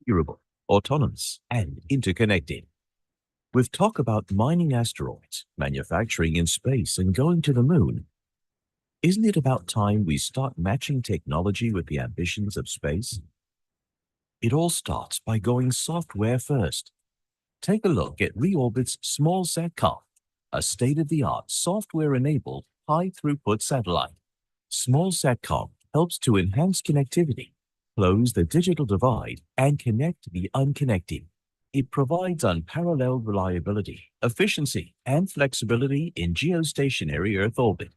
Durable, autonomous, and interconnected. With talk about mining asteroids, manufacturing in space, and going to the moon, isn't it about time we start matching technology with the ambitions of space? It all starts by going software first. Take a look at Reorbit's Small Satcom, a state-of-the-art software-enabled high-throughput satellite. Small Satcom helps to enhance connectivity, close the digital divide, and connect the unconnected. It provides unparalleled reliability, efficiency, and flexibility in geostationary Earth orbit,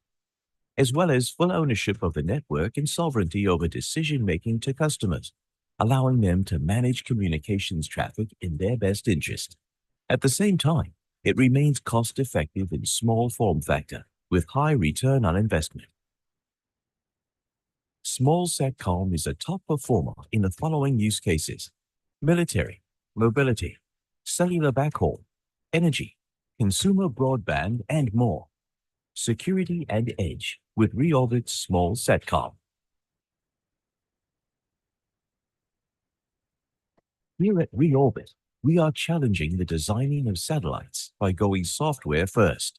as well as full ownership of the network and sovereignty over decision-making to customers, allowing them to manage communications traffic in their best interest. At the same time, it remains cost-effective in small form factor with high return on investment. Small Satcom is a top performer in the following use cases: military, mobility, cellular backhaul, energy, consumer broadband, and more. Security and edge with Reorbit's Small Satcom. Here at Reorbit, we are challenging the designing of satellites by going software first.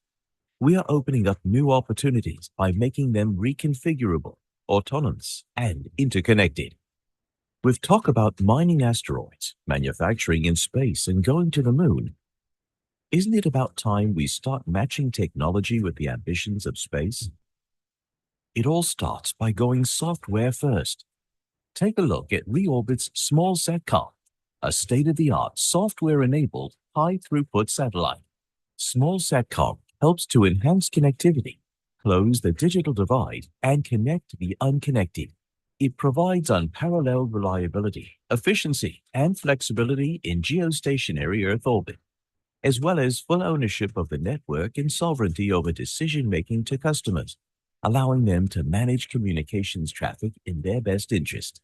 We are opening up new opportunities by making them reconfigurable, autonomous, and interconnected. With talk about mining asteroids, manufacturing in space, and going to the moon, isn't it about time we start matching technology with the ambitions of space? It all starts by going software first. Take a look at Reorbit's Small Satcom, a state-of-the-art software-enabled high-throughput satellite. Small Satcom helps to enhance connectivity, close the digital divide, and connect the unconnected. It provides unparalleled reliability, efficiency, and flexibility in geostationary Earth orbit, as well as full ownership of the network and sovereignty over decision-making to customers, allowing them to manage communications traffic in their best interest.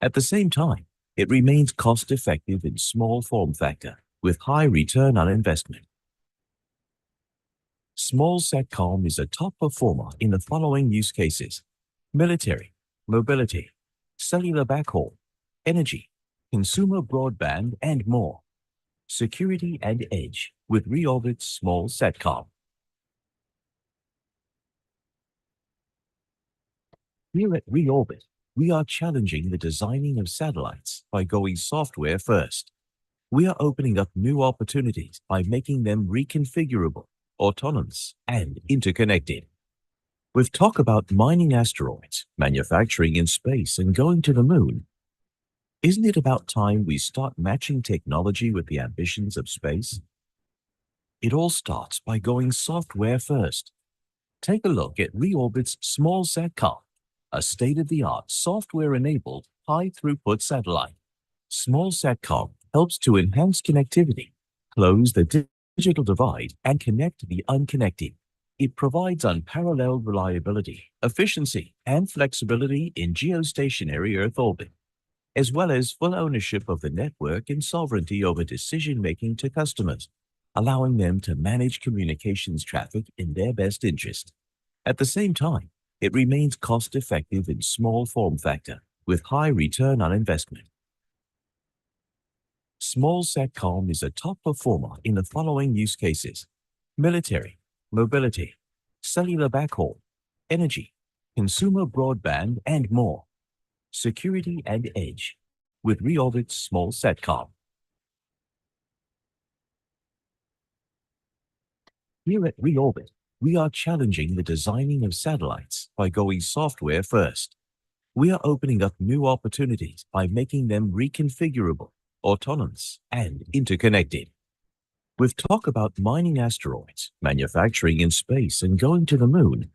At the same time, it remains cost-effective in small form factor with high return on investment. Small Satcom is a top performer in the following use cases: military, mobility, cellular backhaul, energy, consumer broadband, and more. Security and edge with Reorbit's Small Satcom. Here at Reorbit, we are challenging the designing of satellites by going software first. We are opening up new opportunities by making them reconfigurable, autonomous, and interconnected. With talk about mining asteroids, manufacturing in space, and going to the moon, isn't it about time we start matching technology with the ambitions of space? It all starts by going software first. Take a look at Reorbit's Small Satcom, a state-of-the-art software-enabled high-throughput satellite. Small Satcom helps to enhance connectivity, close the digital divide, and connect the unconnected. It provides unparalleled reliability, efficiency, and flexibility in geostationary Earth orbit, as well as full ownership of the network and sovereignty over decision-making to customers, allowing them to manage communications traffic in their best interest. At the same time, it remains cost-effective in small form factor with high return on investment. Small Satcom is a top performer in the following use cases: military, mobility, cellular backhaul, energy, consumer broadband, and more. Security and edge with Reorbit's Small Satcom. Here at Reorbit, we are challenging the designing of satellites by going software first. We are opening up new opportunities by making them reconfigurable, autonomous, and interconnected. With talk about mining asteroids, manufacturing in space, and going to the moon,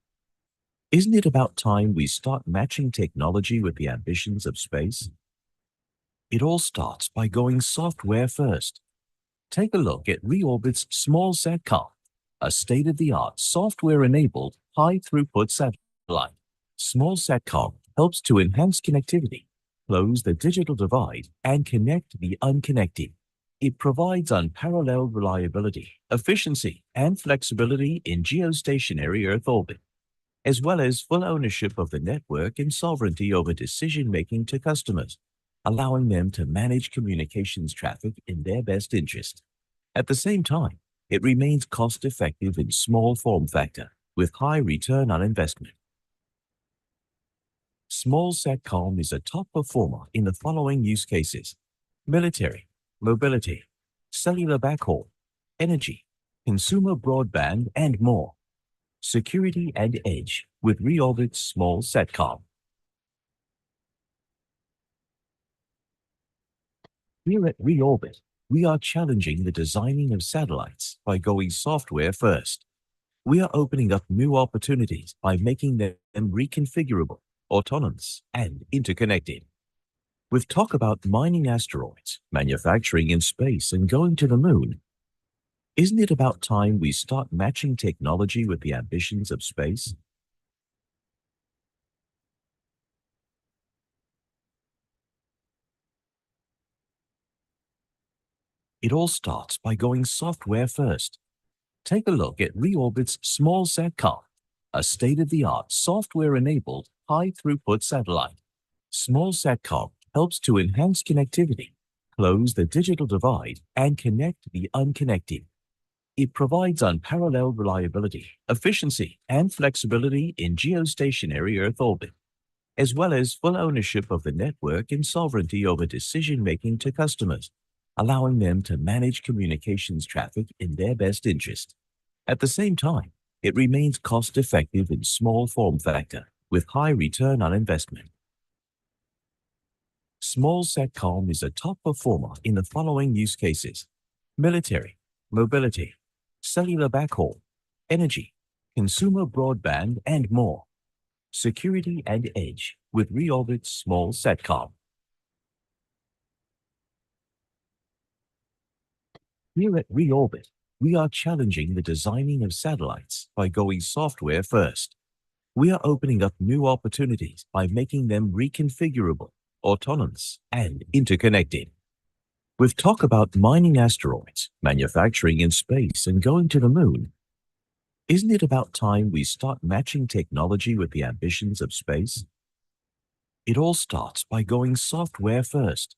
isn't it about time we start matching technology with the ambitions of space? It all starts by going software first. Take a look at Reorbit's Small Satcom, a state-of-the-art software-enabled high-throughput satellite. Small Satcom helps to enhance connectivity, close the digital divide, and connect the unconnected. It provides unparalleled reliability, efficiency, and flexibility in geostationary Earth orbit, as well as full ownership of the network and sovereignty over decision-making to customers, allowing them to manage communications traffic in their best interest. At the same time, it remains cost-effective in small form factor with high return on investment. Small SATCOM is a top performer in the following use cases: military, mobility, cellular backhaul, energy, consumer broadband, and more. Security and edge with Reorbit Small SATCOM. Here at Reorbit, we are challenging the designing of satellites by going software first. We are opening up new opportunities by making them reconfigurable, autonomous, and interconnected. With talk about mining asteroids, manufacturing in space, and going to the moon, isn't it about time we start matching technology with the ambitions of space? It all starts by going software first. Take a look at Reorbit's Small SATCOM, a state-of-the-art software-enabled high-throughput satellite. Small SATCOM helps to enhance connectivity, close the digital divide, and connect the unconnected. It provides unparalleled reliability, efficiency, and flexibility in geostationary Earth orbit, as well as full ownership of the network and sovereignty over decision-making to customers, allowing them to manage communications traffic in their best interest. At the same time, it remains cost-effective in small form factor with high return on investment. Small SATCOM is a top performer in the following use cases: military, mobility, cellular backhaul, energy, consumer broadband, and more. Security and edge with Reorbit Small SATCOM. Here at Reorbit, we are challenging the designing of satellites by going software first. We are opening up new opportunities by making them reconfigurable, autonomous, and interconnected. With talk about mining asteroids, manufacturing in space, and going to the moon, isn't it about time we start matching technology with the ambitions of space? It all starts by going software first.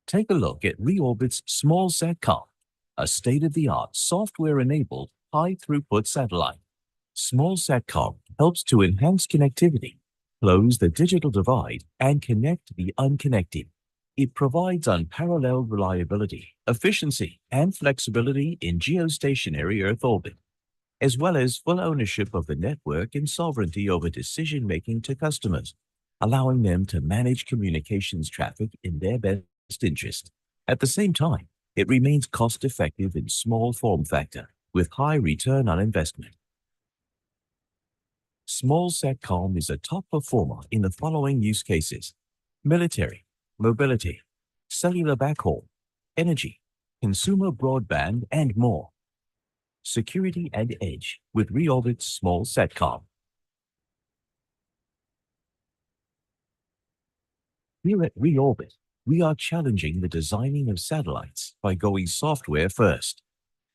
Take a look at Reorbit's Small SATCOM, a state-of-the-art software-enabled high-throughput satellite. Small SATCOM helps to enhance connectivity, close the digital divide, and connect the unconnected. It provides unparalleled reliability, efficiency, and flexibility in geostationary Earth orbit, as well as full ownership of the network and sovereignty over decision-making to customers, allowing them to manage communications traffic in their best interest. At the same time, it remains cost-effective in small form factor with high return on investment. Small SATCOM is a top performer in the following use cases: military, mobility, cellular backhaul, energy, consumer broadband, and more. Security and edge with Reorbit Small SATCOM. Here at Reorbit, we are challenging the designing of satellites by going software first.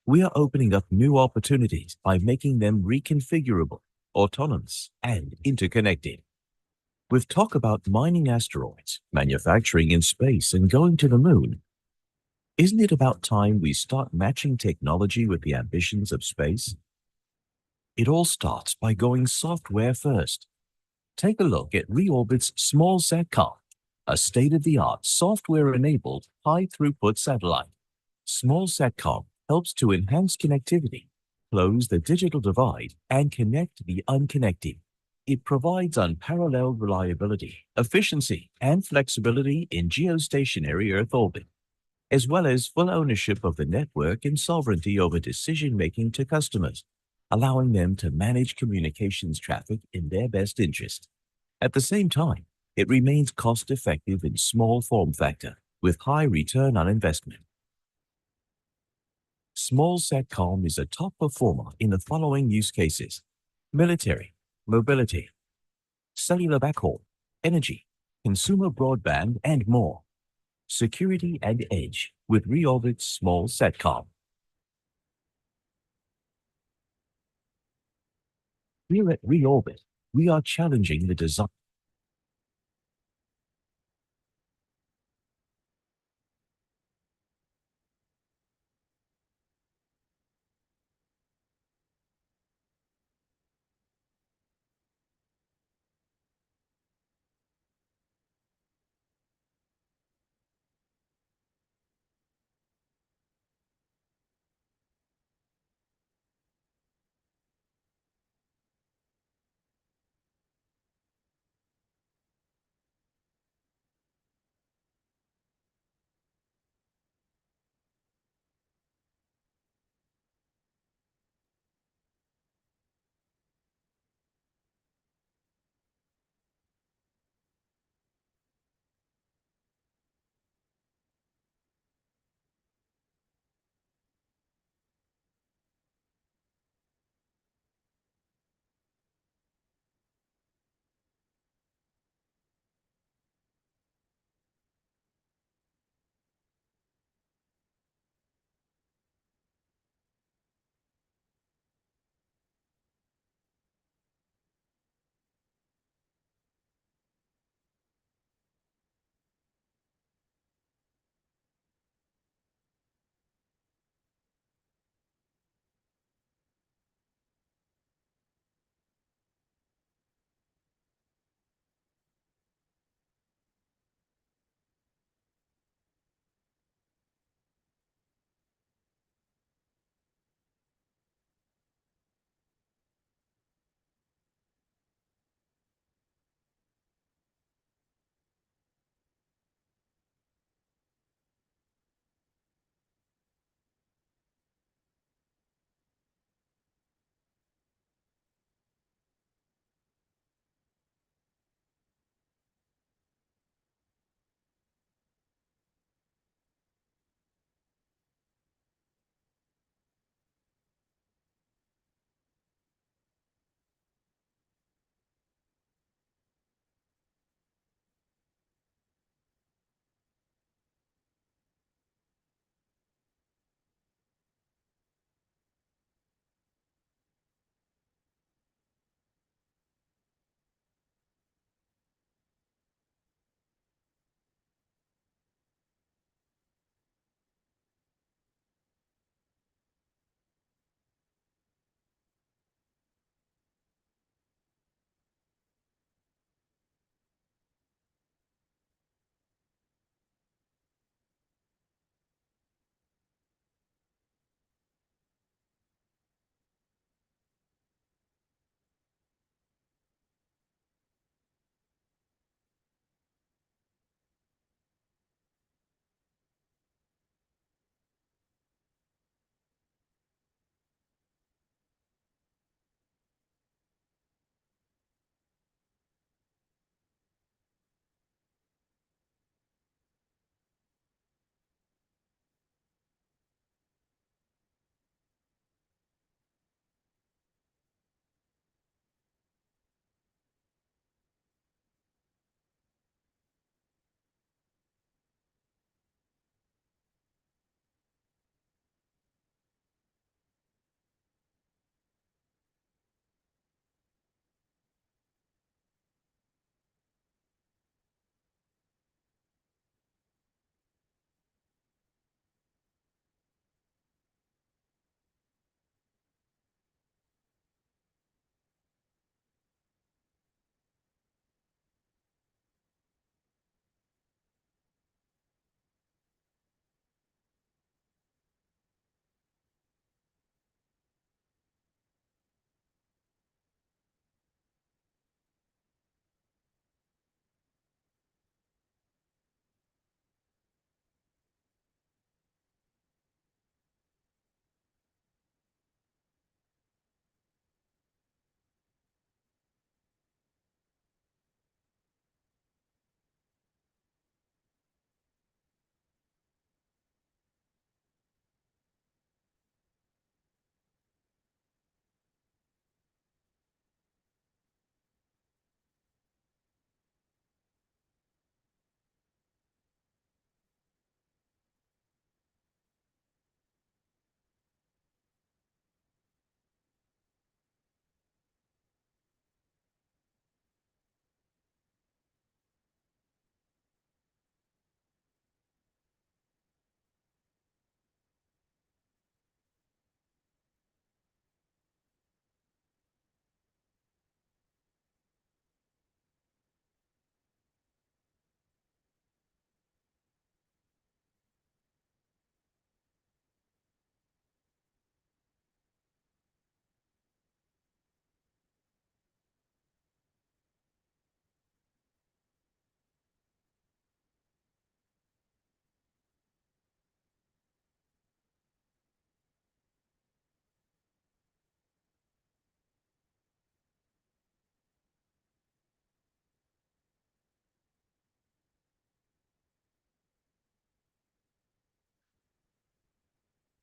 We are opening up new opportunities by making them reconfigurable, autonomous, and interconnected. With talk about mining asteroids, manufacturing in space, and going to the moon, isn't it about time we start matching technology with the ambitions of space? It all starts by going software first. Take a look at Reorbit's Small SATCOM, a state-of-the-art software-enabled high-throughput satellite. Small SATCOM helps to enhance connectivity, close the digital divide, and connect the unconnected. It provides unparalleled reliability, efficiency, and flexibility in geostationary Earth orbit, as well as full ownership of the network and sovereignty over decision-making to customers, allowing them to manage communications traffic in their best interest. At the same time, it remains cost-effective in small form factor with high return on investment. Small SATCOM is a top performer in the following use cases: military, mobility, cellular backhaul, energy, consumer broadband, and more. Security and edge with Reorbit's small SATCOM. Here at Reorbit, we are challenging the design.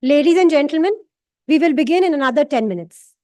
Ladies and gentlemen, we will begin in another 10 minutes.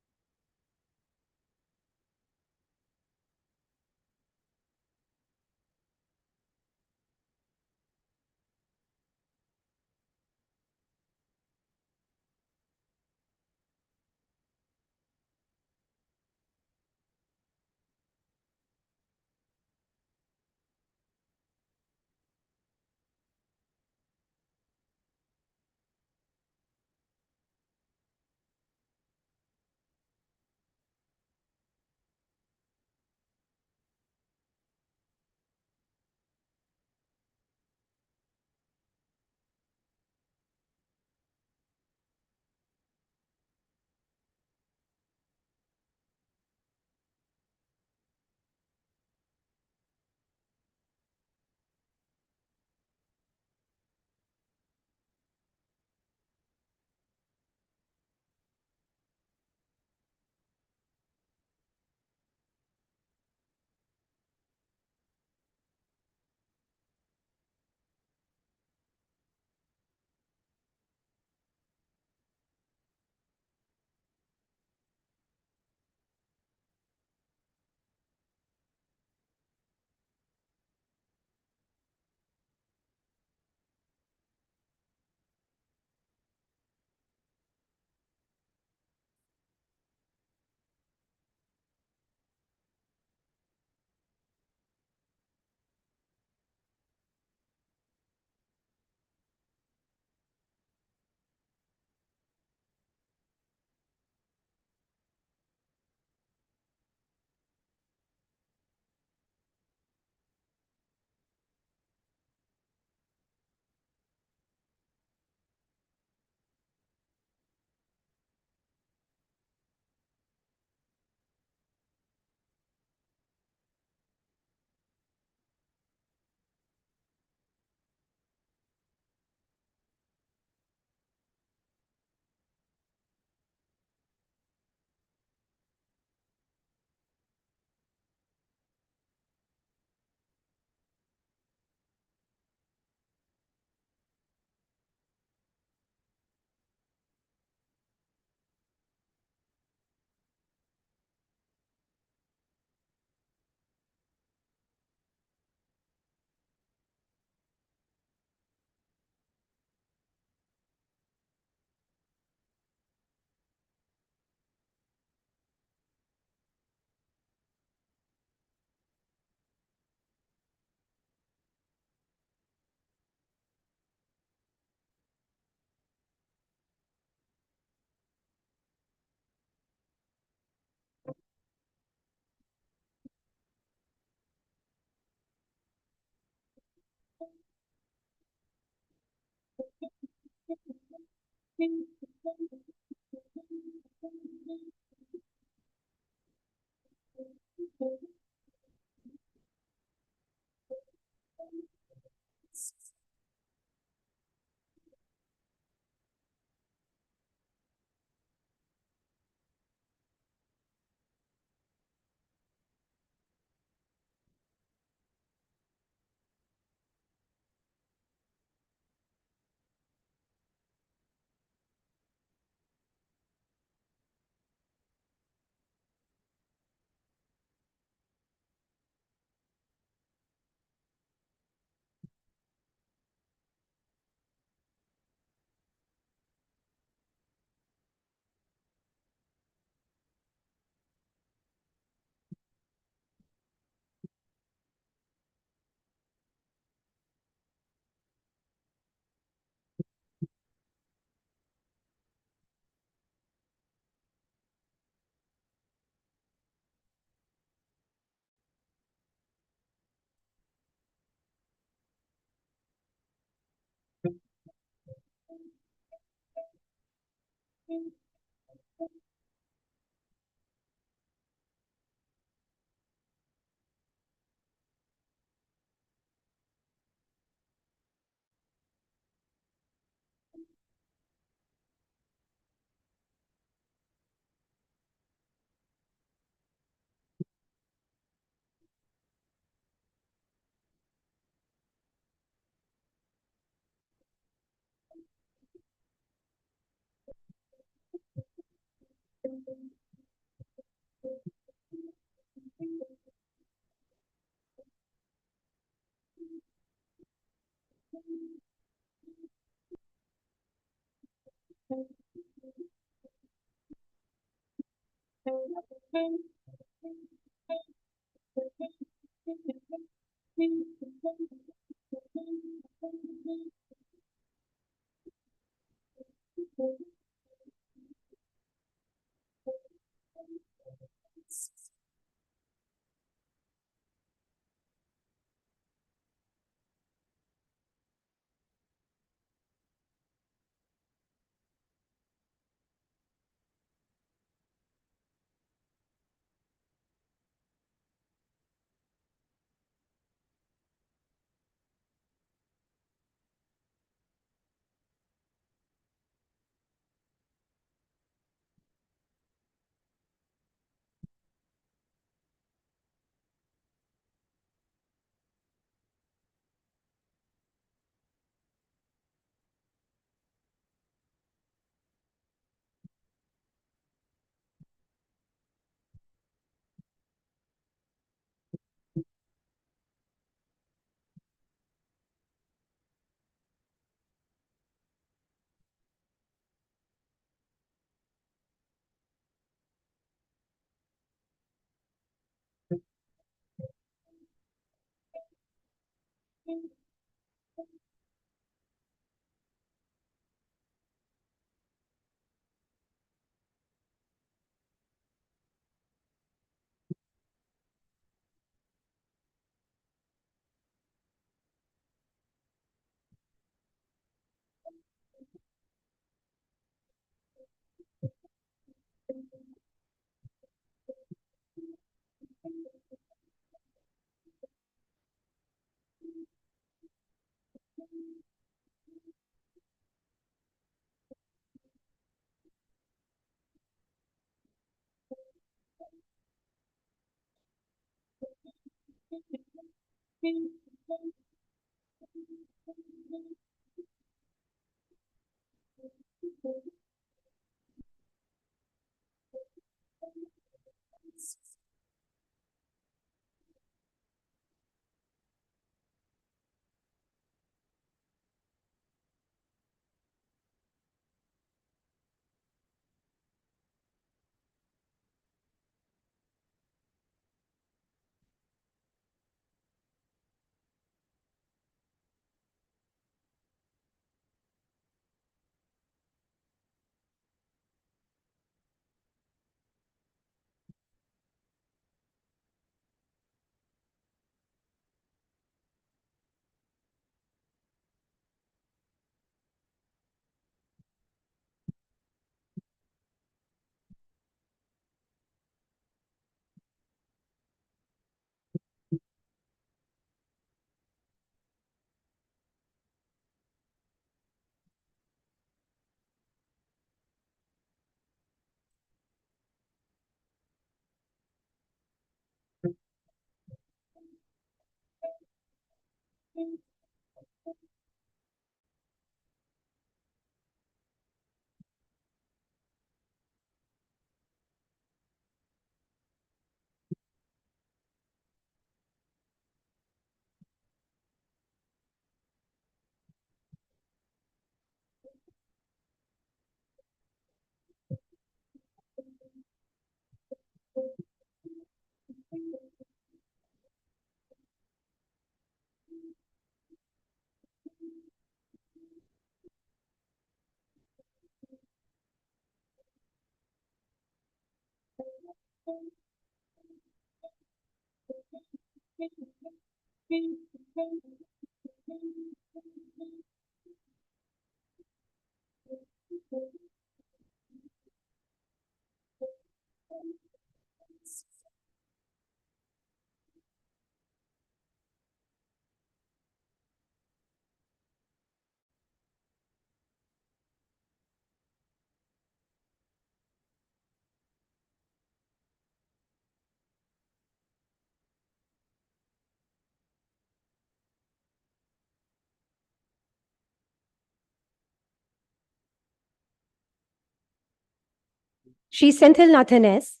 Shri Senthil Nathan S.,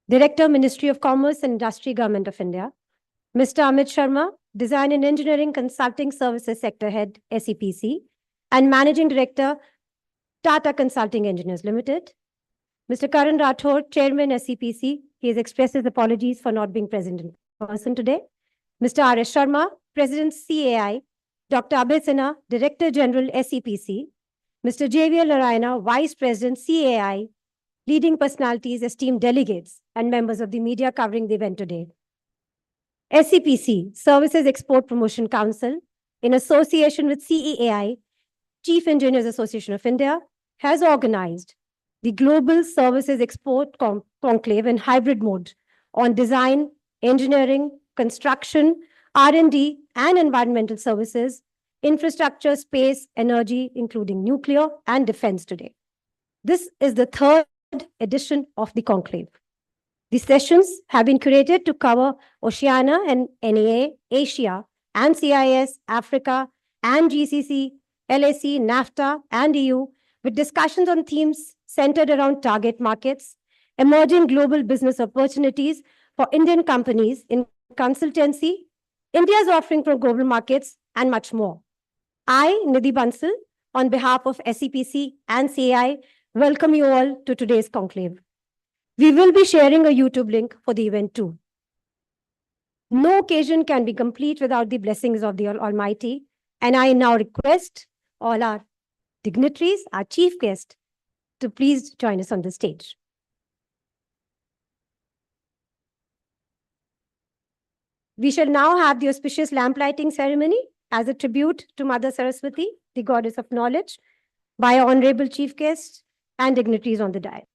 Director, Ministry of Commerce and Industry, Government of India. Mr. Amit Sharma, Design and Engineering Consulting Services Sector Head, SEPC, and Managing Director, Tata Consulting Engineers Limited. Mr. Karan Rathore, Chairman, SEPC. He has expressed his apologies for not being present in person today. Mr. R.S. Sharma, President, CAI. Dr. Abhay Sinha, Director General, SEPC. Mr. J.V.L. Narayana, Vice President, CAI, leading personalities, esteemed delegates, and members of the media covering the event today. SEPC, Services Export Promotion Council, in association with CEAI, Chief Engineers Association of India, has organized the Global Services Export Conclave in hybrid mode on design, engineering, construction, R&D, and environmental services, infrastructure, space, energy, including nuclear and defense today. This is the third edition of the conclave. The sessions have been curated to cover Oceania and NEA, Asia, and CIS, Africa, and GCC, LAC, NAFTA, and EU, with discussions on themes centered around target markets, emerging global business opportunities for Indian companies in consultancy, India's offering for global markets, and much more. I, Nidhi Bansal, on behalf of SEPC and CAI, welcome you all to today's conclave. We will be sharing a YouTube link for the event too. No occasion can be complete without the blessings of the Almighty, and I now request all our dignitaries, our chief guest, to please join us on the stage. We shall now have the auspicious lamp lighting ceremony as a tribute to Mother Saraswati, the goddess of knowledge, by our honorable chief guests and dignitaries on the dais.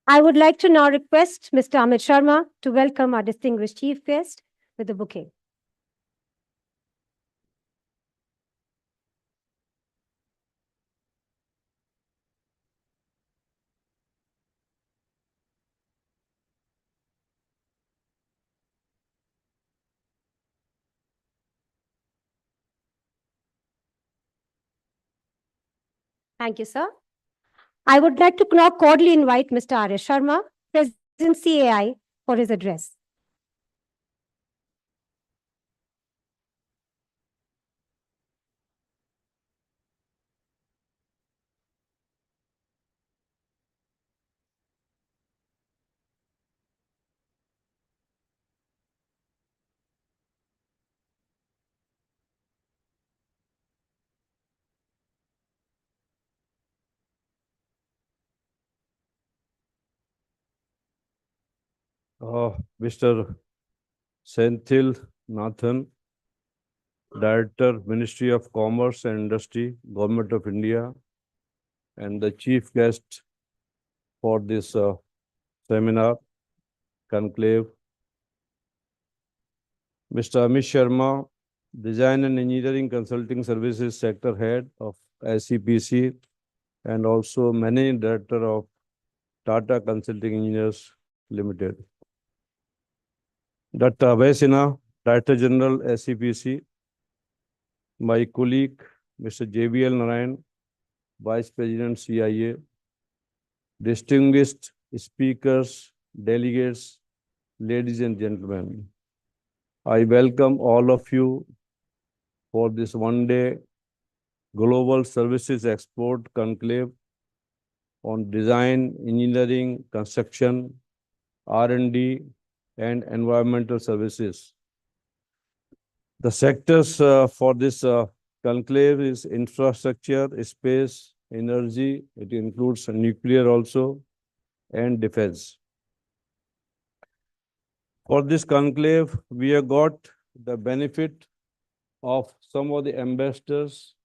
I would like to now request Mr. Amit Sharma to welcome our distinguished chief guest with a bouquet. Thank you, sir. I would like to now cordially invite Mr. R.S. Sharma, President CAI, for his address. Mr. Senthil Nathan, Director, Ministry of Commerce and Industry, Government of India, and the chief guest for this seminar, Conclave. Mr. Amish Sharma, Design and Engineering Consulting Services Sector Head of SCPC and also Managing Director of Tata Consulting Engineers Limited. Dr. Abhay Sinha, Director General SCPC. My colleague, Mr. JBL Narayan, Vice President CIA. Distinguished speakers, delegates, ladies and gentlemen, I welcome all of you for this one-day Global Services Export Conclave on Design, Engineering, Construction, R&D, and Environmental Services. The sectors for this conclave is infrastructure, space, energy, it includes nuclear also, and defense. For this conclave, we have got the benefit of some of the ambassadors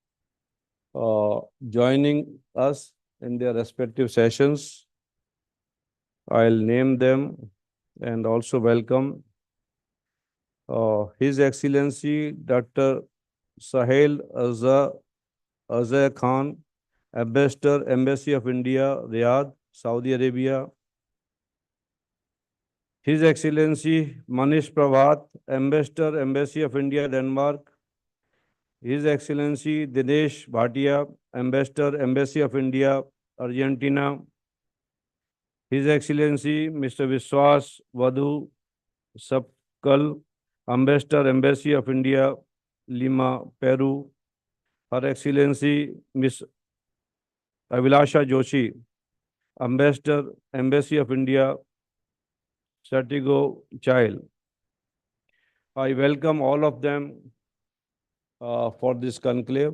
joining us in their respective sessions. I'll name them and also welcome His Excellency Dr. Sahel Azhar Khan, Ambassador, Embassy of India, Riyadh, Saudi Arabia. His Excellency Manish Prabhat, Ambassador, Embassy of India, Denmark. His Excellency Dinesh Bhatia, Ambassador, Embassy of India, Argentina. His Excellency Mr. Vishwas Vadhu Sapkal, Ambassador, Embassy of India, Lima, Peru. Her Excellency Ms. Avilasha Joshi, Ambassador, Embassy of India, Santiago, Chile. I welcome all of them for this conclave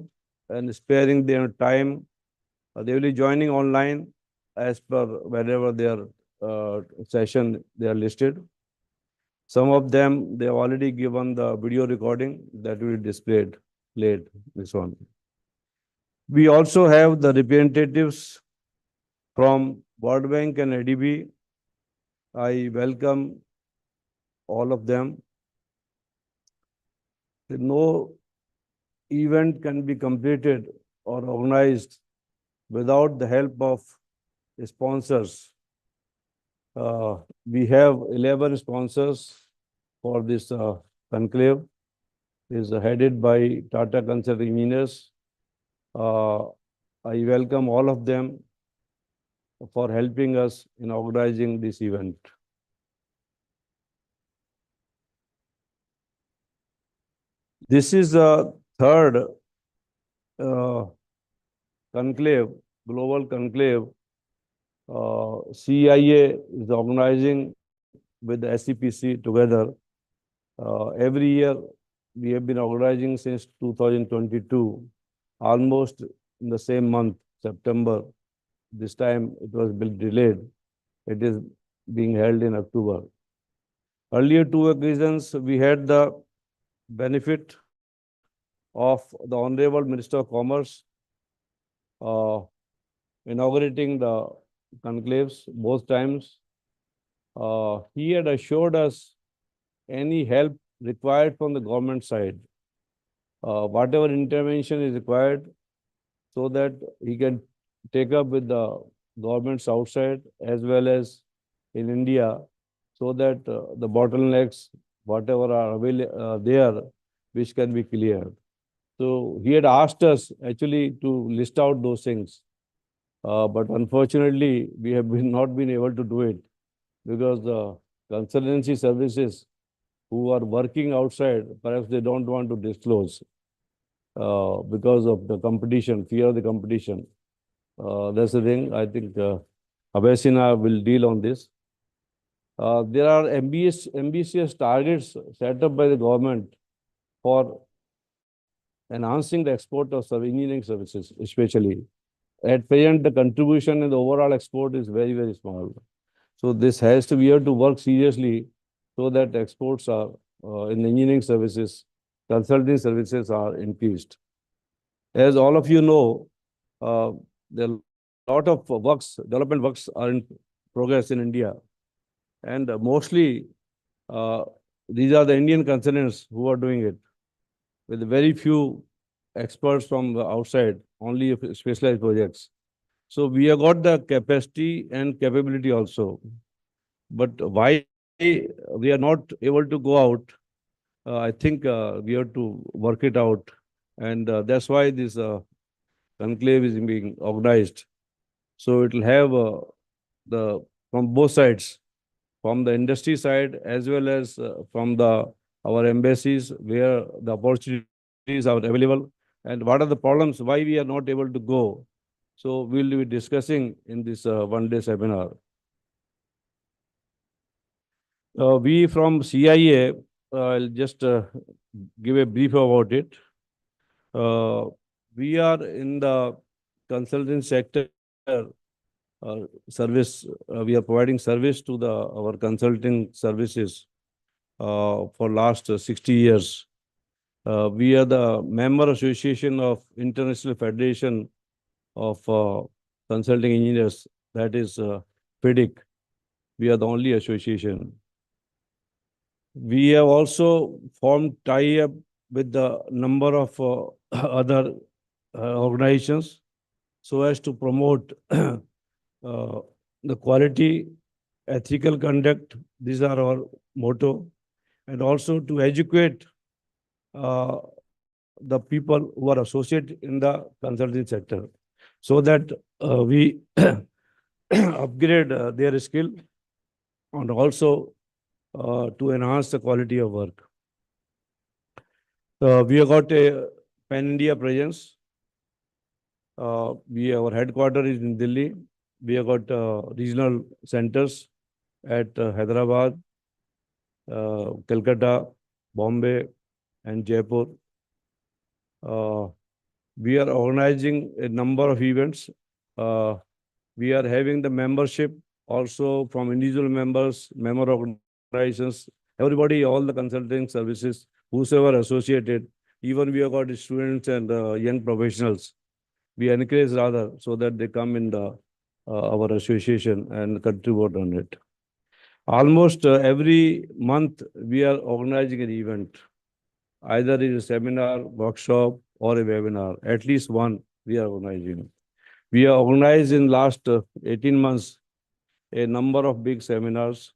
and sparing their time. They will be joining online as per wherever their session they are listed. Some of them, they have already given the video recording that will be played, this one. We also have the representatives from World Bank and ADB. I welcome all of them. No event can be completed or organized without the help of sponsors. We have 11 sponsors for this conclave. It is headed by Tata Consulting Engineers. I welcome all of them for helping us in organizing this event. This is the third conclave, global conclave. CIA is organizing with the SCPC together. Every year we have been organizing since 2022, almost in the same month, September. This time it was a bit delayed. It is being held in October. Earlier two occasions, we had the benefit of the Honorable Minister of Commerce inaugurating the conclaves both times. He had assured us any help required from the government side, whatever intervention is required, so that he can take up with the governments outside as well as in India, so that the bottlenecks, whatever are there, which can be cleared. So he had asked us actually to list out those things. But unfortunately, we have not been able to do it because the consultancy services who are working outside, perhaps they don't want to disclose because of the competition, fear of the competition. That's the thing. I think Abhesina will deal on this. There are ambitious targets set up by the government for enhancing the export of engineering services, especially. At present, the contribution in the overall export is very, very small. So this has to, we have to work seriously so that exports are in engineering services, consulting services are increased. As all of you know, there are a lot of development works are in progress in India. And mostly, these are the Indian consultants who are doing it, with very few experts from the outside, only specialized projects. So we have got the capacity and capability also. But why we are not able to go out, I think we have to work it out. And that's why this conclave is being organized. So it will have the from both sides, from the industry side as well as from the our embassies where the opportunities are available and what are the problems why we are not able to go. So we'll be discussing in this one-day seminar. We from CIA, I'll just give a brief about it. We are in the consulting sector service. We are providing service to our consulting services for last 60 years. We are the member association of International Federation of Consulting Engineers, that is FIDIC. We are the only association. We have also formed tie-up with the number of other organizations so as to promote the quality, ethical conduct. These are our motto. And also to educate the people who are associated in the consulting sector so that we upgrade their skill and also to enhance the quality of work. We have got a pan-India presence. Our headquarters is in Delhi. We have got regional centers at Hyderabad, Calcutta, Bombay, and Jaipur. We are organizing a number of events. We are having the membership also from individual members, member organizations, everybody, all the consulting services, whosoever associated. Even we have got students and young professionals. We encourage rather so that they come in our association and contribute on it. Almost every month we are organizing an event. Either it is a seminar, workshop, or a webinar. At least one we are organizing. We are organized in last 18 months a number of big seminars.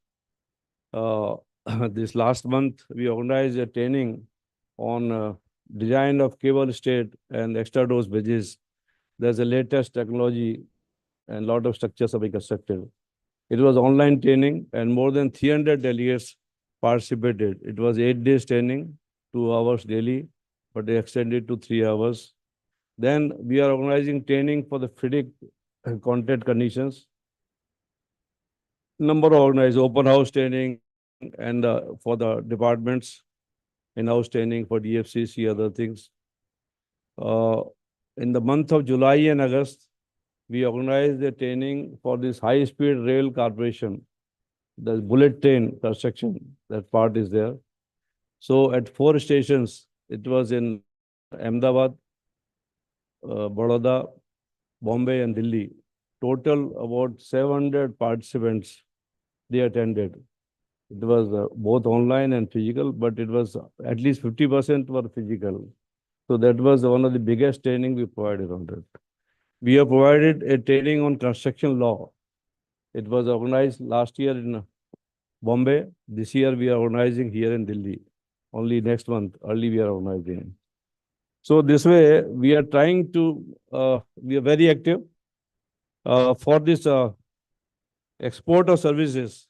This last month we organized a training on design of cable stayed and extra dose bridges. There's a latest technology and lot of structures are being constructed. It was online training and more than 300 delegates participated. It was 8 days training, 2 hours daily, but they extended to 3 hours. Then we are organizing training for the FIDIC content conditions. Number of organized open house training and for the departments, in-house training for DFCC, other things. In the month of July and August, we organized a training for this high-speed rail corporation. The bullet train construction, that part is there. So at 4 stations, it was in Ahmedabad, Baroda, Bombay, and Delhi. Total about 700 participants, they attended. It was both online and physical, but it was at least 50% were physical. So that was one of the biggest training we provided on that. We have provided a training on construction law. It was organized last year in Bombay. This year we are organizing here in Delhi. Only next month, early we are organizing. So this way we are trying to, we are very active For this export of services,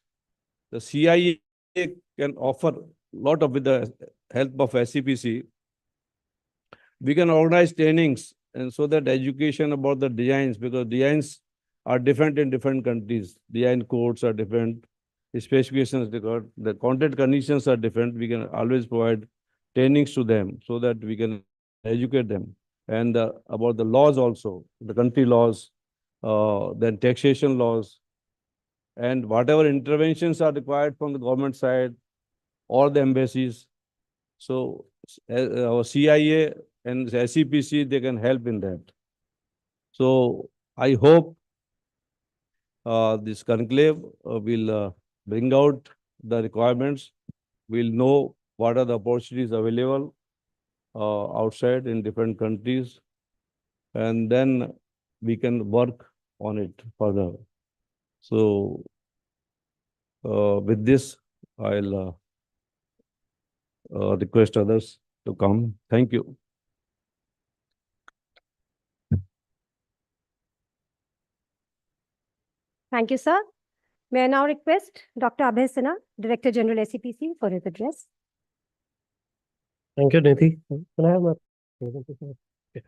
the CIA can offer lot of, with the help of SCPC, we can organize trainings and so that education about the designs, because designs are different in different countries. Design codes are different, specifications different, the content conditions are different. We can always provide trainings to them so that we can educate them. And about the laws also, the country laws, then taxation laws, and whatever interventions are required from the government side or the embassies. So our CIA and SCPC, they can help in that. So I hope this conclave will bring out the requirements. We'll know what are the opportunities available outside in different countries, and then we can work on it further. So with this, I'll request others to come. Thank you. Thank you, sir. May I now request Dr. Abhay Sinha, Director General SCPC, for his address. Thank you, Nidhi. Can I have my presentation? Okay.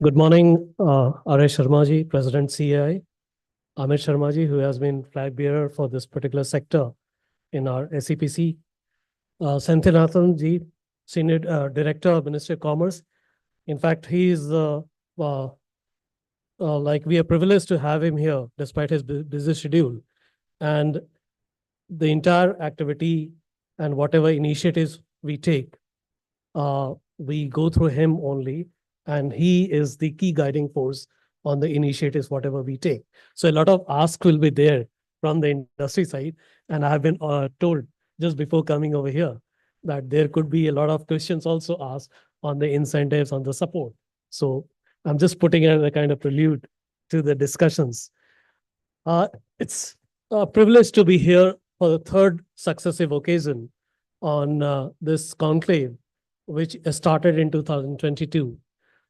Good morning, R.A. Sharma-ji, President CAI, Amit Sharma-ji, who has been flag bearer for this particular sector in our SCPC, Santhinathan-ji, Senior Director of Ministry of Commerce. In fact, he is like we are privileged to have him here despite his busy schedule. And the entire activity and whatever initiatives we take, we go through him only, and he is the key guiding force on the initiatives, whatever we take. So a lot of ask will be there from the industry side. And I've been told just before coming over here that there could be a lot of questions also asked on the incentives, on the support. So I'm just putting it as a kind of prelude to the discussions. It's a privilege to be here for the third successive occasion on this conclave, which started in 2022.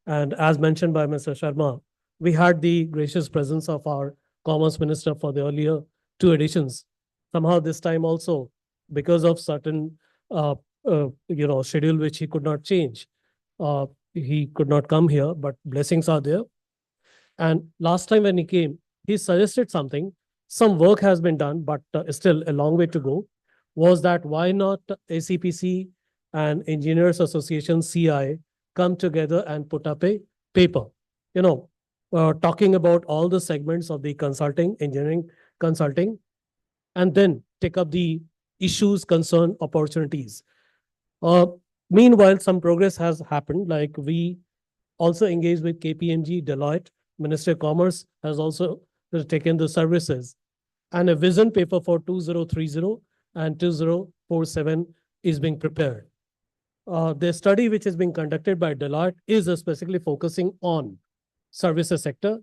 And as mentioned by Mr. Sharma, we had the gracious presence of our Commerce Minister for the earlier two editions. Somehow this time also, because of certain schedule which he could not change, he could not come here, but blessings are there. And last time when he came, he suggested something. Some work has been done, but still a long way to go. Was that why not ACPC and Engineers Association CI come together and put up a paper, talking about all the segments of the consulting, engineering consulting, and then take up the issues, concern, opportunities. Meanwhile, some progress has happened. Like we also engaged with KPMG, Deloitte, Ministry of Commerce has also taken the services. And a vision paper for 2030 and 2047 is being prepared. The study which is being conducted by Deloitte is specifically focusing on services sector.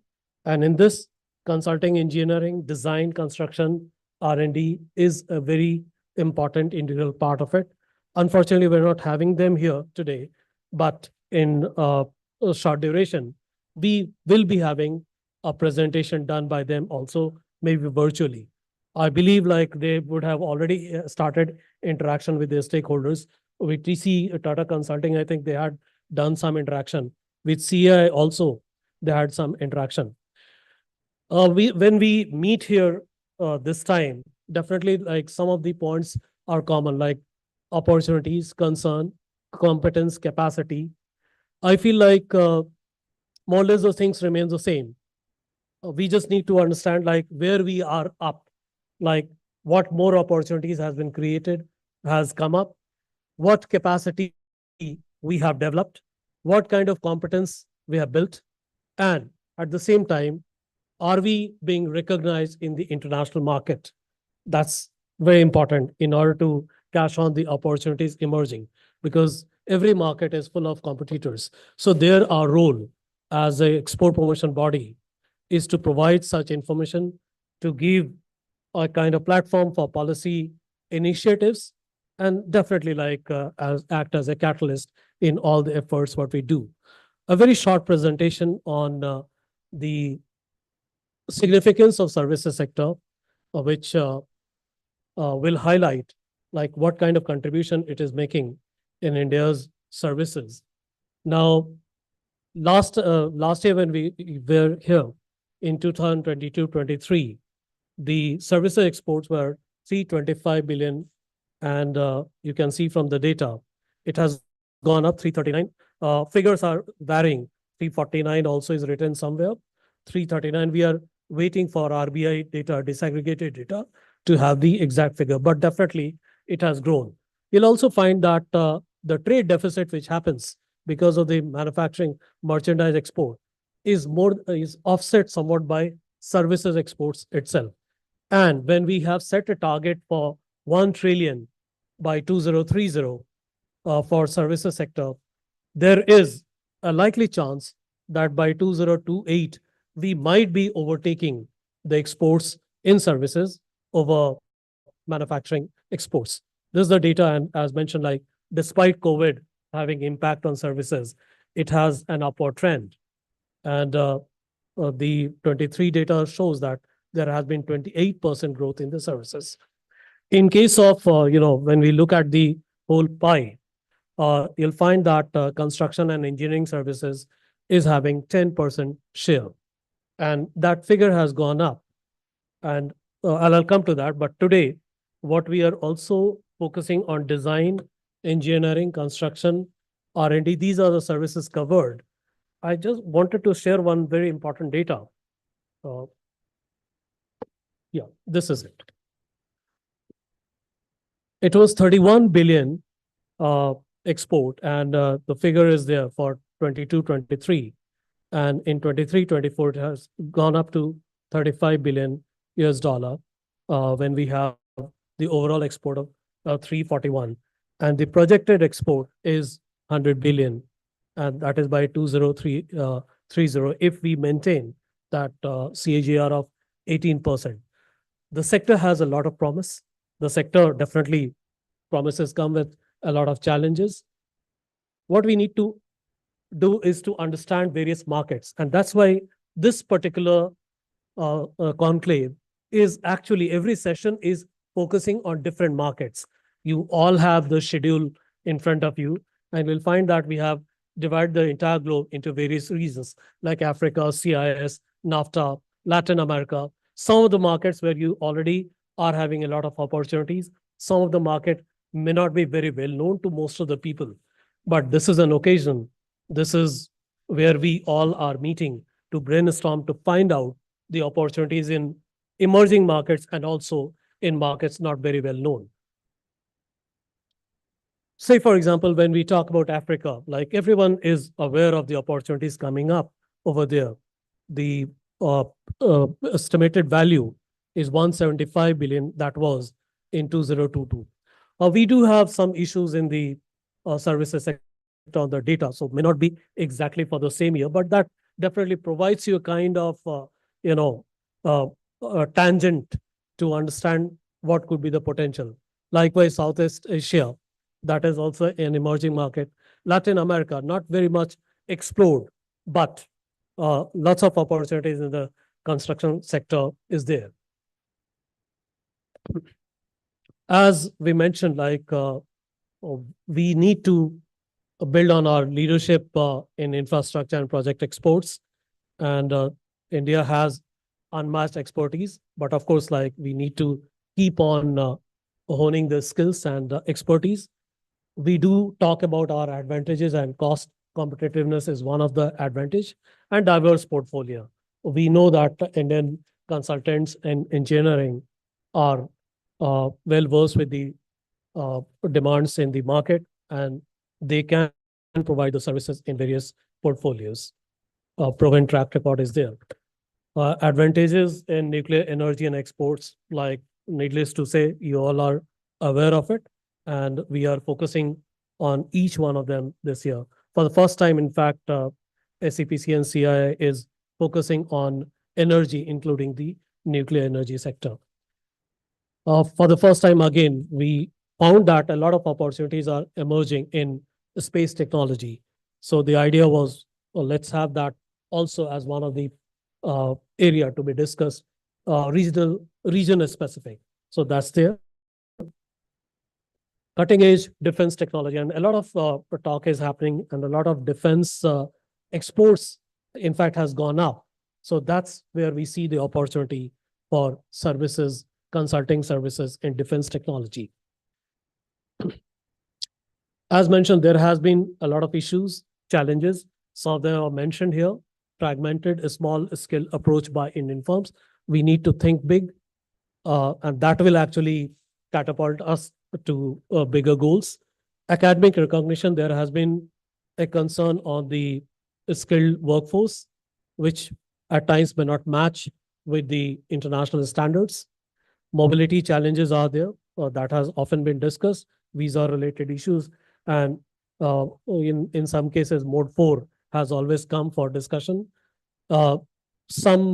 And in this, consulting, engineering, design, construction, R&D is a very important integral part of it. Unfortunately, we're not having them here today, but in a short duration, we will be having a presentation done by them also, maybe virtually. I believe like they would have already started interaction with their stakeholders. With TC Tata Consulting, I think they had done some interaction. With CI also, they had some interaction. When we meet here this time, definitely like some of the points are common, like opportunities, concern, competence, capacity. I feel like more or less those things remain the same. We just need to understand like where we are up, like what more opportunities has been created, has come up, what capacity we have developed, what kind of competence we have built, and at the same time, are we being recognized in the international market? That's very important in order to cash on the opportunities emerging, because every market is full of competitors. So there, our role as an export promotion body is to provide such information, to give a kind of platform for policy initiatives, and definitely like act as a catalyst in all the efforts what we do. a very short presentation on the significance of services sector, which will highlight like what kind of contribution it is making in India's services. Now, last year when we were here in 2022-23, the services exports were 325 billion, and you can see from the data, it has gone up 339. Figures are varying. 349 also is written somewhere. 339, we are waiting for RBI data, disaggregated data, to have the exact figure, but definitely it has grown. You'll also find that the trade deficit which happens because of the manufacturing merchandise export is offset somewhat by services exports itself. And when we have set a target for 1 trillion by 2030 for services sector, there is a likely chance that by 2028, we might be overtaking the exports in services over manufacturing exports. This is the data, and as mentioned, like despite COVID having impact on services, it has an upward trend. And the 23 data shows that there has been 28% growth in the services. In case of, when we look at the whole pie, you'll find that construction and engineering services is having 10% share. And that figure has gone up. And I'll come to that. But today, what we are also focusing on design, engineering, construction, R&D, these are the services covered. I just wanted to share one very important data. Yeah, this is it. It was 31 billion export, and the figure is there for 22-23. And in 23-24, it has gone up to 35 billion US dollar when we have the overall export of 341. And the projected export is 100 billion. And that is by 2030 if we maintain that CAGR of 18%. The sector has a lot of promise. The sector definitely promises come with a lot of challenges. What we need to do is to understand various markets. And that's why this particular conclave is actually, every session is focusing on different markets. You all have the schedule in front of you, and we'll find that we have divided the entire globe into various regions like Africa, CIS, NAFTA, Latin America. Some of the markets where you already are having a lot of opportunities. Some of the market may not be very well known to most of the people, but this is an occasion. This is where we all are meeting to brainstorm to find out the opportunities in emerging markets and also in markets not very well known. Say, for example, when we talk about Africa, like everyone is aware of the opportunities coming up over there. The estimated value is 175 billion. That was in 2022. We do have some issues in the services sector on the data, so may not be exactly for the same year, but that definitely provides you a kind of, tangent to understand what could be the potential. Likewise, Southeast Asia, that is also an emerging market. Latin America, not very much explored, but lots of opportunities in the construction sector is there. As we mentioned, like we need to build on our leadership in infrastructure and project exports. And India has unmatched expertise, but of course, like we need to keep on honing the skills and expertise. We do talk about our advantages, and cost competitiveness is one of the advantage, and diverse portfolio. We know that Indian consultants and engineering are well versed with the demands in the market, and they can provide the services in various portfolios. Proven track record is there. Advantages in nuclear energy and exports, like needless to say, you all are aware of it, and we are focusing on each one of them this year. For the first time, in fact, SCPC and CIA is focusing on energy, including the nuclear energy sector. For the first time, again, we found that a lot of opportunities are emerging in space technology. So the idea was let's have that also as one of the area to be discussed, region specific. So that's there. Cutting edge defense technology, and a lot of talk is happening, and a lot of defense exports, in fact, has gone up. So that's where we see the opportunity for services, consulting services in defense technology. As mentioned, there has been a lot of issues, challenges. Some of them are mentioned here. Fragmented, a small scale approach by Indian firms. We need to think big, and that will actually catapult us to bigger goals. Academic recognition, there has been a concern on the skilled workforce, which at times may not match with the international standards. Mobility challenges are there. That has often been discussed, visa-related issues. And in some cases, Mode 4 has always come for discussion. Some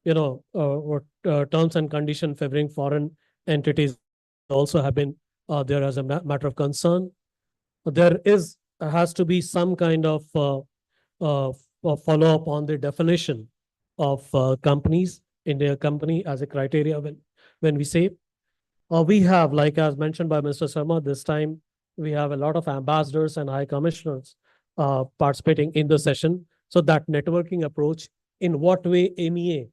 terms and conditions favoring foreign entities also have been there as a matter of concern. There has to be some kind of follow-up on the definition of companies in their company as a criteria when we say we have, like as mentioned by Mr. Sharma, this time we have a lot of ambassadors and high commissioners participating in the session. So that networking approach, in what way MEA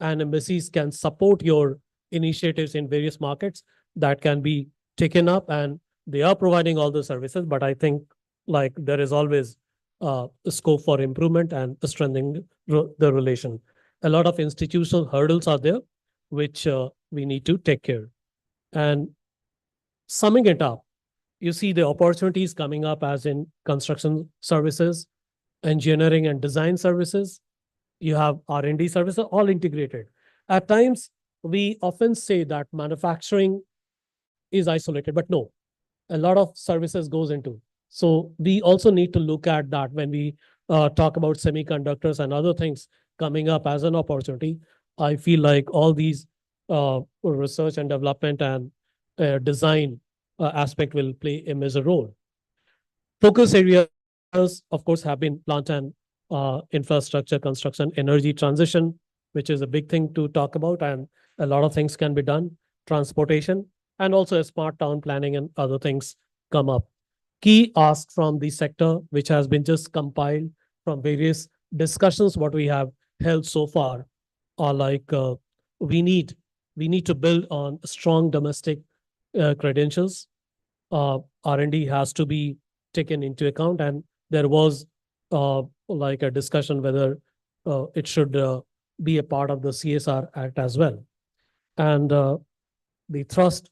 and embassies can support your initiatives in various markets, that can be taken up, and they are providing all the services. But I think like there is always a scope for improvement and strengthening the relation. A lot of institutional hurdles are there, which we need to take care. And summing it up, you see the opportunities coming up as in construction services, engineering and design services. You have R&D services, all integrated. At times, we often say that manufacturing is isolated, but no, a lot of services goes into. So we also need to look at that when we talk about semiconductors and other things coming up as an opportunity. I feel like all these research and development and design aspect will play a major role. Focus areas, of course, have been plant and infrastructure construction, energy transition, which is a big thing to talk about, and a lot of things can be done, transportation, and also a smart town planning and other things come up. Key ask from the sector, which has been just compiled from various discussions, what we have held so far, are like we need to build on strong domestic credentials. R&D has to be taken into account, and there was like a discussion whether it should be a part of the CSR Act as well. And the thrust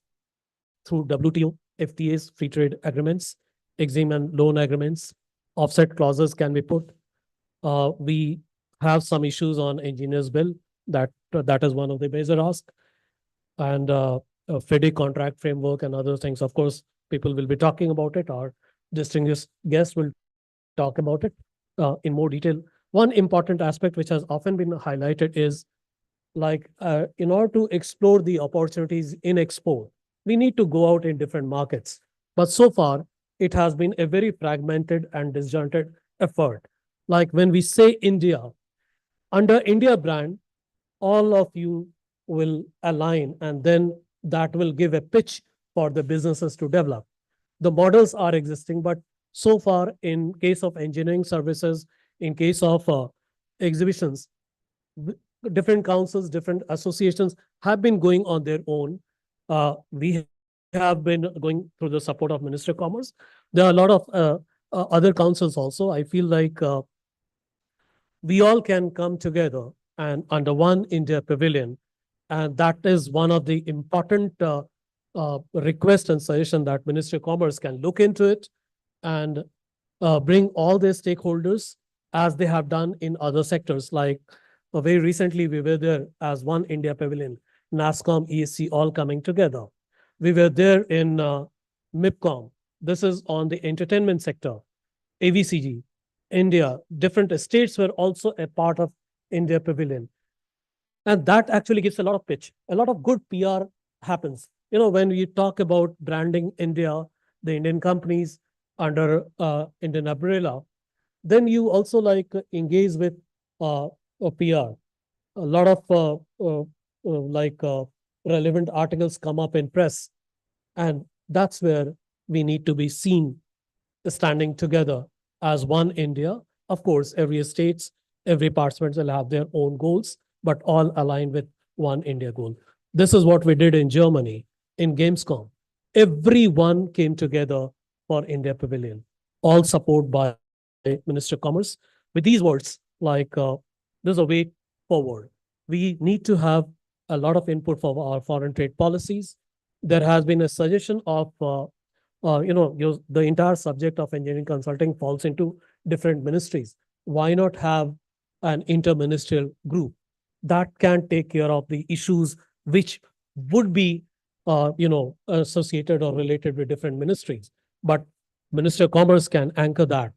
through WTO, FTAs, free trade agreements, EXIM and loan agreements, offset clauses can be put. We have some issues on engineers bill. That is one of the major asks. And FEDE contract framework and other things. Of course, people will be talking about it. Our distinguished guests will talk about it in more detail. One important aspect which has often been highlighted is like in order to explore the opportunities in export, we need to go out in different markets. But so far, it has been a very fragmented and disjointed effort. Like when we say India, under India brand, all of you will align, and then that will give a pitch for the businesses to develop. The models are existing, but so far, in case of engineering services, in case of exhibitions, different councils, different associations have been going on their own. We have been going through the support of Ministry of Commerce. There are a lot of other councils also. I feel like we all can come together and under one India pavilion. And that is one of the important request and suggestion that Ministry of Commerce can look into it and bring all their stakeholders as they have done in other sectors. Like very recently, we were there as one India pavilion, NASSCOM, ESC, all coming together. We were there in MIPCOM. This is on the entertainment sector, AVCG, India. Different states were also a part of India pavilion. And that actually gives a lot of pitch. A lot of good PR happens. You know, when we talk about branding India, the Indian companies under Indian umbrella, Then you also engage with a PR. A lot of relevant articles come up in press, and that's where we need to be seen standing together as one India. Of course, every states, every participants will have their own goals, but all aligned with one India goal. This is what we did in Germany in Gamescom. Everyone came together for India Pavilion, all support by Minister of Commerce with these words there's a way forward. We need to have a lot of input for our foreign trade policies. There has been a suggestion of the entire subject of engineering consulting falls into different ministries. Why not have an interministerial group that can take care of the issues which would be, associated or related with different ministries? But Minister of Commerce can anchor that.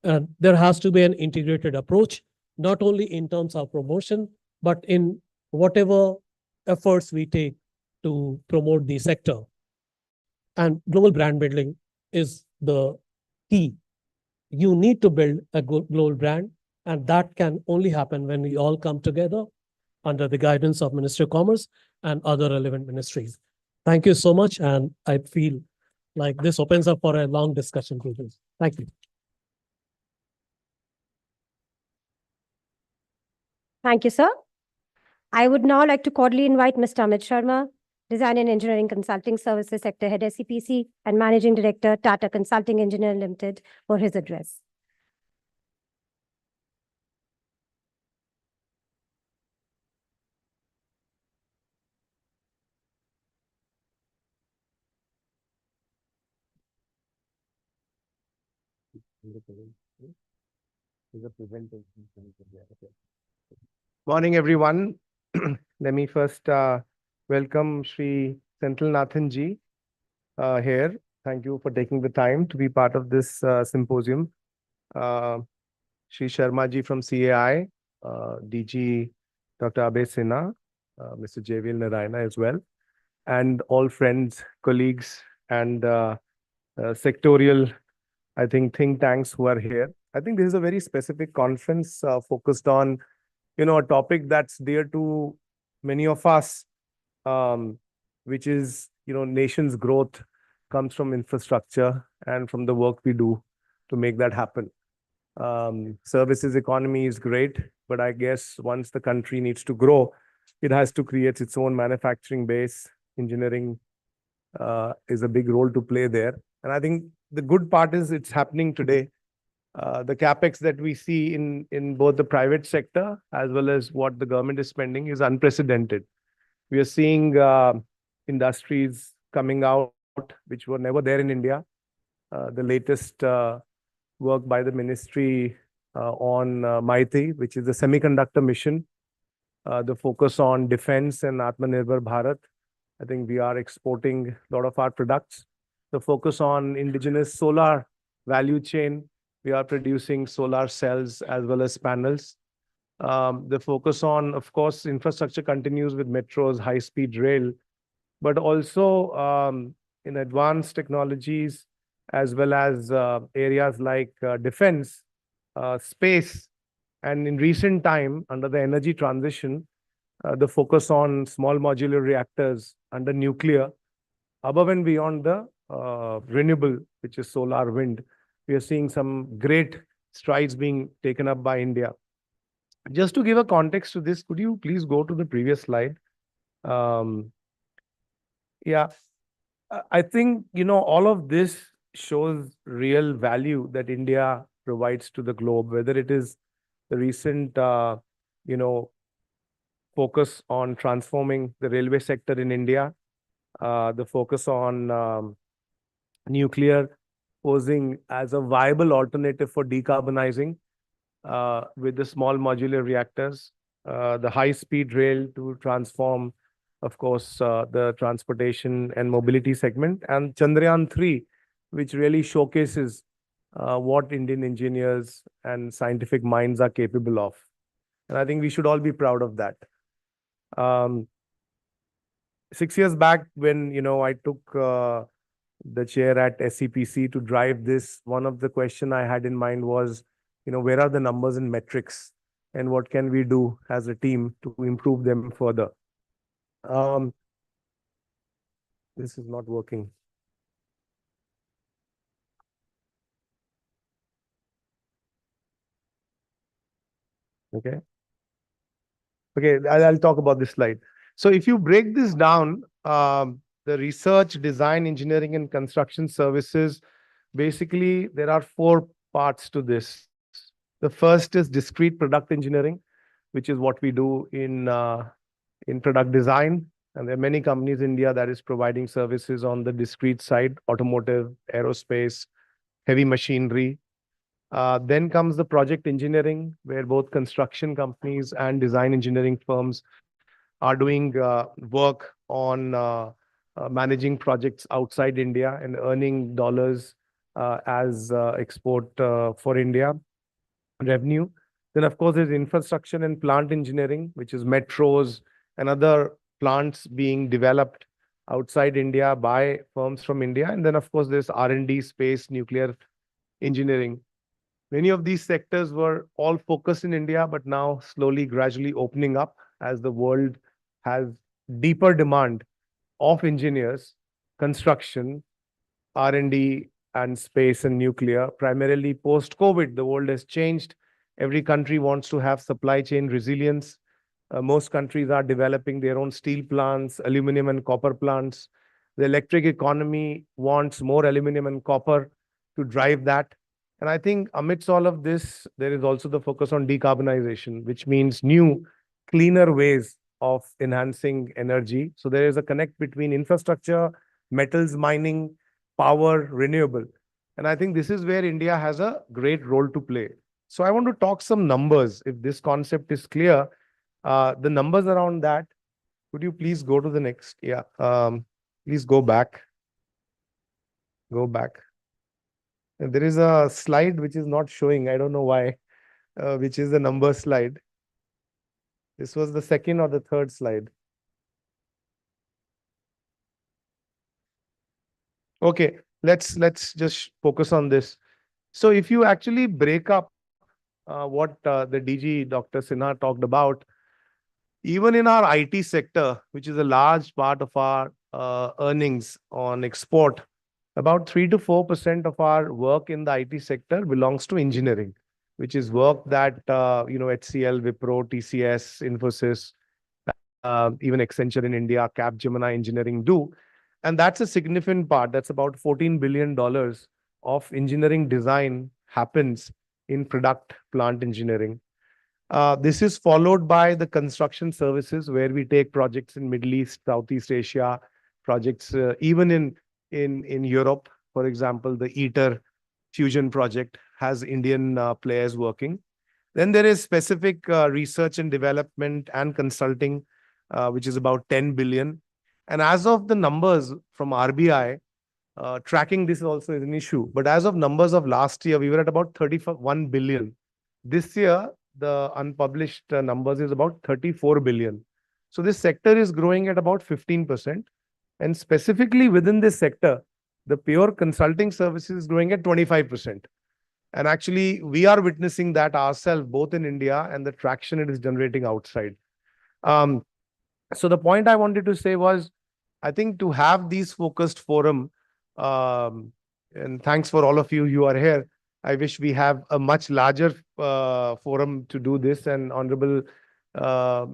And there has to be an integrated approach, not only in terms of promotion, but in whatever efforts we take to promote the sector. And global brand building is the key. You need to build a global brand, and that can only happen when we all come together under the guidance of Ministry of Commerce and other relevant ministries. Thank you so much, and I feel like this opens up for a long discussion. Thank you. Thank you, sir. I would now like to cordially invite Mr. Amit Sharma, Design and Engineering Consulting Services Sector Head SCPC and Managing Director, Tata Consulting Engineer Limited, for his address. Morning, everyone. Let me first welcome Sri Senthil Nathan ji here. Thank you for taking the time to be part of this symposium. Sri Sharma ji from CAI, DG Dr. Abhay Sinha, Mr. JVL Narayana as well, and all friends, colleagues, and sectorial, I think tanks who are here. I think this is a very specific conference focused on, a topic that's dear to many of us, which is, nation's growth comes from infrastructure and from the work we do to make that happen. Services economy is great, but I guess once the country needs to grow, it has to create its own manufacturing base. Engineering is a big role to play there. And I think the good part is it's happening today. The capex that we see in both the private sector as well as what the government is spending is unprecedented. We are seeing industries coming out which were never there in India. The latest work by the ministry on MAITI, which is the semiconductor mission, the focus on defense and Atmanirbhar Bharat. I think we are exporting a lot of our products. The focus on indigenous solar value chain. We are producing solar cells as well as panels. The focus on, of course, infrastructure continues with metros, high-speed rail, but also in advanced technologies as well as areas like defense, space, and in recent time, under the energy transition, the focus on small modular reactors under nuclear, above and beyond the renewable, which is solar, wind. We are seeing some great strides being taken up by India. Just to give a context to this, could you please go to the previous slide? Yeah, I think, all of this shows real value that India provides to the globe, whether it is the recent, focus on transforming the railway sector in India, the focus on nuclear posing as a viable alternative for decarbonizing with the small modular reactors, the high-speed rail to transform, of course, the transportation and mobility segment, and Chandrayaan-3, which really showcases what Indian engineers and scientific minds are capable of. And I think we should all be proud of that. 6 years back, when I took the chair at SCPC to drive this, one of the questions I had in mind was where are the numbers and metrics, and what can we do as a team to improve them further. This is not working. Okay. Okay, I'll talk about this slide. So if you break this down, the research, design, engineering, and construction services, basically there are four parts to this. The first is discrete product engineering, which is what we do in product design. And there are many companies in India that is providing services on the discrete side, automotive, aerospace, heavy machinery. Then comes the project engineering, where both construction companies and design engineering firms are doing work on managing projects outside India and earning dollars as export for India revenue. Then, of course, there's infrastructure and plant engineering, which is metros and other plants being developed outside India by firms from India. And then, of course, there's R&D, space, nuclear engineering. Many of these sectors were all focused in India, but now slowly, gradually opening up as the world has deeper demand of engineers, construction, R&D, and space and nuclear. Primarily post-COVID, the world has changed. Every country wants to have supply chain resilience. Most countries are developing their own steel plants, aluminum and copper plants. The electric economy wants more aluminum and copper to drive that. And I think amidst all of this, there is also the focus on decarbonization, which means new, cleaner ways of enhancing energy. So there is a connect between infrastructure, metals mining, power, renewable. And I think this is where India has a great role to play. So I want to talk some numbers. If this concept is clear, the numbers around that, could you please go to the next? Yeah, please go back. Go back. And there is a slide which is not showing. I don't know why, which is the number slide. This was the second or the third slide. Okay, let's just focus on this. So if you actually break up what the DG Dr. Sinha talked about, even in our IT sector, which is a large part of our earnings on export, about 3 to 4% of our work in the IT sector belongs to engineering, which is work that HCL, Wipro, TCS, Infosys, even Accenture in India, Capgemini Engineering do. And that's a significant part. That's about $14 billion of engineering design happens in product plant engineering. This is followed by the construction services, where we take projects in Middle East, Southeast Asia, projects even in Europe. For example, the ITER fusion project has Indian players working. Then there is specific research and development and consulting, which is about 10 billion. And as of the numbers from RBI, tracking this also is an issue. But as of numbers of last year, we were at about 31 billion. This year, the unpublished numbers is about 34 billion. So this sector is growing at about 15%. And specifically within this sector, the pure consulting services is growing at 25%. And actually, we are witnessing that ourselves, both in India and the traction it is generating outside. So the point I wanted to say was, I think to have these focused forum, and thanks for all of you who are here. I wish we have a much larger forum to do this. And Honorable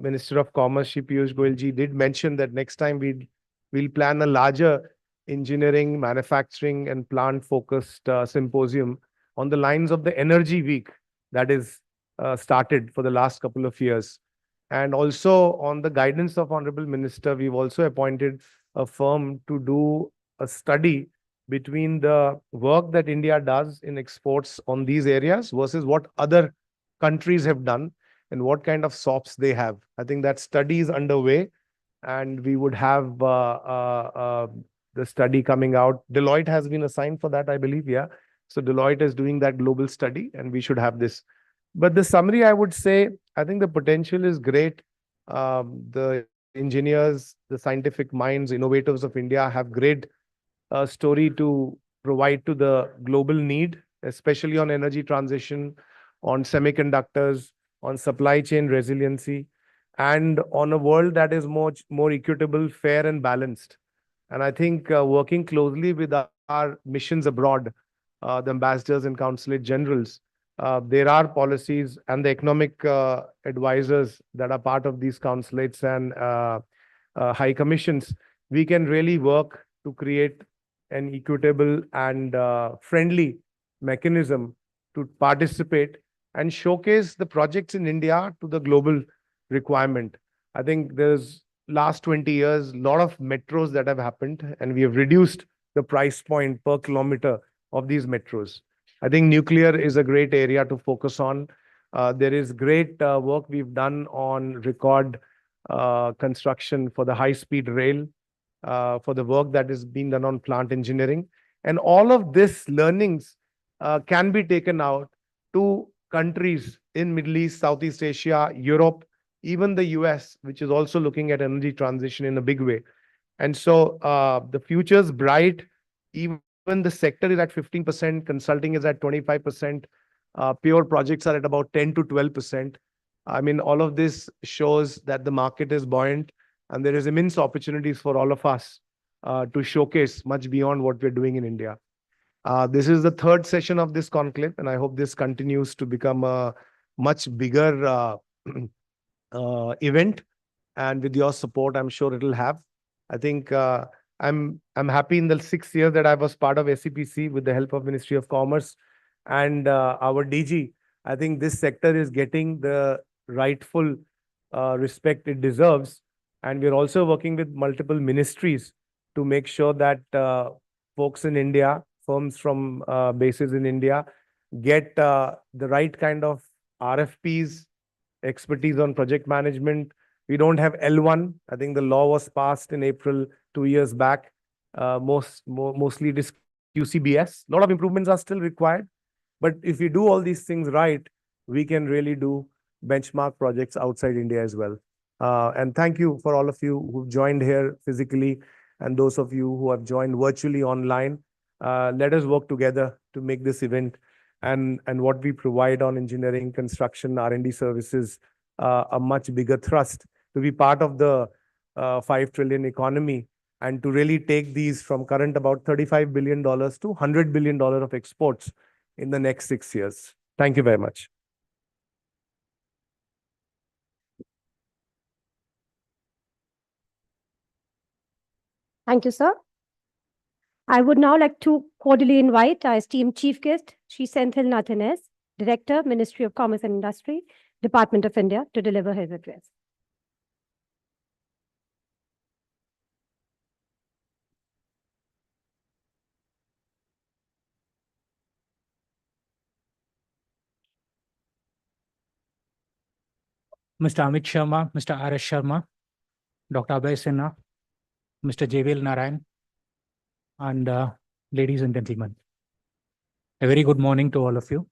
Minister of Commerce, Shri Piyush Goyal ji, did mention that next time we'll plan a larger engineering, manufacturing, and plant-focused symposium on the lines of the Energy Week that is started for the last couple of years. And also on the guidance of Honorable Minister, we've also appointed a firm to do a study between the work that India does in exports on these areas versus what other countries have done and what kind of SOPs they have. I think that study is underway, and we would have the study coming out. Deloitte has been assigned for that, I believe, yeah. So Deloitte is doing that global study, and we should have this. But the summary, I would say, I think the potential is great. The engineers, the scientific minds, innovators of India have great story to provide to the global need, especially on energy transition, on semiconductors, on supply chain resiliency, and on a world that is more equitable, fair, and balanced. And I think working closely with our missions abroad, the ambassadors and consulate generals, there are policies and the economic advisors that are part of these consulates and high commissions. We can really work to create an equitable and friendly mechanism to participate and showcase the projects in India to the global requirement. I think there's last 20 years, a lot of metros that have happened, and we have reduced the price point per kilometer of these metros. I think nuclear is a great area to focus on. There is great work we've done on record construction for the high-speed rail, for the work that is being done on plant engineering. And all of this learnings can be taken out to countries in Middle East, Southeast Asia, Europe, even the US, which is also looking at energy transition in a big way. And so the future's bright. Even the sector is at 15%, consulting is at 25%, pure projects are at about 10 to 12%. I mean, all of this shows that the market is buoyant and there is immense opportunities for all of us to showcase much beyond what we're doing in India. This is the third session of this conclave, and I hope this continues to become a much bigger event. And with your support, I'm sure it'll have. I think I'm happy in the 6 years that I was part of SCPC with the help of Ministry of Commerce and our DG. I think this sector is getting the rightful respect it deserves. And we're also working with multiple ministries to make sure that folks in India, firms from bases in India, get the right kind of RFPs, expertise on project management. We don't have L1. I think the law was passed in April 2 years back. Mostly it is QCBS. A lot of improvements are still required. But if we do all these things right, we can really do benchmark projects outside India as well. And thank you for all of you who've joined here physically and those of you who have joined virtually online. Let us work together to make this event and what we provide on engineering, construction, R&D services a much bigger thrust to be part of the 5 trillion economy and to really take these from current about $35 billion to $100 billion of exports in the next 6 years. Thank you very much. Thank you, sir. I would now like to cordially invite our esteemed chief guest, Shri Senthil Nathan S., Director, Ministry of Commerce and Industry, Department of India, to deliver his address. Mr. Amit Sharma, Mr. R.S. Sharma, Dr. Abhay Sinha, Mr. JVL Narayan, and ladies and gentlemen. A very good morning to all of you.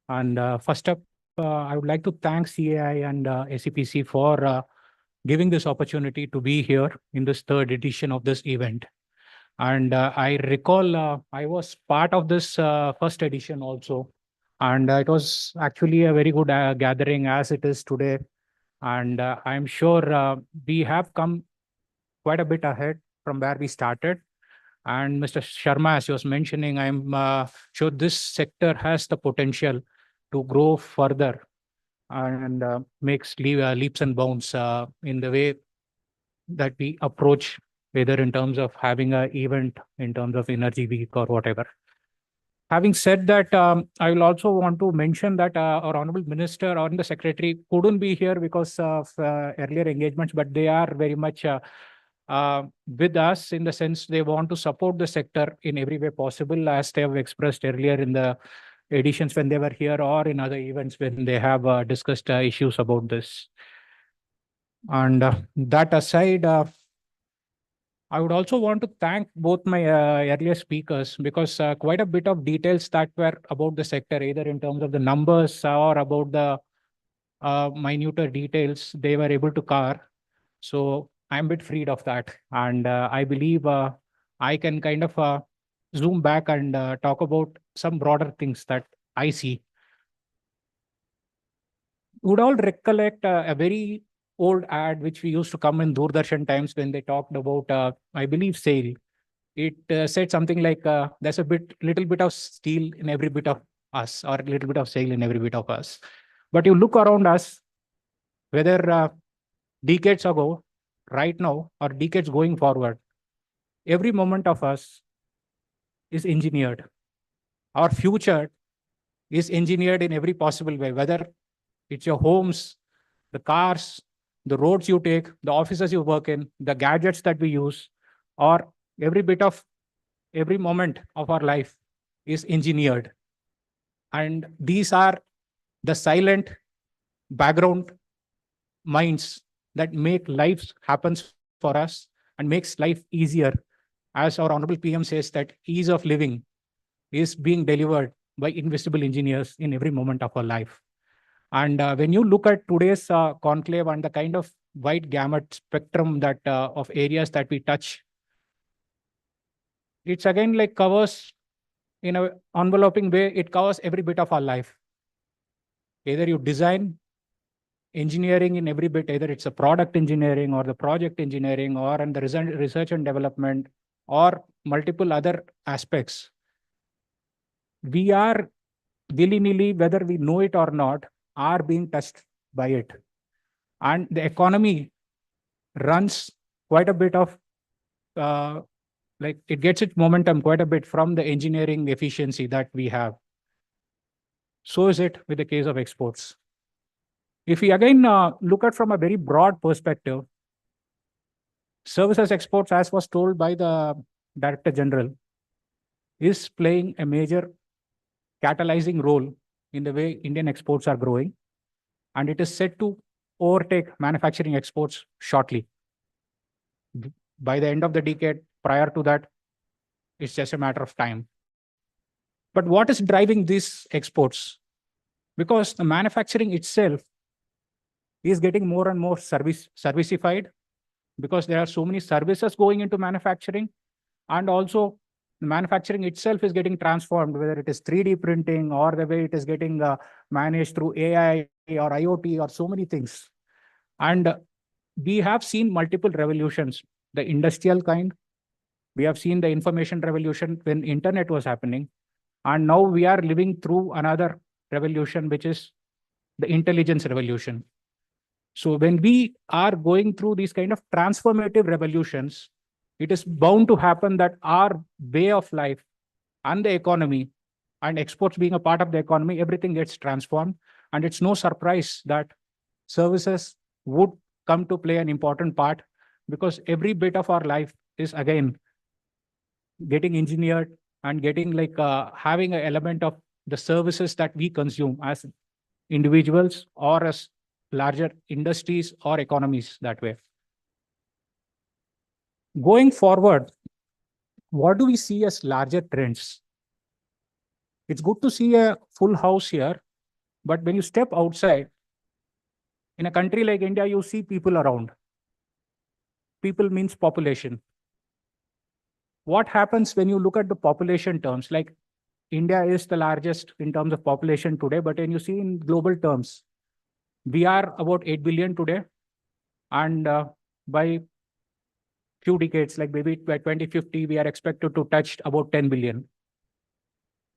And first up, I would like to thank CAI and SCPC for giving this opportunity to be here in this third edition of this event. And I recall I was part of this first edition also. And it was actually a very good gathering as it is today. And I'm sure we have come quite a bit ahead from where we started. And Mr. Sharma, as he was mentioning, I'm sure this sector has the potential to grow further and makes leaps and bounds in the way that we approach, whether in terms of having an event, in terms of Energy Week or whatever. Having said that, I will also want to mention that our Honorable Minister or the Secretary couldn't be here because of earlier engagements, but they are very much with us in the sense they want to support the sector in every way possible, as they have expressed earlier in the editions when they were here or in other events when they have discussed issues about this. And that aside, I would also want to thank both my earlier speakers because quite a bit of details that were about the sector, either in terms of the numbers or about the minuter details, they were able to cover. So I'm a bit freed of that. And I believe I can kind of zoom back and talk about some broader things that I see. would all recollect a very old ad which we used to come in Doordarshan times when they talked about, I believe, sale. It said something like, there's little bit of steel in every bit of us, or a little bit of sail in every bit of us. But you look around us, whether decades ago, right now, or decades going forward, every moment of us is engineered. Our future is engineered in every possible way, whether it's your homes, the cars, the roads you take, the offices you work in, the gadgets that we use, or every moment of our life is engineered. And these are the silent background minds that make life happens for us and makes life easier. As our Honorable PM says, that ease of living is being delivered by invisible engineers in every moment of our life. And when you look at today's conclave and the kind of wide gamut spectrum that of areas that we touch, it's again like covers in a enveloping way, it covers every bit of our life. Either you design engineering in every bit, either it's a product engineering or the project engineering or in the research and development or multiple other aspects. We are willy-nilly, whether we know it or not, are being touched by it. And the economy runs quite a bit of, like it gets its momentum quite a bit from the engineering efficiency that we have. So is it with the case of exports. If we again look at from a very broad perspective, services exports, as was told by the Director General, is playing a major catalyzing role in the way Indian exports are growing. And it is set to overtake manufacturing exports shortly. By the end of the decade, prior to that, it's just a matter of time. But what is driving these exports? Because the manufacturing itself is getting more and more servicified, because there are so many services going into manufacturing, and also the manufacturing itself is getting transformed, whether it is 3D printing or the way it is getting managed through AI or IoT or so many things. And we have seen multiple revolutions, the industrial kind. We have seen the information revolution when internet was happening. And now we are living through another revolution, which is the intelligence revolution. So when we are going through these kind of transformative revolutions, it is bound to happen that our way of life and the economy, and exports being a part of the economy, everything gets transformed. And it's no surprise that services would come to play an important part, because every bit of our life is again getting engineered and getting like having an element of the services that we consume as individuals or as larger industries or economies that way. Going forward, what do we see as larger trends? It's good to see a full house here, but when you step outside, in a country like India, you see people around. People means population. What happens when you look at the population terms? Like India is the largest in terms of population today, but when you see in global terms, we are about 8 billion today. And by few decades, like maybe by 2050, we are expected to touch about 10 billion.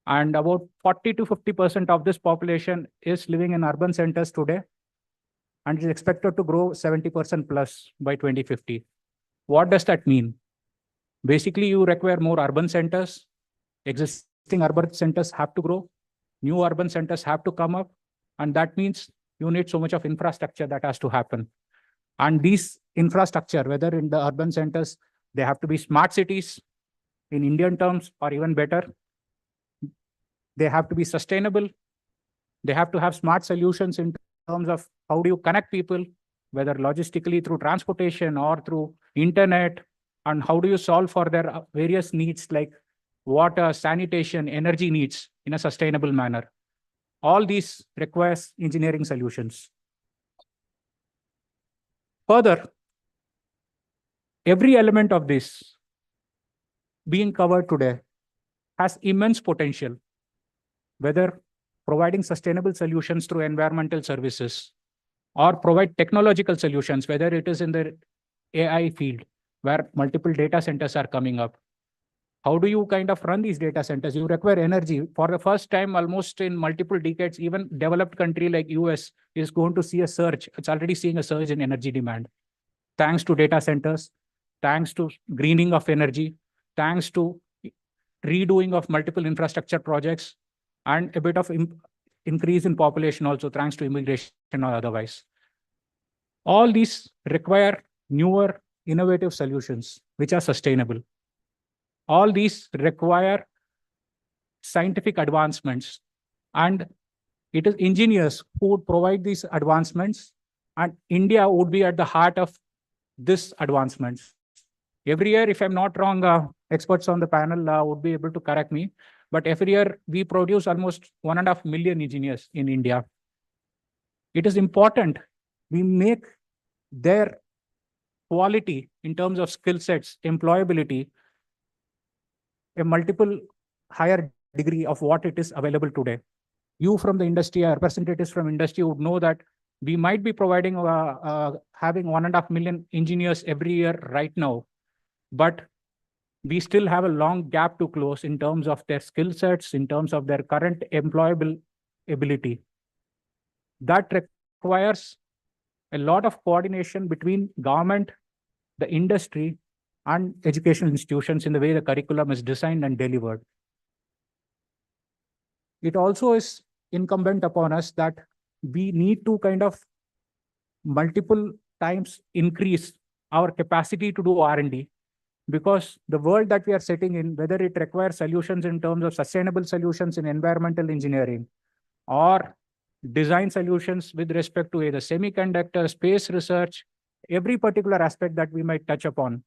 And about 40 to 50% of this population is living in urban centers today, and is expected to grow 70% plus by 2050. What does that mean? Basically, you require more urban centers. Existing urban centers have to grow. New urban centers have to come up. And that means you need so much of infrastructure that has to happen. And these infrastructure, whether in the urban centers, they have to be smart cities in Indian terms, or even better. They have to be sustainable. They have to have smart solutions in terms of how do you connect people, whether logistically through transportation or through internet, and how do you solve for their various needs like water, sanitation, energy needs in a sustainable manner. All these requires engineering solutions. Further, every element of this being covered today has immense potential, whether providing sustainable solutions through environmental services, or provide technological solutions, whether it is in the AI field, where multiple data centers are coming up. How do you kind of run these data centers? You require energy. For the first time, almost in multiple decades, even developed country like US is going to see a surge. It's already seeing a surge in energy demand, thanks to data centers, thanks to greening of energy, thanks to redoing of multiple infrastructure projects, and a bit of increase in population also, thanks to immigration or otherwise. All these require newer, innovative solutions which are sustainable. All these require scientific advancements, and it is engineers who would provide these advancements, and India would be at the heart of this advancements. Every year, if I'm not wrong, experts on the panel would be able to correct me, but every year we produce almost 1.5 million engineers in India. It is important we make their quality in terms of skill sets, employability, a multiple higher degree of what it is available today. You from the industry, representatives from industry would know that we might be providing, having 1.5 million engineers every year right now, but we still have a long gap to close in terms of their skill sets, in terms of their current employable ability. That requires a lot of coordination between government, the industry, and educational institutions in the way the curriculum is designed and delivered. It also is incumbent upon us that we need to kind of multiple times increase our capacity to do R&D, because the world that we are setting in, whether it requires solutions in terms of sustainable solutions in environmental engineering, or design solutions with respect to either semiconductor, space research, every particular aspect that we might touch upon,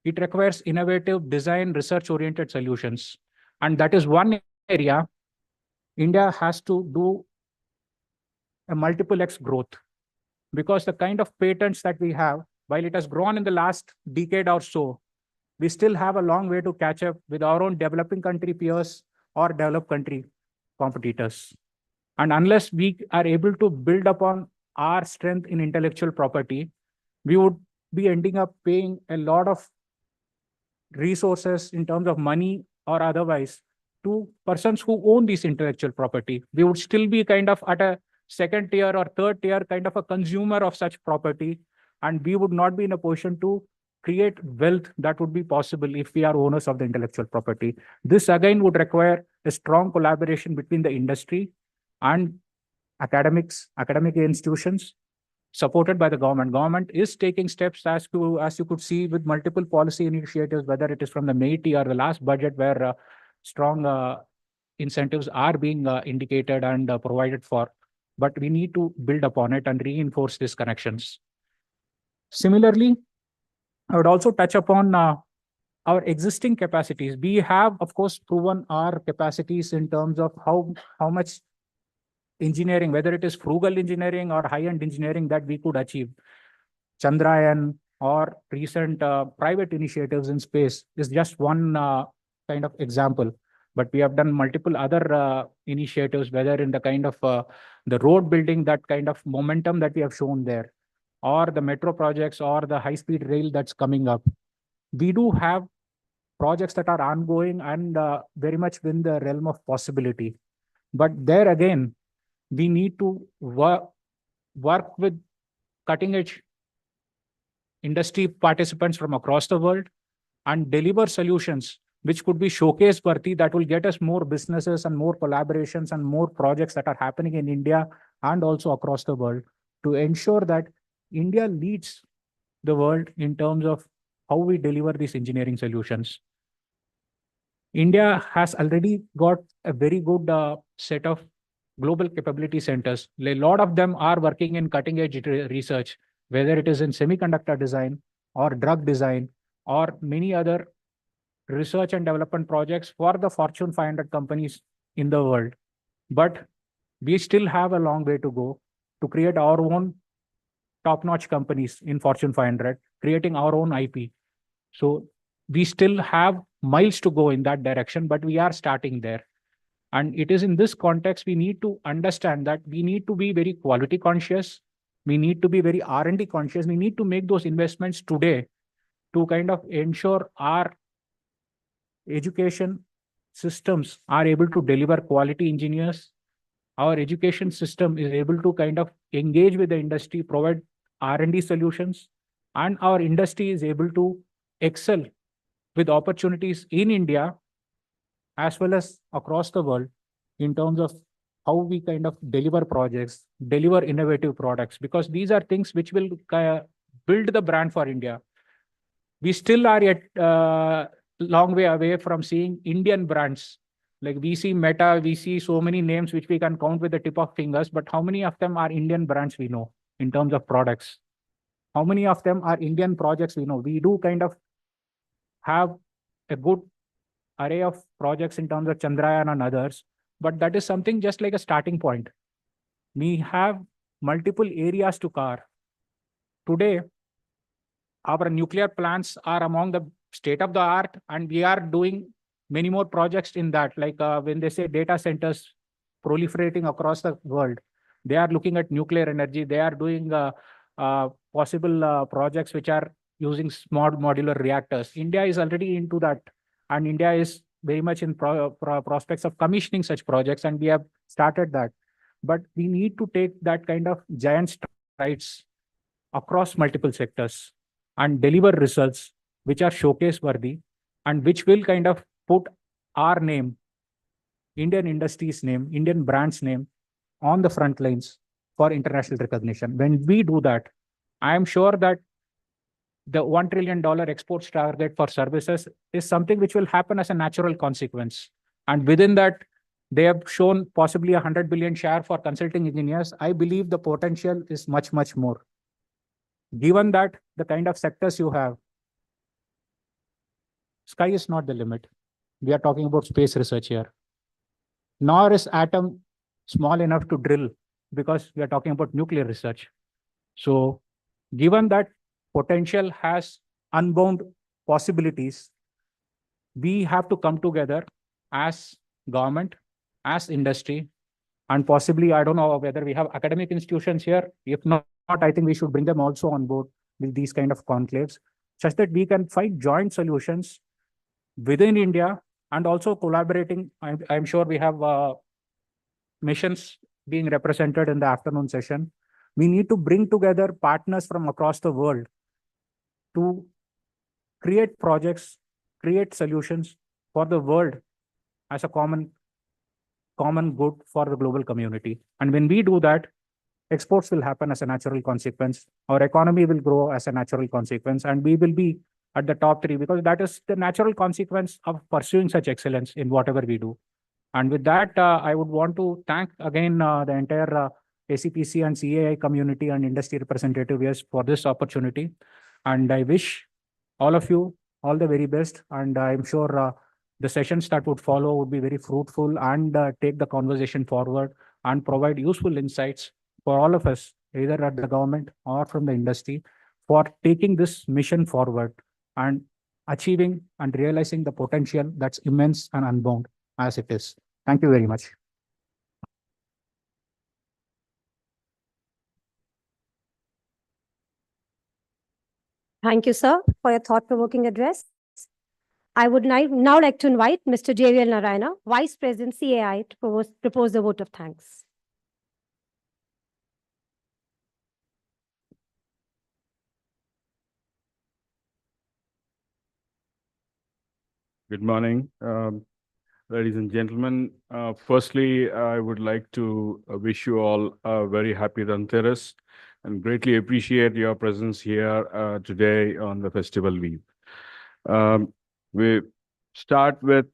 it requires innovative design, research-oriented solutions. And that is one area India has to do a multiple X growth, because the kind of patents that we have, while it has grown in the last decade or so, we still have a long way to catch up with our own developing country peers or developed country competitors. And unless we are able to build upon our strength in intellectual property, we would be ending up paying a lot of resources in terms of money or otherwise to persons who own this intellectual property. We would still be kind of at a second tier or third tier kind of a consumer of such property, and we would not be in a position to create wealth that would be possible if we are owners of the intellectual property. This again would require a strong collaboration between the industry and academic institutions supported by the government. Government is taking steps, as you could see, with multiple policy initiatives, whether it is from the MeitY or the last budget, where strong incentives are being indicated and provided for. But we need to build upon it and reinforce these connections. Similarly, I would also touch upon our existing capacities. We have, of course, proven our capacities in terms of how much engineering, whether it is frugal engineering or high-end engineering, that we could achieve. Chandrayaan or recent private initiatives in space is just one kind of example. But we have done multiple other initiatives, whether in the kind of the road building, that kind of momentum that we have shown there, or the metro projects, or the high-speed rail that's coming up. We do have projects that are ongoing and very much within the realm of possibility. But there again, we need to work with cutting-edge industry participants from across the world and deliver solutions which could be showcase-worthy, that will get us more businesses and more collaborations and more projects that are happening in India and also across the world, to ensure that India leads the world in terms of how we deliver these engineering solutions. India has already got a very good set of global capability centers. A lot of them are working in cutting-edge research, whether it is in semiconductor design or drug design or many other research and development projects for the Fortune 500 companies in the world. But we still have a long way to go to create our own top-notch companies in Fortune 500, creating our own IP. So we still have miles to go in that direction, but we are starting there. And it is in this context, we need to understand that we need to be very quality conscious. We need to be very R&D conscious. We need to make those investments today to kind of ensure our education systems are able to deliver quality engineers. Our education system is able to kind of engage with the industry, provide R&D solutions, and our industry is able to excel with opportunities in India as well as across the world in terms of how we kind of deliver projects, deliver innovative products, because these are things which will build the brand for India. We still are yet long way away from seeing Indian brands. Like we see Meta, we see so many names which we can count with the tip of fingers, but how many of them are Indian brands we know in terms of products? How many of them are Indian projects we know? We do kind of have a good array of projects in terms of Chandrayaan and others, but that is something just like a starting point. We have multiple areas to cover. Today, our nuclear plants are among the state of the art, and we are doing many more projects in that. Like when they say data centers proliferating across the world, they are looking at nuclear energy. They are doing possible projects which are using small modular reactors. India is already into that, and India is very much in prospects of commissioning such projects, and we have started that. But we need to take that kind of giant strides across multiple sectors and deliver results which are showcase worthy and which will kind of put our name, Indian industry's name, Indian brand's name on the front lines for international recognition. When we do that, I am sure that the $1 trillion exports target for services is something which will happen as a natural consequence. And within that, they have shown possibly 100 billion share for consulting engineers. I believe the potential is much, much more. Given that the kind of sectors you have, sky is not the limit. We are talking about space research here. Nor is atom small enough to drill, because we are talking about nuclear research. So given that potential has unbound possibilities, we have to come together as government, as industry, and possibly, I don't know whether we have academic institutions here. If not, I think we should bring them also on board with these kind of conclaves, such that we can find joint solutions within India and also collaborating. I'm sure we have missions being represented in the afternoon session. We need to bring together partners from across the world to create projects, create solutions for the world as a common good for the global community. And when we do that, exports will happen as a natural consequence. Our economy will grow as a natural consequence, and we will be at the top 3, because that is the natural consequence of pursuing such excellence in whatever we do. And with that, I would want to thank again the entire ACPC and CAI community and industry representatives for this opportunity. And I wish all of you all the very best. And I'm sure the sessions that would follow would be very fruitful and take the conversation forward and provide useful insights for all of us, either at the government or from the industry, for taking this mission forward and achieving and realizing the potential that's immense and unbound as it is. Thank you very much. Thank you, sir, for your thought-provoking address. I would now like to invite Mr. JVL Narayana, Vice President CAI, to propose the vote of thanks. Good morning, ladies and gentlemen. Firstly, I would like to wish you all a very happy Dhanteras and greatly appreciate your presence here today on the festival eve. We start with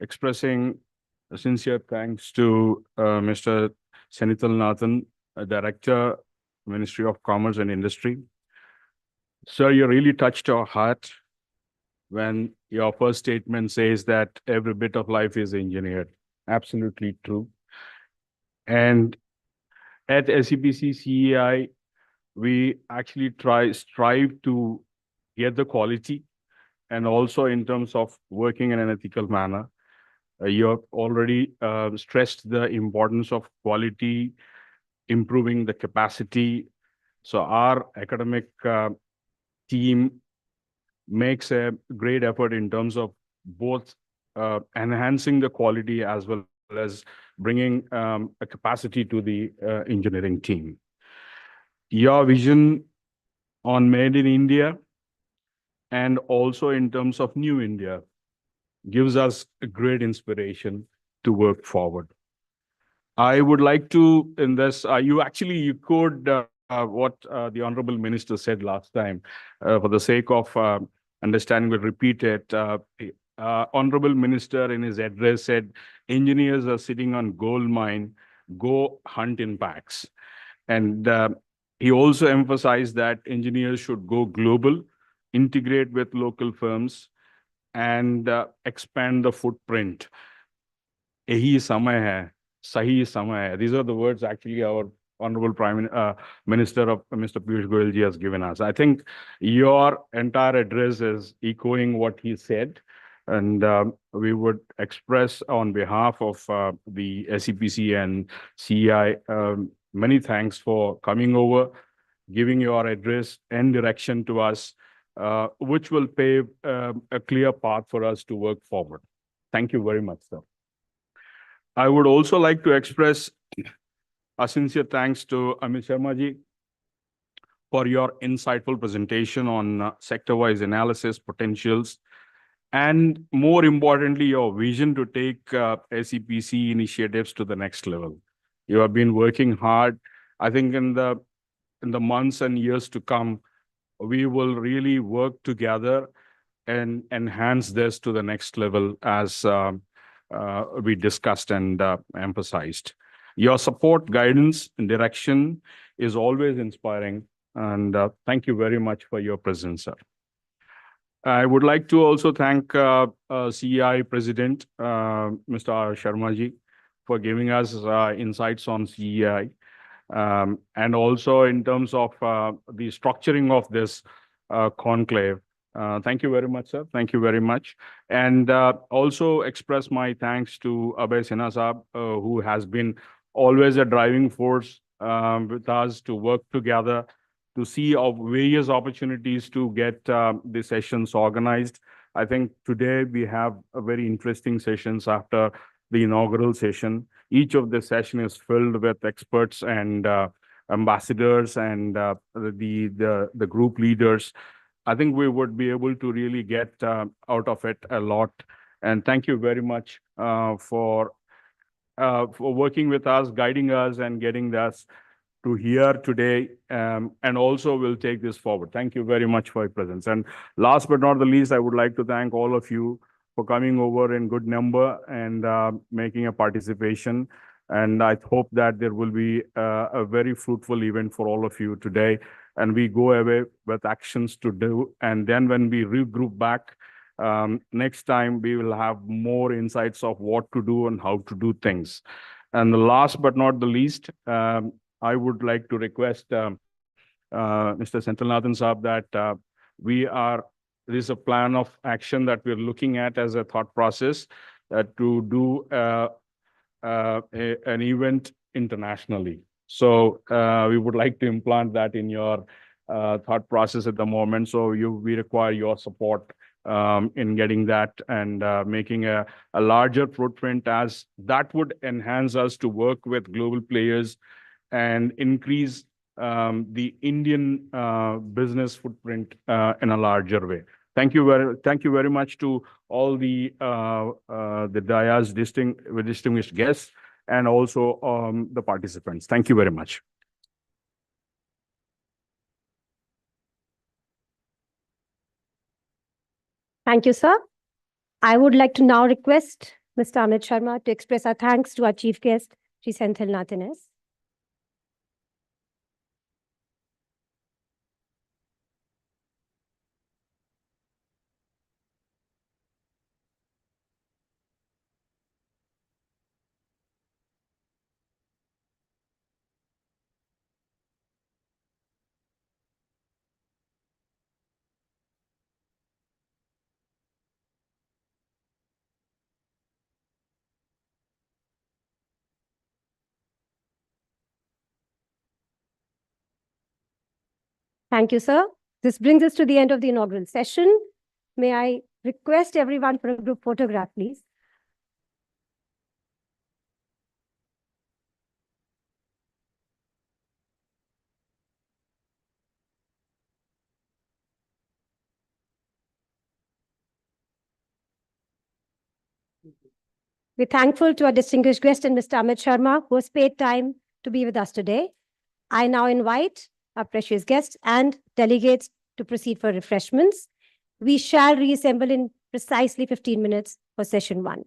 expressing sincere thanks to Mr. Senithil Nathan, Director, Ministry of Commerce and Industry. Sir, you really touched our heart when your first statement says that every bit of life is engineered. Absolutely true. And at SCPC CEI, we actually strive to get the quality, and also in terms of working in an ethical manner. You have already stressed the importance of quality, improving the capacity. So our academic team makes a great effort in terms of both enhancing the quality as well as bringing a capacity to the engineering team. Your vision on Made in India and also in terms of New India gives us a great inspiration to work forward. I would like to, in this, you could what the Honorable Minister said last time. For the sake of understanding, we'll repeat it. Honorable Minister in his address said, engineers are sitting on gold mine, go hunt in packs. And he also emphasized that engineers should go global, integrate with local firms, and expand the footprint. यही समय है, sahi समय है. These are the words actually our Honorable Minister of Mr. Piyush Goyal ji has given us. I think your entire address is echoing what he said, and we would express on behalf of the SEPC and CEI many thanks for coming over, giving your address and direction to us, which will pave a clear path for us to work forward. Thank you very much, sir. I would also like to express a sincere thanks to Amit Sharma ji for your insightful presentation on sector-wise analysis, potentials, and more importantly, your vision to take SEPC initiatives to the next level. You have been working hard. I think in the months and years to come, we will really work together and enhance this to the next level as we discussed and emphasized. Your support, guidance, and direction is always inspiring, and thank you very much for your presence, sir. I would like to also thank CEI President, Mr. R. Sharma ji, for giving us insights on CEI, and also in terms of the structuring of this conclave. Thank you very much, sir. Thank you very much. And also express my thanks to Abhay Sinha Saab, who has been always a driving force with us to work together to see of various opportunities to get the sessions organized. I think today we have a very interesting sessions after the inaugural session. Each of the session is filled with experts and ambassadors and the group leaders. I think we would be able to really get out of it a lot. And thank you very much for working with us, guiding us, and getting us to here today. And also we'll take this forward. Thank you very much for your presence. And last but not the least, I would like to thank all of you for coming over in good number and making a participation. And I hope that there will be a very fruitful event for all of you today. And we go away with actions to do. And then when we regroup back, next time we will have more insights of what to do and how to do things. And the last but not the least, I would like to request Mr. Senthilnathan Saab that there is a plan of action that we're looking at as a thought process to do an event internationally. So we would like to implant that in your thought process at the moment. So we require your support in getting that and making a larger footprint, as that would enhance us to work with global players and increase the Indian business footprint in a larger way. Thank you very much to all the Daya's distinguished guests and also the participants. Thank you very much. Thank you, sir. I would like to now request Mr. Amit Sharma to express our thanks to our chief guest, Sri Senthilnathan S. Thank you, sir. This brings us to the end of the inaugural session. May I request everyone for a group photograph, please? We're thankful to our distinguished guest and Mr. Amit Sharma, who has paid time to be with us today. I now invite our precious guests and delegates to proceed for refreshments. We shall reassemble in precisely 15 minutes for session 1.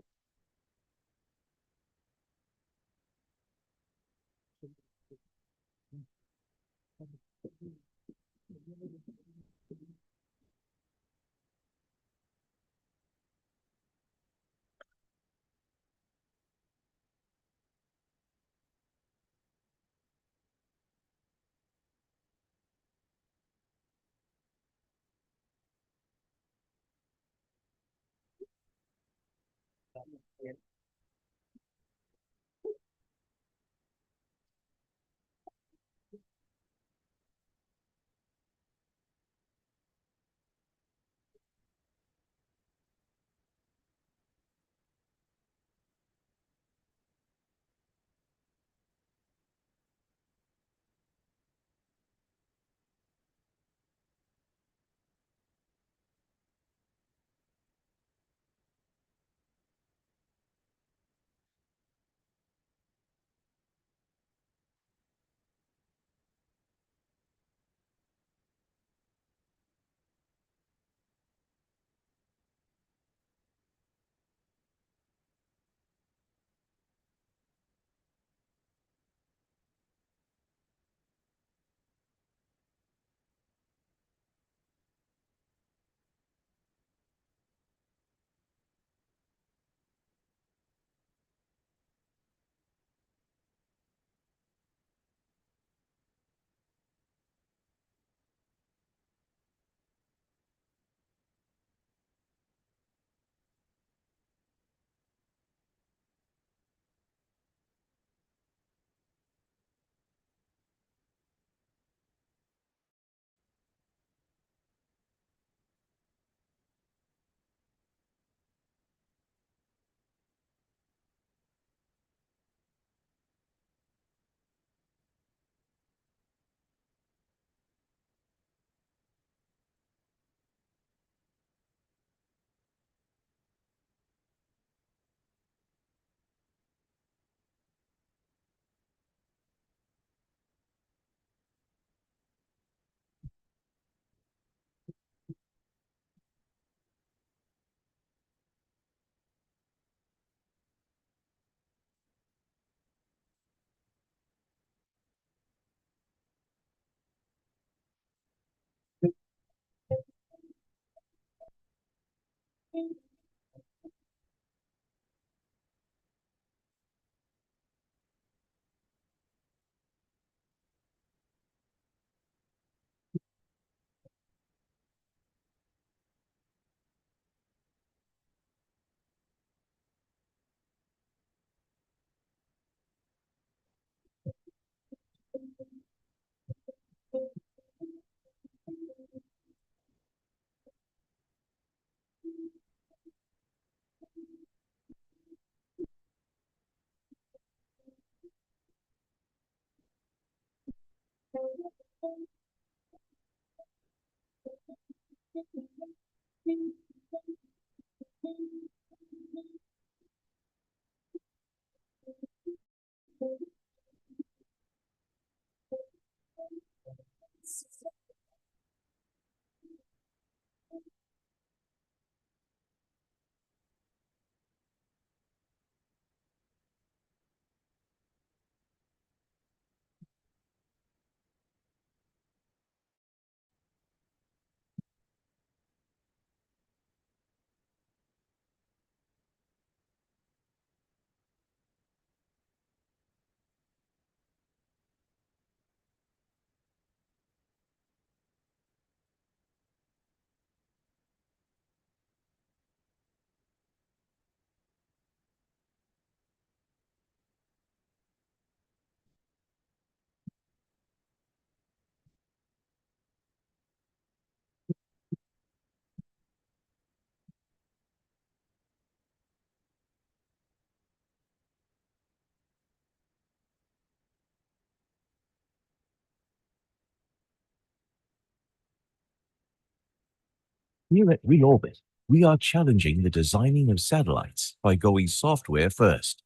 Here at Reorbit, we are challenging the designing of satellites by going software first.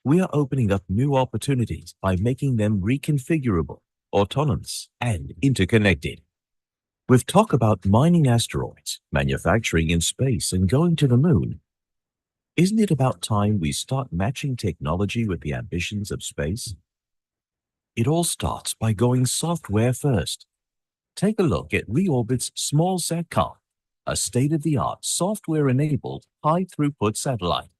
We are opening up new opportunities by making them reconfigurable, autonomous, and interconnected. With talk about mining asteroids, manufacturing in space, and going to the moon, isn't it about time we start matching technology with the ambitions of space? It all starts by going software first. Take a look at Reorbit's Small Satcom, a state-of-the-art software-enabled high-throughput satellite.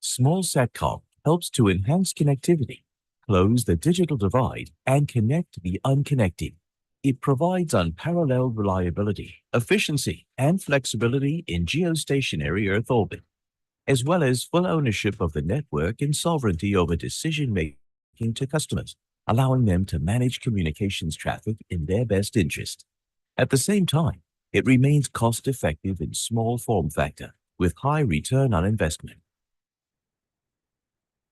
Small Satcom helps to enhance connectivity, close the digital divide, and connect the unconnected. It provides unparalleled reliability, efficiency, and flexibility in geostationary Earth orbit, as well as full ownership of the network and sovereignty over decision-making to customers, allowing them to manage communications traffic in their best interest. At the same time, it remains cost-effective in small form factor with high return on investment.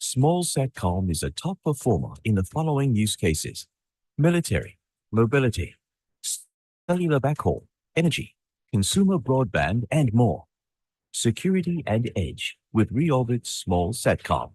Small Satcom is a top performer in the following use cases: military, mobility, cellular backhaul, energy, consumer broadband, and more. Security and edge with Reorbit's Small Satcom.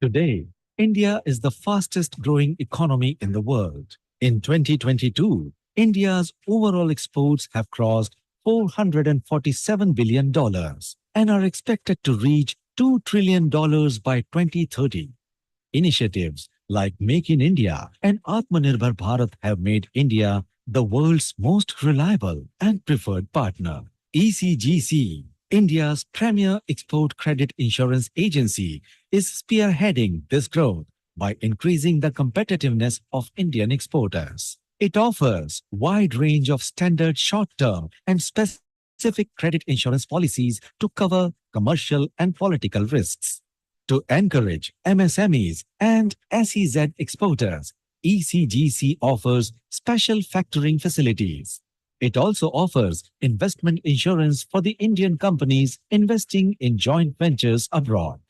Today, India is the fastest growing economy in the world. In 2022, India's overall exports have crossed $447 billion and are expected to reach $2 trillion by 2030. Initiatives like Make in India and Atmanirbhar Bharat have made India the world's most reliable and preferred partner. ECGC, India's premier export credit insurance agency, is spearheading this growth by increasing the competitiveness of Indian exporters. It offers wide range of standard short-term and specific credit insurance policies to cover commercial and political risks. To encourage MSMEs and SEZ exporters, ECGC offers special factoring facilities. It also offers investment insurance for the Indian companies investing in joint ventures abroad.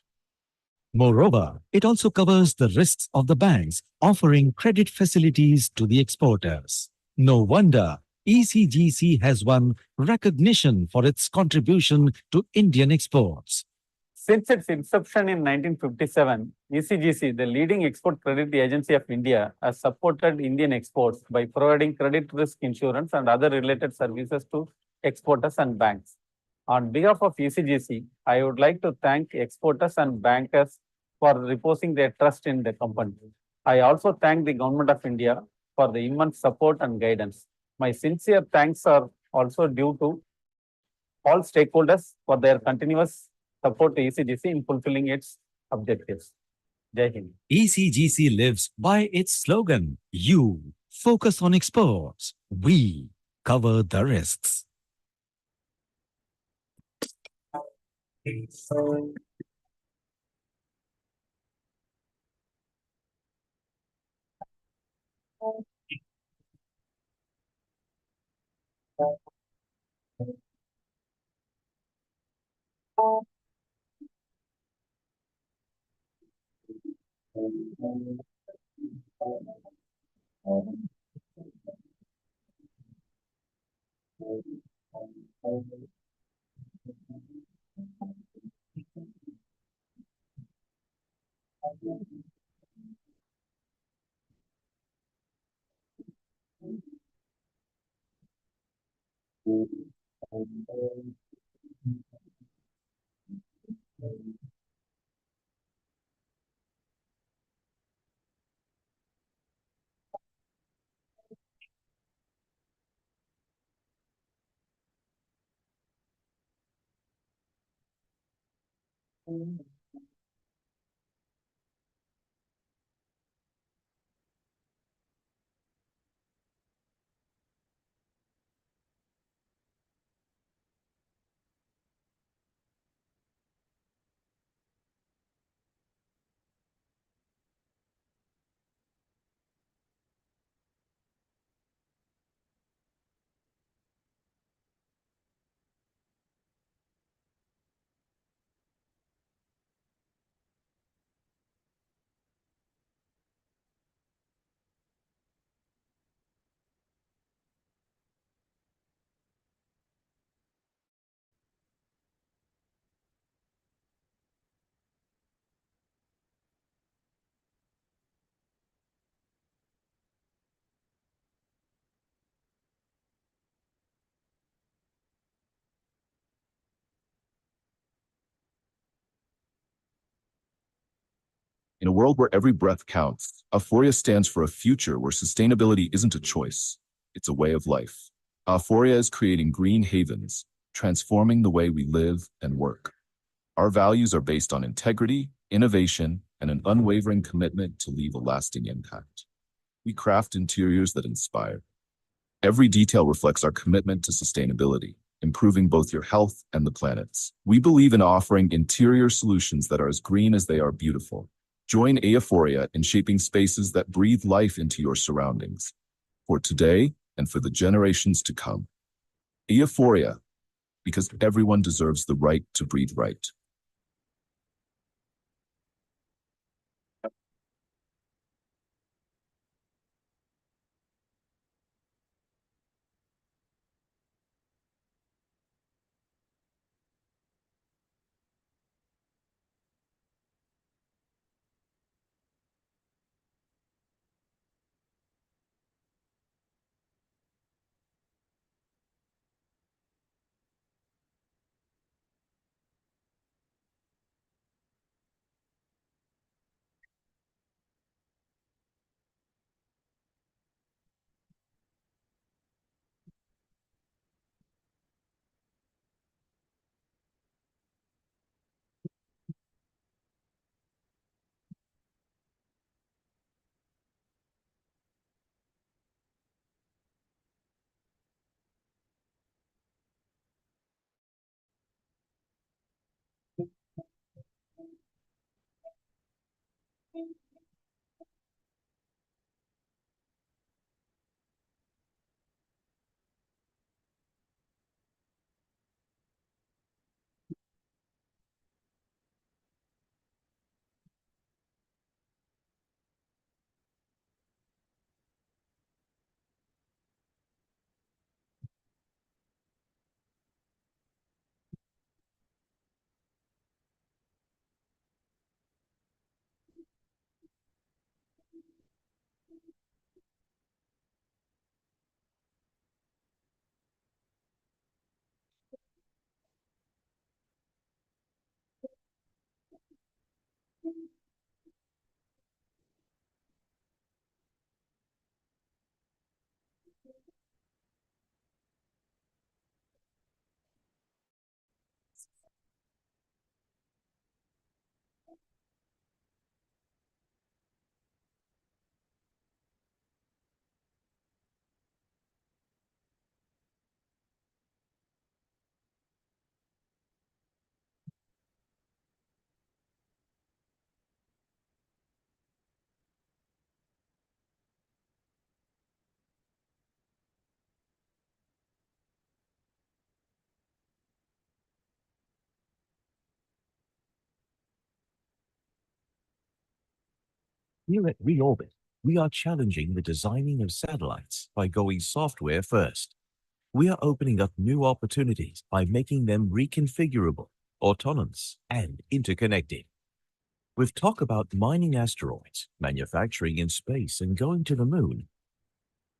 Moreover, it also covers the risks of the banks offering credit facilities to the exporters. No wonder ECGC has won recognition for its contribution to Indian exports. Since its inception in 1957, ECGC, the leading export credit agency of India, has supported Indian exports by providing credit risk insurance and other related services to exporters and banks. On behalf of ECGC, I would like to thank exporters and bankers for reposing their trust in the company. I also thank the Government of India for the immense support and guidance. My sincere thanks are also due to all stakeholders for their continuous support to ECGC in fulfilling its objectives. Jai Hind. ECGC lives by its slogan, "You focus on exports, we cover the risks." In a world where every breath counts, Aphoria stands for a future where sustainability isn't a choice, it's a way of life. Aphoria is creating green havens, transforming the way we live and work. Our values are based on integrity, innovation, and an unwavering commitment to leave a lasting impact. We craft interiors that inspire. Every detail reflects our commitment to sustainability, improving both your health and the planet's. We believe in offering interior solutions that are as green as they are beautiful. Join Aphoria in shaping spaces that breathe life into your surroundings, for today and for the generations to come. Aphoria, because everyone deserves the right to breathe right. Here at Reorbit, we are challenging the designing of satellites by going software first. We are opening up new opportunities by making them reconfigurable, autonomous, and interconnected. With talk about mining asteroids, manufacturing in space, and going to the moon,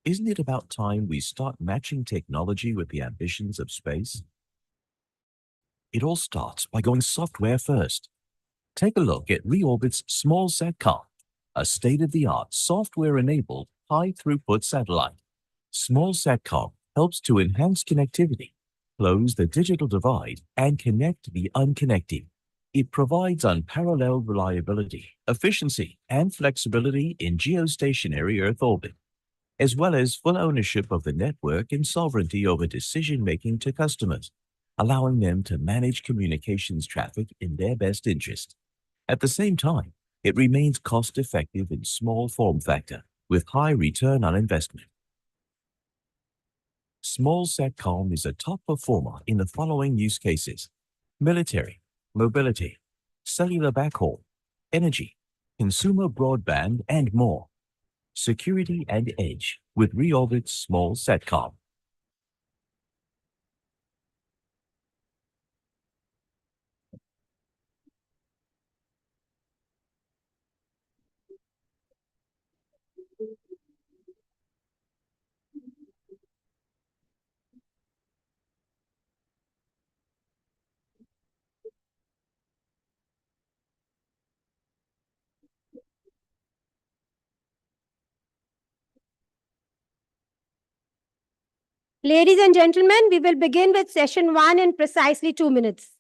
isn't it about time we start matching technology with the ambitions of space? It all starts by going software first. Take a look at Reorbit's Small Satcom, a state-of-the-art software-enabled high-throughput satellite. Small Satcom helps to enhance connectivity, close the digital divide, and connect the unconnected. It provides unparalleled reliability, efficiency, and flexibility in geostationary Earth orbit, as well as full ownership of the network and sovereignty over decision-making to customers, allowing them to manage communications traffic in their best interest. At the same time, it remains cost-effective in small form factor with high return on investment. Small SATCOM is a top performer in the following use cases: military, mobility, cellular backhaul, energy, consumer broadband, and more. Security and edge with Reorbit's small SATCOM. Ladies and gentlemen, we will begin with session 1 in precisely 2 minutes.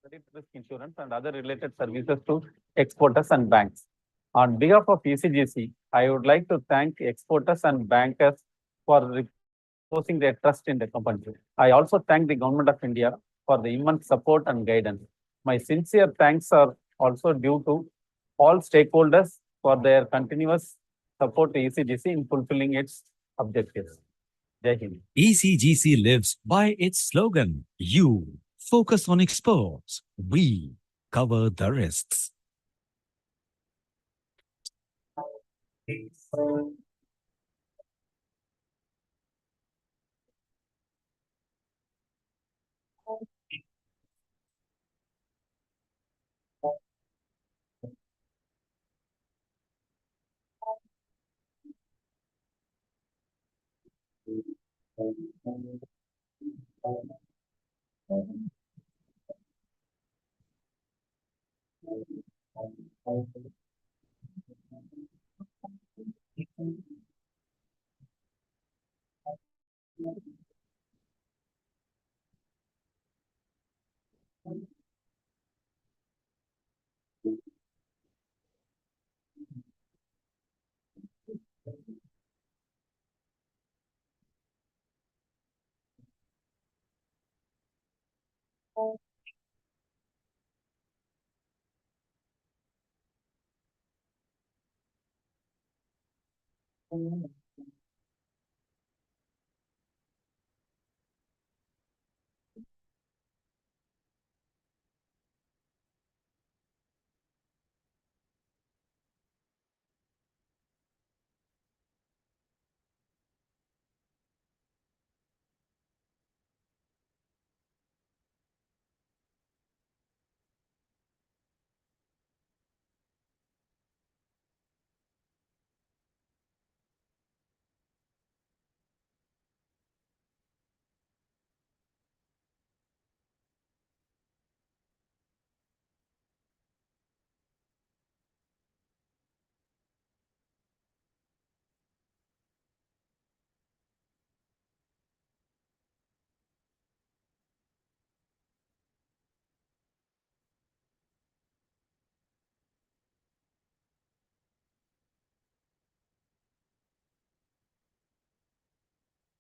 Credit risk insurance and other related services to exporters and banks. On behalf of ECGC, I would like to thank exporters and bankers for reposing their trust in the company. I also thank the Government of India for the immense support and guidance. My sincere thanks are also due to all stakeholders for their continuous support to ECGC in fulfilling its objectives. Jai Hind. ECGC lives by its slogan, "You focus on exports, we cover the risks."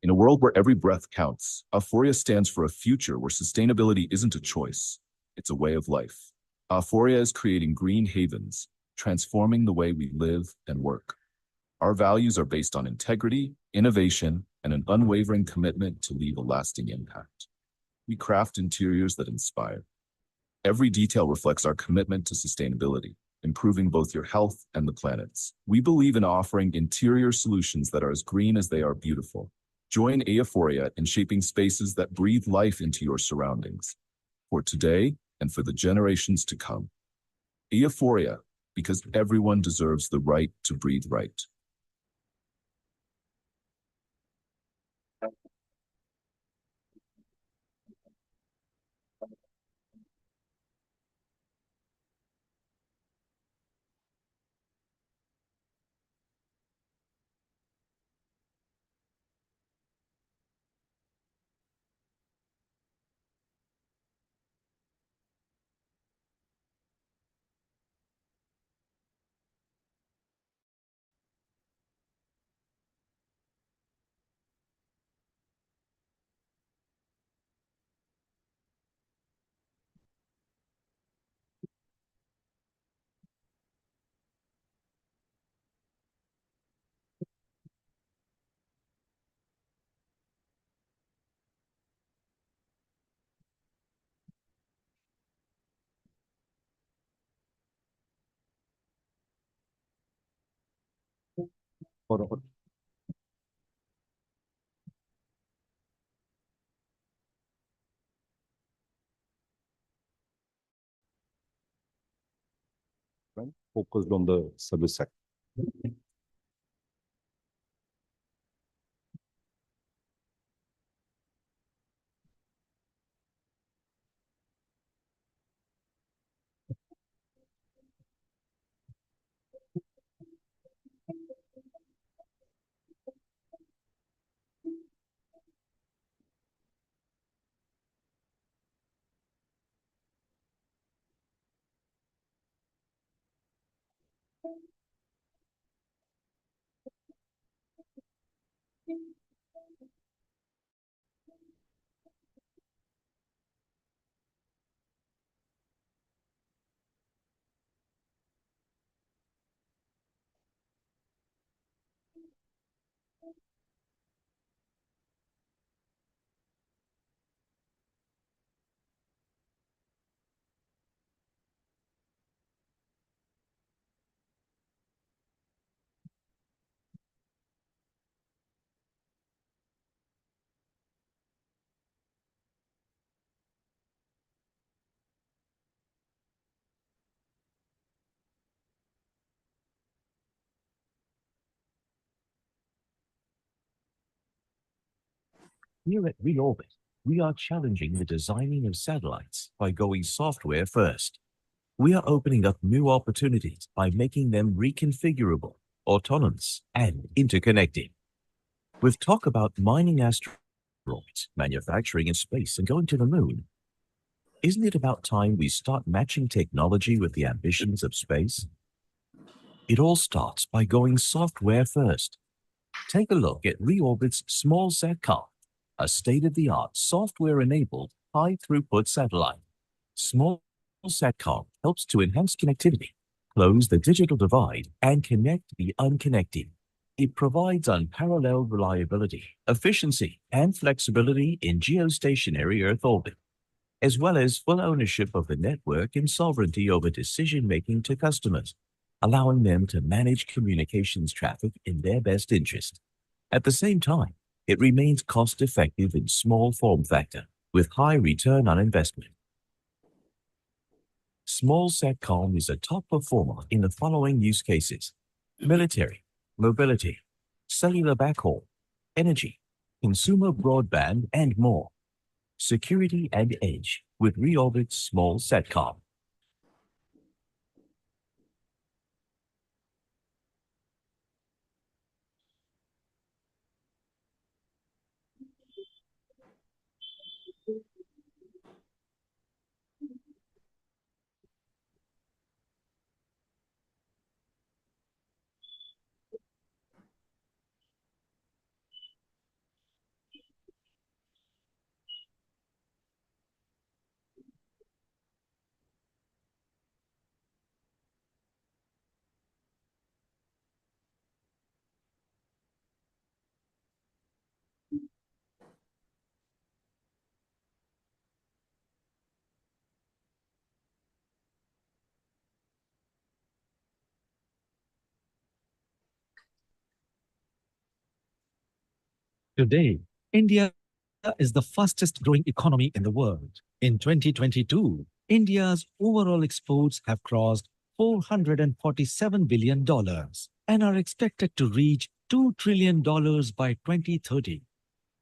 In a world where every breath counts, Aphoria stands for a future where sustainability isn't a choice, it's a way of life. Aphoria is creating green havens, transforming the way we live and work. Our values are based on integrity, innovation, and an unwavering commitment to leave a lasting impact. We craft interiors that inspire. Every detail reflects our commitment to sustainability, improving both your health and the planet's. We believe in offering interior solutions that are as green as they are beautiful. Join Aphoria in shaping spaces that breathe life into your surroundings, for today and for the generations to come. Aphoria, because everyone deserves the right to breathe right. Focused on the service sector. Here at Reorbit, we are challenging the designing of satellites by going software first. We are opening up new opportunities by making them reconfigurable, autonomous, and interconnected. With talk about mining asteroids, manufacturing in space, and going to the moon, isn't it about time we start matching technology with the ambitions of space? It all starts by going software first. Take a look at Reorbit's Small Satcom, a state-of-the-art software-enabled high-throughput satellite. Small Satcom helps to enhance connectivity, close the digital divide, and connect the unconnected. It provides unparalleled reliability, efficiency, and flexibility in geostationary Earth orbit, as well as full ownership of the network and sovereignty over decision-making to customers, allowing them to manage communications traffic in their best interest. At the same time, it remains cost-effective in small form factor with high return on investment. Small Satcom is a top performer in the following use cases: military, mobility, cellular backhaul, energy, consumer broadband, and more. Security and edge with Reorbit Small Satcom. Today, India is the fastest growing economy in the world. In 2022, India's overall exports have crossed $447 billion and are expected to reach $2 trillion by 2030.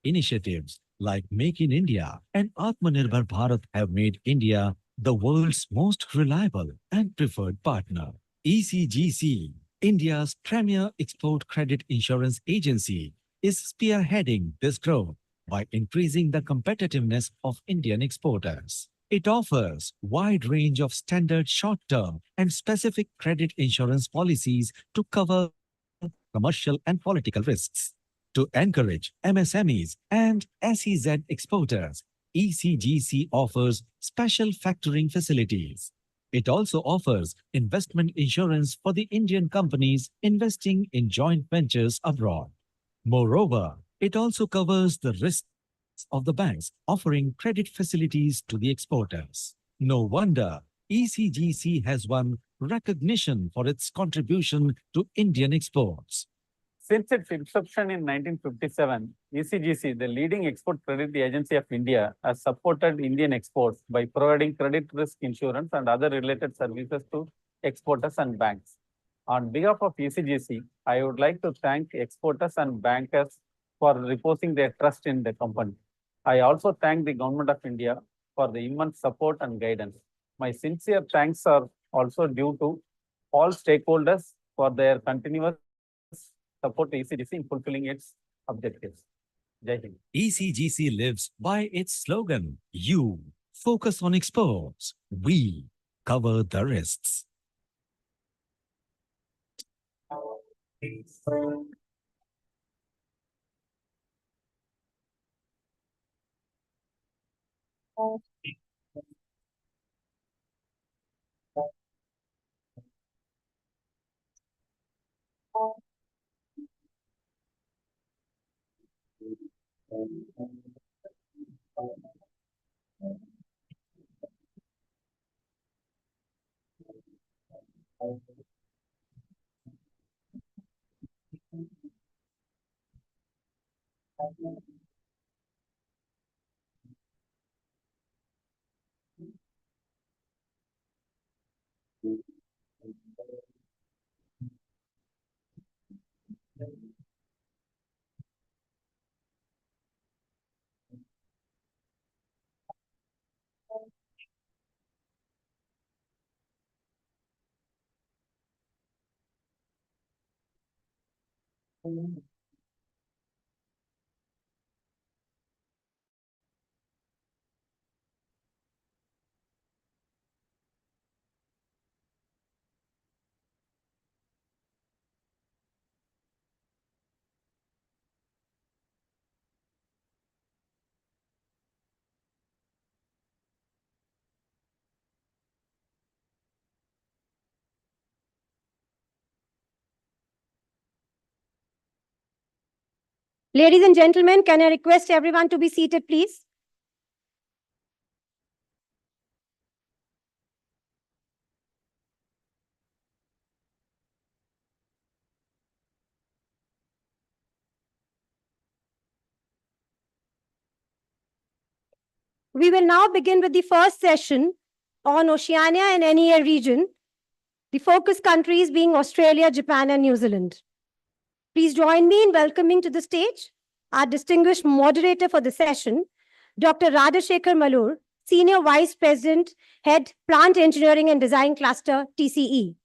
Initiatives like Make in India and Atmanirbhar Bharat have made India the world's most reliable and preferred partner. ECGC, India's premier export credit insurance agency, is spearheading this growth by increasing the competitiveness of Indian exporters. It offers wide range of standard short-term and specific credit insurance policies to cover commercial and political risks. To encourage MSMEs and SEZ exporters, ECGC offers special factoring facilities. It also offers investment insurance for the Indian companies investing in joint ventures abroad. Moreover, it also covers the risks of the banks offering credit facilities to the exporters. No wonder ECGC has won recognition for its contribution to Indian exports. Since its inception in 1957, ECGC, the leading export credit agency of India, has supported Indian exports by providing credit risk insurance and other related services to exporters and banks. On behalf of ECGC, I would like to thank exporters and bankers for reposing their trust in the company. I also thank the Government of India for the immense support and guidance. My sincere thanks are also due to all stakeholders for their continuous support to ECGC in fulfilling its objectives. Jai Hind. ECGC lives by its slogan, You focus on exports, we cover the risks. Ladies and gentlemen, can I request everyone to be seated, please? We will now begin with the first session on Oceania and NEA region, the focus countries being Australia, Japan, and New Zealand. Please join me in welcoming to the stage our distinguished moderator for the session, Dr. Radhashekhar Malur, Senior Vice President, Head Plant Engineering and Design Cluster, TCE.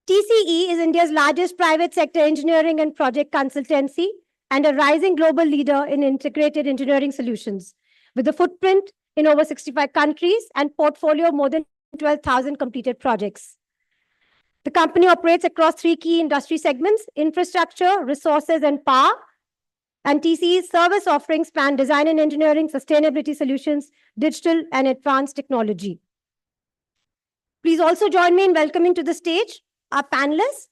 TCE is India's largest private sector engineering and project consultancy and a rising global leader in integrated engineering solutions, with a footprint in over 65 countries and portfolio of more than 12,000 completed projects. The company operates across three key industry segments: infrastructure, resources, and power. And TCE's service offerings span design and engineering, sustainability solutions, digital and advanced technology. Please also join me in welcoming to the stage our panelists,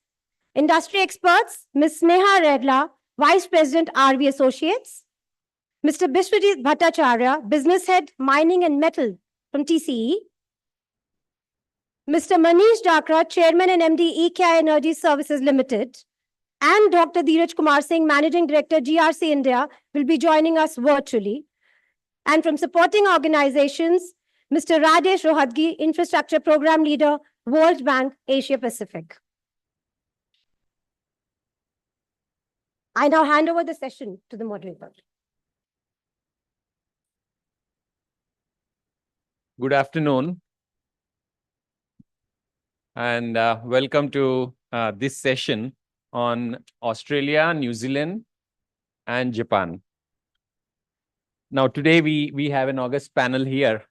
industry experts, Ms. Sneha Redla, Vice President, RV Associates, Mr. Bishwajit Bhattacharya, Business Head, Mining and Metal from TCE, Mr. Manish Dakra, Chairman and MD, EKI Energy Services Limited, And Dr. Dheeraj Kumar Singh, Managing Director, GRC India, will be joining us virtually. And from supporting organizations, Mr. Rajesh Rohadgi, Infrastructure Program Leader, World Bank, Asia Pacific. I now hand over the session to the moderator. Good afternoon, and welcome to this session on Australia, New Zealand, and Japan. Now, today we have an august panel here,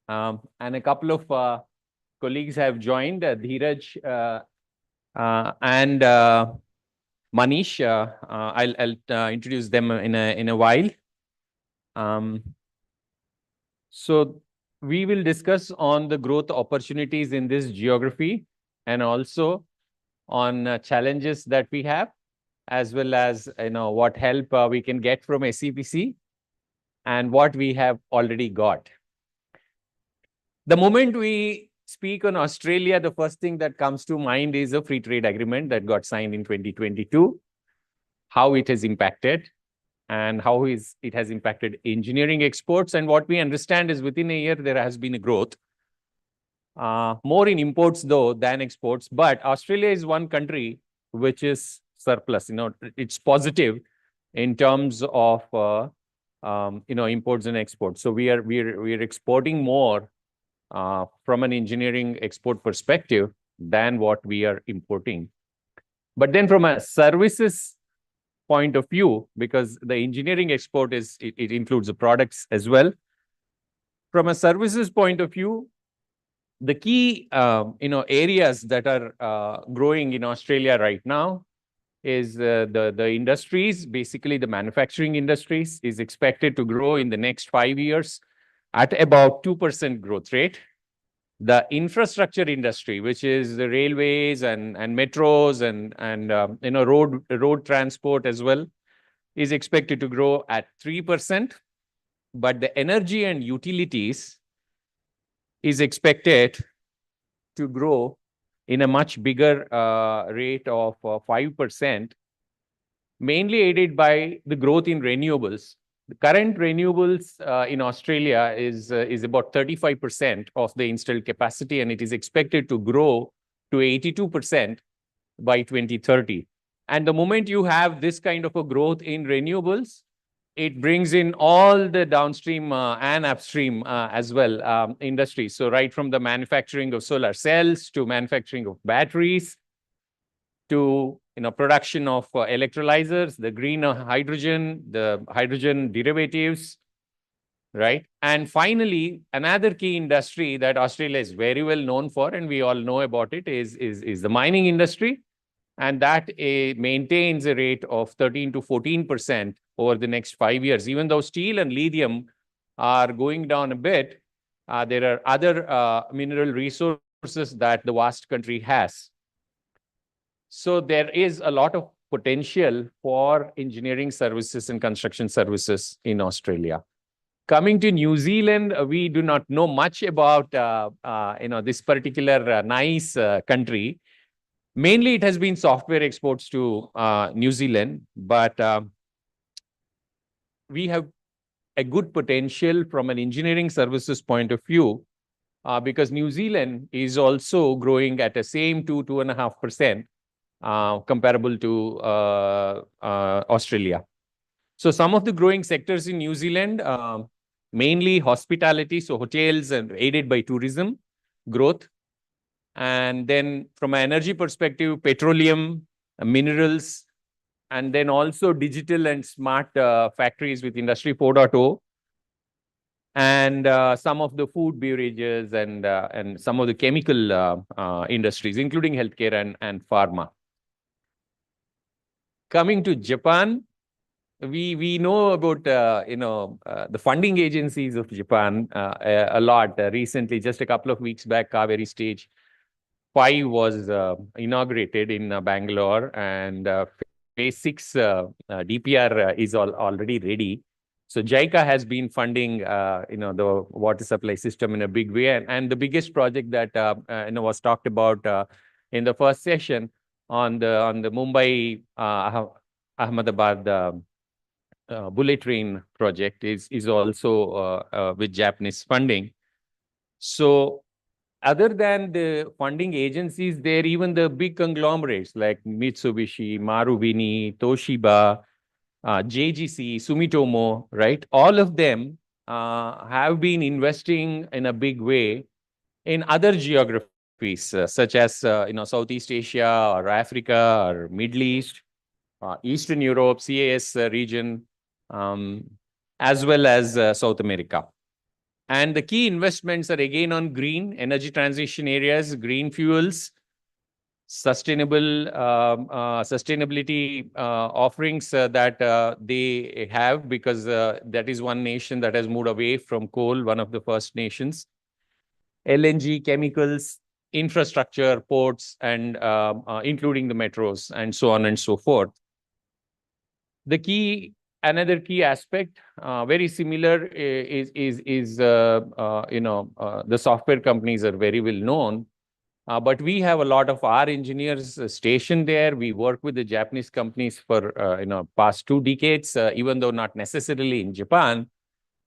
and a couple of colleagues have joined, Dheeraj and Manish. I'll introduce them in a while. So we will discuss on the growth opportunities in this geography and also on challenges that we have, as well as what help we can get from SCPC and what we have already got. The moment we speak on Australia, the first thing that comes to mind is a free trade agreement that got signed in 2022, how it has impacted and how it has impacted engineering exports. And what we understand is within a year, there has been a growth, more in imports though than exports. But Australia is one country which is surplus. It's positive in terms of imports and exports. So we are exporting more from an engineering export perspective than what we are importing. But then from a services point of view, because the engineering export it includes the products as well. From a services point of view, the key areas that are growing in Australia right now is the industries. Basically, the manufacturing industries is expected to grow in the next 5 years at about 2% growth rate. The infrastructure industry, which is the railways and metros and road transport as well, is expected to grow at 3%. But the energy and utilities is expected to grow in a much bigger rate of 5%, mainly aided by the growth in renewables. The current renewables in Australia is about 35% of the installed capacity, and it is expected to grow to 82% by 2030. And the moment you have this kind of a growth in renewables, it brings in all the downstream and upstream as well industries. So right from the manufacturing of solar cells to manufacturing of batteries to production of electrolyzers, the green hydrogen, the hydrogen derivatives, right? And finally, another key industry that Australia is very well known for, and we all know about it, is the mining industry. And that maintains a rate of 13 to 14% over the next 5 years. Even though steel and lithium are going down a bit, there are other mineral resources that the vast country has. So there is a lot of potential for engineering services and construction services in Australia. Coming to New Zealand, we do not know much about this particular nice country. Mainly, it has been software exports to New Zealand, but we have a good potential from an engineering services point of view because New Zealand is also growing at the same 2.5%. Comparable to Australia. So some of the growing sectors in New Zealand, mainly hospitality, so hotels and aided by tourism growth. And then from an energy perspective, petroleum, minerals, and then also digital and smart factories with Industry 4.0. And some of the food beverages and some of the chemical industries, including healthcare and pharma. Coming to Japan, we know about the funding agencies of Japan a lot. Recently, just a couple of weeks back, Kaveri Stage 5 was inaugurated in Bangalore, and Phase 6 DPR is already ready. So JICA has been funding the water supply system in a big way, and the biggest project that was talked about in the first session on the Mumbai Ahmedabad bullet train project is also with Japanese funding. So other than the funding agencies, there even the big conglomerates like Mitsubishi, Marubeni, Toshiba, JGC, Sumitomo, right? All of them have been investing in a big way in other geographies, such as Southeast Asia or Africa or Middle East, Eastern Europe, CAS region, as well as South America. And the key investments are again on green energy transition areas, green fuels, sustainability offerings that they have, because that is one nation that has moved away from coal, one of the first nations. LNG, chemicals, infrastructure, ports, and including the metros, and so on and so forth. Another key aspect, very similar, is the software companies are very well known. But we have a lot of our engineers stationed there. We work with the Japanese companies for past 2 decades, even though not necessarily in Japan,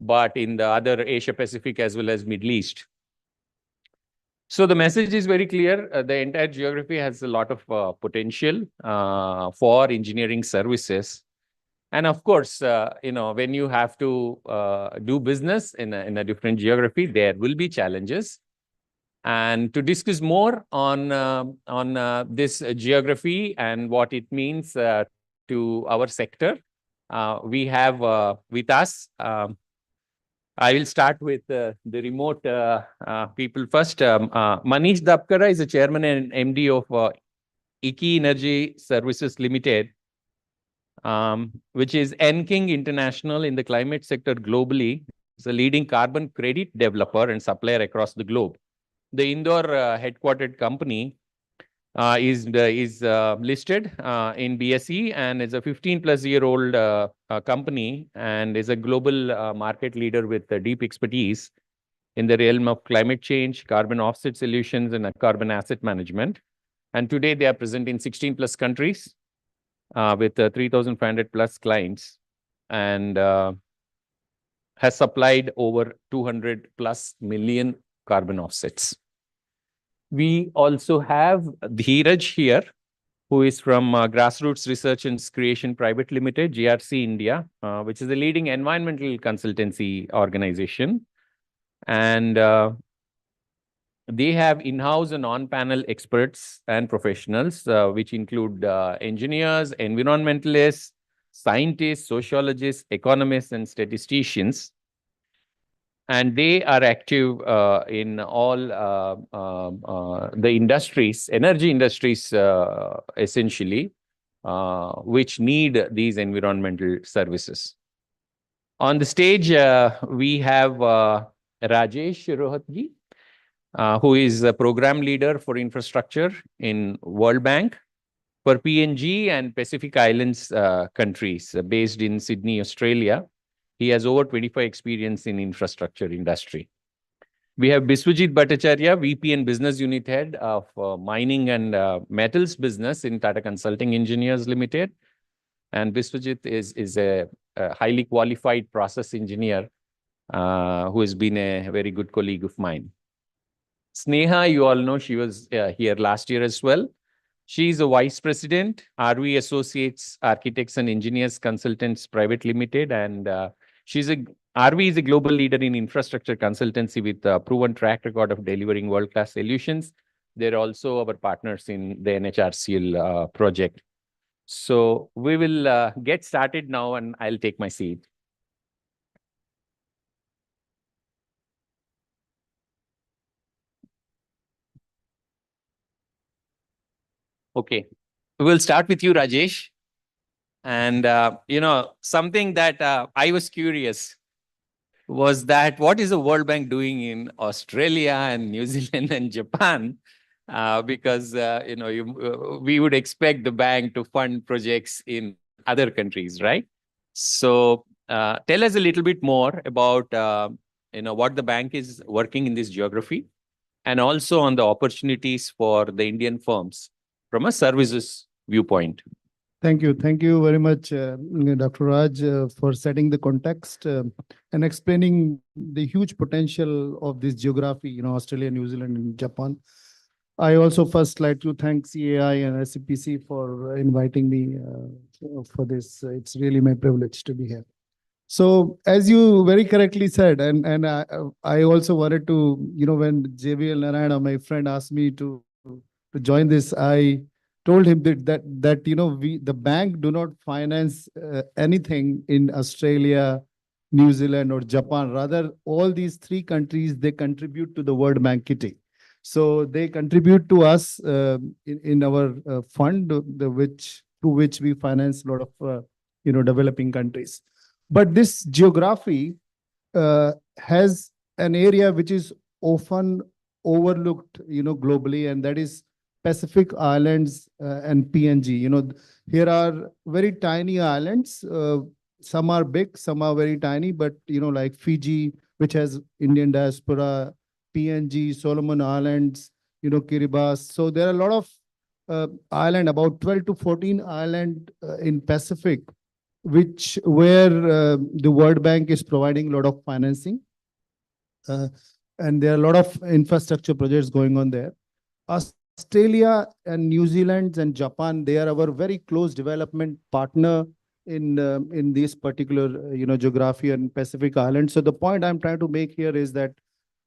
but in the other Asia Pacific as well as Middle East. So the message is very clear. The entire geography has a lot of potential for engineering services. And of course, when you have to do business in a different geography, there will be challenges. And to discuss more on this geography and what it means to our sector, we have with us, I will start with the remote people first. Manish Dapkara is the chairman and MD of incl Energy Services Limited, which is incl International in the climate sector globally. It's a leading carbon credit developer and supplier across the globe. The Indore headquartered company is listed in BSE and is a 15-plus-year-old company and is a global market leader with deep expertise in the realm of climate change, carbon offset solutions, and carbon asset management. And today they are present in 16-plus countries with 3,500-plus clients, and has supplied over 200-plus million carbon offsets. We also have Dheeraj here, who is from Grassroots Research and Creation Private Limited, GRC India, which is a leading environmental consultancy organization. And they have in-house and on-panel experts and professionals, which include engineers, environmentalists, scientists, sociologists, economists, and statisticians. And they are active in all the industries, energy industries, essentially, which need these environmental services. On the stage, we have Rajesh Rohatgi, who is a program leader for infrastructure in World Bank for PNG and Pacific Islands countries, based in Sydney, Australia. He has over 25 experience in infrastructure industry. We have Biswajit Bhattacharya, VP and Business Unit Head of Mining and Metals Business in Tata Consulting Engineers Limited. And Biswajit is a highly qualified process engineer who has been a very good colleague of mine. Sneha, you all know, she was here last year as well. She is a Vice President, RV Associates, Architects and Engineers Consultants Private Limited, and RV is a global leader in infrastructure consultancy with a proven track record of delivering world-class solutions. They're also our partners in the NHRCL project. So we will get started now, and I'll take my seat. Okay, we'll start with you, Rajesh. And, something that I was curious was that what is the World Bank doing in Australia and New Zealand and Japan? Because, we would expect the bank to fund projects in other countries, right? So tell us a little bit more about, what the bank is working in this geography, and also on the opportunities for the Indian firms from a services viewpoint. Thank you. Thank you very much, Dr. Raj, for setting the context and explaining the huge potential of this geography, Australia, New Zealand, and Japan. I also first like to thank CAI and SCPC for inviting me for this. It's really my privilege to be here. So as you very correctly said, and I also wanted to, when JVL Narayana, my friend, asked me to join this, I told him that the bank do not finance anything in Australia, New Zealand, or Japan. Rather, all these three countries, they contribute to the World Bank kitty. So they contribute to us in our fund, through which we finance a lot of developing countries. But this geography has an area which is often overlooked, globally, and that is Pacific Islands and PNG. Here are very tiny islands. Some are big, some are very tiny, but like Fiji, which has Indian diaspora, PNG, Solomon Islands, Kiribati. So there are a lot of island, about 12 to 14 island in Pacific, where the World Bank is providing a lot of financing. And there are a lot of infrastructure projects going on there. Australia and New Zealand and Japan, they are our very close development partner in this particular geography and Pacific Islands. So the point I'm trying to make here is that,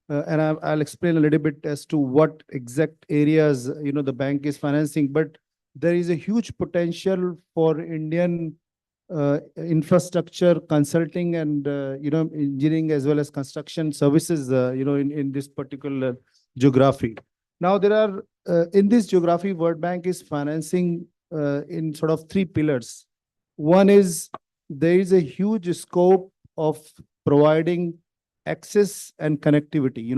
and I'll explain a little bit as to what exact areas the bank is financing. But there is a huge potential for Indian infrastructure consulting and engineering as well as construction services in this particular geography. Now there are in this geography, World Bank is financing in sort of three pillars. One is there is a huge scope of providing access and connectivity.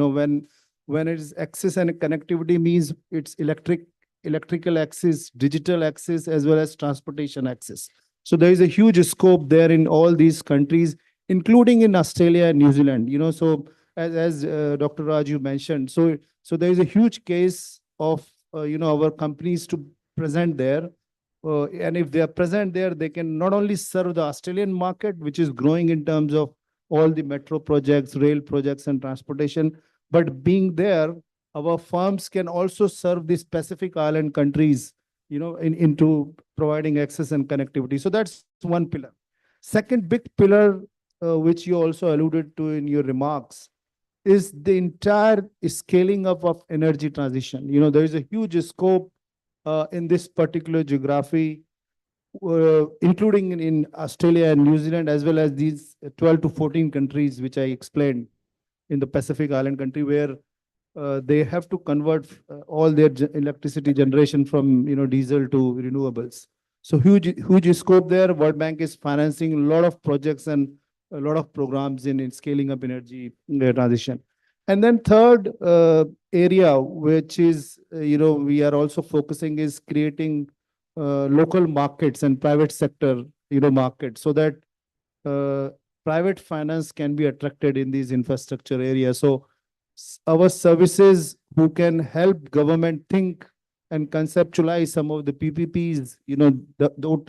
When it is access and connectivity means it's electrical access, digital access, as well as transportation access. So there is a huge scope there in all these countries, including in Australia and New Zealand. So as Dr. Raju mentioned, so there is a huge case of our companies to present there. And if they are present there, they can not only serve the Australian market, which is growing in terms of all the metro projects, rail projects, and transportation, but being there, our firms can also serve these Pacific Island countries, into providing access and connectivity. So that's one pillar. Second big pillar, which you also alluded to in your remarks, is the entire scaling up of energy transition. There is a huge scope in this particular geography, including in Australia and New Zealand, as well as these 12 to 14 countries, which I explained in the Pacific Island country, where they have to convert all their electricity generation from diesel to renewables. So huge scope there. World Bank is financing a lot of projects and a lot of programs in scaling up energy transition. And then third area, which is we are also focusing, is creating local markets and private sector markets, so that private finance can be attracted in these infrastructure areas. So our services who can help government think and conceptualize some of the PPPs,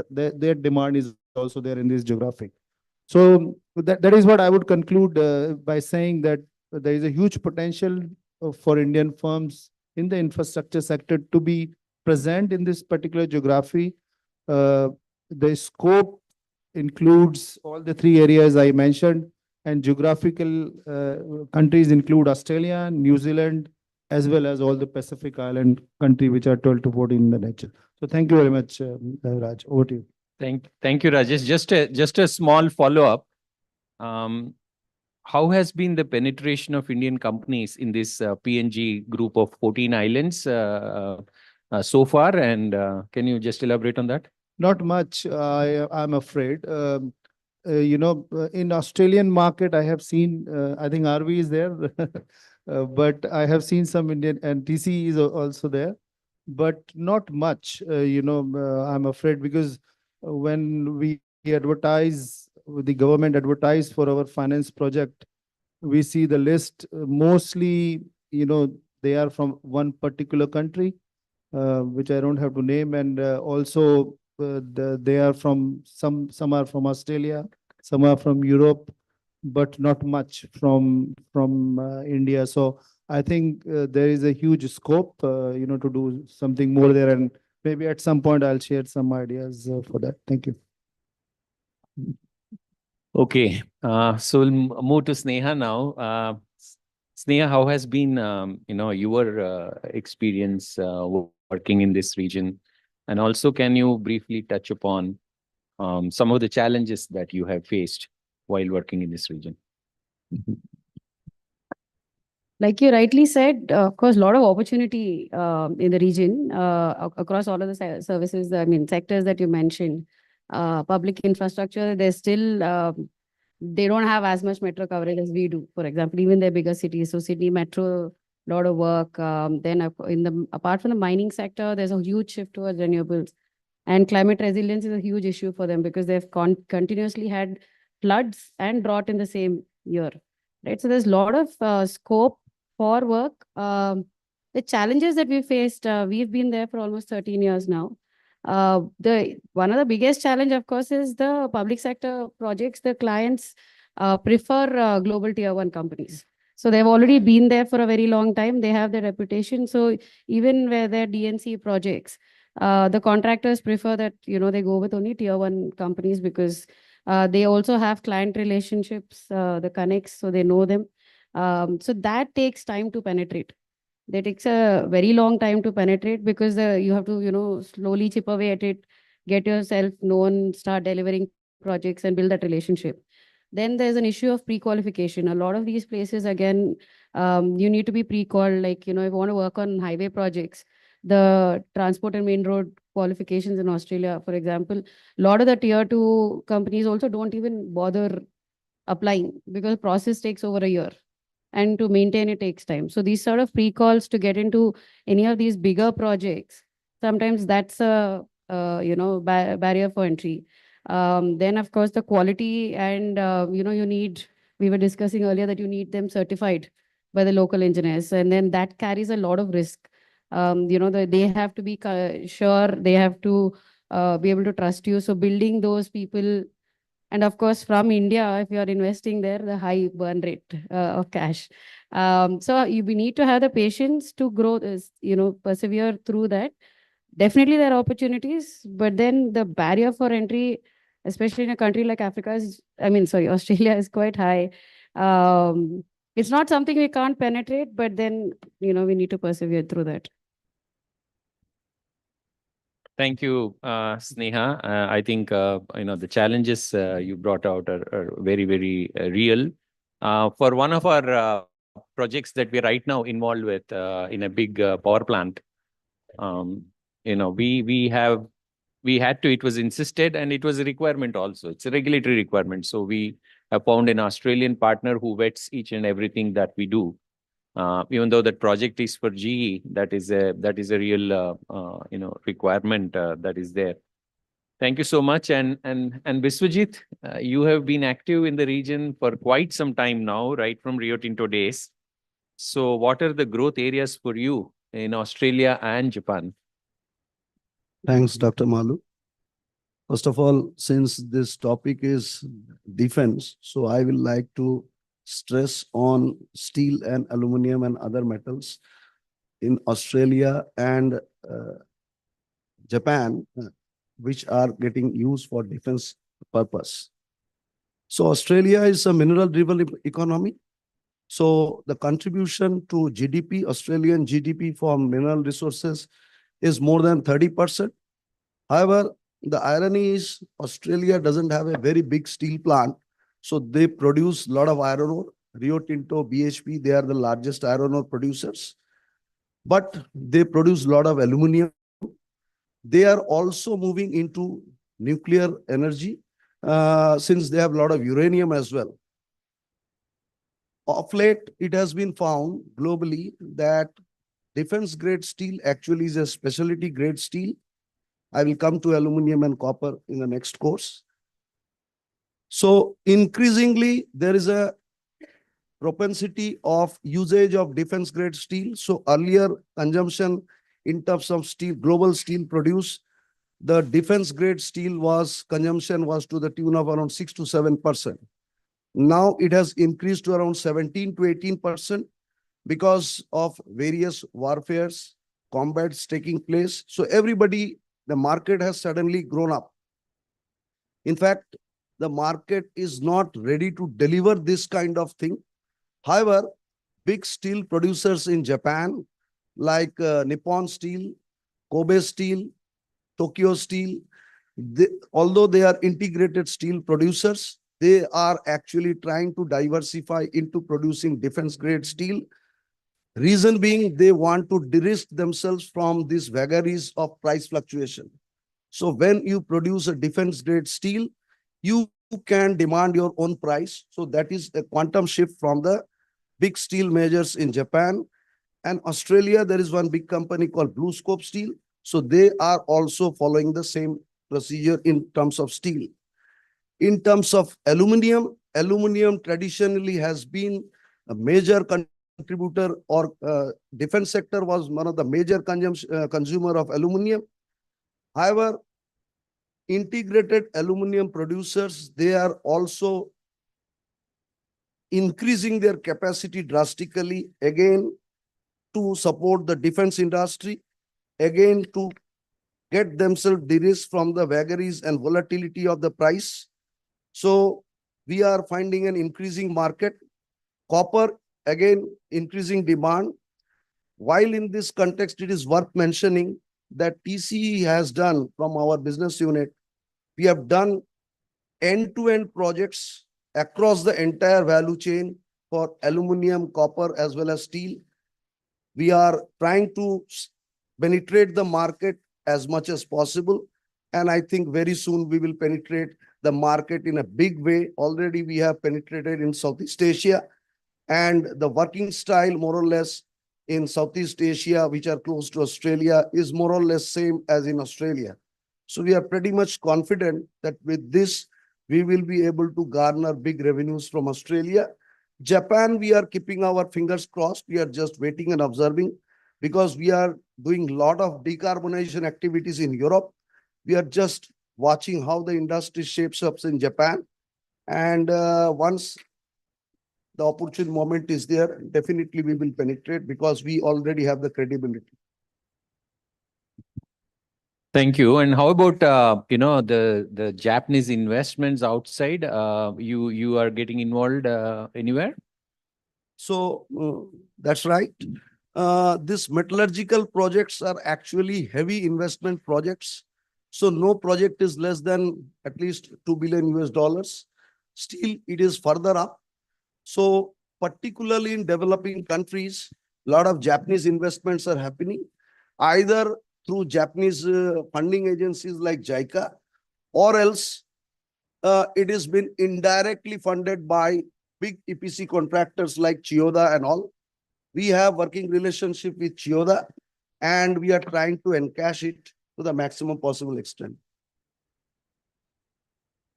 their demand is also there in this geography. So that is what I would conclude by saying that there is a huge potential for Indian firms in the infrastructure sector to be present in this particular geography. The scope includes all the three areas I mentioned, and geographical countries include Australia, New Zealand, as well as all the Pacific Island countries, which are 12 to 14 in the nature. So thank you very much, Raj. Over to you. Thank you, Rajesh. Just a small follow-up. How has been the penetration of Indian companies in this PNG group of 14 islands so far? And can you just elaborate on that? Not much, I'm afraid. In Australian market, I have seen, I think RV is there, but I have seen some Indian, and TC is also there, but not much, I'm afraid, because when we advertise, the government advertise for our finance project, we see the list mostly, they are from one particular country. which I don't have to name, and also they are from some are from Australia, some are from Europe, but not much from India. So I think there is a huge scope, to do something more there, and maybe at some point I'll share some ideas for that. Thank you. Okay, so we'll move to Sneha now. Sneha, how has been, your experience working in this region? And also, can you briefly touch upon some of the challenges that you have faced while working in this region? Like you rightly said, of course, a lot of opportunity in the region across all of the services, sectors that you mentioned. Public infrastructure, there's still, they don't have as much metro coverage as we do. For example, even their bigger cities. So Sydney Metro, a lot of work. Then apart from the mining sector, there's a huge shift towards renewables. And climate resilience is a huge issue for them because they've continuously had floods and drought in the same year. Right. So there's a lot of scope for work. The challenges that we faced, we've been there for almost 13 years now. One of the biggest challenge, of course, is the public sector projects. The clients prefer global tier 1 companies. So they've already been there for a very long time. They have their reputation. So even where they're DNC projects, the contractors prefer that, they go with only tier 1 companies because they also have client relationships, the connects, so they know them. So that takes time to penetrate. That takes a very long time to penetrate because you have to, slowly chip away at it, get yourself known, start delivering projects and build that relationship. Then there's an issue of pre-qualification. A lot of these places, again, you need to be pre-qualified. Like, if you want to work on highway projects, the transport and main road qualifications in Australia, for example, a lot of the tier 2 companies also don't even bother applying because the process takes over a year. And to maintain it takes time. So these sort of pre-calls to get into any of these bigger projects, sometimes that's a barrier for entry. Then of course the quality and you need, we were discussing earlier that you need them certified by the local engineers, and then that carries a lot of risk. They have to be sure, they have to be able to trust you. So building those people. And of course, from India, if you are investing there, the high burn rate of cash. So we need to have the patience to grow this, persevere through that. Definitely there are opportunities, but then the barrier for entry, especially in a country like Australia is quite high. It's not something we can't penetrate, but then, we need to persevere through that. Thank you, Sneha. I think, the challenges you brought out are very, very real. For one of our projects that we're right now involved with in a big power plant, we had to, it was insisted and it was a requirement also. It's a regulatory requirement. So we have found an Australian partner who vets each and everything that we do. Even though that project is for GE, that is a real requirement that is there. Thank you so much. And Biswajit, you have been active in the region for quite some time now, right from Rio Tinto days. So what are the growth areas for you in Australia and Japan? Thanks, Dr. Malu. First of all, since this topic is defense, so I will like to stress on steel and aluminum and other metals in Australia and Japan, which are getting used for defense purpose. So Australia is a mineral-driven economy. So the contribution to GDP, Australian GDP from mineral resources is more than 30%. However, the irony is Australia doesn't have a very big steel plant. So they produce a lot of iron ore. Rio Tinto, BHP, they are the largest iron ore producers. But they produce a lot of aluminum. They are also moving into nuclear energy since they have a lot of uranium as well. Of late, it has been found globally that defense-grade steel actually is a specialty-grade steel. I will come to aluminum and copper in the next course. So increasingly, there is a propensity of usage of defense-grade steel. So earlier consumption in terms of steel, global steel produce, the defense grade steel consumption was to the tune of around 6 to 7%. Now it has increased to around 17 to 18% because of various warfares, combats taking place. So the market has suddenly grown up. In fact, the market is not ready to deliver this kind of thing. However, big steel producers in Japan, like Nippon Steel, Kobe Steel, Tokyo Steel, although they are integrated steel producers, they are actually trying to diversify into producing defense grade steel. Reason being, they want to de-risk themselves from these vagaries of price fluctuation. So when you produce a defense grade steel, you can demand your own price. So that is a quantum shift from the big steel majors in Japan. And Australia, there is one big company called Blue Scope Steel. So they are also following the same procedure in terms of steel. In terms of aluminum traditionally has been a major contributor, or defense sector was one of the major consumer of aluminum. However, integrated aluminum producers, they are also increasing their capacity drastically, again, to support the defense industry, again, to get themselves de-risked from the vagaries and volatility of the price. So we are finding an increasing market. Copper, again, increasing demand. While in this context, it is worth mentioning that TCE has done from our business unit, we have done end-to-end projects across the entire value chain for aluminum, copper, as well as steel. We are trying to penetrate the market as much as possible. And I think very soon we will penetrate the market in a big way. Already we have penetrated in Southeast Asia, and the working style more or less in Southeast Asia, which are close to Australia, is more or less same as in Australia. So we are pretty much confident that with this, we will be able to garner big revenues from Australia. Japan, we are keeping our fingers crossed. We are just waiting and observing, because we are doing a lot of decarbonization activities in Europe. We are just watching how the industry shapes up in Japan. And once the opportune moment is there, definitely we will penetrate, because we already have the credibility. Thank you. And how about the Japanese investments outside? You are getting involved anywhere? So that's right. These metallurgical projects are actually heavy investment projects. So no project is less than at least $2 billion. Still, it is further up. So particularly in developing countries, a lot of Japanese investments are happening, either through Japanese funding agencies like JICA, or else it has been indirectly funded by big EPC contractors like Chiyoda and all. We have working relationship with Chiyoda, and we are trying to encash it to the maximum possible extent.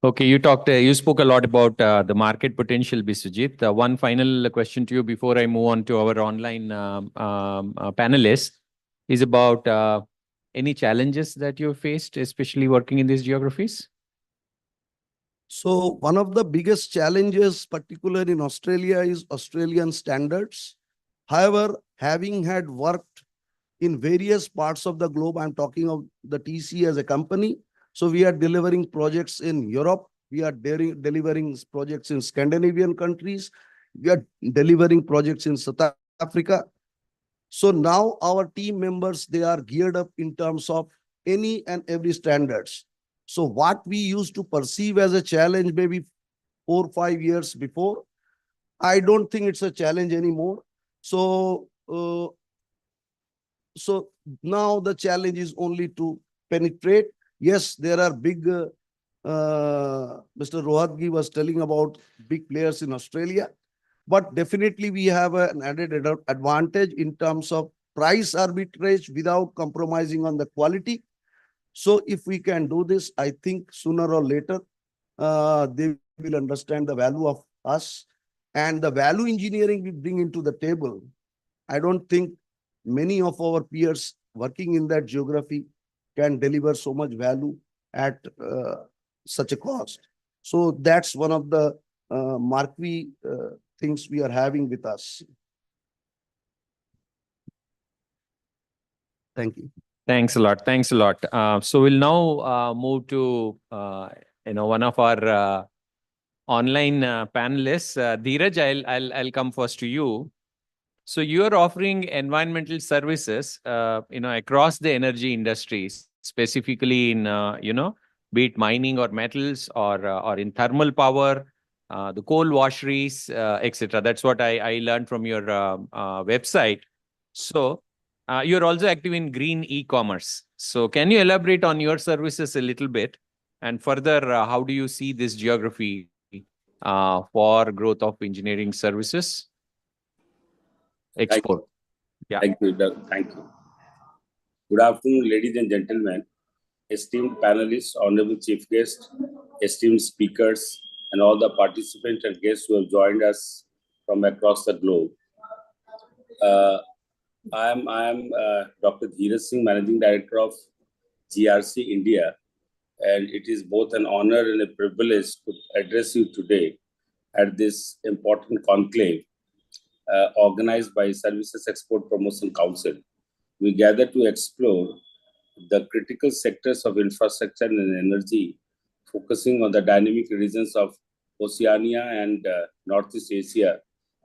Okay, you spoke a lot about the market potential, Biswajit. One final question to you before I move on to our online panelists is about any challenges that you faced, especially working in these geographies? So one of the biggest challenges, particularly in Australia, is Australian standards. However, having had worked in various parts of the globe, I'm talking of the TC as a company. So we are delivering projects in Europe. We are delivering projects in Scandinavian countries. We are delivering projects in South Africa. So now our team members, they are geared up in terms of any and every standards. So what we used to perceive as a challenge maybe 4 or 5 years before, I don't think it's a challenge anymore. So now the challenge is only to penetrate. Yes, there are big, Mr. Rohatgi was telling about big players in Australia, but definitely we have an added advantage in terms of price arbitrage without compromising on the quality. So if we can do this, I think sooner or later, they will understand the value of us and the value engineering we bring into the table. I don't think many of our peers working in that geography can deliver so much value at such a cost. So that's one of the marquee things we are having with us. Thank you. Thanks a lot. Thanks a lot. So we'll now move to one of our online panelists, Dheeraj. I'll come first to you. So you are offering environmental services, across the energy industries, specifically in be it mining or metals or in thermal power, the coal washeries, etc. That's what I learned from your website. So you're also active in green e-commerce. So can you elaborate on your services a little bit? And further, how do you see this geography for growth of engineering services? Export. Yeah. Thank you. Thank you. Good afternoon, ladies and gentlemen, esteemed panelists, honorable chief guests, esteemed speakers, and all the participants and guests who have joined us from across the globe. I am Dr. Dheeraj Singh, Managing Director of GRC India, and it is both an honor and a privilege to address you today at this important conclave organized by Services Export Promotion Council. We gather to explore the critical sectors of infrastructure and energy, focusing on the dynamic regions of Oceania and Northeast Asia,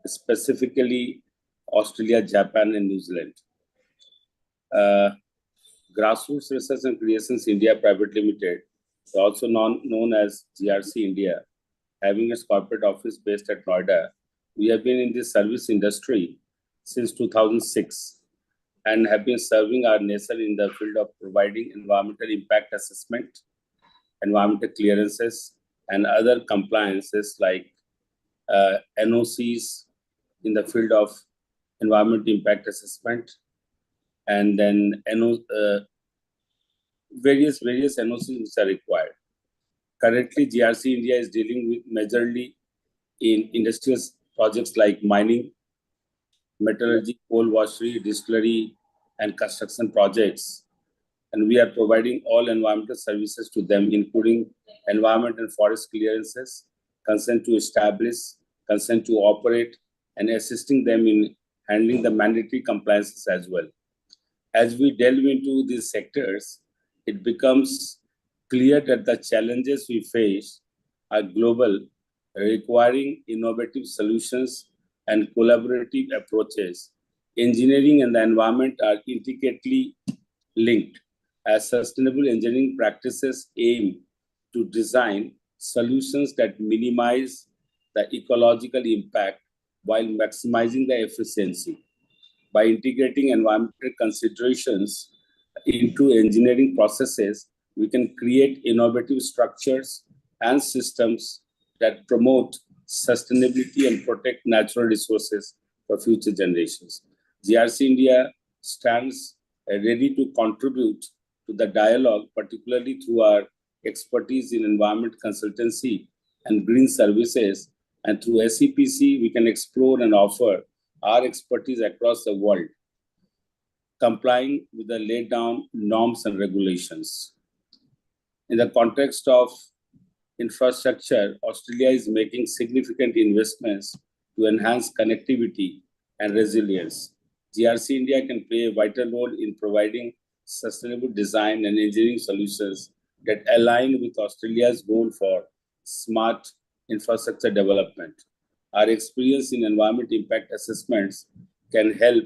specifically Australia, Japan, and New Zealand. Grassroots Research and Creations India Private Limited, also known as GRC India, having its corporate office based at Noida. We have been in this service industry since 2006 and have been serving our nation in the field of providing environmental impact assessment, environmental clearances, and other compliances like NOCs in the field of environmental impact assessment, and then various NOCs which are required. Currently, GRC India is dealing with majorly in industrial projects like mining, metallurgy, coal washery, distillery, and construction projects. And we are providing all environmental services to them, including environment and forest clearances, consent to establish, consent to operate, and assisting them in handling the mandatory compliances as well. As we delve into these sectors, it becomes clear that the challenges we face are global, requiring innovative solutions and collaborative approaches. Engineering and the environment are intricately linked, as sustainable engineering practices aim to design solutions that minimize the ecological impact while maximizing the efficiency. By integrating environmental considerations into engineering processes, we can create innovative structures and systems that promote sustainability and protect natural resources for future generations. GRC India stands ready to contribute to the dialogue, particularly through our expertise in environment consultancy and green services. And through SEPC, we can explore and offer our expertise across the world, complying with the laid down norms and regulations. In the context of infrastructure, Australia is making significant investments to enhance connectivity and resilience. GRC India can play a vital role in providing sustainable design and engineering solutions that align with Australia's goal for smart infrastructure development. Our experience in environment impact assessments can help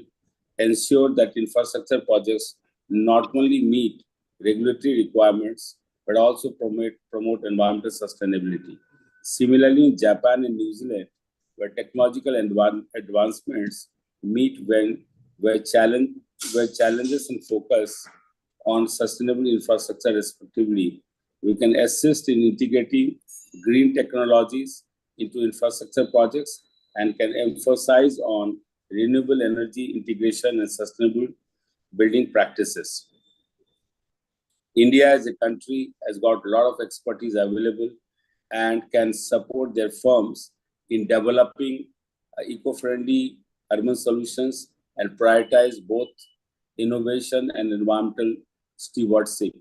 ensure that infrastructure projects not only meet regulatory requirements, but also promote environmental sustainability. Similarly, in Japan and New Zealand, where technological advancements meet where challenges and focus on sustainable infrastructure respectively, we can assist in integrating green technologies into infrastructure projects and can emphasize on renewable energy integration and sustainable building practices. India as a country has got a lot of expertise available and can support their firms in developing eco-friendly urban solutions and prioritize both innovation, and environmental stewardship.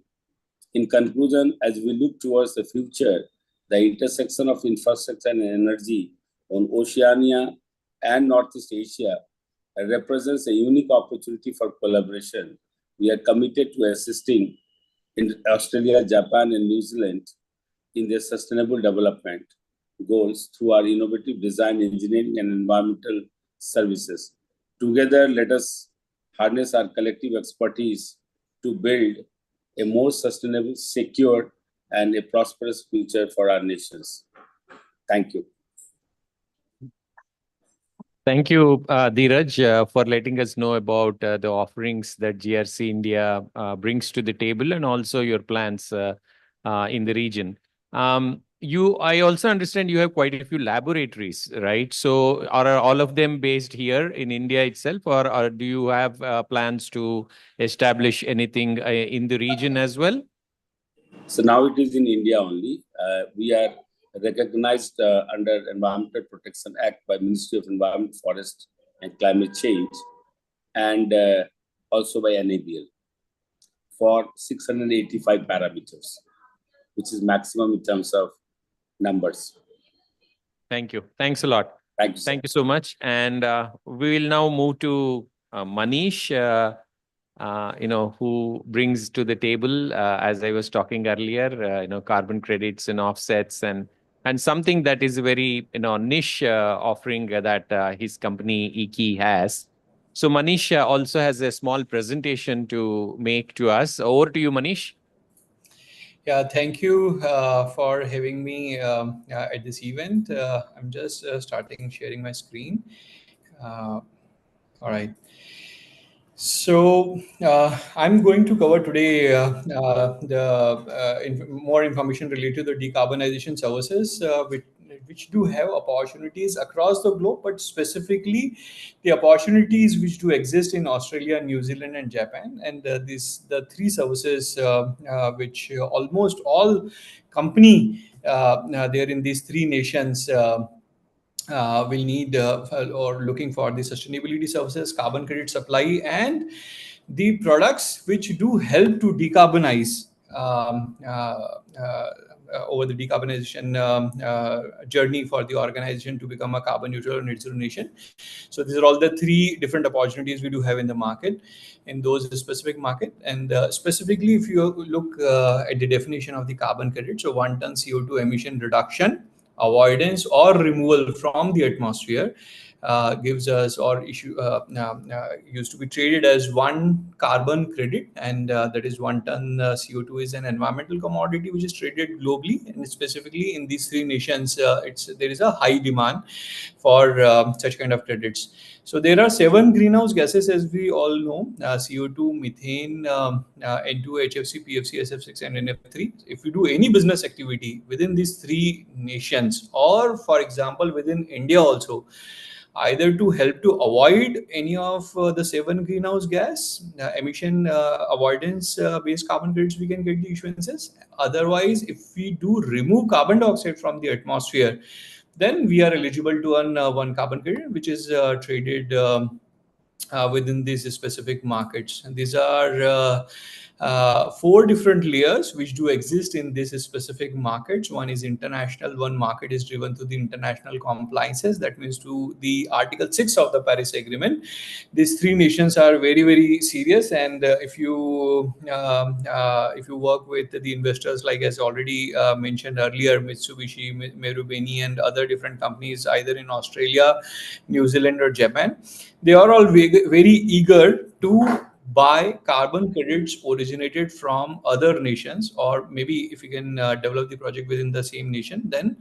In conclusion, as we look towards the future, the intersection of infrastructure and energy on Oceania and Northeast Asia represents a unique opportunity for collaboration. We are committed to assisting in Australia, Japan, and New Zealand in their sustainable development goals through our innovative design, engineering, and environmental services. Together, let us harness our collective expertise to build a more sustainable, secure, and a prosperous future for our nations. Thank you. Thank you, Dheeraj, for letting us know about the offerings that GRC India brings to the table and also your plans in the region. I also understand you have quite a few laboratories, right? So are all of them based here in India itself, or do you have plans to establish anything in the region as well? So now it is in India only. We are recognized under Environmental Protection Act by Ministry of Environment, Forest and Climate Change, and also by NABL for 685 parameters, which is maximum in terms of numbers. Thank you. Thanks a lot. Thank you, sir. Thank you so much. And we will now move to Manish, who brings to the table, as I was talking earlier, carbon credits and offsets and something that is a very, niche offering that his company incl has. So Manish also has a small presentation to make to us. Over to you, Manish. Yeah, thank you for having me at this event. I'm just starting sharing my screen. All right. So I'm going to cover today more information related to the decarbonization services, which do have opportunities across the globe, but specifically the opportunities which do exist in Australia, New Zealand, and Japan. And the three services which almost all company there in these three nations will need or looking for the sustainability services, carbon credit supply, and the products which do help to decarbonize over the decarbonization journey for the organization to become a carbon neutral or net zero nation. So these are all the three different opportunities we do have in the market, in those specific market. And specifically, if you look at the definition of the carbon credit, so 1 ton CO2 emission reduction, avoidance or removal from the atmosphere gives us or used to be traded as 1 carbon credit, and that is 1 ton CO2 is an environmental commodity which is traded globally, and specifically in these three nations there is a high demand for such kind of credits. So there are 7 greenhouse gases, as we all know: CO2, methane, N2, HFC, PFC, SF6, and NF3. If you do any business activity within these three nations, or for example within India also, either to help to avoid any of the 7 greenhouse gas emission avoidance based carbon credits, we can get the issuances. Otherwise, if we do remove carbon dioxide from the atmosphere, then we are eligible to earn 1 carbon credit, which is traded within these specific markets. And these are 4 different layers which do exist in these specific markets. One is international. One market is driven to the international compliances. That means to the Article 6 of the Paris Agreement. These 3 nations are very, very serious. And if you work with the investors, like as already mentioned earlier, Mitsubishi, Marubeni, and other different companies, either in Australia, New Zealand, or Japan, they are all very eager to buy carbon credits originated from other nations, or maybe if you can develop the project within the same nation, then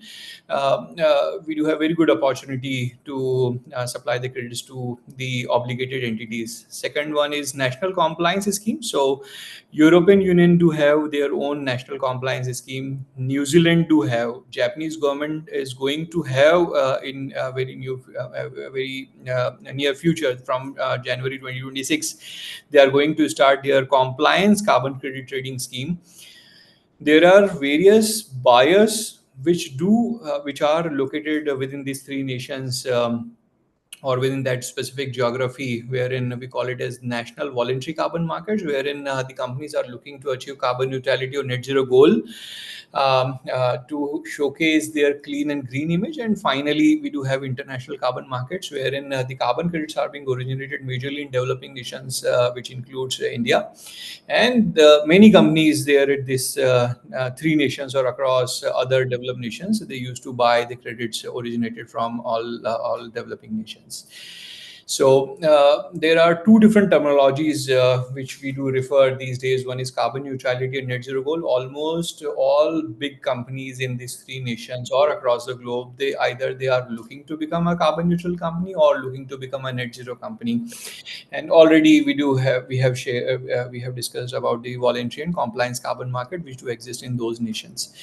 we do have very good opportunity to supply the credits to the obligated entities. Second one is national compliance scheme. So European Union do have their own national compliance scheme. New Zealand do have. Japanese government is going to have in very near future, from January 2026, they are going to start their compliance carbon credit trading scheme. There are various buyers which are located within these 3 nations. or within that specific geography, wherein we call it as national voluntary carbon markets, wherein the companies are looking to achieve carbon neutrality or net zero goal, to showcase their clean and green image. And finally, we do have international carbon markets, wherein the carbon credits are being originated majorly in developing nations, which includes India. And many companies there at this three nations or across other developed nations, they used to buy the credits originated from all developing nations. So there are two different terminologies which we do refer these days. One is carbon neutrality and net zero goal. Almost all big companies in these three nations or across the globe, they are looking to become a carbon neutral company or looking to become a net zero company. And already we have discussed about the voluntary and compliance carbon market which do exist in those nations.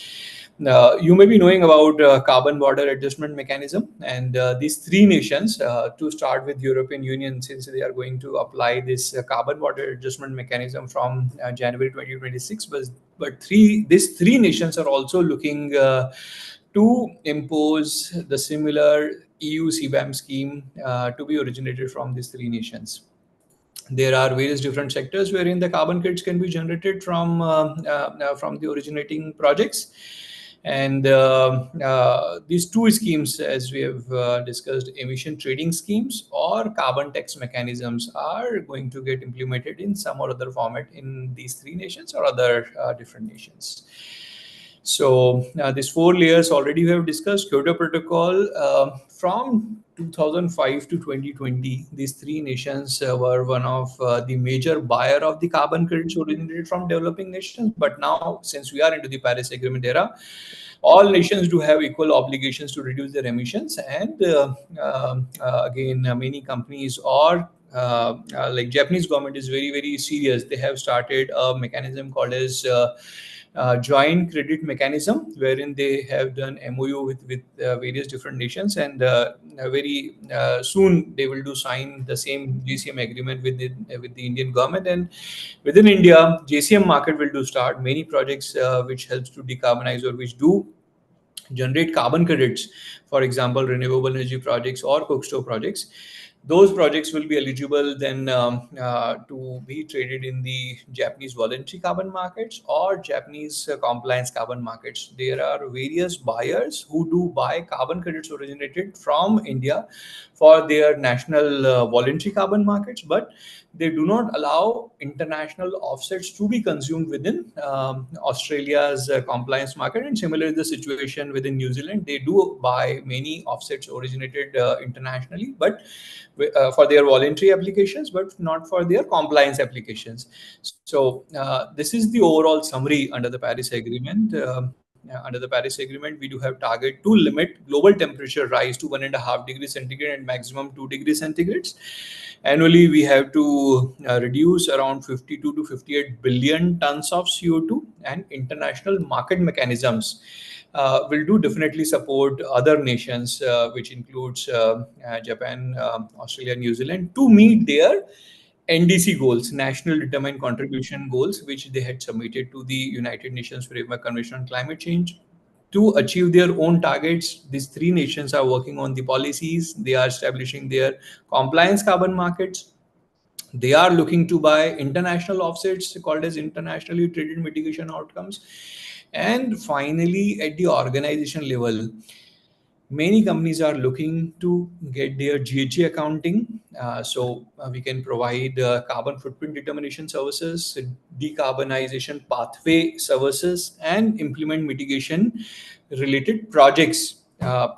You may be knowing about carbon border adjustment mechanism, and these three nations, to start with European Union, since they are going to apply this carbon border adjustment mechanism from January 2026, but these three nations are also looking to impose the similar EU CBAM scheme to be originated from these three nations. There are various different sectors wherein the carbon credits can be generated from the originating projects. And these two schemes, as we have discussed, emission trading schemes or carbon tax mechanisms, are going to get implemented in some or other format in these three nations or other different nations. So these 4 layers already we have discussed. Kyoto Protocol, from 2005 to 2020, these three nations were one of the major buyer of the carbon credits originated from developing nations. But now, since we are into the Paris Agreement era, all nations do have equal obligations to reduce their emissions. And again, many companies or like Japanese government is very, very serious. They have started a mechanism called as joint credit mechanism, wherein they have done MOU with various different nations, and very soon they will do sign the same GCM agreement with the Indian government. And within India, JCM market will do start many projects which helps to decarbonize or which do generate carbon credits, for example, renewable energy projects or coke stove projects. Those projects will be eligible then to be traded in the Japanese voluntary carbon markets or Japanese compliance carbon markets. There are various buyers who do buy carbon credits originated from India for their national voluntary carbon markets, but they do not allow international offsets to be consumed within Australia's compliance market. And similarly, the situation within New Zealand, they do buy many offsets originated internationally, but for their voluntary applications, but not for their compliance applications. So this is the overall summary under the Paris Agreement. Under the Paris Agreement, we do have target to limit global temperature rise to 1.5 degrees centigrade and maximum 2 degrees centigrade. Annually, we have to reduce around 52 to 58 billion tons of CO2, and international market mechanisms will do definitely support other nations, which includes Japan, Australia, New Zealand, to meet their NDC goals, National Determined Contribution goals, which they had submitted to the United Nations Framework Convention on Climate Change. To achieve their own targets, these three nations are working on the policies. They are establishing their compliance carbon markets. They are looking to buy international offsets called as internationally traded mitigation outcomes. And finally, at the organization level, many companies are looking to get their GHG accounting. So we can provide carbon footprint determination services, decarbonization pathway services, and implement mitigation related projects.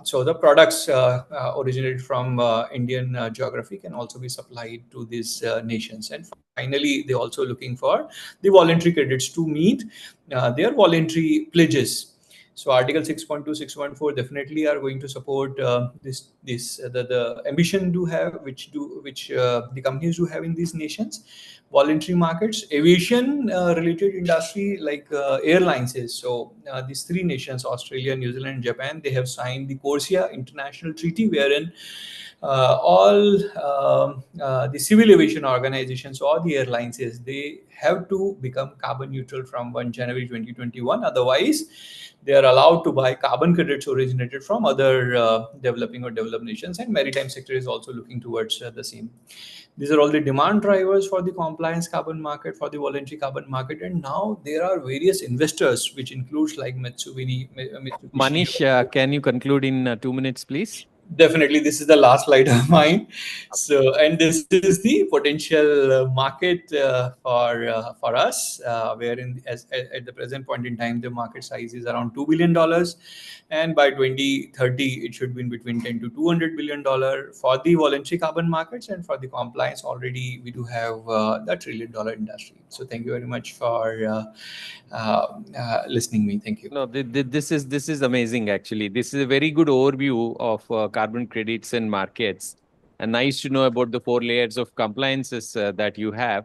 So the products originated from Indian geography can also be supplied to these nations. And finally, they're also looking for the voluntary credits to meet their voluntary pledges. So Article 6.2, 6.4 definitely are going to support the ambition do have, which the companies do have in these nations. voluntary markets, aviation related industry like airlines is. So these three nations, Australia, New Zealand, and Japan, they have signed the CORSIA International Treaty, wherein all the civil aviation organizations or the airlines is they have to become carbon neutral from 1 January 2021. Otherwise, they are allowed to buy carbon credits originated from other developing or developed nations, and maritime sector is also looking towards the same. These are all the demand drivers for the compliance carbon market, for the voluntary carbon market. And now there are various investors, which includes like Mitsubishi. Manish, can you conclude in 2 minutes, please? Definitely, this is the last slide of mine. So, and this is the potential market for us, wherein at the present point in time, the market size is around $2 billion. And by 2030, it should be in between 10 to $200 billion for the voluntary carbon markets. And for the compliance, already we do have the $1 trillion industry. So thank you very much for listening me. Thank you. No, this is amazing, actually. This is a very good overview of carbon credits and markets. And nice to know about the 4 layers of compliances that you have.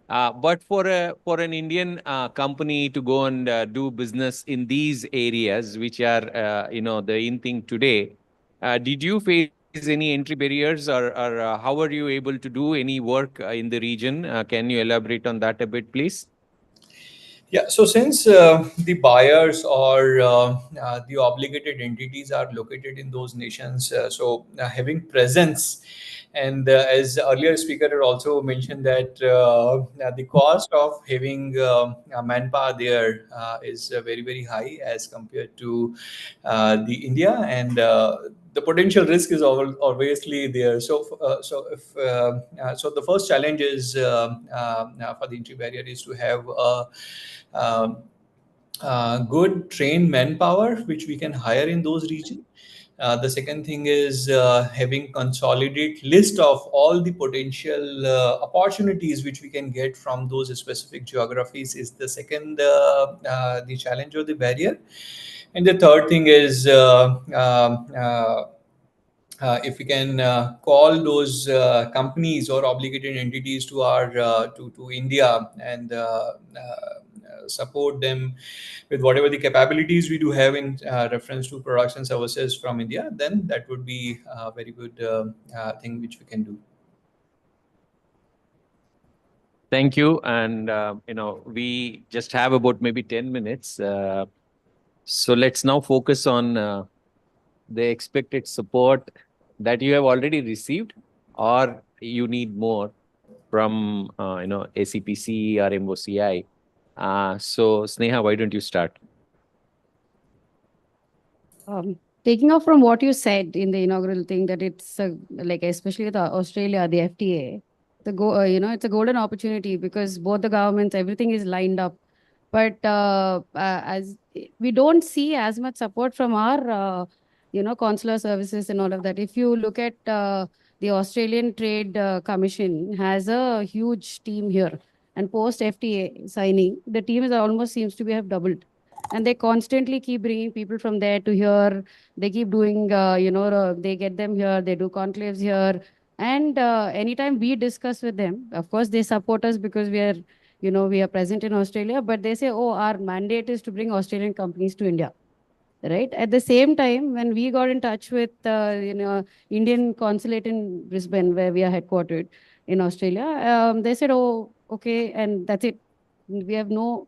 But for an Indian company to go and do business in these areas, which are the in thing today, did you face any entry barriers, or how are you able to do any work in the region? Can you elaborate on that a bit, please? Yeah, so since the buyers or the obligated entities are located in those nations, so having presence, and as earlier speaker had also mentioned that the cost of having manpower there is very, very high as compared to the India, and the potential risk is obviously there. So, so the first challenge is for the entry barrier is to have good trained manpower which we can hire in those regions. The second thing is having consolidate list of all the potential opportunities which we can get from those specific geographies is the second the challenge or the barrier. And the third thing is if we can call those companies or obligated entities to our to India and support them with whatever the capabilities we do have in reference to products and services from India, then that would be a very good thing which we can do. Thank you. And, we just have about maybe 10 minutes. So let's now focus on the expected support that you have already received, or you need more from, ACPC or MOCI. So Sneha, why don't you start? Taking off from what you said in the inaugural thing, that it's like, especially with Australia, the FTA, it's a golden opportunity because both the governments, everything is lined up. But as we don't see as much support from our, consular services and all of that. If you look at the Australian Trade Commission has a huge team here, and post FTA signing, the team is almost seems to be have doubled. And they constantly keep bringing people from there to here. They keep doing, they get them here, they do conclaves here. And anytime we discuss with them, of course, they support us because we are, we are present in Australia, but they say, oh, our mandate is to bring Australian companies to India. Right. At the same time, when we got in touch with, Indian consulate in Brisbane, where we are headquartered in Australia, they said, oh, okay, and that's it. We have no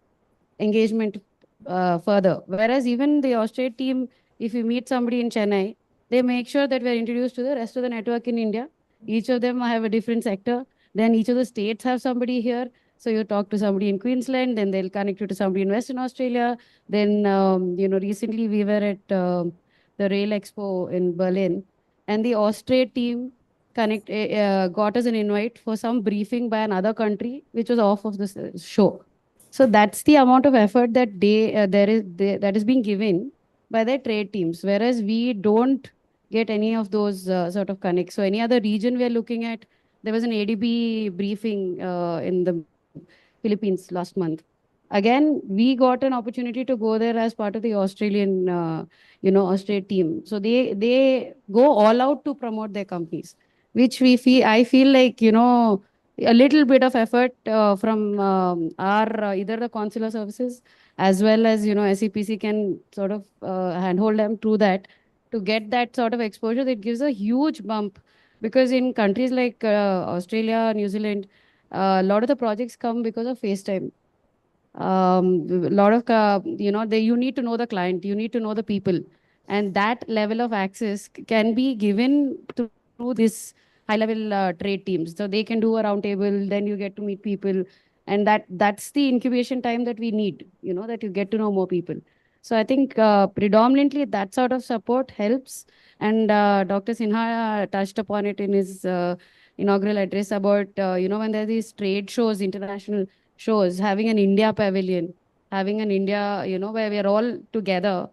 engagement further. Whereas even the Australia team, if you meet somebody in Chennai, they make sure that we're introduced to the rest of the network in India. Each of them have a different sector. Then each of the states have somebody here. So you talk to somebody in Queensland, then they'll connect you to somebody in Western Australia. Then, recently we were at the Rail Expo in Berlin, and the Australia team got us an invite for some briefing by another country, which was off of the show. So that's the amount of effort that that is being given by their trade teams, whereas we don't get any of those sort of connects. So any other region we are looking at, there was an ADB briefing in the Philippines last month. Again, we got an opportunity to go there as part of the Australian, Australia team. So they go all out to promote their companies, which I feel like, a little bit of effort from our either the consular services as well as, SEPC can sort of handhold them through that to get that sort of exposure. That gives a huge bump because in countries like Australia, New Zealand, a lot of the projects come because of FaceTime. A lot of you need to know the client, you need to know the people, and that level of access can be given through this high level trade teams, so they can do a round table, then you get to meet people, and that's the incubation time that we need, that you get to know more people. So I think predominantly that sort of support helps. And Dr. Sinha touched upon it in his inaugural address about when there are these trade shows, international shows, having an India pavilion, having an India, where we are all together.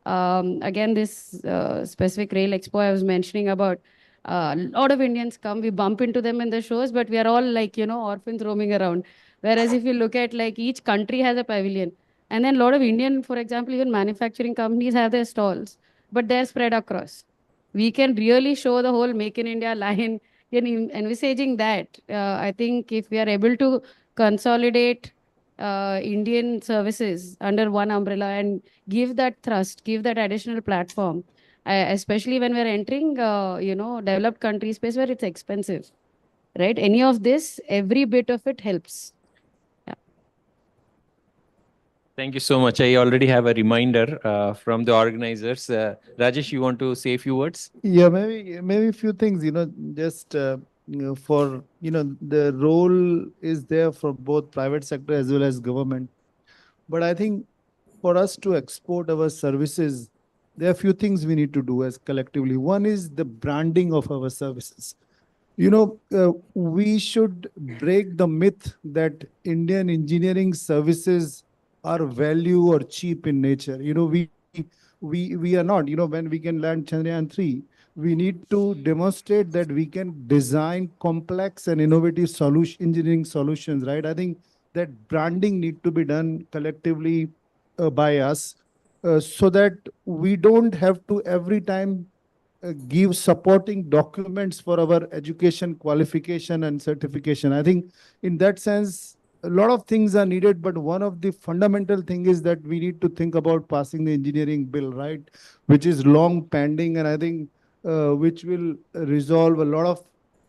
Again, this specific rail expo I was mentioning about, a lot of Indians come, we bump into them in the shows, but we are all like, orphans roaming around. Whereas if you look at like each country has a pavilion, and then a lot of Indian, for example, even manufacturing companies have their stalls, but they're spread across. We can really show the whole Make in India line, envisaging that. I think if we are able to consolidate Indian services under one umbrella and give that thrust, give that additional platform, especially when we're entering, developed country space where it's expensive, right? Any of this, every bit of it helps. Yeah. Thank you so much. I already have a reminder from the organizers. Rajesh, you want to say a few words? Yeah, maybe a few things, just for, the role is there for both private sector as well as government. But I think for us to export our services, there are a few things we need to do as collectively. One is the branding of our services. We should break the myth that Indian engineering services are value or cheap in nature. We are not. When we can land Chandrayaan 3, we need to demonstrate that we can design complex and innovative engineering solutions, right? I think that branding need to be done collectively by us, so that we don't have to every time give supporting documents for our education qualification and certification. I think in that sense, a lot of things are needed, but one of the fundamental thing is that we need to think about passing the engineering bill, right? Which is long pending, and I think which will resolve a lot of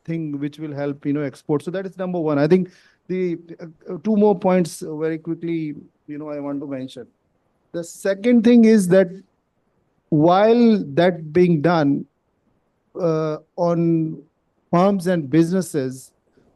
thing which will help, export. So that is number one. I think the two more points very quickly, I want to mention. The second thing is that while that being done on firms and businesses,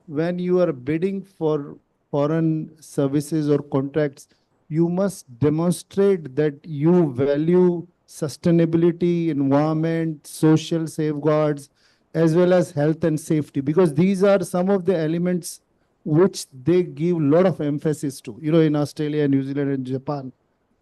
when you are bidding for foreign services or contracts, you must demonstrate that you value sustainability, environment, social safeguards, as well as health and safety, because these are some of the elements which they give a lot of emphasis to, in Australia, New Zealand, and Japan.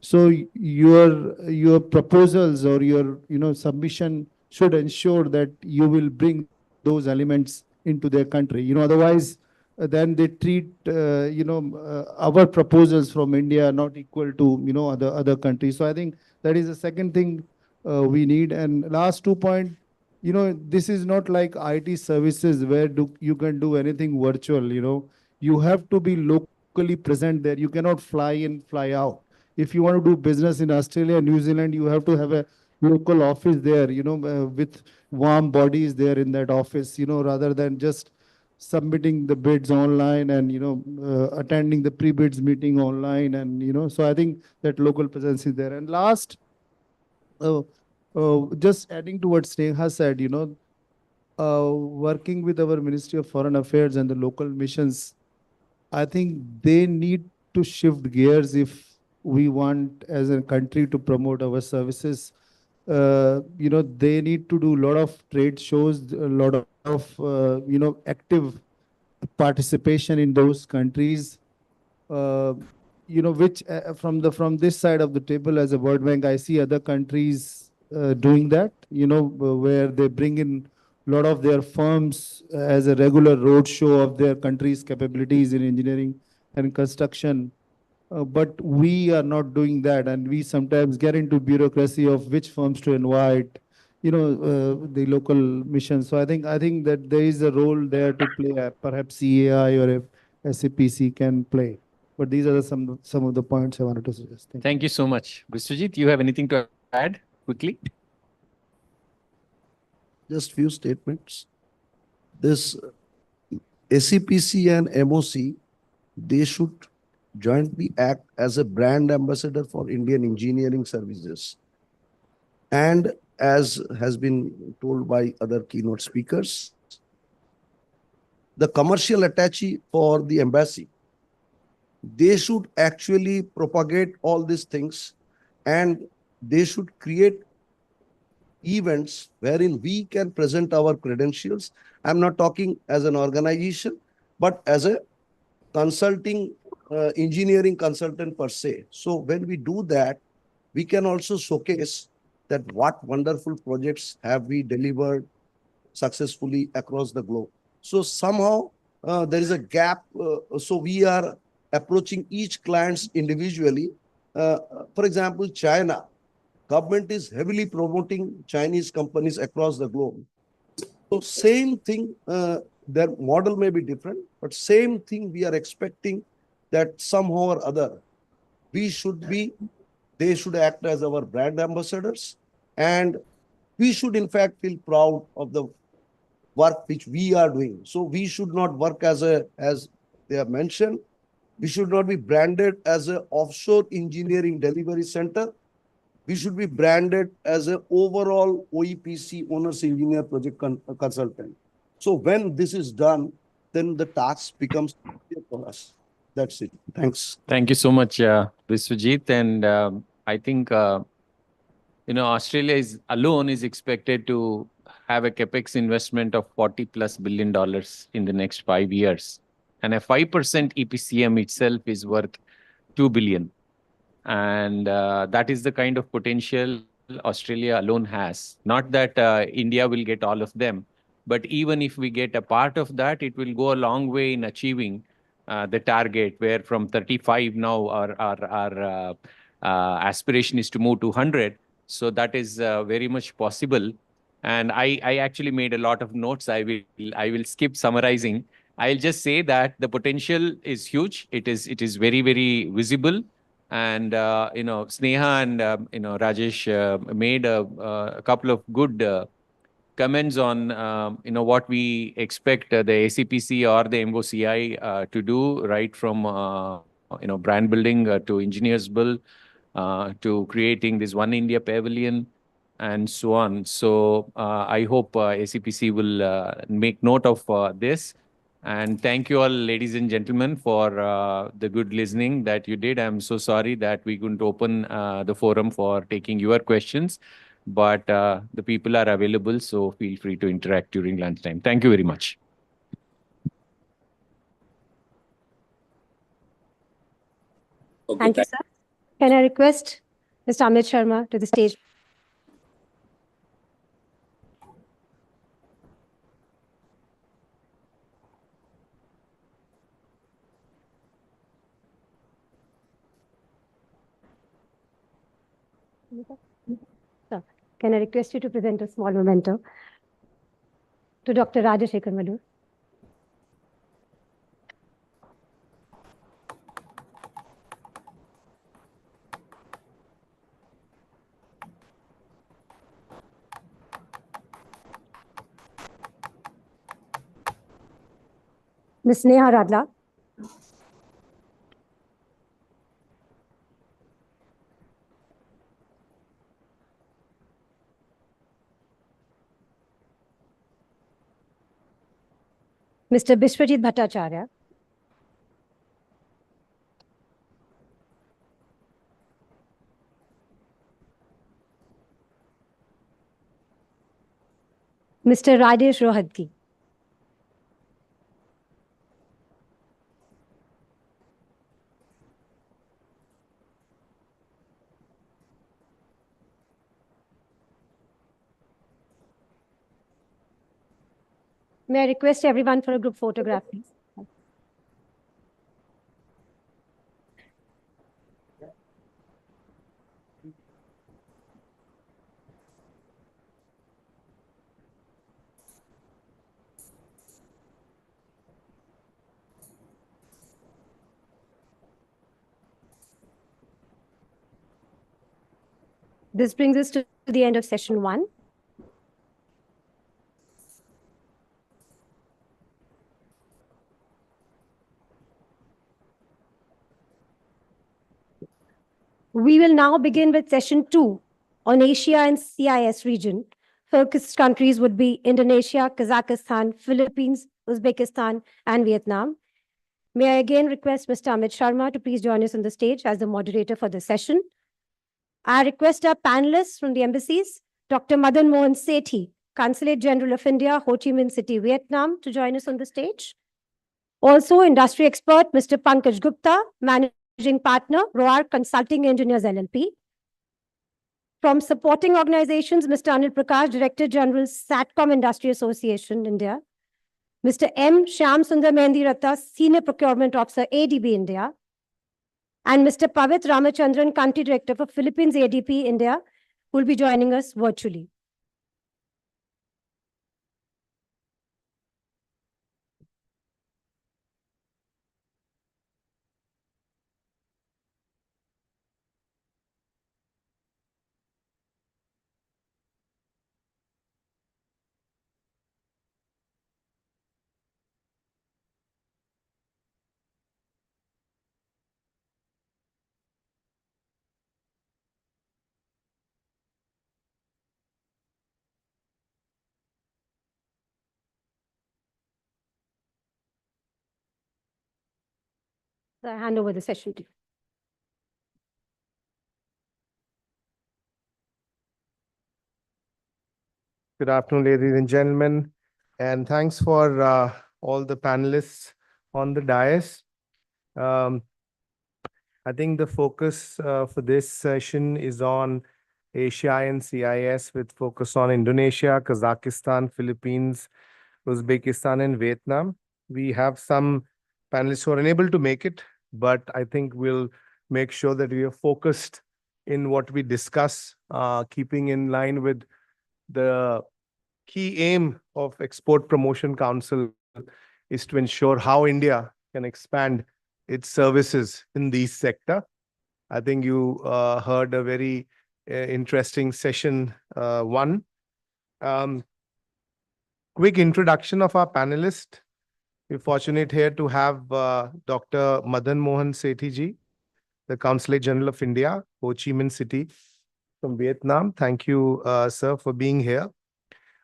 So your proposals or your submission should ensure that you will bring those elements into their country. Otherwise, then they treat our proposals from India not equal to other countries. So I think that is the second thing we need. And last 2 point, this is not like IT services where you can do anything virtual. You have to be locally present there. You cannot fly in, fly out. If you want to do business in Australia, New Zealand, you have to have a local office there, with warm bodies there in that office, rather than just submitting the bids online and, attending the pre-bids meeting online. And, so I think that local presence is there. And last, just adding to what Sneha said, working with our Ministry of Foreign Affairs and the local missions, I think they need to shift gears if we want as a country to promote our services. They need to do a lot of trade shows, a lot of, active participation in those countries. Which from this side of the table as a World Bank, I see other countries doing that, where they bring in a lot of their firms as a regular roadshow of their country's capabilities in engineering and construction. But we are not doing that, and we sometimes get into bureaucracy of which firms to invite, the local missions. So I think that there is a role there to play. Perhaps CAI or SAPC can play. But these are some of the points I wanted to suggest. Thank you so much. Biswajit, you have anything to add quickly? Just few statements. This SCPC and MOC, they should jointly act as a brand ambassador for Indian engineering services. And as has been told by other keynote speakers, the commercial attaché for the embassy, they should actually propagate all these things, and they should create events wherein we can present our credentials. I'm not talking as an organization, but as a consulting engineering consultant per se. So when we do that, we can also showcase that what wonderful projects have we delivered successfully across the globe. So somehow there is a gap. So we are approaching each clients individually. For example, China, government is heavily promoting Chinese companies across the globe. So same thing, their model may be different, but same thing we are expecting that somehow or other, they should act as our brand ambassadors. And we should in fact feel proud of the work which we are doing. So we should not work as they have mentioned, we should not be branded as an offshore engineering delivery center. We should be branded as an overall OEPC, owner's engineer project consultant. So when this is done, then the task becomes easier for us. That's it. Thanks. Thank you so much, Biswajit. And I think, Australia alone is expected to have a capex investment of $40+ billion in the next 5 years. And a 5% EPCM itself is worth $2 billion. And that is the kind of potential Australia alone has. Not that India will get all of them, but even if we get a part of that, it will go a long way in achieving the target, where from 35 now our aspiration is to move to 100. So that is very much possible. And I actually made a lot of notes. I will skip summarizing. I'll just say that the potential is huge. It is very, very visible. And Sneha and Rajesh made a couple of good comments on what we expect the ACPC or the MOCI to do, right from brand building to engineers bill to creating this One India pavilion and so on. So I hope ACPC will make note of this. And thank you all, ladies and gentlemen, for the good listening that you did. I'm so sorry that we couldn't open the forum for taking your questions, but the people are available, so feel free to interact during lunchtime. Thank you very much. Okay, Thank you, sir. Can I request Mr. Amit Sharma to the stage? Sir, can I request you to present a small memento to Dr. Rajashekhar Madhu? Ms. Neha Radla. Mr. Bishwajit Bhattacharya. Mr. Rajesh Rohadki. May I request everyone for a group photograph, please? This brings us to the end of session 1. We will now begin with session 2 on Asia and CIS region. Focused countries would be Indonesia, Kazakhstan, Philippines, Uzbekistan, and Vietnam. May I again request Mr. Amit Sharma to please join us on the stage as the moderator for this session. I request our panelists from the embassies, Dr. Madan Mohan Sethi, Consulate General of India, Ho Chi Minh City, Vietnam, to join us on the stage. Also, industry expert, Mr. Pankaj Gupta, Managing Partner, Roar Consulting Engineers LLP. From supporting organizations, Mr. Anil Prakash, Director General, SATCOM Industry Association, India. Mr. M. Shyam Sundar Mehendiratta, Senior Procurement Officer, ADB India. And Mr. Pavit Ramachandran, Country Director for Philippines ADP India, who will be joining us virtually. So I hand over the session to you. Good afternoon, ladies and gentlemen, and thanks for all the panelists on the dais. I think the focus for this session is on Asia and CIS with focus on Indonesia, Kazakhstan, Philippines, Uzbekistan, and Vietnam. We have some panelists who are unable to make it, but I think we'll make sure that we are focused in what we discuss, keeping in line with the key aim of Export Promotion Council is to ensure how India can expand its services in these sector. I think you heard a very interesting session 1. Quick introduction of our panelist. We're fortunate here to have Dr. Madan Mohan Sethi ji, the Consulate General of India, Ho Chi Minh City from Vietnam. Thank you, sir, for being here.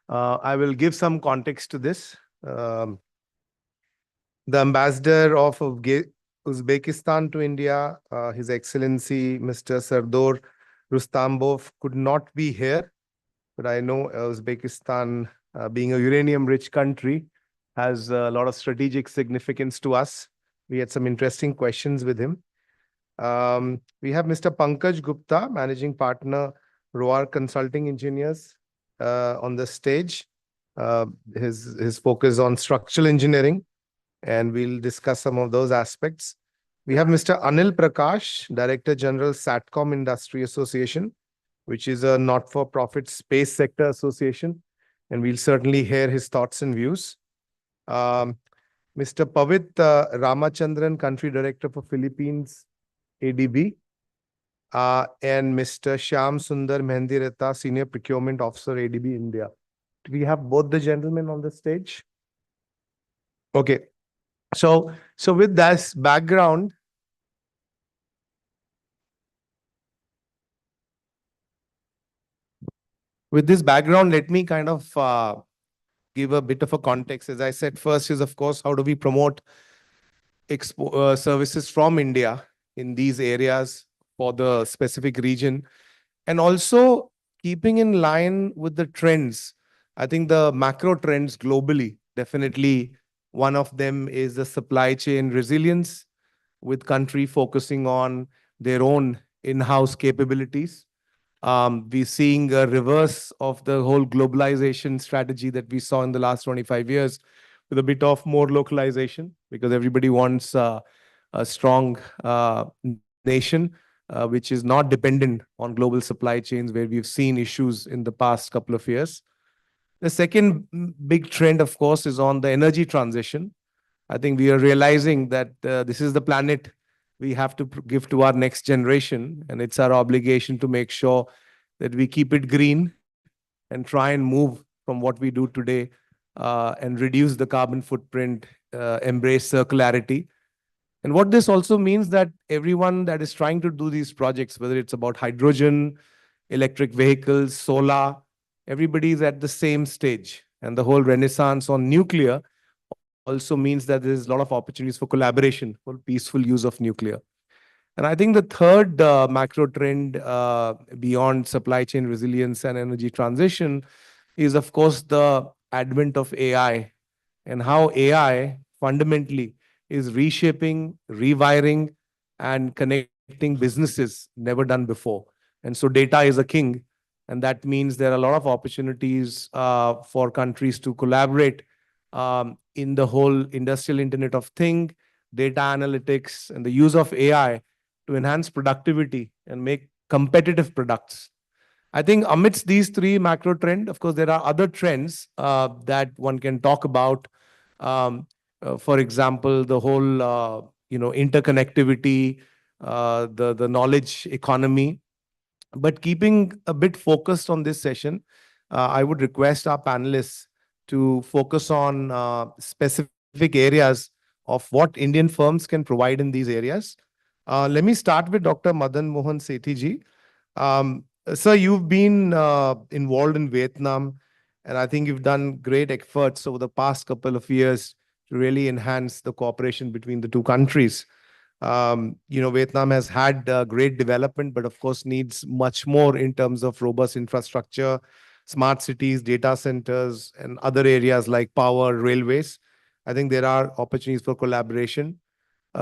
I will give some context to this. The ambassador of Uzbekistan to India, His Excellency Mr. Sardor Rustambov, could not be here, but I know Uzbekistan, being a uranium-rich country, has a lot of strategic significance to us. We had some interesting questions with him. We have Mr. Pankaj Gupta, Managing Partner, Roar Consulting Engineers, on the stage. His focus on structural engineering, and we'll discuss some of those aspects. We have Mr. Anil Prakash, Director General, SATCOM Industry Association, which is a not-for-profit space sector association, and we'll certainly hear his thoughts and views. Mr. Pavit Ramachandran, Country Director for Philippines ADB, and Mr. Shyam Sundar Mehendiratta, Senior Procurement Officer, ADB India. Do we have both the gentlemen on the stage? Okay. So with this background, let me kind of give a bit of a context. As I said, first is, of course, how do we promote services from India in these areas for the specific region, and also keeping in line with the trends. I think the macro trends globally, definitely one of them is the supply chain resilience, with country focusing on their own in-house capabilities. We're seeing a reverse of the whole globalization strategy that we saw in the last 25 years, with a bit of more localization, because everybody wants a strong nation which is not dependent on global supply chains, where we've seen issues in the past couple of years. The second big trend, of course, is on the energy transition. I think we are realizing that this is the planet we have to give to our next generation, and it's our obligation to make sure that we keep it green and try and move from what we do today and reduce the carbon footprint, embrace circularity. And what this also means that everyone that is trying to do these projects, whether it's about hydrogen, electric vehicles, solar, everybody is at the same stage. And the whole renaissance on nuclear also means that there's a lot of opportunities for collaboration, for peaceful use of nuclear. And I think the third macro trend beyond supply chain resilience and energy transition is, of course, the advent of AI and how AI fundamentally is reshaping, rewiring, and connecting businesses never done before. And so data is a king. And that means there are a lot of opportunities for countries to collaborate in the whole industrial Internet of Things, data analytics, and the use of AI to enhance productivity and make competitive products. I think amidst these three macro trends, of course, there are other trends that one can talk about. For example, the whole interconnectivity, the knowledge economy. But keeping a bit focused on this session, I would request our panelists to focus on specific areas of what Indian firms can provide in these areas. Let me start with Dr. Madan Mohan Sethi ji. Sir, you've been involved in Vietnam, and I think you've done great efforts over the past couple of years to really enhance the cooperation between the two countries. Vietnam has had great development, but of course needs much more in terms of robust infrastructure, smart cities, data centers, and other areas like power, railways. I think there are opportunities for collaboration.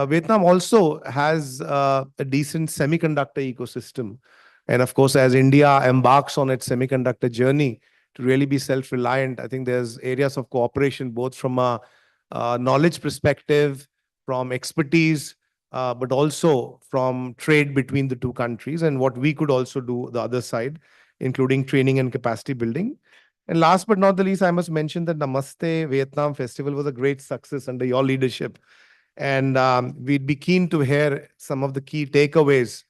Vietnam also has a decent semiconductor ecosystem. And of course, as India embarks on its semiconductor journey to really be self-reliant, I think there's areas of cooperation, both from a knowledge perspective, from expertise, but also from trade between the two countries and what we could also do the other side, including training and capacity building. And last but not the least, I must mention that Namaste Vietnam Festival was a great success under your leadership. And we'd be keen to hear some of the key takeaways.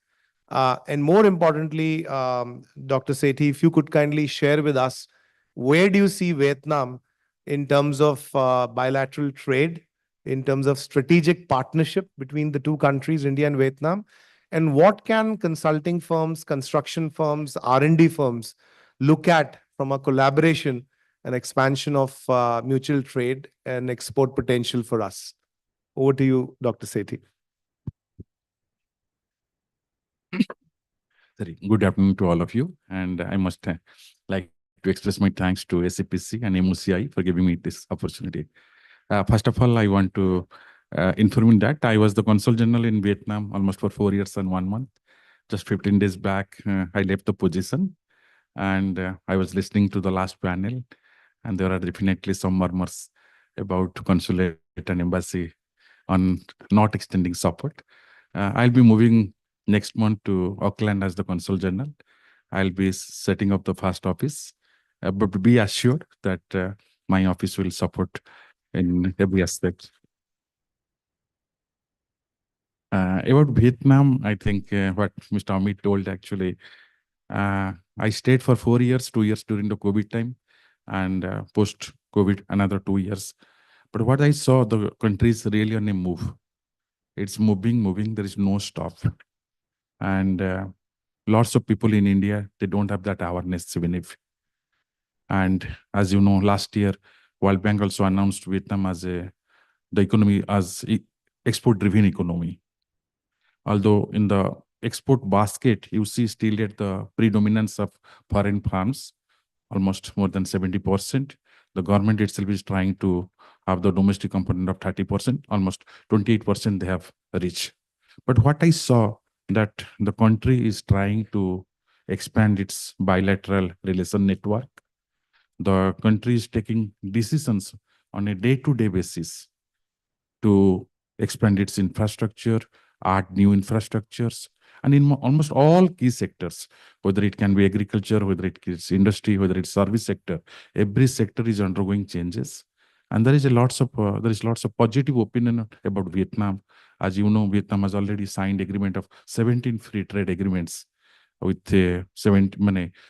And more importantly, Dr. Sethi, if you could kindly share with us, where do you see Vietnam in terms of bilateral trade, in terms of strategic partnership between the two countries, India and Vietnam? And what can consulting firms, construction firms, R&D firms look at from a collaboration and expansion of mutual trade and export potential for us? Over to you, Dr. Sethi. Good afternoon to all of you. And I must like to express my thanks to SCPC and MOCI for giving me this opportunity. First of all, I want to inform you that I was the Consul General in Vietnam almost for 4 years and 1 month. Just 15 days back, I left the position, and I was listening to the last panel, and there are definitely some murmurs about consulate and embassy on not extending support. I'll be moving next month to Auckland as the Consul General. I'll be setting up the first office, but be assured that my office will support in every aspect. About Vietnam, I think what Mr. Amit told actually, I stayed for 4 years, 2 years during the COVID time, and post-COVID, another 2 years. But what I saw, the country is really on a move. It's moving, there is no stop. And lots of people in India, they don't have that awareness even if. And as you know, last year, World Bank also announced Vietnam as the economy as export-driven economy. Although in the export basket, you see still at the predominance of foreign firms, almost more than 70%. The government itself is trying to have the domestic component of 30%, almost 28% they have reached. But what I saw that the country is trying to expand its bilateral relation network. The country is taking decisions on a day-to-day basis to expand its infrastructure, add new infrastructures, and in almost all key sectors, whether it can be agriculture, whether it is industry, whether it's service sector, every sector is undergoing changes. And there is lots of positive opinion about Vietnam. As you know, Vietnam has already signed agreement of 17 free trade agreements with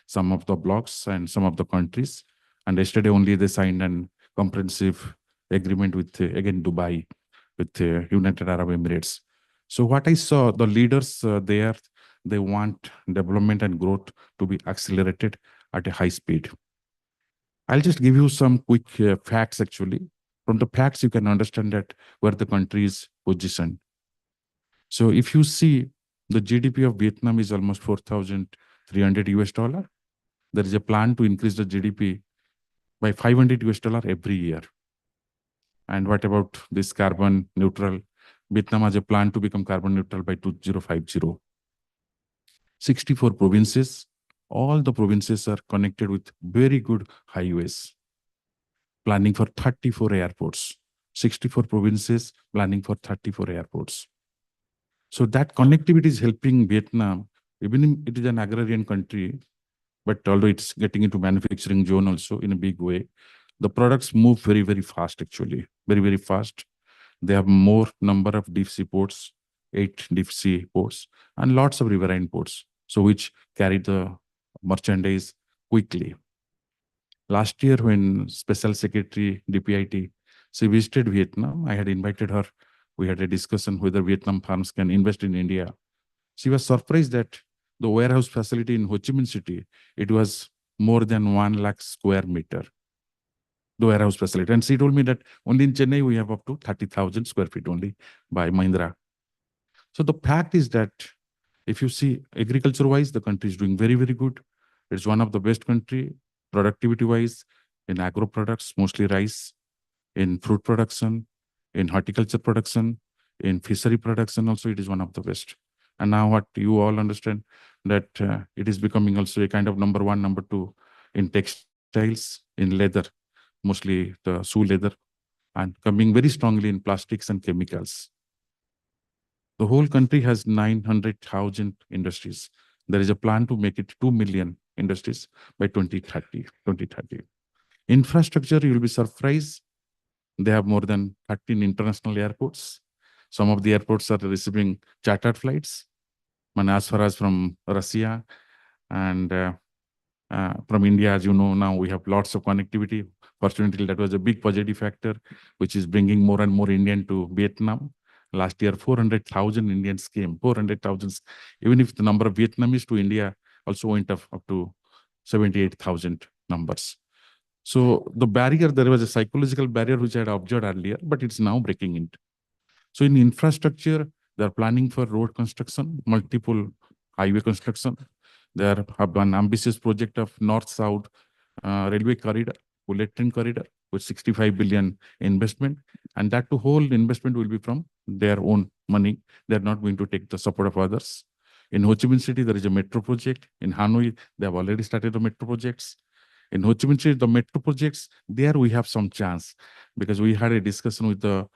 some of the blocks and some of the countries. And yesterday only they signed an comprehensive agreement with, again, Dubai, with United Arab Emirates. So what I saw, the leaders there, they want development and growth to be accelerated at a high speed. I'll just give you some quick facts, actually. From the facts, you can understand that where the country is positioned. So if you see, the GDP of Vietnam is almost 4,300 US dollar. There is a plan to increase the GDP by 500 US dollar every year. And what about this carbon neutral? Vietnam has a plan to become carbon neutral by 2050. 64 provinces, all the provinces are connected with very good highways. Planning for 34 airports. 64 provinces planning for 34 airports. So that connectivity is helping Vietnam, even if it is an agrarian country, but although it's getting into manufacturing zone also in a big way, the products move very, very fast, actually, very, very fast. They have more number of deep sea ports, 8 deep sea ports, and lots of riverine ports, so which carry the merchandise quickly. Last year, when Special Secretary DPIT, she visited Vietnam, I had invited her. We had a discussion whether Vietnam firms can invest in India. She was surprised that the warehouse facility in Ho Chi Minh City, it was more than 1 lakh square meter, the warehouse facility. And she told me that only in Chennai, we have up to 30,000 square feet only by Mahindra. So the fact is that if you see agriculture-wise, the country is doing very, very good. It's one of the best country, productivity-wise, in agro products, mostly rice, in fruit production, in horticulture production, in fishery production also, it is one of the best. And now what you all understand, that it is becoming also a kind of number 1, number 2 in textiles, in leather, mostly the shoe leather, and coming very strongly in plastics and chemicals. The whole country has 900,000 industries. There is a plan to make it 2 million industries by 2030. Infrastructure, you will be surprised. They have more than 13 international airports. Some of the airports are receiving chartered flights, and as far as from Russia and from India, as you know, now we have lots of connectivity. Fortunately, that was a big positive factor, which is bringing more and more Indian to Vietnam. Last year, 400,000 Indians came, 400,000. Even if the number of Vietnamese to India also went up to 78,000 numbers. So the barrier, there was a psychological barrier which I had observed earlier, but it's now breaking it. So in infrastructure, they're planning for road construction, multiple highway construction. They have an ambitious project of north-south railway corridor, bullet train corridor, with 65 billion investment. And that whole investment will be from their own money. They're not going to take the support of others. In Ho Chi Minh City, there is a metro project. In Hanoi, they have already started the metro projects. In Ho Chi Minh City, the metro projects, there we have some chance, because we had a discussion with the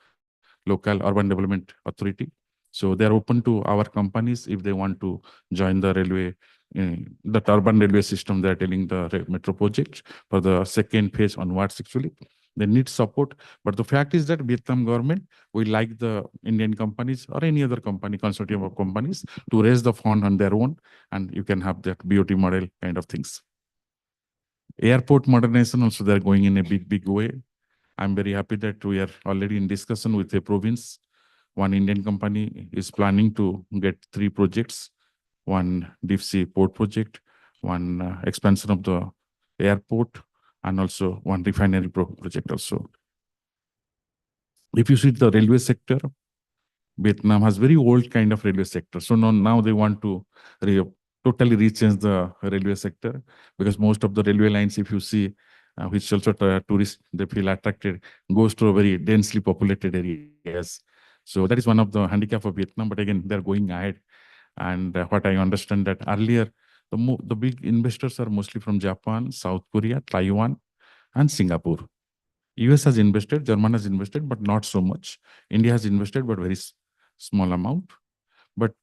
local urban development authority. So they're open to our companies if they want to join the railway, the urban railway system. They're telling the metro project for the second phase onwards, actually. They need support. But the fact is that Vietnam government, we like the Indian companies or any other company, consortium of companies, to raise the fund on their own, and you can have that BOT model kind of things. Airport modernization also, they're going in a big, big way. I'm very happy that we are already in discussion with a province. One Indian company is planning to get 3 projects, one deep sea port project, one expansion of the airport, and also one refinery project also. If you see the railway sector, Vietnam has very old kind of railway sector. So now they want to totally rechange the railway sector, because most of the railway lines, if you see, which also tourists, they feel attracted, goes to a very densely populated areas. So that is one of the handicap of Vietnam. But again, they're going ahead. And what I understand that earlier, the big investors are mostly from Japan, South Korea, Taiwan, and Singapore. US has invested, German has invested, but not so much. India has invested, but very small amount. But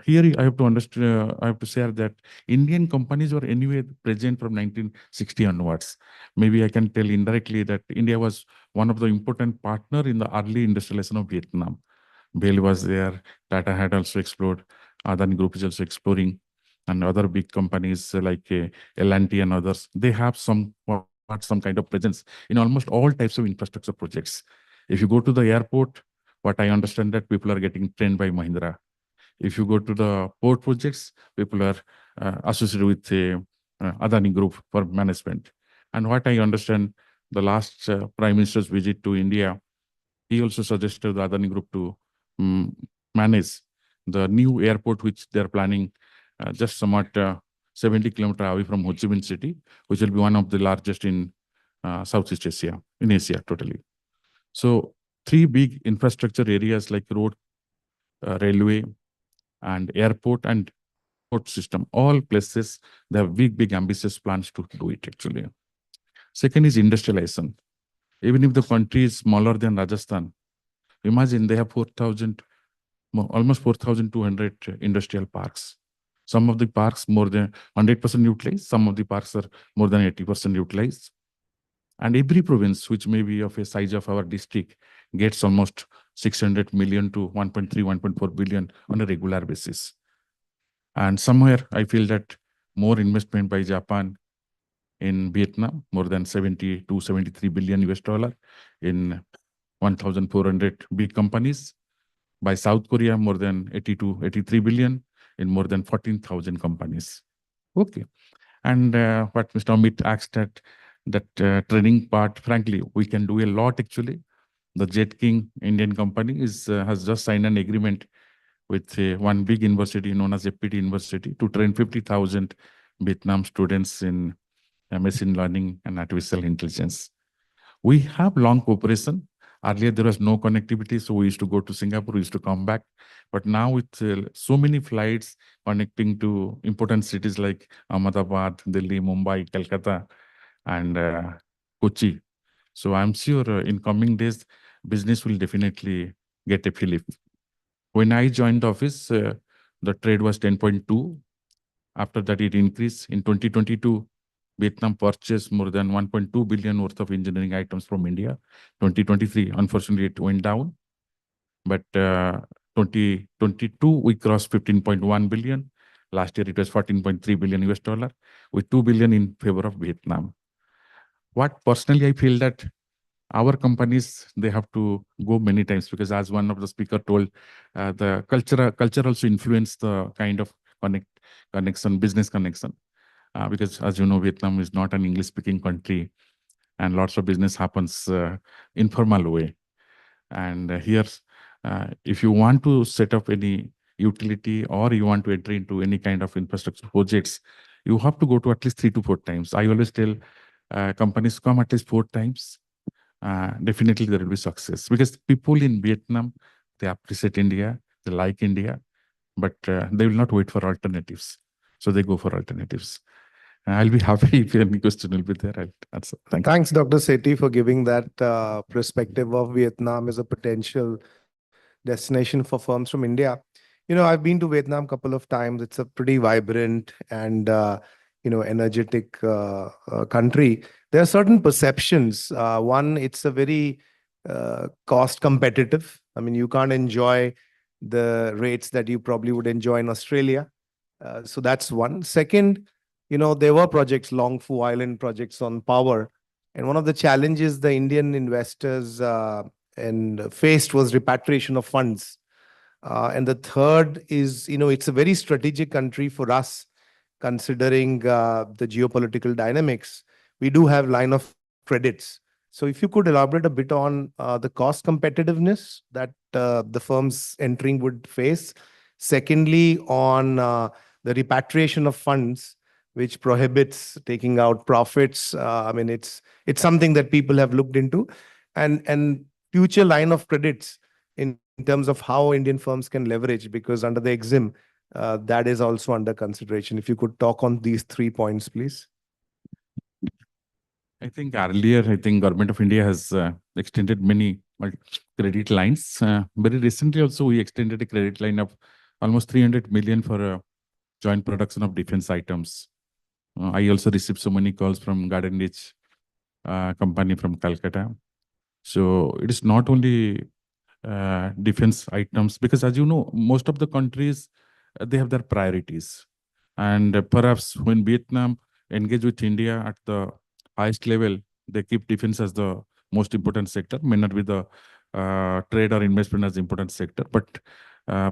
here I have to understand, I have to share that Indian companies were anyway present from 1960 onwards. Maybe I can tell indirectly that India was one of the important partner in the early industrialization of Vietnam. BHEL was there, Tata had also explored, Adani Group is also exploring. and other big companies like L&T and others, they have some kind of presence in almost all types of infrastructure projects. If you go to the airport, what I understand that people are getting trained by Mahindra. If you go to the port projects, people are associated with Adani Group for management. And what I understand, the last Prime Minister's visit to India, he also suggested the Adani Group to manage the new airport which they're planning just somewhat 70 kilometers away from Ho Chi Minh City, which will be one of the largest in Southeast Asia, in Asia totally. So three big infrastructure areas like road, railway, and airport and port system, all places, they have big ambitious plans to do it actually. Second is industrialization. Even if the country is smaller than Rajasthan, imagine they have 4,000, almost 4,200 industrial parks. Some of the parks more than 100% utilized, some of the parks are more than 80% utilized. And every province, which may be of a size of our district, gets almost 600 million to 1.3, 1.4 billion on a regular basis. And somewhere I feel that more investment by Japan in Vietnam, more than 70 to 73 billion US dollar in 1,400 big companies. By South Korea, more than 80 to 83 billion in more than 14,000 companies. Okay. And what Mr. Amit asked that training part, frankly, we can do a lot actually. The Jet King Indian company has just signed an agreement with one big university known as FPT University to train 50,000 Vietnam students in machine learning and artificial intelligence. We have long cooperation. Earlier, there was no connectivity, so we used to go to Singapore, we used to come back. But now with so many flights connecting to important cities like Ahmedabad, Delhi, Mumbai, Calcutta, and Kochi. So I'm sure in coming days, business will definitely get a fillip. When I joined the office, the trade was 10.2. After that, it increased. In 2022, Vietnam purchased more than 1.2 billion worth of engineering items from India. 2023, unfortunately, it went down. But 2022, we crossed 15.1 billion. Last year, it was 14.3 billion US dollar, with 2 billion in favor of Vietnam. What personally I feel that our companies, they have to go many times because as one of the speaker told, the culture also influence the kind of connection, business connection. Because as you know, Vietnam is not an English speaking country and lots of business happens informal way. And here, if you want to set up any utility or you want to enter into any kind of infrastructure projects, you have to go to at least 3 to 4 times. I always tell companies come at least 4 times. Definitely there will be success because people in Vietnam, they appreciate India, they like India, but they will not wait for alternatives. So they go for alternatives. I'll be happy if any question will be there. I'll answer. Thanks, Dr. Sethi, for giving that perspective of Vietnam as a potential destination for firms from India. You know, I've been to Vietnam a couple of times. It's a pretty vibrant and energetic country. There are certain perceptions. One, it's a very cost competitive. I mean, you can't enjoy the rates that you probably would enjoy in Australia. So that's one. Second, there were projects, Long Phu Island projects on power. And one of the challenges the Indian investors faced was repatriation of funds. And the third is, it's a very strategic country for us, considering the geopolitical dynamics. We do have line of credits. So if you could elaborate a bit on the cost competitiveness that the firms entering would face. Secondly, on the repatriation of funds, which prohibits taking out profits. I mean, it's something that people have looked into, and future line of credits in terms of how Indian firms can leverage, because under the EXIM, that is also under consideration. If you could talk on these 3 points, please. I think earlier, Government of India has extended many credit lines. Very recently also, we extended a credit line of almost 300 million for joint production of defense items. I also received so many calls from Garden Rich company from Calcutta. So it is not only defense items, because as you know, most of the countries, they have their priorities. And perhaps when Vietnam engage with India at the highest level, they keep defense as the most important sector, may not be the trade or investment as important sector. But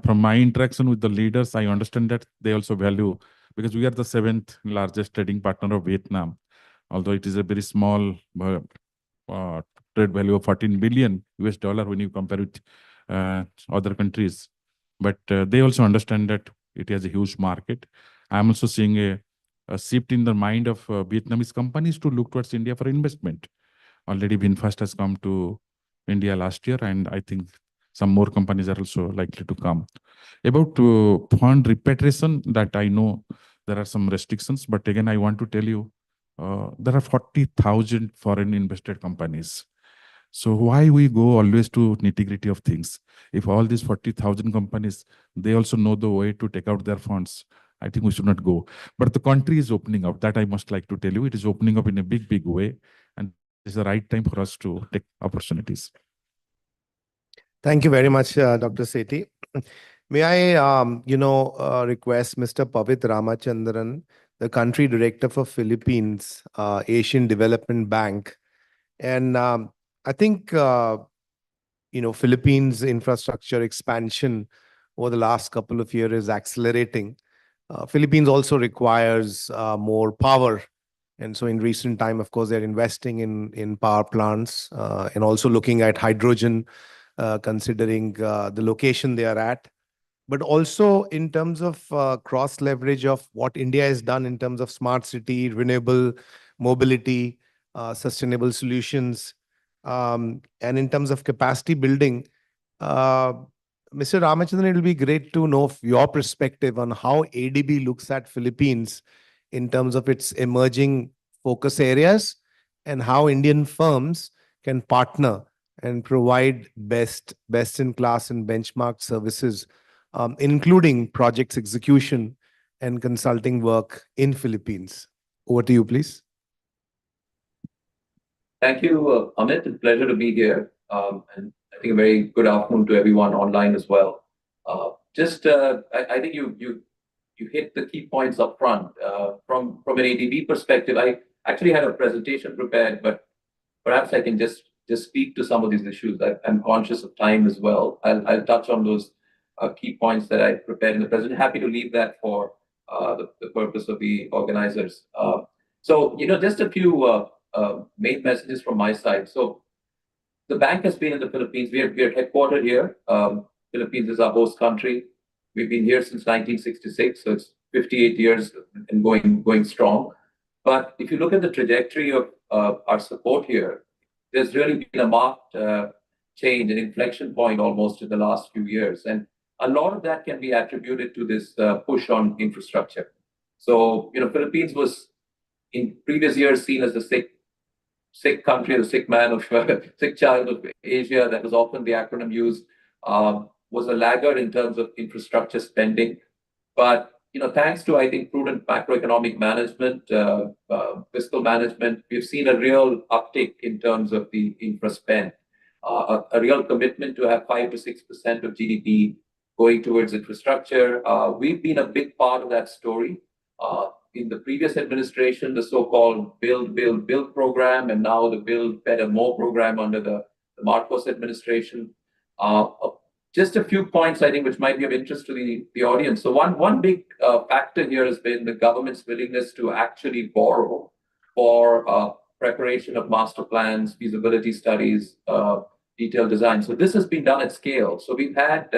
from my interaction with the leaders, I understand that they also value, because we are the 7th largest trading partner of Vietnam, although it is a very small trade value of 14 billion US dollar when you compare with other countries. But they also understand that it has a huge market. I'm also seeing a shift in the mind of Vietnamese companies to look towards India for investment. Already VinFast has come to India last year, and I think some more companies are also likely to come. About fund repatriation, that I know there are some restrictions, but again, I want to tell you, there are 40,000 foreign invested companies. So why we go always to nitty-gritty of things? If all these 40,000 companies, they also know the way to take out their funds, I think we should not go. But the country is opening up. That I must like to tell you. It is opening up in a big, big way. And it's the right time for us to take opportunities. Thank you very much, Dr. Sethi. May I, request Mr. Pavit Ramachandran, the country director for Philippines, Asian Development Bank. And I think, Philippines infrastructure expansion over the last couple of years is accelerating. Philippines also requires more power. And so in recent time, of course, they're investing in power plants and also looking at hydrogen, considering the location they are at. But also in terms of cross leverage of what India has done in terms of smart city, renewable mobility, sustainable solutions, and in terms of capacity building. Mr. Ramachandran, it will be great to know your perspective on how ADB looks at Philippines in terms of its emerging focus areas and how Indian firms can partner and provide best in class and benchmark services, including projects execution and consulting work in Philippines. Over to you, please. Thank you, Amit. It's a pleasure to be here. And I think a very good afternoon to everyone online as well. I think you hit the key points up front. From an ADB perspective, I actually had a presentation prepared, but perhaps I can just speak to some of these issues. I'm conscious of time as well. I'll touch on those key points that I prepared in the presentation. Happy to leave that for the purpose of the organizers. Just a few main messages from my side. So the bank has been in the Philippines. We are headquartered here. Philippines is our host country. We've been here since 1966, so it's 58 years and going strong. But if you look at the trajectory of our support here, there's really been a marked change, an inflection point almost in the last few years. And a lot of that can be attributed to this push on infrastructure. So, Philippines was in previous years seen as the sick country, the sick man of sick child of Asia. That was often the acronym used. Was a laggard in terms of infrastructure spending. But thanks to, I think, prudent macroeconomic management, fiscal management, we've seen a real uptick in terms of the infra spend, a real commitment to have 5 to 6% of GDP going towards infrastructure. We've been a big part of that story. In the previous administration, the so-called Build program, and now the Build Better More program under the Marcos administration. Just a few points, I think, which might be of interest to the audience. So one big factor here has been the government's willingness to actually borrow for preparation of master plans, feasibility studies, detailed design. So this has been done at scale. So we've had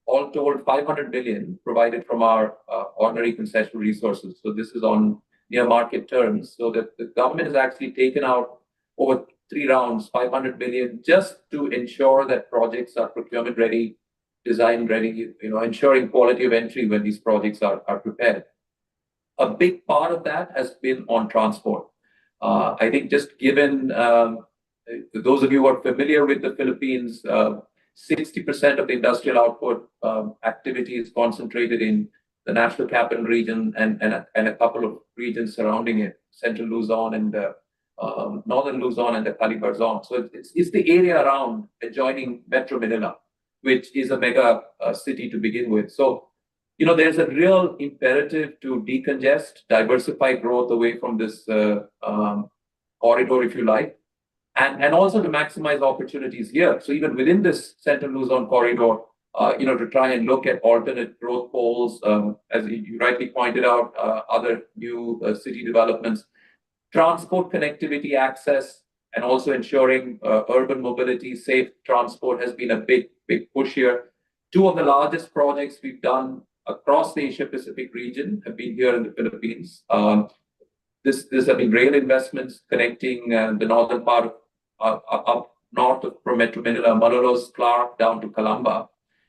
all told 500 billion provided from our ordinary concessional resources. So this is on near market terms. So that the government has actually taken out over 3 rounds, 500 billion, just to ensure that projects are procurement ready, design ready, ensuring quality of entry when these projects are prepared. A big part of that has been on transport. I think just given those of you who are familiar with the Philippines, 60% of the industrial output activity is concentrated in the National Capital Region and a couple of regions surrounding it, Central Luzon and Northern Luzon and the Calibar zone. So it's the area around adjoining Metro Manila, which is a mega city to begin with. So, there's a real imperative to decongest, diversify growth away from this corridor, if you like, and also to maximize opportunities here. So even within this Central Luzon corridor, to try and look at alternate growth poles, as you rightly pointed out, other new city developments, transport connectivity access, and also ensuring urban mobility, safe transport has been a big push here. Two of the largest projects we've done across the Asia Pacific region have been here in the Philippines. This have been rail investments connecting the northern part of up north from Metro Manila, Malolos, Clark, down to Calamba.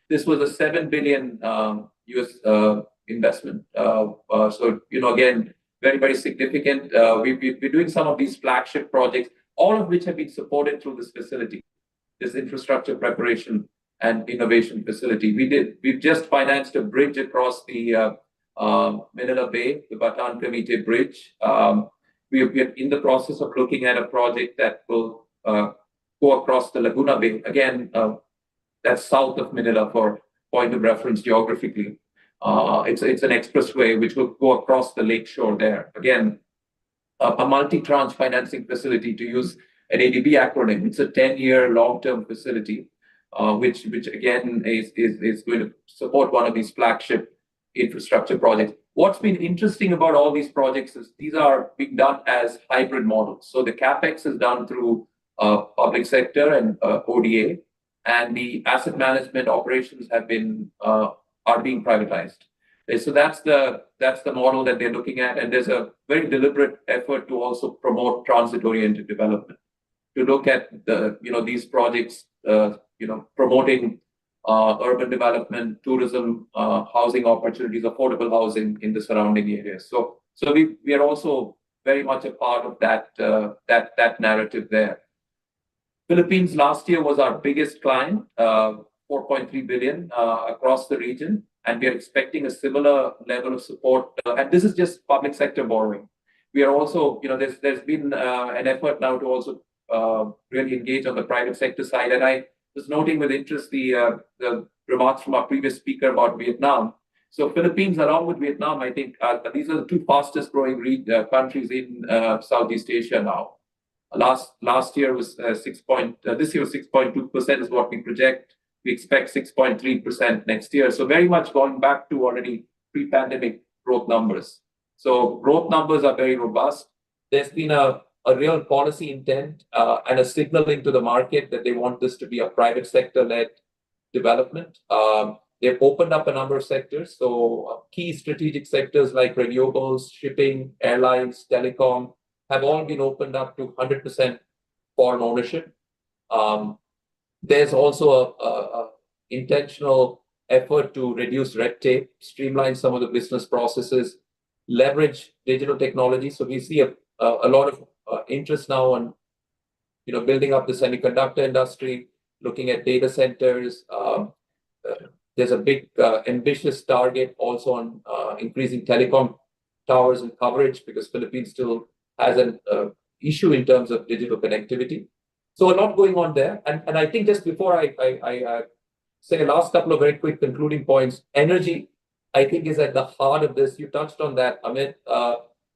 This was a $7 billion US investment. So, again, very, very significant. We're doing some of these flagship projects, all of which have been supported through this facility, this infrastructure preparation and innovation facility. We've just financed a bridge across the Manila Bay, the Bataan Cavite Bridge. We're in the process of looking at a project that will go across the Laguna Bay. Again, that's south of Manila for point of reference geographically. It's an expressway which will go across the lake shore there. Again, a multi-tranche financing facility, to use an ADB acronym. It's a 10-year long-term facility, which again is going to support one of these flagship infrastructure projects. What's been interesting about all these projects is these are being done as hybrid models. So the CapEx is done through public sector and ODA, and the asset management operations are being privatized. So that's the model that they're looking at, and there's a very deliberate effort to also promote transit-oriented development, to look at these projects, promoting urban development, tourism, housing opportunities, affordable housing in the surrounding areas. So we are also very much a part of that narrative there. Philippines last year was our biggest client, 4.3 billion across the region, and we are expecting a similar level of support. And this is just public sector borrowing. We are also, there's been an effort now to also really engage on the private sector side. And I was noting with interest the remarks from our previous speaker about Vietnam. So Philippines, along with Vietnam, I think these are the two fastest growing countries in Southeast Asia now. Last year was this year was 6.2% is what we project. We expect 6.3% next year. So very much going back to already pre-pandemic growth numbers. So growth numbers are very robust. There's been a real policy intent and a signaling to the market that they want this to be a private sector-led development. They've opened up a number of sectors. So key strategic sectors like renewables, shipping, airlines, telecom have all been opened up to 100% foreign ownership. There's also a intentional effort to reduce red tape, streamline some of the business processes, leverage digital technology. So we see a lot of interest now on building up the semiconductor industry, looking at data centers. There's a big ambitious target also on increasing telecom towers and coverage, because Philippines still has an issue in terms of digital connectivity. So a lot going on there. And I think just before I say a last couple of very quick concluding points, energy, I think, is at the heart of this. You touched on that, Amit.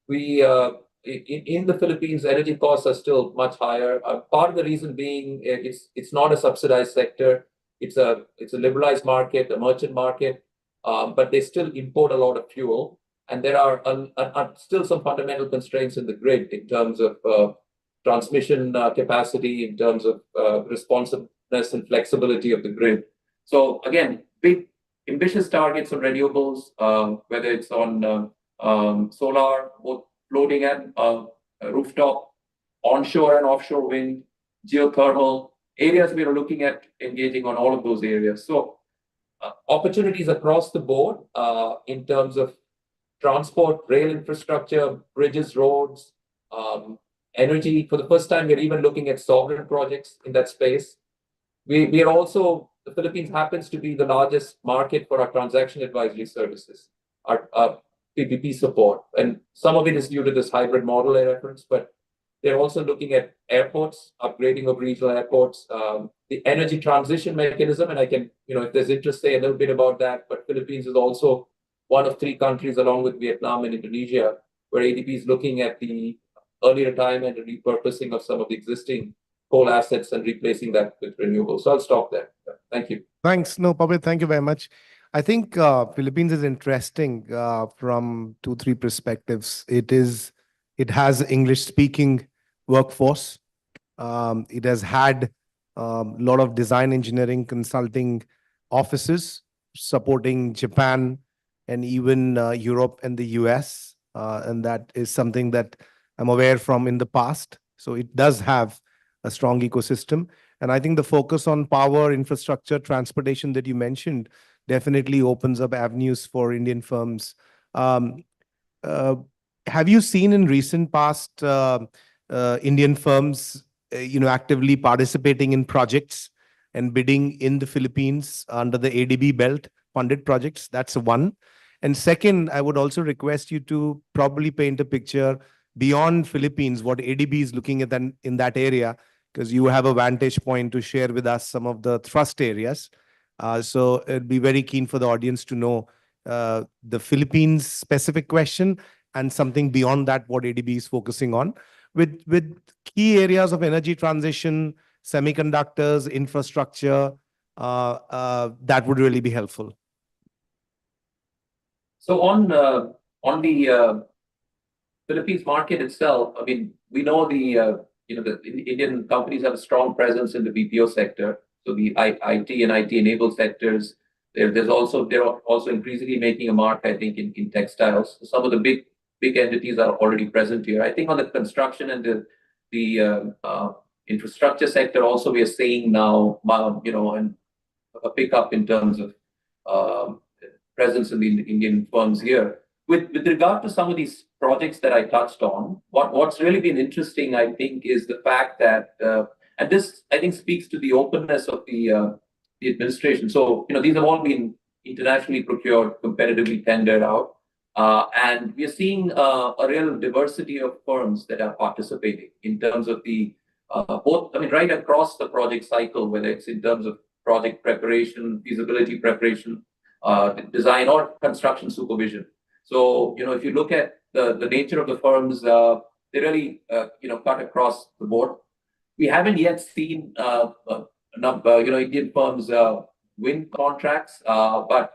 In the Philippines, energy costs are still much higher. Part of the reason being it's not a subsidized sector. It's a liberalized market, a merchant market, but they still import a lot of fuel. And there are still some fundamental constraints in the grid in terms of transmission capacity, in terms of responsiveness and flexibility of the grid. So again, big ambitious targets on renewables, whether it's on solar, both floating and rooftop, onshore and offshore wind, geothermal areas. We are looking at engaging on all of those areas. So opportunities across the board in terms of transport, rail infrastructure, bridges, roads, energy. For the first time, we're even looking at sovereign projects in that space. We are also, the Philippines happens to be the largest market for our transaction advisory services, our PPP support. And some of it is due to this hybrid model I referenced, but they're also looking at airports, upgrading of regional airports, the energy transition mechanism. And I can, if there's interest, say a little bit about that. But Philippines is also one of three countries along with Vietnam and Indonesia, where ADB is looking at the early retirement and repurposing of some of the existing coal assets and replacing that with renewables. So I'll stop there. Thank you. Thanks. No, Pablo, thank you very much. I think Philippines is interesting from 2, 3 perspectives. It has English-speaking workforce. It has had a lot of design engineering consulting offices supporting Japan and even Europe and the US. And that is something that I'm aware from in the past. So it does have a strong ecosystem. And I think the focus on power, infrastructure, transportation that you mentioned definitely opens up avenues for Indian firms. Have you seen in recent past Indian firms, actively participating in projects and bidding in the Philippines under the ADB belt funded projects? That's one. And second, I would also request you to probably paint a picture beyond Philippines, what ADB is looking at in that area, because you have a vantage point to share with us some of the thrust areas. So it'd be very keen for the audience to know the Philippines specific question and something beyond that, what ADB is focusing on with key areas of energy transition, semiconductors, infrastructure. That would really be helpful. So on the Philippines market itself, I mean, we know the Indian companies have a strong presence in the BPO sector. So the IT and IT-enabled sectors. They're also increasingly making a mark, I think, in textiles. Some of the big entities are already present here. I think on the construction and the infrastructure sector, also we are seeing now, and a pickup in terms of presence in the Indian firms here. With regard to some of these projects that I touched on, what's really been interesting, I think, is the fact that, and this, I think, speaks to the openness of the administration. So, these have all been internationally procured, competitively tendered out. And we are seeing a real diversity of firms that are participating in terms of the both, right across the project cycle, whether it's in terms of project preparation, feasibility preparation, design, or construction supervision. So, if you look at the nature of the firms, they really, cut across the board. We haven't yet seen Indian firms win contracts, but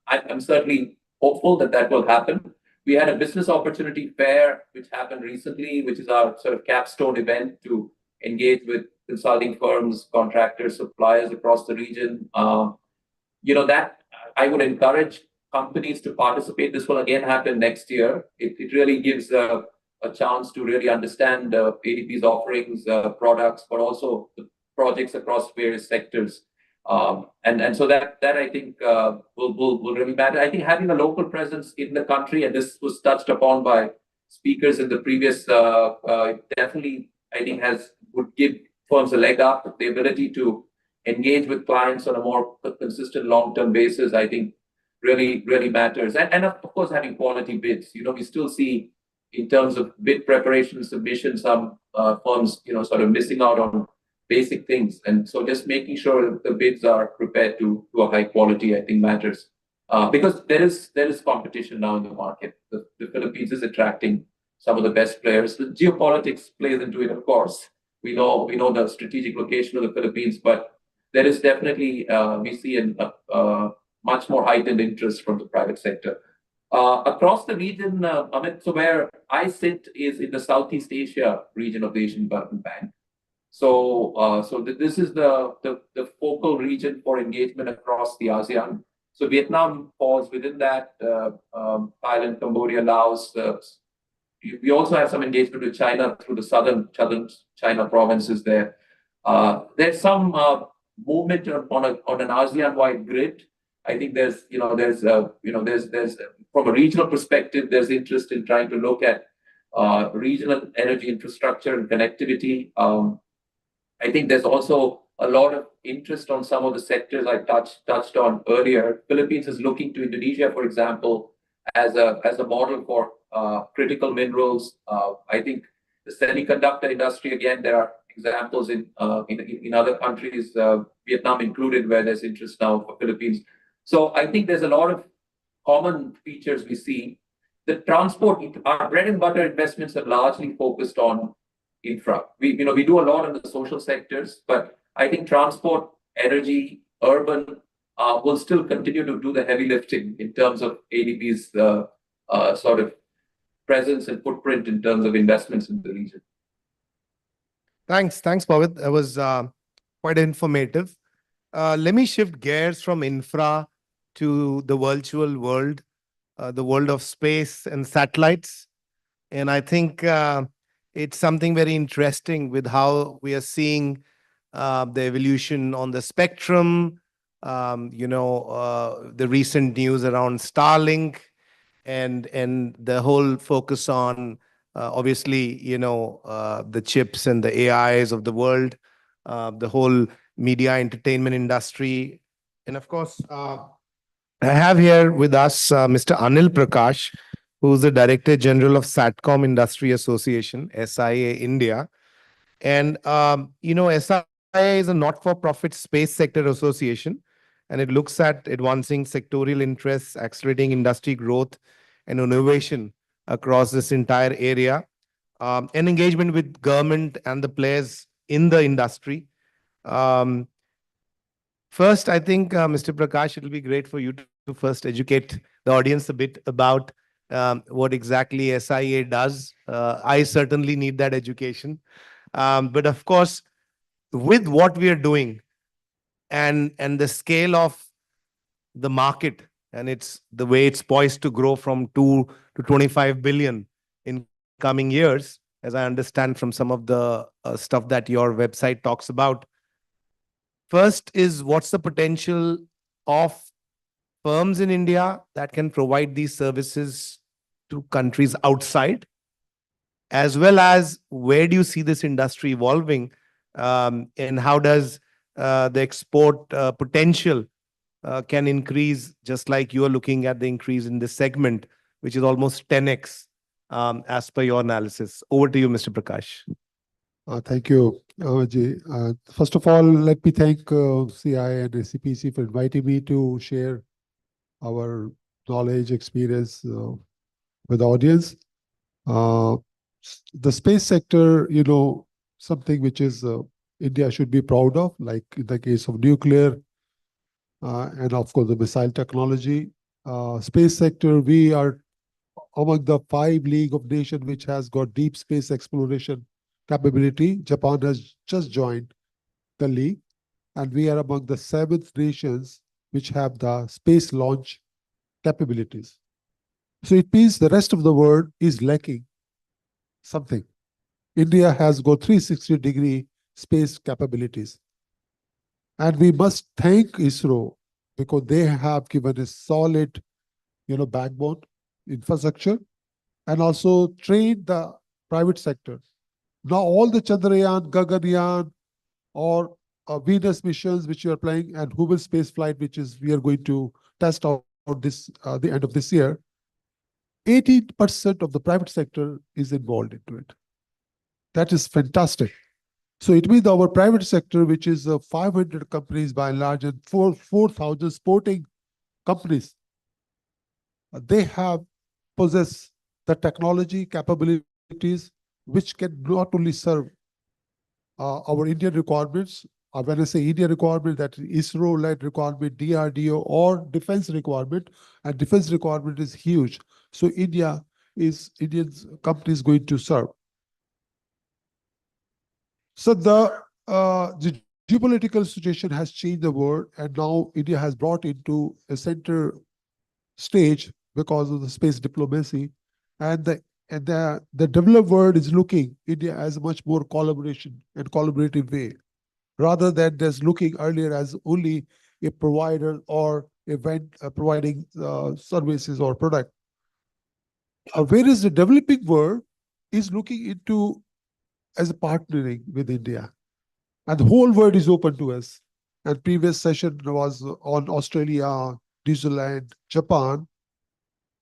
I'm certainly hopeful that will happen. We had a business opportunity fair which happened recently, which is our sort of capstone event to engage with consulting firms, contractors, suppliers across the region. That I would encourage companies to participate. This will again happen next year. It really gives a chance to really understand ADB's offerings, products, but also the projects across various sectors. And so that I think will really matter. I think having a local presence in the country, and this was touched upon by speakers in the previous, definitely I think would give firms a leg up, the ability to engage with clients on a more consistent long-term basis, I think really matters. And of course, having quality bids. We still see in terms of bid preparation, submission, some firms, sort of missing out on basic things. And so just making sure that the bids are prepared to a high quality, I think matters. Because there is competition now in the market. The Philippines is attracting some of the best players. The geopolitics plays into it, of course. We know the strategic location of the Philippines, but there is definitely, we see a much more heightened interest from the private sector. Across the region, Amit, so where I sit is in the Southeast Asia region of the Asian Development Bank. So this is the focal region for engagement across the ASEAN. So Vietnam falls within that, Thailand, Cambodia, Laos. We also have some engagement with China through the southern China provinces there. There's some movement on an ASEAN-wide grid. I think there's from a regional perspective, there's interest in trying to look at regional energy infrastructure and connectivity. I think there's also a lot of interest on some of the sectors I touched on earlier. Philippines is looking to Indonesia, for example, as a model for critical minerals. I think the semiconductor industry, again, there are examples in other countries, Vietnam included, where there's interest now for Philippines. So I think there's a lot of common features we see. The transport, our bread and butter investments are largely focused on infra. We do a lot in the social sectors, but I think transport, energy, urban will still continue to do the heavy lifting in terms of ADB's sort of presence and footprint in terms of investments in the region. Thanks, Pavit. That was quite informative. Let me shift gears from infra to the virtual world, the world of space and satellites. And I think it's something very interesting with how we are seeing the evolution on the spectrum, the recent news around Starlink and the whole focus on obviously, the chips and the AIs of the world, the whole media entertainment industry. And of course, I have here with us Mr. Anil Prakash, who's the Director General of Satcom Industry Association, SIA India. And, SIA is a not-for-profit space sector association, and it looks at advancing sectorial interests, accelerating industry growth and innovation across this entire area, and engagement with government and the players in the industry. First, I think, Mr. Prakash, it'll be great for you to first educate the audience a bit about what exactly SIA does. I certainly need that education. But of course, with what we are doing and the scale of the market and it's the way it's poised to grow from 2 to 25 billion in coming years, as I understand from some of the stuff that your website talks about. First is, what's the potential of firms in India that can provide these services to countries outside, as well as where do you see this industry evolving, and how does the export potential can increase, just like you are looking at the increase in this segment, which is almost 10x as per your analysis. Over to you, Mr. Prakash. Thank you, Jay. First of all, let me thank CI and SCPC for inviting me to share our knowledge, experience with the audience. The space sector, something which is India should be proud of, like in the case of nuclear and of course the missile technology. Space sector, we are among the 5 League of Nations which has got deep space exploration capability. Japan has just joined the league, and we are among the 7th nations which have the space launch capabilities. So it means the rest of the world is lacking something. India has got 360-degree space capabilities. And we must thank ISRO because they have given a solid, backbone, infrastructure, and also trained the private sector. Now all the Chandrayaan, Gaganyaan, or Venus missions which you are playing, and Hubble space flight, which is we are going to test out this the end of this year, 80% of the private sector is involved into it. That is fantastic. So it means our private sector, which is 500 companies by and large, and 4,000 sporting companies, they have possess the technology capabilities which can not only serve our Indian requirements. When I say Indian requirement, that is ISRO-led requirement, DRDO, or defense requirement, and defense requirement is huge. So Indian companies going to serve. So the geopolitical situation has changed the world, and now India has brought into a center stage because of the space diplomacy, and the developed world is looking India as a much more collaboration and collaborative way, rather than just looking earlier as only a provider or providing services or product. Whereas the developing world is looking into as a partnering with India, and the whole world is open to us. And previous session was on Australia, New Zealand, Japan,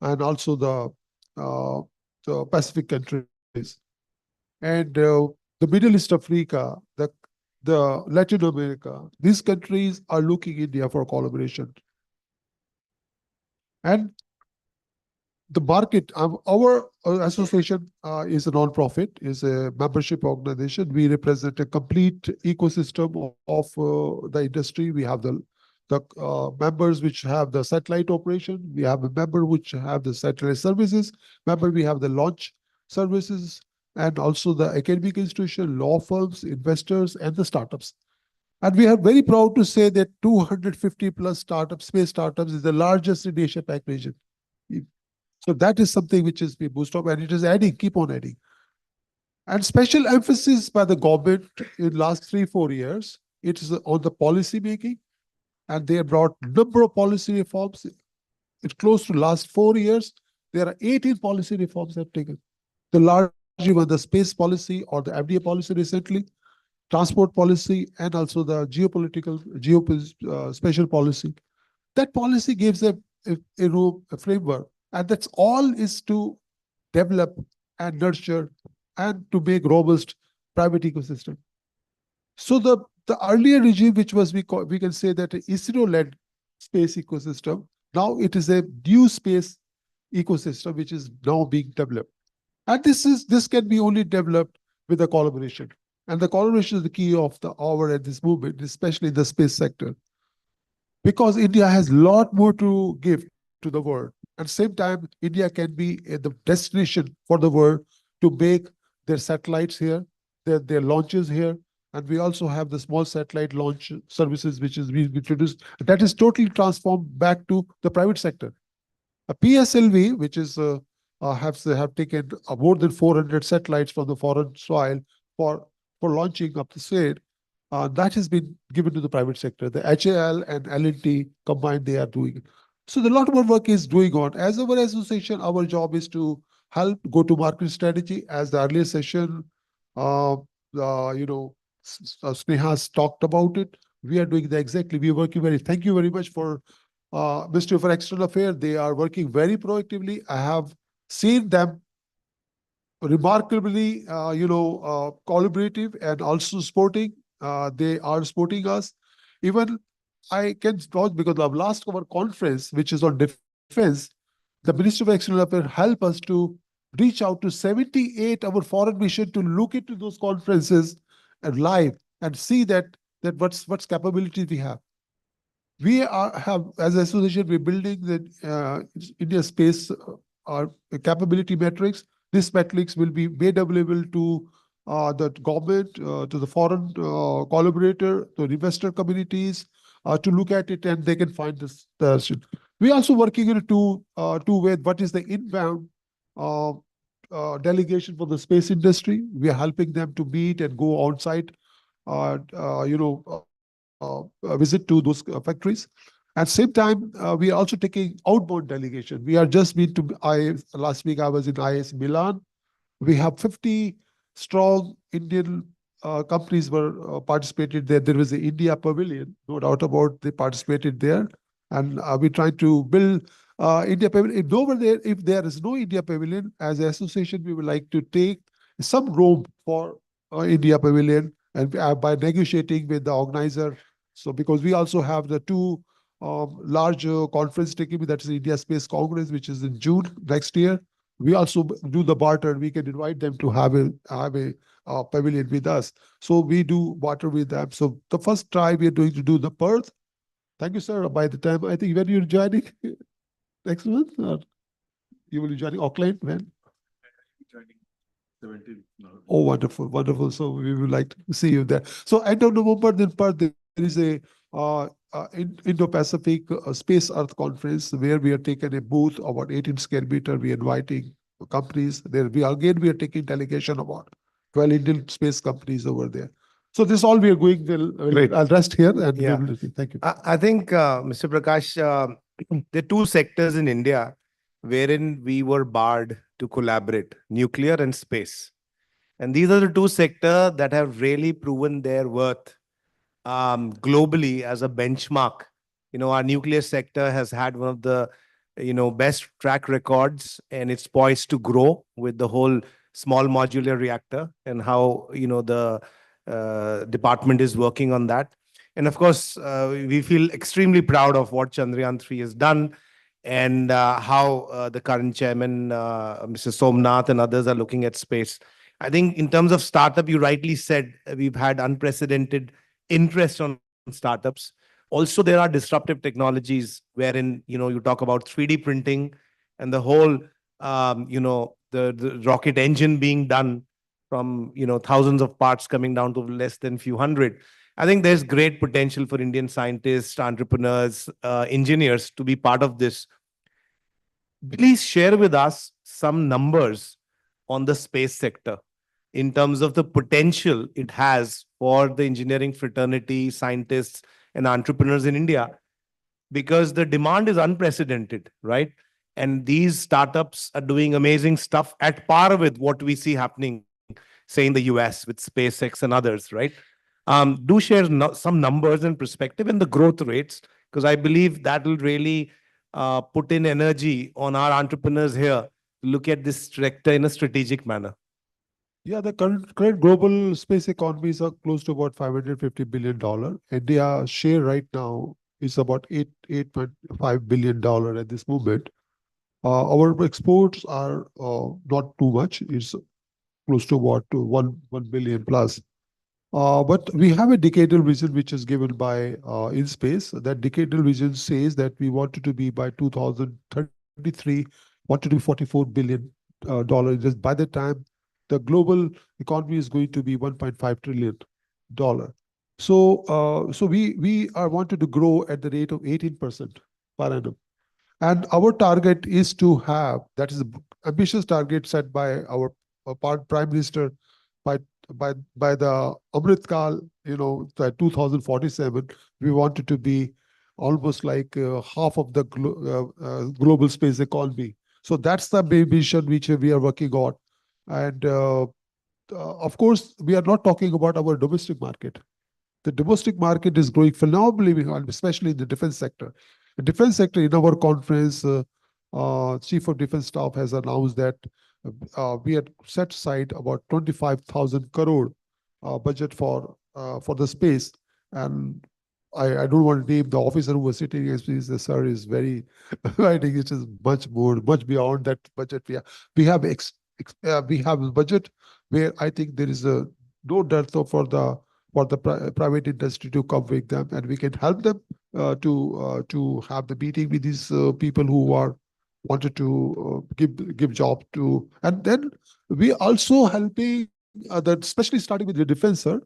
and also the Pacific countries, and the Middle East, Africa, the Latin America. These countries are looking India for collaboration. And the market, our association is a non-profit, is a membership organization. We represent a complete ecosystem of the industry. We have the members which have the satellite operation. We have a member which have the satellite services. Member, we have the launch services, and also the academic institution, law firms, investors, and the startups. And we are very proud to say that 250 plus startups, space startups, is the largest in Asia Pac region. So that is something which is being boosted up, and it is adding, keep on adding. And special emphasis by the government in last 3-4 years, it is on the policy making, and they have brought number of policy reforms. It's close to last 4 years. There are 18 policy reforms that have taken. The large one, the space policy or the FDA policy recently, transport policy, and also the special policy. That policy gives a framework, and that's all is to develop and nurture and to make robust private ecosystem. So the earlier regime, which was we can say that ISRO-led space ecosystem, now it is a new space ecosystem which is now being developed. And this can be only developed with a collaboration. And the collaboration is the key of the hour at this movement, especially in the space sector. Because India has a lot more to give to the world. At the same time, India can be the destination for the world to make their satellites here, their launches here. And we also have the small satellite launch services, which is being introduced. That is totally transformed back to the private sector. A PSLV, which is have taken more than 400 satellites from the foreign soil for launching up the state, that has been given to the private sector. The HAL and L&T combined, they are doing it. So a lot more work is going on. As our association, our job is to help go-to-market strategy. As the earlier session, Sneha's talked about it. We are doing exactly. We are working thank you very much for Ministry for External Affairs. They are working very proactively. I have seen them remarkably, collaborative and also supporting. They are supporting us. Even I can vouch because of last our conference, which is on defense, the Ministry of External Affairs help us to reach out to 78 our foreign mission to look into those conferences and live and see that what's capabilities we have. We have, as an association, we're building the India Space capability metrics. These metrics will be made available to the government, to the foreign collaborator, to the investor communities, to look at it, and they can find this. We're also working in a two way. What is the inbound delegation for the space industry? We are helping them to meet and go on site, visit to those factories. At the same time, we are also taking outbound delegation. We are just been to last week I was in IS Milan. We have 50 strong Indian companies were participated there. There was the India Pavilion, no doubt about they participated there. And we tried to build India Pavilion. If there is no India Pavilion, as an association, we would like to take some room for India Pavilion and by negotiating with the organizer. So because we also have the two large conference taking, that is India Space Congress, which is in June next year. We also do the barter. We can invite them to have a pavilion with us. So we do barter with them. So the first try we are going to do the Perth. Thank you, sir. By the time, I think when you're joining next month, or you will be joining Auckland when? Joining 17th. Oh, wonderful, wonderful. So we would like to see you there. So end of November, then Perth, there is a Indo-Pacific Space Earth Conference where we are taking a booth about 18 square meter. We are inviting companies there. We are taking delegation about 12 Indian space companies over there. So this all we are going. I'll rest here and thank you. I think, Mr. Prakash, there are two sectors in India wherein we were barred to collaborate: nuclear and space. And these are the two sectors that have really proven their worth globally as a benchmark. Our nuclear sector has had one of the best track records, and it's poised to grow with the whole small modular reactor and how the department is working on that. And of course, we feel extremely proud of what Chandrayaan 3 has done. and how the current chairman, Mr. Somnath, and others are looking at space. I think in terms of startup, you rightly said we've had unprecedented interest on startups. Also, there are disruptive technologies wherein, you talk about 3D printing and the whole, the rocket engine being done from, thousands of parts coming down to less than few hundred. I think there's great potential for Indian scientists, entrepreneurs, engineers to be part of this. Please share with us some numbers on the space sector in terms of the potential it has for the engineering fraternity, scientists, and entrepreneurs in India, because the demand is unprecedented, right? And these startups are doing amazing stuff at par with what we see happening, say, in the US with SpaceX and others, right? Do share some numbers and perspective and the growth rates, because I believe that will really put in energy on our entrepreneurs here to look at this sector in a strategic manner. Yeah, the current global space economies are close to about $550 billion. India's share right now is about $8.5 billion at this moment. Our exports are not too much. It's close to what, to 1 billion plus. But we have a decadal vision which is given by InSpace. That decadal vision says that we wanted to be by 2033, wanted to be $44 billion. Just by the time the global economy is going to be $1.5 trillion. So we are wanted to grow at the rate of 18% per annum. And our target is to have, that is an ambitious target set by our Prime Minister by the Amrit Kal, by 2047, we wanted to be almost like half of the global space economy. So that's the vision which we are working on. And of course, we are not talking about our domestic market. The domestic market is growing phenomenally, especially in the defense sector. The defense sector, in our conference, Chief of Defense Staff has announced that we had set aside about 25,000 crore budget for the space. And I don't want to name the officer who was sitting next to me. The sir is very, I think it is much more, much beyond that budget. We have a budget where I think there is no dearth for the private industry to come with them, and we can help them to have the meeting with these people who are wanted to give job to. And then we also helping that, especially starting with the defense, sir.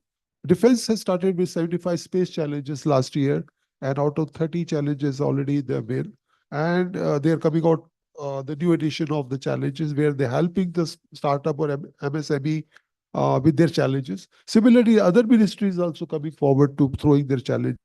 Defense has started with 75 space challenges last year, and out of 30 challenges already they've been. And they're coming out the new edition of the challenges where they're helping the startup or MSME with their challenges. Similarly, other ministries also coming forward to throwing their challenges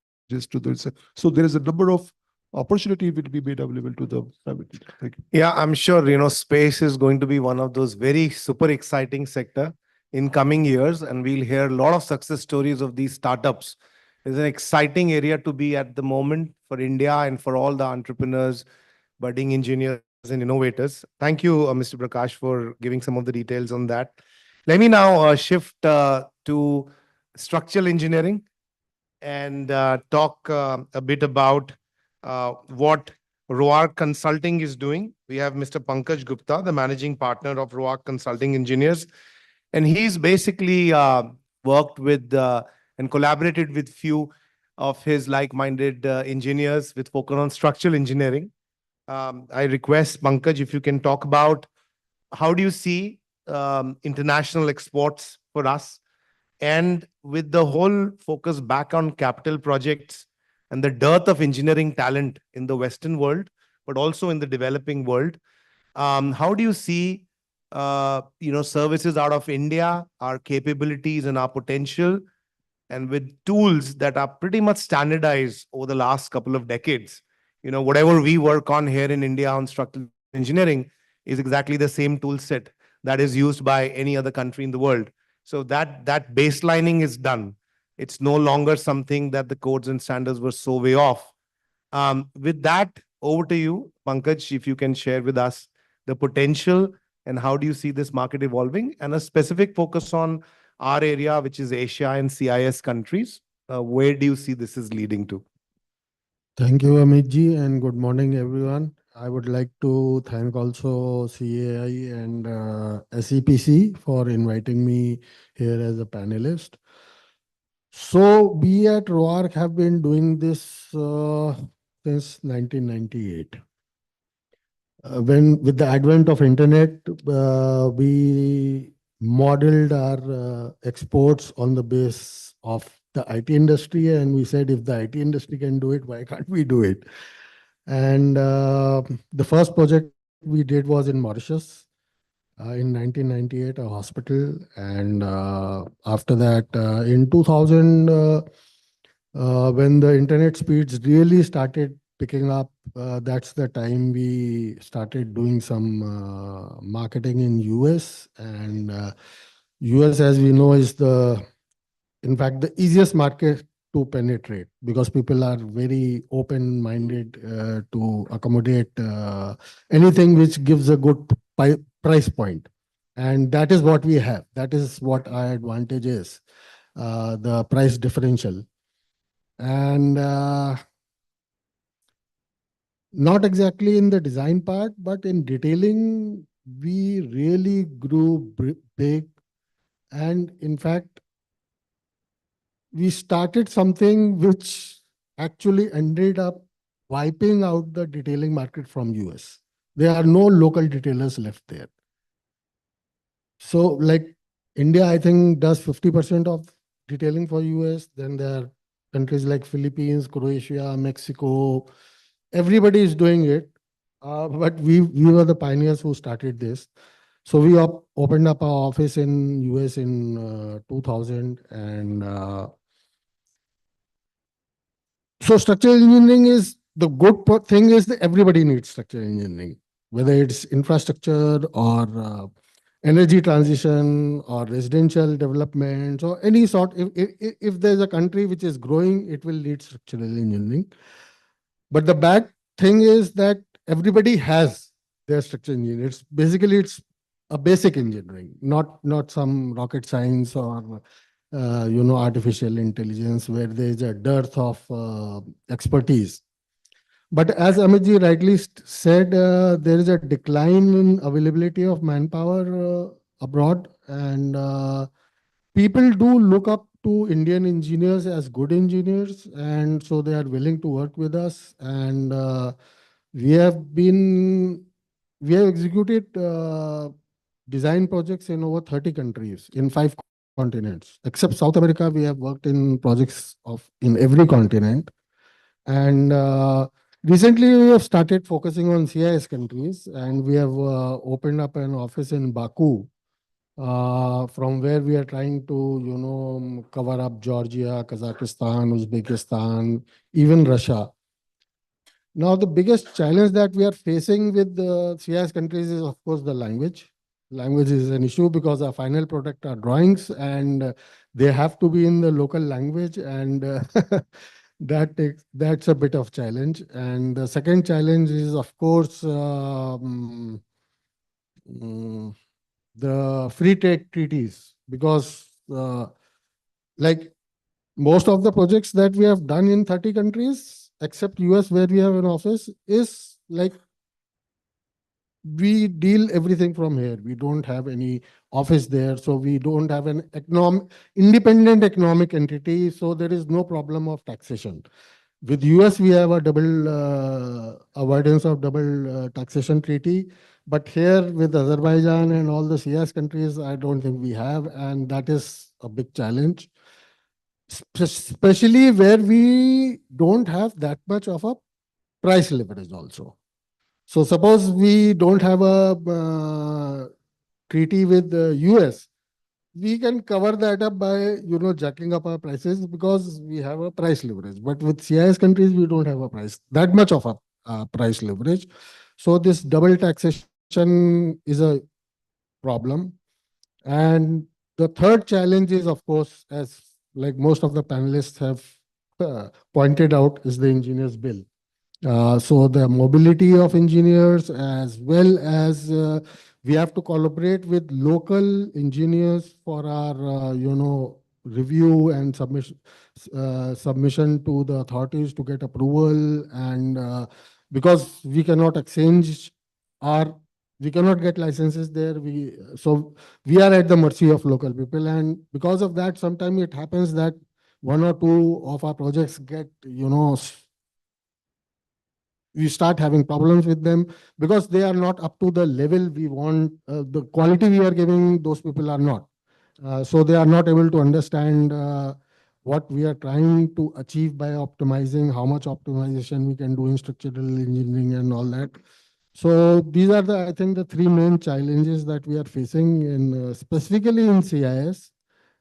to this. So there is a number of opportunity will be made available to the private. Thank you. Yeah, I'm sure, space is going to be one of those very super exciting sector in coming years, and we'll hear a lot of success stories of these startups. It's an exciting area to be at the moment for India and for all the entrepreneurs, budding engineers and innovators. Thank you, Mr. Prakash, for giving some of the details on that. Let me now shift to structural engineering and talk a bit about what ROARC Consulting is doing. We have Mr. Pankaj Gupta, the managing partner of ROARC Consulting Engineers. And he's basically worked with and collaborated with few of his like-minded engineers with focus on structural engineering. I request Pankaj, if you can talk about how do you see international exports for us, and with the whole focus back on capital projects and the dearth of engineering talent in the Western world, but also in the developing world. How do you see services out of India, our capabilities and our potential, and with tools that are pretty much standardized over the last couple of decades? Whatever we work on here in India on structural engineering is exactly the same tool set that is used by any other country in the world. So that baselining is done. It's no longer something that the codes and standards were so way off. With that, over to you, Pankaj, if you can share with us the potential and how do you see this market evolving, and a specific focus on our area, which is Asia and CIS countries. Where do you see this is leading to? Thank you, Amit ji, and good morning, everyone. I would like to thank also CAI and SEPC for inviting me here as a panelist. So we at ROARC have been doing this since 1998. When with the advent of internet, we modeled our exports on the base of the IT industry, and we said if the IT industry can do it, why can't we do it? And the first project we did was in Mauritius in 1998, a hospital, and after that, in 2000. When the internet speeds really started picking up, that's the time we started doing some marketing in US. And US, as we know, is in fact, the easiest market to penetrate because people are very open-minded to accommodate anything which gives a good price point. And that is what we have. That is what our advantage is, the price differential. And not exactly in the design part, but in detailing, we really grew big. And in fact, we started something which actually ended up wiping out the detailing market from US. There are no local detailers left there. So like India, I think, does 50% of detailing for US. Then there are countries like Philippines, Croatia, Mexico. Everybody is doing it. But we were the pioneers who started this. So we opened up our office in US in 2000. And so structural engineering is the good thing is that everybody needs structural engineering, whether it's infrastructure or energy transition or residential development or any sort. If there's a country which is growing, it will need structural engineering. But the bad thing is that everybody has their structural engineering. It's a basic engineering, not some rocket science or artificial intelligence where there is a dearth of expertise. But as Amitji rightly said, there is a decline in availability of manpower abroad, and people do look up to Indian engineers as good engineers, and so they are willing to work with us. And we have executed design projects in over 30 countries in 5 continents. Except South America, we have worked in projects in every continent. And recently, we have started focusing on CIS countries, and we have opened up an office in Baku, from where we are trying to, cover up Georgia, Kazakhstan, Uzbekistan, even Russia. Now, the biggest challenge that we are facing with the CIS countries is, of course, the language. Language is an issue because our final product are drawings, and they have to be in the local language, and that's a bit of challenge. And the second challenge is, of course, the free trade treaties, because like most of the projects that we have done in 30 countries, except US where we have an office, is like we deal everything from here. We don't have any office there, so we don't have an independent economic entity, so there is no problem of taxation. With US, we have a double avoidance of double taxation treaty, but here with Azerbaijan and all the CIS countries, I don't think we have, and that is a big challenge, especially where we don't have that much of a price leverage also. So suppose we don't have a treaty with the US, we can cover that up by, jacking up our prices because we have a price leverage. But with CIS countries, we don't have that much of a price leverage. So this double taxation is a problem. And the third challenge is, of course, as like most of the panelists have pointed out, is the engineer's bill. So the mobility of engineers, as well as we have to collaborate with local engineers for our, review and submission to the authorities to get approval. And because we cannot exchange we cannot get licenses there. So we are at the mercy of local people. And because of that, sometimes it happens that one or two of our projects get, we start having problems with them because they are not up to the level we want. The quality we are giving, those people are not. So they are not able to understand what we are trying to achieve by optimizing, how much optimization we can do in structural engineering and all that. So these are I think, the three main challenges that we are facing in specifically in CIS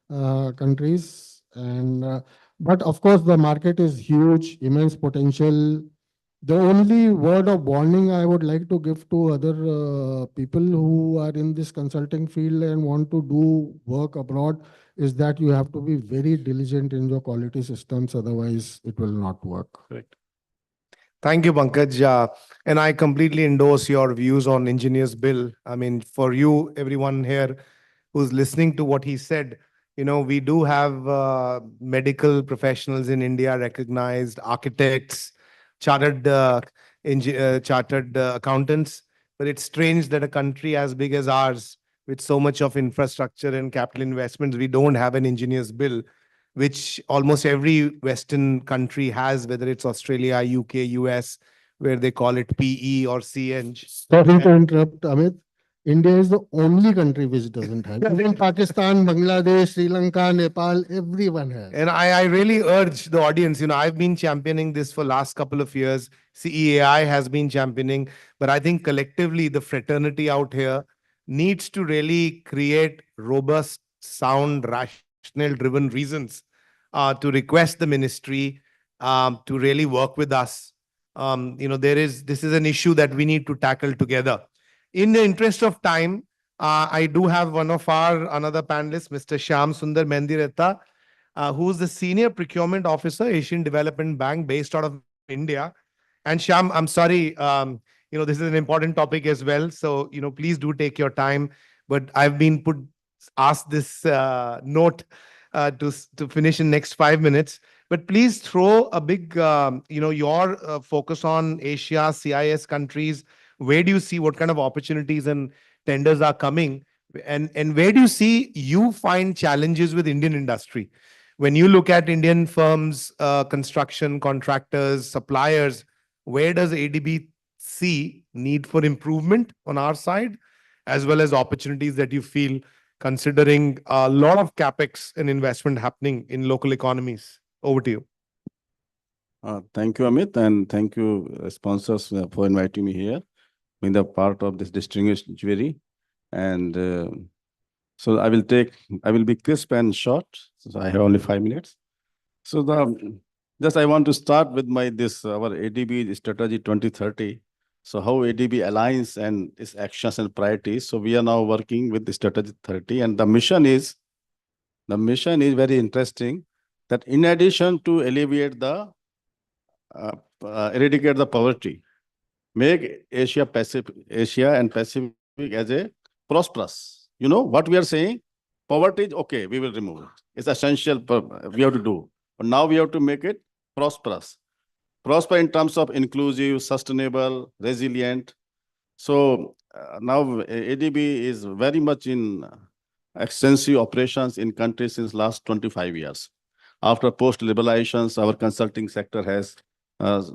countries. But of course, the market is huge, immense potential. The only word of warning I would like to give to other people who are in this consulting field and want to do work abroad is that you have to be very diligent in your quality systems, otherwise it will not work. Correct. Thank you, Pankaj. And I completely endorse your views on Engineers Bill. I mean, for you, everyone here who's listening to what he said, we do have medical professionals in India, recognized architects, chartered accountants. But it's strange that a country as big as ours, with so much of infrastructure and capital investments, we don't have an Engineers Bill, which almost every Western country has, whether it's Australia, UK, US, where they call it PE or CNG. Sorry to interrupt, Amit. India is the only country which doesn't have. Even Pakistan, Bangladesh, Sri Lanka, Nepal, everyone has. And I really urge the audience, I've been championing this for last couple of years. CEAI has been championing, but I think collectively the fraternity out here needs to really create robust, sound, rational driven reasons to request the ministry to really work with us. This is an issue that we need to tackle together. In the interest of time, I do have one of our another panelist, Mr. Shyam Sundar Mendiretta, who's the Senior Procurement Officer, Asian Development Bank, based out of India. And Shyam, I'm sorry, this is an important topic as well. So, please do take your time. But I've been asked this note to finish in next 5 minutes. But please throw a big, your focus on Asia, CIS countries. Where do you see what kind of opportunities and tenders are coming? And where do you find challenges with Indian industry? When you look at Indian firms, construction contractors, suppliers, where does ADB see need for improvement on our side, as well as opportunities that you feel considering a lot of capex and investment happening in local economies? Over to you. Thank you, Amit, and thank you, sponsors, for inviting me here, being the part of this distinguished jury. And so I will be crisp and short. So I have only 5 minutes. So I want to start with our ADB strategy 2030. So how ADB aligns and its actions and priorities. So we are now working with the strategy 30, and the mission is very interesting. That in addition to eradicate the poverty, make Asia and Pacific as a prosperous. What we are saying? Poverty is okay, we will remove it. It's essential, we have to do. But now we have to make it prosperous. Prosper in terms of inclusive, sustainable, resilient. So now ADB is very much in extensive operations in countries since last 25 years. After post-liberalizations, our consulting sector has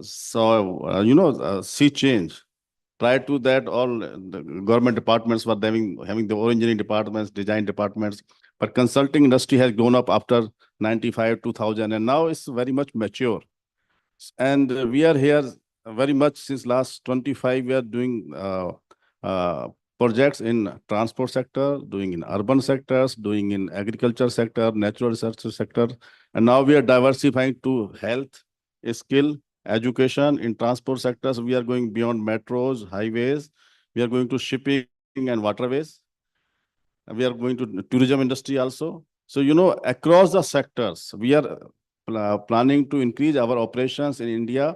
sea change. Prior to that, all the government departments were having their own engineering departments, design departments. But consulting industry has grown up after 95, 2000, and now it's very much mature. And we are here very much since last 25, we are doing projects in transport sector, doing in urban sectors, doing in agriculture sector, natural resources sector. And now we are diversifying to health, skill, education. In transport sectors, we are going beyond metros, highways. We are going to shipping and waterways. We are going to tourism industry also. So, across the sectors, we are planning to increase our operations in India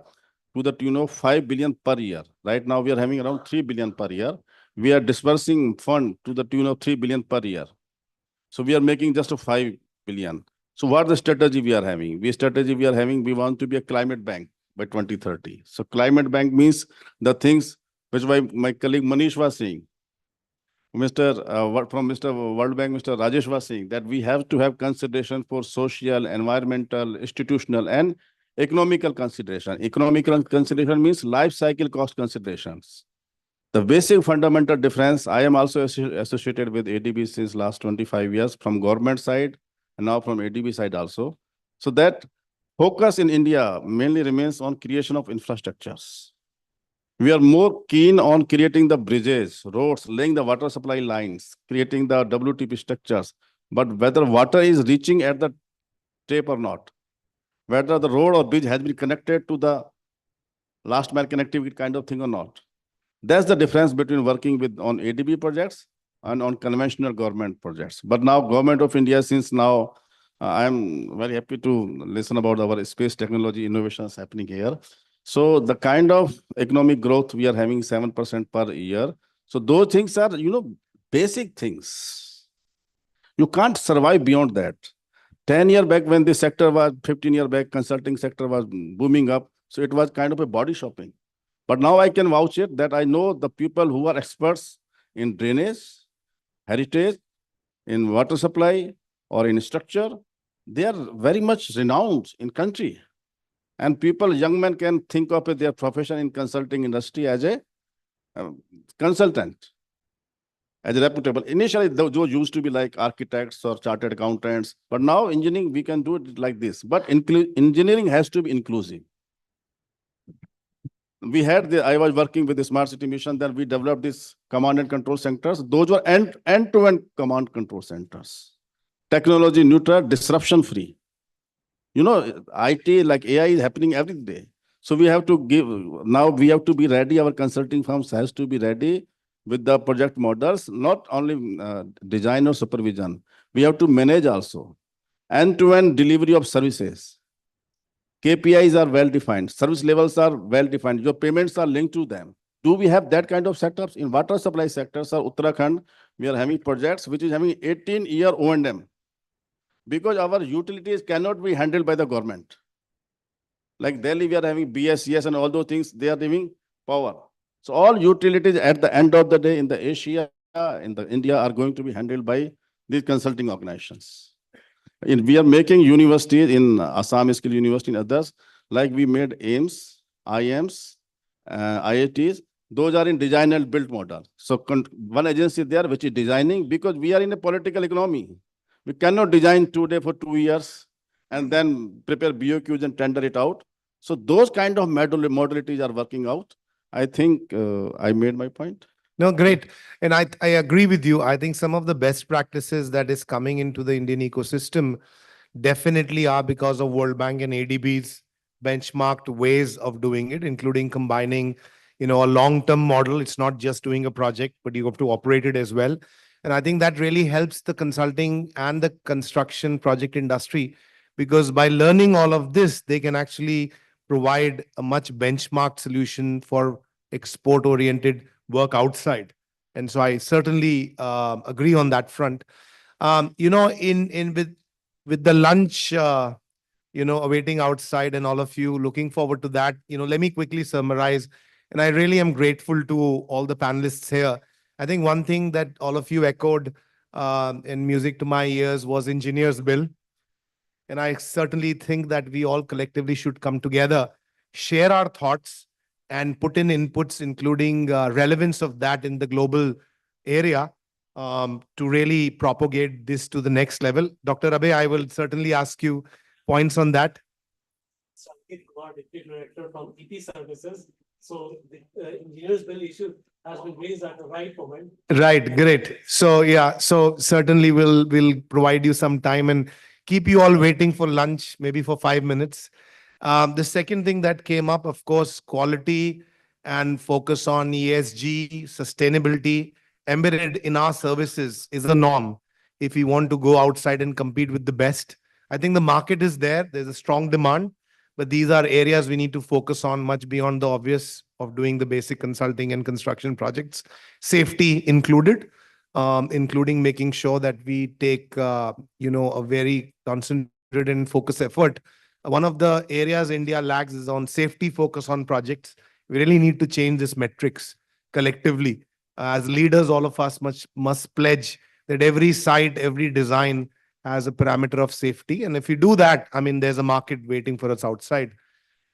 to the tune of 5 billion per year. Right now, we are having around 3 billion per year. We are dispersing fund to the tune of 3 billion per year. So we are making just a 5 billion. So what the strategy we are having? We want to be a climate bank. by 2030. So climate bank means the things which my colleague Manish was saying. From Mr. World Bank, Mr. Rajesh was saying that we have to have consideration for social, environmental, institutional, and economical consideration. Economical consideration means life cycle cost considerations. The basic fundamental difference, I am also associated with ADB since last 25 years from government side and now from ADB side also. So that focus in India mainly remains on creation of infrastructures. We are more keen on creating the bridges, roads, laying the water supply lines, creating the WTP structures. But whether water is reaching at the tap or not, whether the road or bridge has been connected to the last mile connectivity kind of thing or not. That's the difference between working on ADB projects and on conventional government projects. But now Government of India, since now I'm very happy to listen about our space technology innovations happening here. So the kind of economic growth we are having 7% per year. So those things are, basic things. You can't survive beyond that. 10 years back when this sector was, 15 years back, consulting sector was booming up. So it was kind of a body shopping. But now I can vouch it that I know the people who are experts in drainage, heritage, in water supply, or in structure, they are very much renowned in country. And people, young men can think of their profession in consulting industry as a consultant, as a reputable. Initially, those used to be like architects or chartered accountants. But now engineering, we can do it like this. But engineering has to be inclusive. I was working with the Smart City Mission, then we developed this command and control centers. Those were end-to-end command control centers. Technology neutral, disruption free. IT like AI is happening every day. So we have to we have to be ready. Our consulting firms has to be ready with the project models, not only design or supervision. We have to manage also. End-to-end delivery of services. KPIs are well-defined. Service levels are well-defined. Your payments are linked to them. Do we have that kind of setups? In water supply sectors or Uttarakhand, we are having projects which is having 18-year O&M. Because our utilities cannot be handled by the government. Like Delhi, we are having BSES and all those things, they are giving power. So all utilities at the end of the day in the Asia, in the India are going to be handled by these consulting organizations. We are making universities in Assam Skill University and others, like we made AIMS, IIMs, IITs. Those are in design and build model. So one agency there which is designing, because we are in a political economy. We cannot design today for 2 years and then prepare BOQs and tender it out. So those kind of modalities are working out. I think I made my point. No, great. And I agree with you. I think some of the best practices that is coming into the Indian ecosystem definitely are because of World Bank and ADB's benchmarked ways of doing it, including combining, a long-term model. It's not just doing a project, but you have to operate it as well. And I think that really helps the consulting and the construction project industry, because by learning all of this, they can actually provide a much benchmarked solution for export-oriented work outside. And so I certainly agree on that front. With the lunch, awaiting outside and all of you looking forward to that, let me quickly summarize. And I really am grateful to all the panelists here. I think one thing that all of you echoed in music to my ears was engineers' bill. And I certainly think that we all collectively should come together, share our thoughts, and put in inputs, including relevance of that in the global area, to really propagate this to the next level. Dr. Abe, I will certainly ask you points on that. Sanket Kumar, Deputy Director from EP Services. So the engineers' bill issue has been raised at the right moment. Right, great. So yeah, so certainly we'll provide you some time and keep you all waiting for lunch, maybe for 5 minutes. The second thing that came up, of course, quality and focus on ESG, sustainability embedded in our services is a norm if we want to go outside and compete with the best. I think the market is there. There's a strong demand, but these are areas we need to focus on much beyond the obvious of doing the basic consulting and construction projects. Safety included, including making sure that we take, a very concentrated and focused effort one of the areas India lags is on safety focus on projects. We really need to change this metrics collectively. As leaders, all of us must pledge that every site, every design has a parameter of safety. And if you do that, I mean, there's a market waiting for us outside.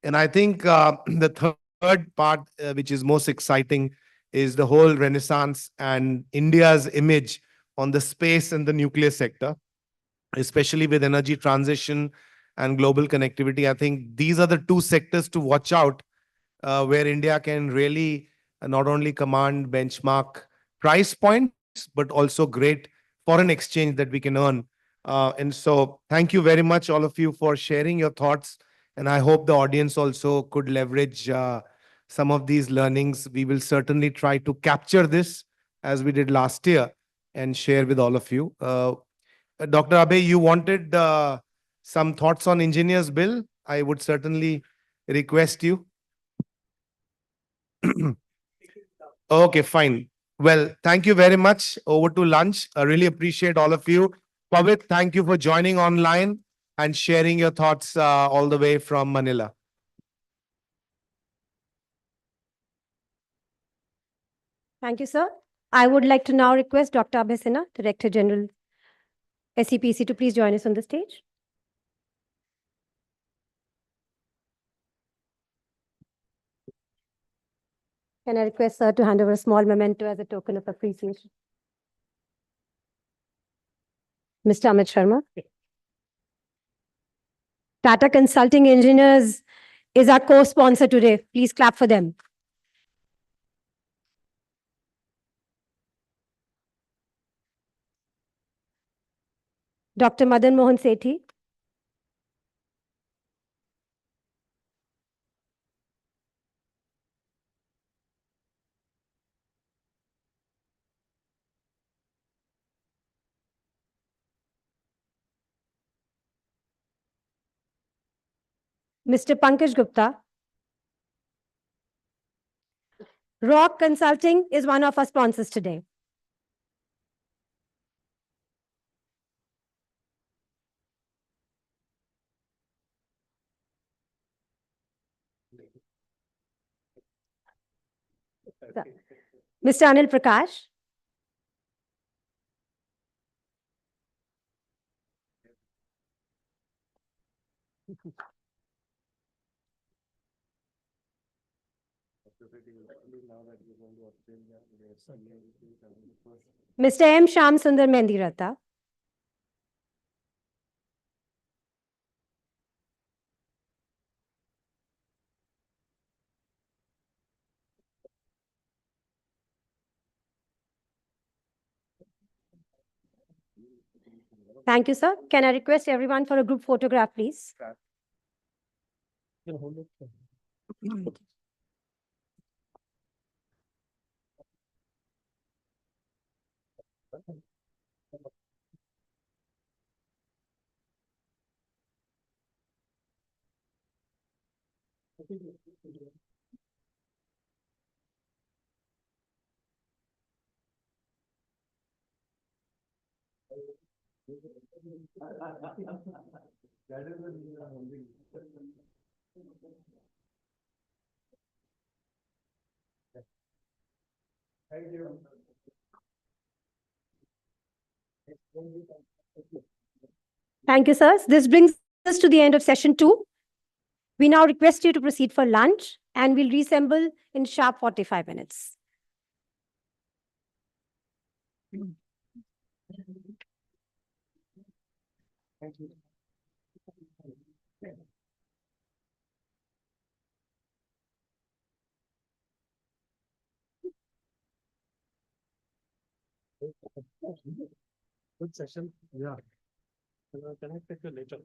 And I think the third part, which is most exciting, is the whole renaissance and India's image on the space and the nuclear sector, especially with energy transition and global connectivity. I think these are the two sectors to watch out, where India can really not only command benchmark price points, but also great foreign exchange that we can earn. And so thank you very much, all of you, for sharing your thoughts. And I hope the audience also could leverage some of these learnings. We will certainly try to capture this as we did last year and share with all of you. Dr. Abe, you wanted some thoughts on engineers bill. I would certainly request you. Okay, fine. Well, thank you very much. Over to lunch. I really appreciate all of you. Pavit, thank you for joining online and sharing your thoughts all the way from Manila. Thank you, sir. I would like to now request Dr. Abhay Sinha, Director General, SEPC, to please join us on the stage. Can I request sir to hand over a small memento as a token of appreciation? Mr. Amit Sharma. Tata Consulting Engineers is our co-sponsor today. Please clap for them. Dr. Madan Mohan Sethi. Mr. Pankaj Gupta. Rock Consulting is one of our sponsors today. Mr. Anil Prakash. Mr. M. Shyam Sundar Mendirata. Thank you, sir. Can I request everyone for a group photograph, please? Thank you. Thank you, sirs. This brings us to the end of session 2. We now request you to proceed for lunch, and we'll reassemble in sharp 45 minutes. Thank you. Good session. Yeah. Can I take you later?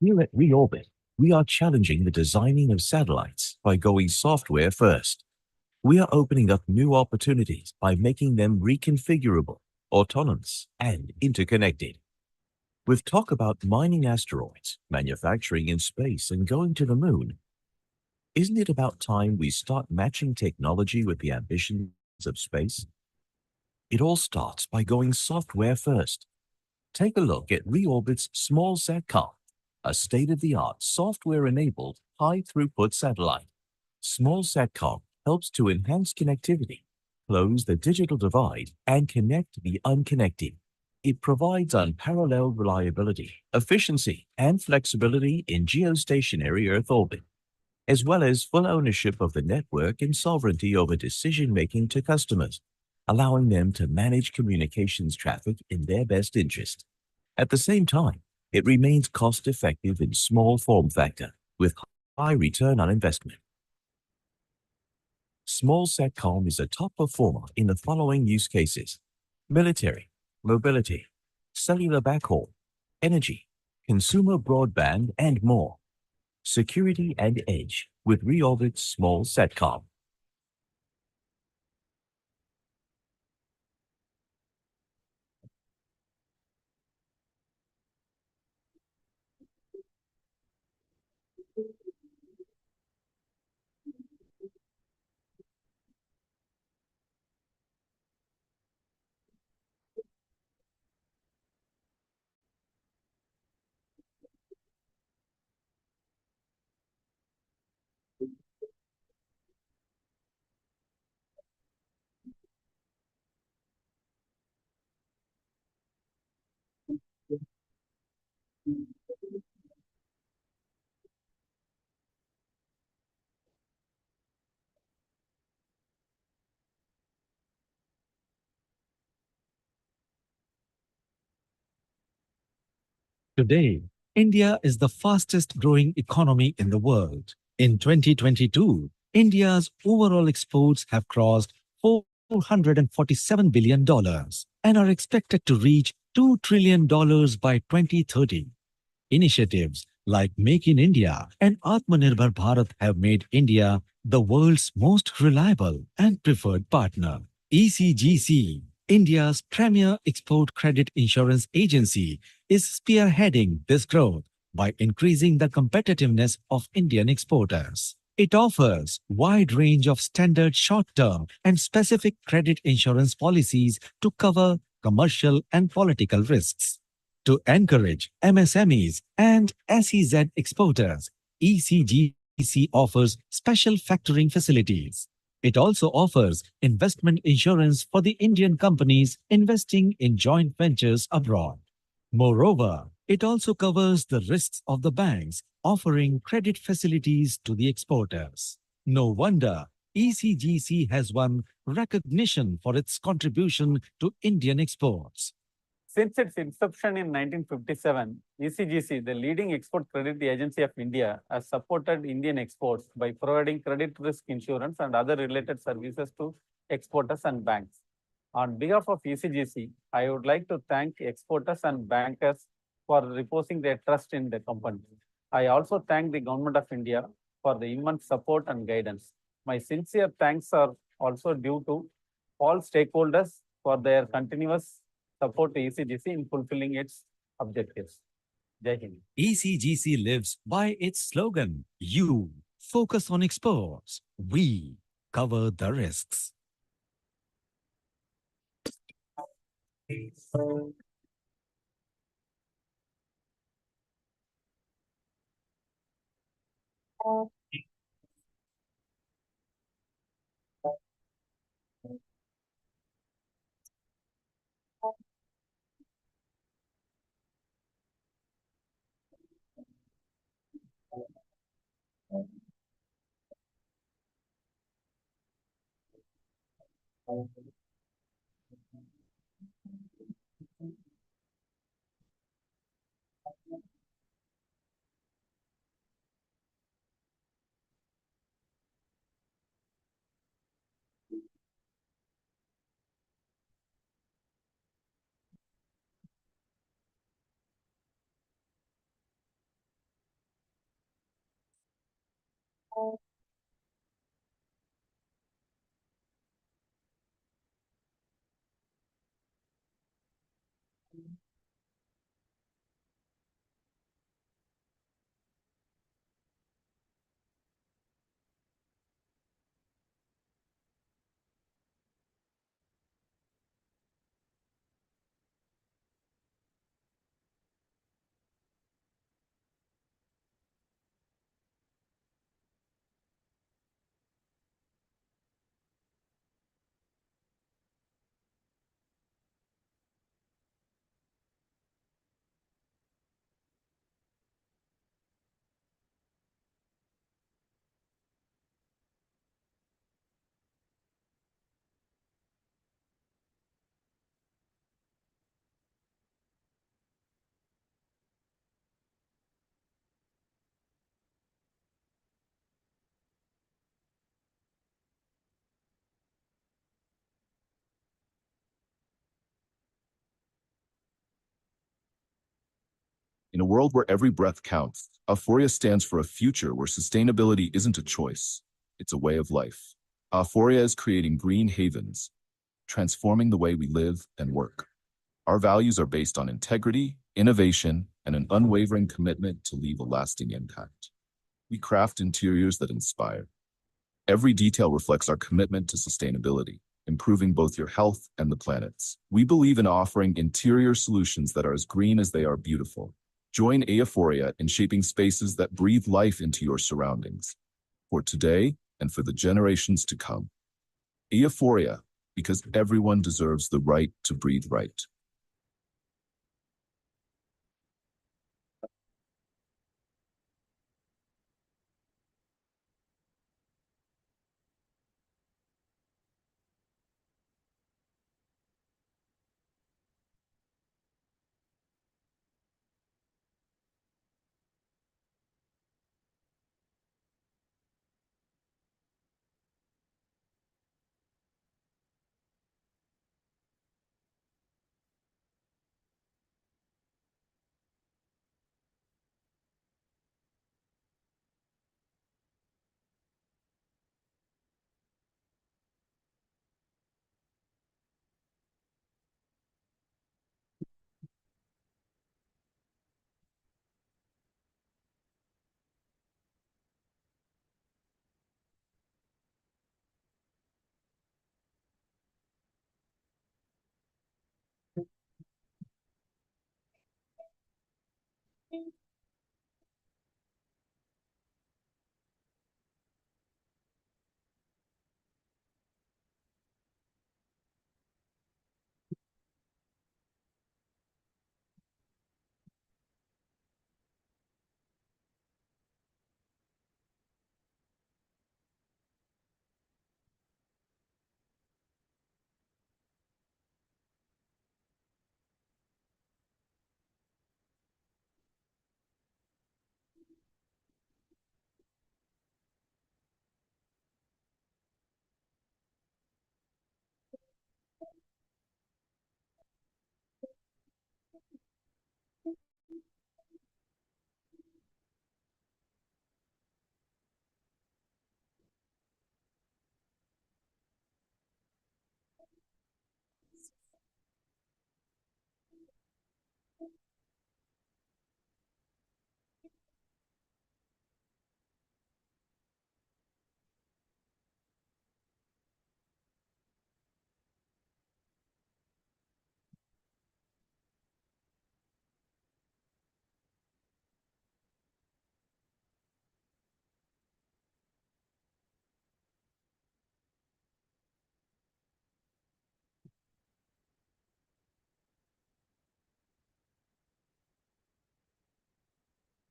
Here at Reorbit, we are challenging the designing of satellites by going software first. We are opening up new opportunities by making them reconfigurable, autonomous, and interconnected. With talk about mining asteroids, manufacturing in space, and going to the moon, isn't it about time we start matching technology with the ambitions of space? It all starts by going software first. Take a look at Reorbit's Small Satcom, a state-of-the-art software-enabled high-throughput satellite. Small Satcom helps to enhance connectivity, close the digital divide, and connect the unconnected. It provides unparalleled reliability, efficiency, and flexibility in geostationary Earth orbit, as well as full ownership of the network and sovereignty over decision-making to customers, allowing them to manage communications traffic in their best interest. At the same time, it remains cost-effective in small form factor with high return on investment. Small Satcom is a top performer in the following use cases: military, mobility, cellular backhaul, energy, consumer broadband, and more. Security and edge with Reorbit's Small Satcom. Today, India is the fastest growing economy in the world. In 2022, India's overall exports have crossed $447 billion and are expected to reach $2 trillion by 2030. Initiatives like Make in India and Atmanirbhar Bharat have made India the world's most reliable and preferred partner. ECGC, India's premier export credit insurance agency, is spearheading this growth by increasing the competitiveness of Indian exporters. It offers a wide range of standard short-term and specific credit insurance policies to cover commercial and political risks. To encourage MSMEs and SEZ exporters, ECGC offers special factoring facilities. It also offers investment insurance for the Indian companies investing in joint ventures abroad. Moreover, it also covers the risks of the banks, offering credit facilities to the exporters. No wonder ECGC has won recognition for its contribution to Indian exports. Since its inception in 1957, ECGC, the leading export credit agency of India, has supported Indian exports by providing credit risk insurance and other related services to exporters and banks. On behalf of ECGC, I would like to thank exporters and bankers for reposing their trust in the company. I also thank the Government of India for the immense support and guidance. My sincere thanks are also due to all stakeholders for their continuous support to ECGC in fulfilling its objectives. Jai Hind. ECGC lives by its slogan, You focus on exports, we cover the risks. In a world where every breath counts, Aphoria stands for a future where sustainability isn't a choice, it's a way of life. Aphoria is creating green havens, transforming the way we live and work. Our values are based on integrity, innovation, and an unwavering commitment to leave a lasting impact. We craft interiors that inspire. Every detail reflects our commitment to sustainability, improving both your health and the planet's. We believe in offering interior solutions that are as green as they are beautiful. Join Aphoria in shaping spaces that breathe life into your surroundings, for today and for the generations to come. Aphoria, because everyone deserves the right to breathe right.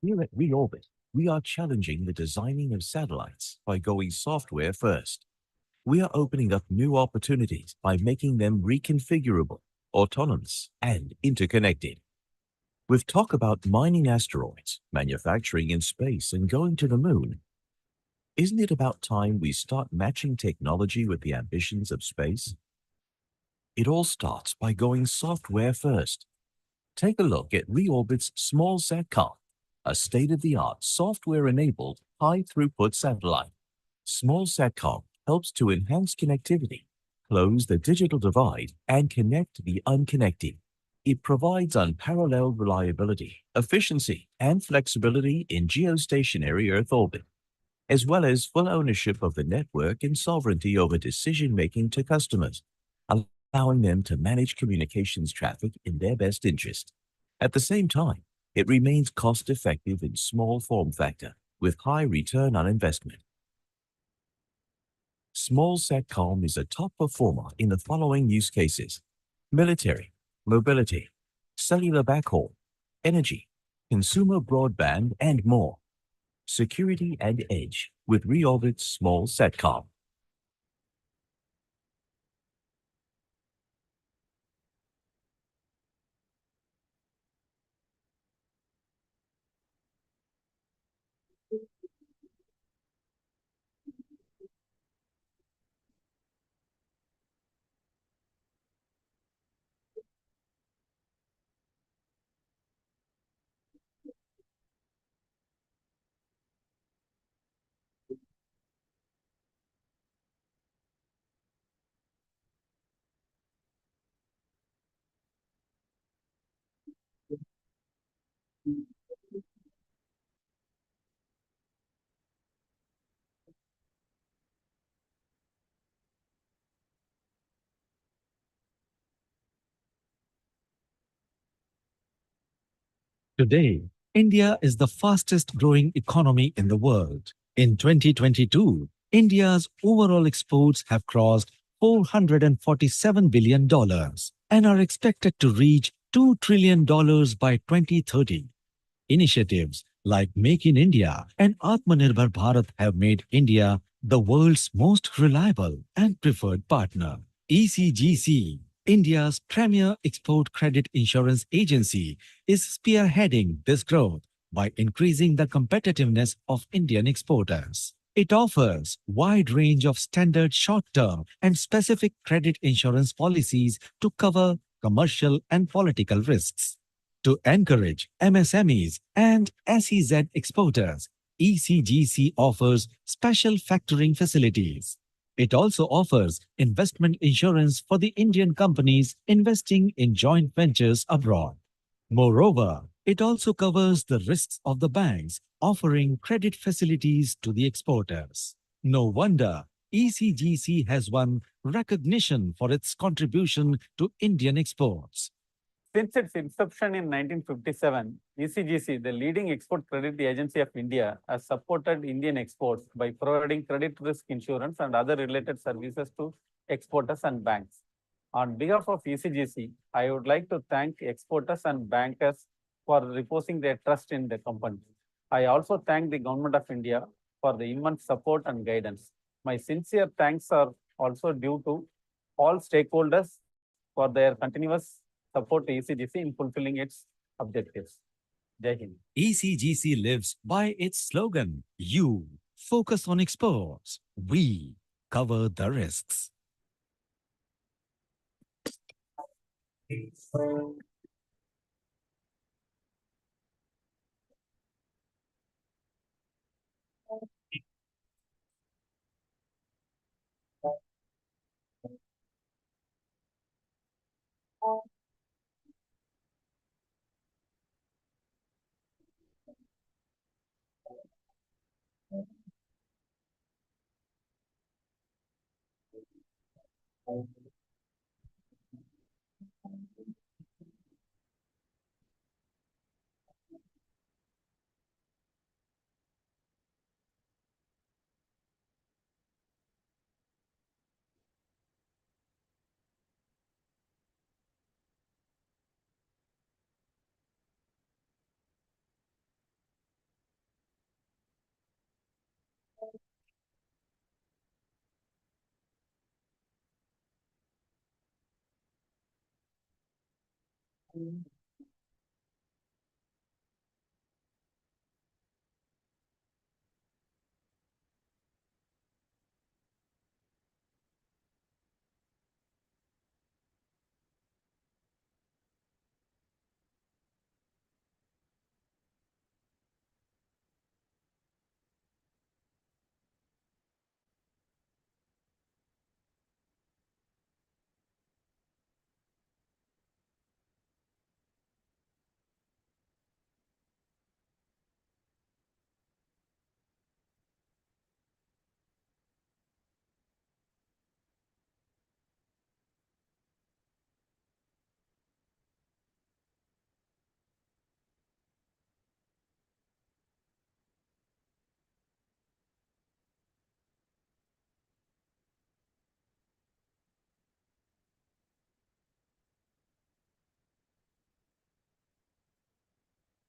Here at Reorbit, we are challenging the designing of satellites by going software first. We are opening up new opportunities by making them reconfigurable, autonomous, and interconnected. With talk about mining asteroids, manufacturing in space, and going to the moon, isn't it about time we start matching technology with the ambitions of space? It all starts by going software first. Take a look at Reorbit's Small Satcom, a state-of-the-art software-enabled high-throughput satellite. Small Satcom helps to enhance connectivity, close the digital divide, and connect the unconnected. It provides unparalleled reliability, efficiency, and flexibility in geostationary Earth orbit, as well as full ownership of the network and sovereignty over decision-making to customers, allowing them to manage communications traffic in their best interest. At the same time, it remains cost-effective in small form factor with high return on investment. Small Satcom is a top performer in the following use cases: military, mobility, cellular backhaul, energy, consumer broadband, and more. Security and edge with Reorbit's Small Satcom. Today, India is the fastest growing economy in the world. In 2022, India's overall exports have crossed $447 billion and are expected to reach $2 trillion by 2030. Initiatives like Make in India and Atmanirbhar Bharat have made India the world's most reliable and preferred partner. ECGC, India's premier export credit insurance agency, is spearheading this growth by increasing the competitiveness of Indian exporters. It offers wide range of standard short-term and specific credit insurance policies to cover commercial and political risks. To encourage MSMEs and SEZ exporters, ECGC offers special factoring facilities. It also offers investment insurance for the Indian companies investing in joint ventures abroad. Moreover, it also covers the risks of the banks, offering credit facilities to the exporters. No wonder ECGC has won recognition for its contribution to Indian exports. Since its inception in 1957, ECGC, the leading export credit agency of India, has supported Indian exports by providing credit risk insurance and other related services to exporters and banks. On behalf of ECGC, I would like to thank exporters and bankers for reposing their trust in the company. I also thank the Government of India for the immense support and guidance. My sincere thanks are also due to all stakeholders for their continuous support to ECGC in fulfilling its objectives. Jai Hind. ECGC lives by its slogan, "You focus on exports, we cover the risks." In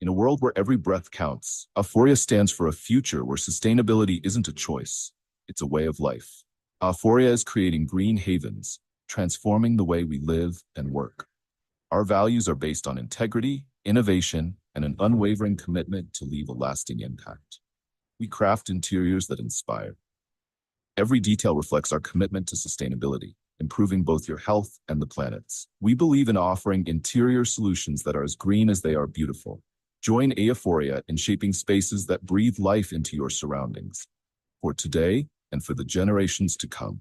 a world where every breath counts, Aphoria stands for a future where sustainability isn't a choice, it's a way of life. Aphoria is creating green havens, transforming the way we live and work. Our values are based on integrity, innovation, and an unwavering commitment to leave a lasting impact. We craft interiors that inspire. Every detail reflects our commitment to sustainability, improving both your health and the planet's. We believe in offering interior solutions that are as green as they are beautiful. Join Aphoria in shaping spaces that breathe life into your surroundings, for today and for the generations to come.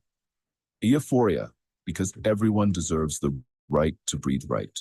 Aphoria, because everyone deserves the right to breathe right.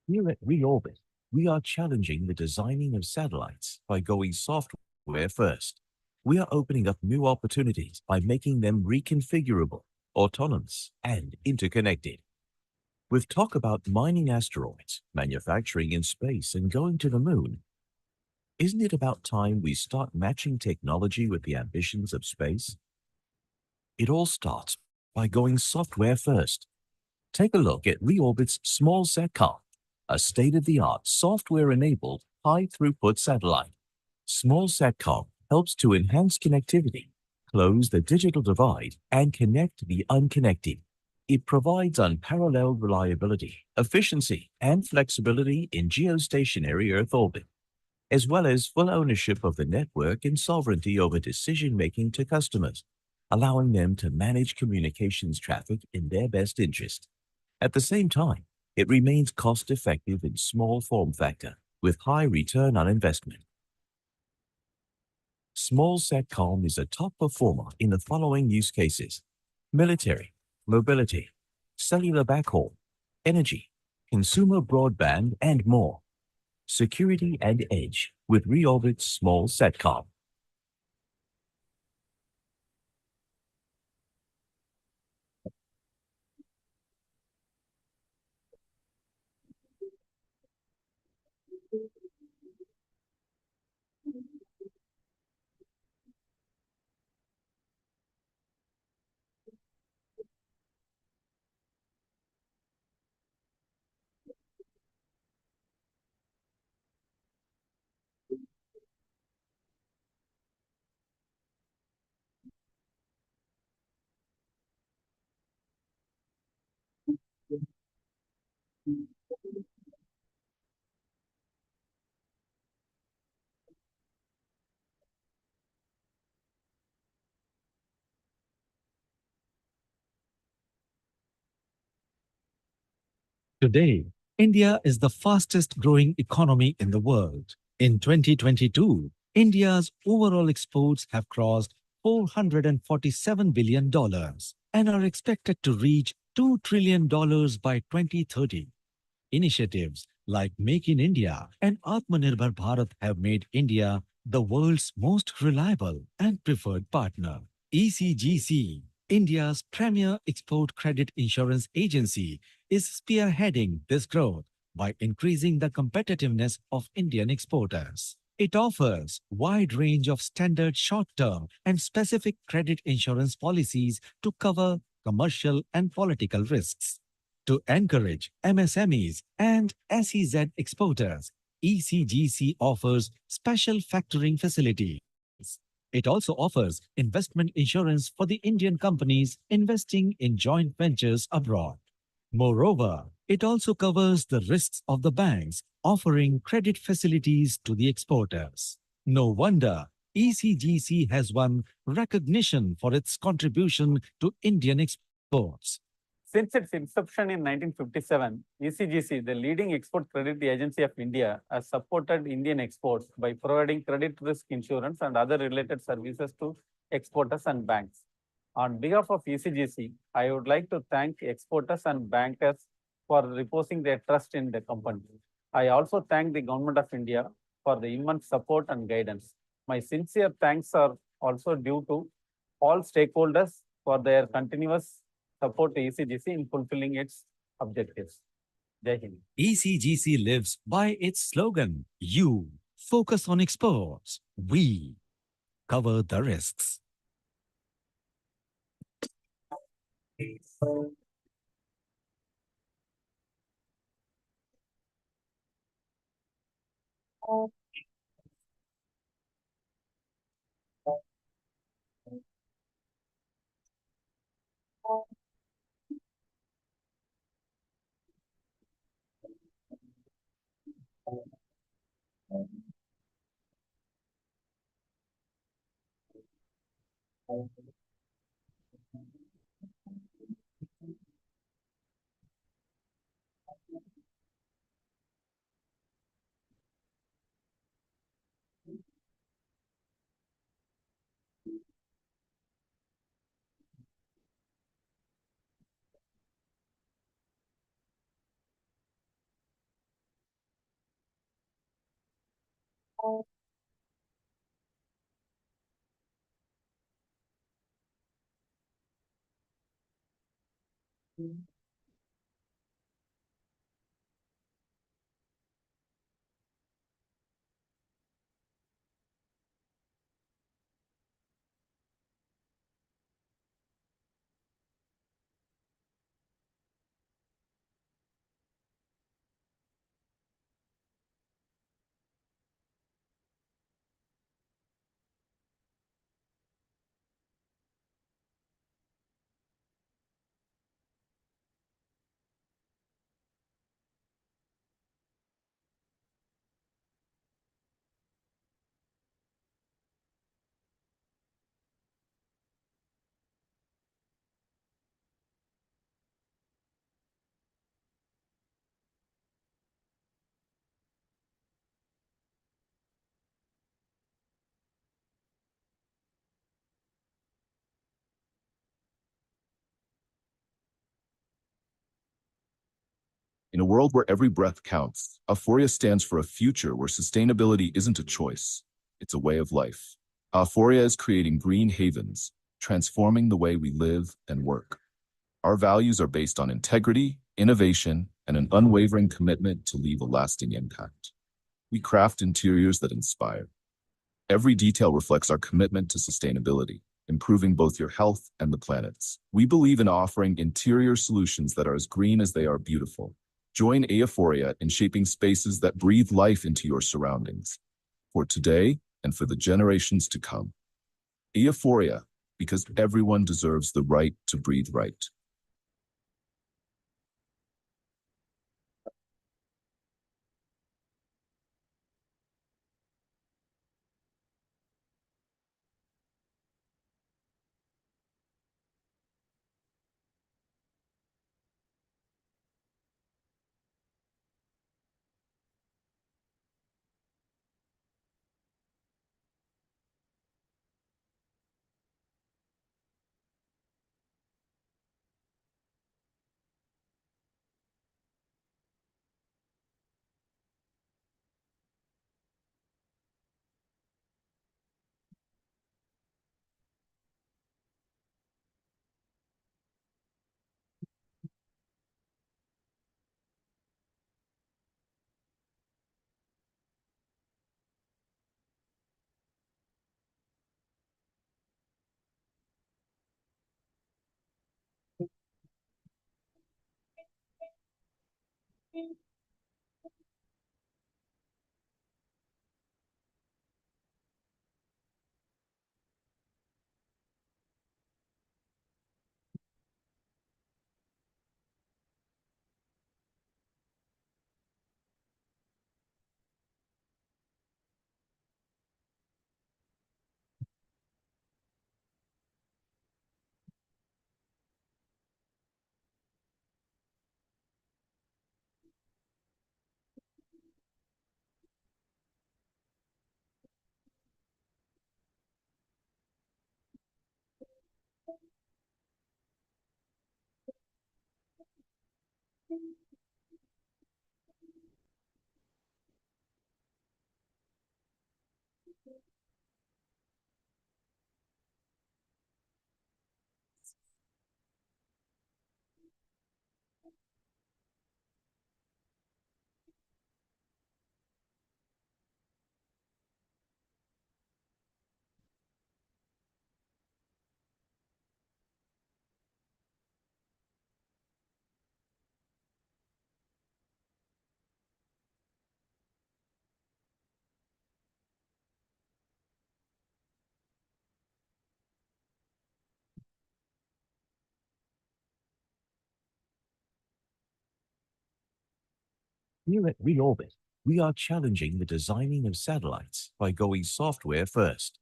Here at Reorbit, we are challenging the designing of satellites by going software first. We are opening up new opportunities by making them reconfigurable, autonomous, and interconnected. With talk about mining asteroids, manufacturing in space, and going to the moon, isn't it about time we start matching technology with the ambitions of space? It all starts by going software first. Take a look at Reorbit's Small Satcom, a state-of-the-art software-enabled high-throughput satellite. Small Satcom helps to enhance connectivity, close the digital divide, and connect the unconnected. It provides unparalleled reliability, efficiency, and flexibility in geostationary Earth orbit, as well as full ownership of the network and sovereignty over decision-making to customers, allowing them to manage communications traffic in their best interest. At the same time, it remains cost-effective in small form factor with high return on investment. Small SATCOM is a top performer in the following use cases: military, mobility, cellular backhaul, energy, consumer broadband, and more. Security and edge with Reorbit Small SATCOM. Today, India is the fastest growing economy in the world. In 2022, India's overall exports have crossed $447 billion and are expected to reach $2 trillion by 2030. Initiatives like Make in India and Atmanirbhar Bharat have made India the world's most reliable and preferred partner. ECGC, India's premier export credit insurance agency, is spearheading this growth by increasing the competitiveness of Indian exporters. It offers wide range of standard short-term and specific credit insurance policies to cover commercial and political risks. To encourage MSMEs and SEZ exporters, ECGC offers special factoring facilities. It also offers investment insurance for the Indian companies investing in joint ventures abroad. Moreover, it also covers the risks of the banks, offering credit facilities to the exporters. No wonder ECGC has won recognition for its contribution to Indian exports. Since its inception in 1957, ECGC, the leading export credit agency of India, has supported Indian exports by providing credit risk insurance and other related services to exporters and banks. On behalf of ECGC, I would like to thank exporters and bankers for reposing their trust in the company. I also thank the Government of India for the immense support and guidance. My sincere thanks are also due to all stakeholders for their continuous support to ECGC in fulfilling its objectives. Jai Hind. ECGC lives by its slogan, "You focus on exports, we cover the risks." In a world where every breath counts, Aphoria stands for a future where sustainability isn't a choice, it's a way of life. Aphoria is creating green havens, transforming the way we live and work. Our values are based on integrity, innovation, and an unwavering commitment to leave a lasting impact. We craft interiors that inspire. Every detail reflects our commitment to sustainability, improving both your health and the planet's. We believe in offering interior solutions that are as green as they are beautiful. Join Aphoria in shaping spaces that breathe life into your surroundings, for today and for the generations to come. Aphoria, because everyone deserves the right to breathe right. Here at Reorbit, we are challenging the designing of satellites by going software first.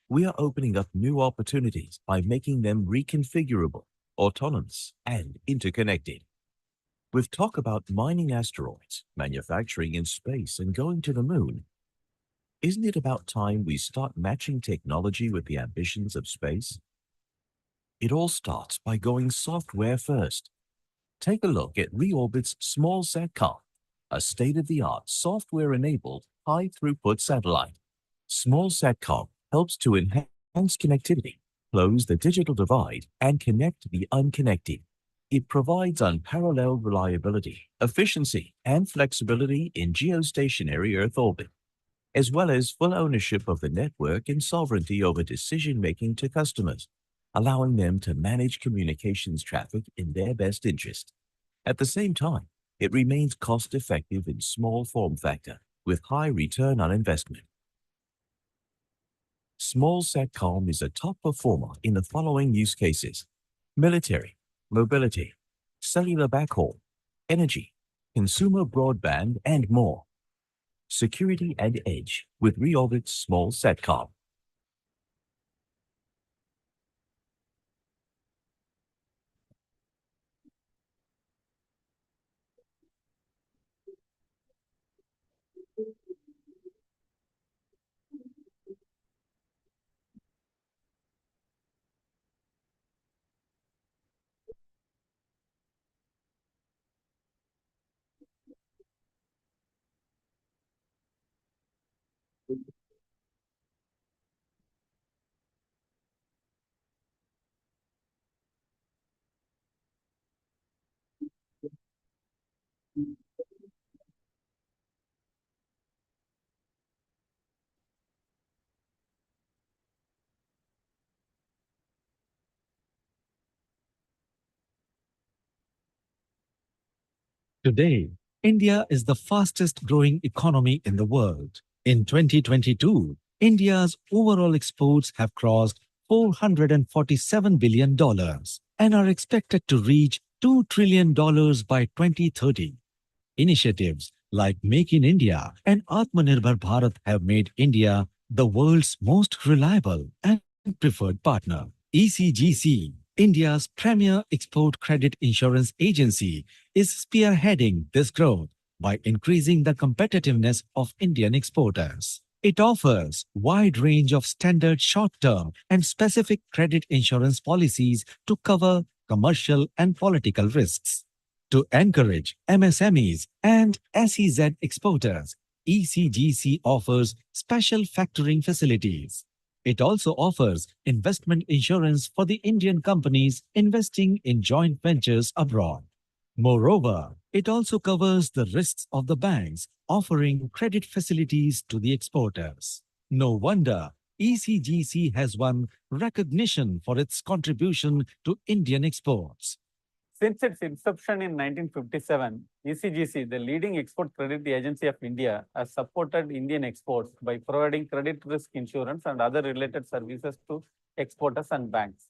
We are opening up new opportunities by making them reconfigurable, autonomous, and interconnected. With talk about mining asteroids, manufacturing in space, and going to the moon, isn't it about time we start matching technology with the ambitions of space? It all starts by going software first. Take a look at Reorbit's Small Satcom, a state-of-the-art software-enabled high-throughput satellite. Small Satcom helps to enhance connectivity, close the digital divide, and connect the unconnected. It provides unparalleled reliability, efficiency, and flexibility in geostationary Earth orbit, as well as full ownership of the network and sovereignty over decision-making to customers, allowing them to manage communications traffic in their best interest. At the same time, it remains cost-effective in small form factor with high return on investment. Small Satcom is a top performer in the following use cases: military, mobility, cellular backhaul, energy, consumer broadband, and more. Security and edge with Reorbit's Small Satcom. Today, India is the fastest growing economy in the world. In 2022, India's overall exports have crossed $447 billion and are expected to reach $2 trillion by 2030. Initiatives like Make in India and Atmanirbhar Bharat have made India the world's most reliable and preferred partner. ECGC, India's premier export credit insurance agency, is spearheading this growth by increasing the competitiveness of Indian exporters. It offers wide range of standard short-term and specific credit insurance policies to cover commercial and political risks. To encourage MSMEs and SEZ exporters, ECGC offers special factoring facilities. It also offers investment insurance for the Indian companies investing in joint ventures abroad. Moreover, it also covers the risks of the banks, offering credit facilities to the exporters. No wonder ECGC has won recognition for its contribution to Indian exports. Since its inception in 1957, ECGC, the leading export credit agency of India, has supported Indian exports by providing credit risk insurance and other related services to exporters and banks.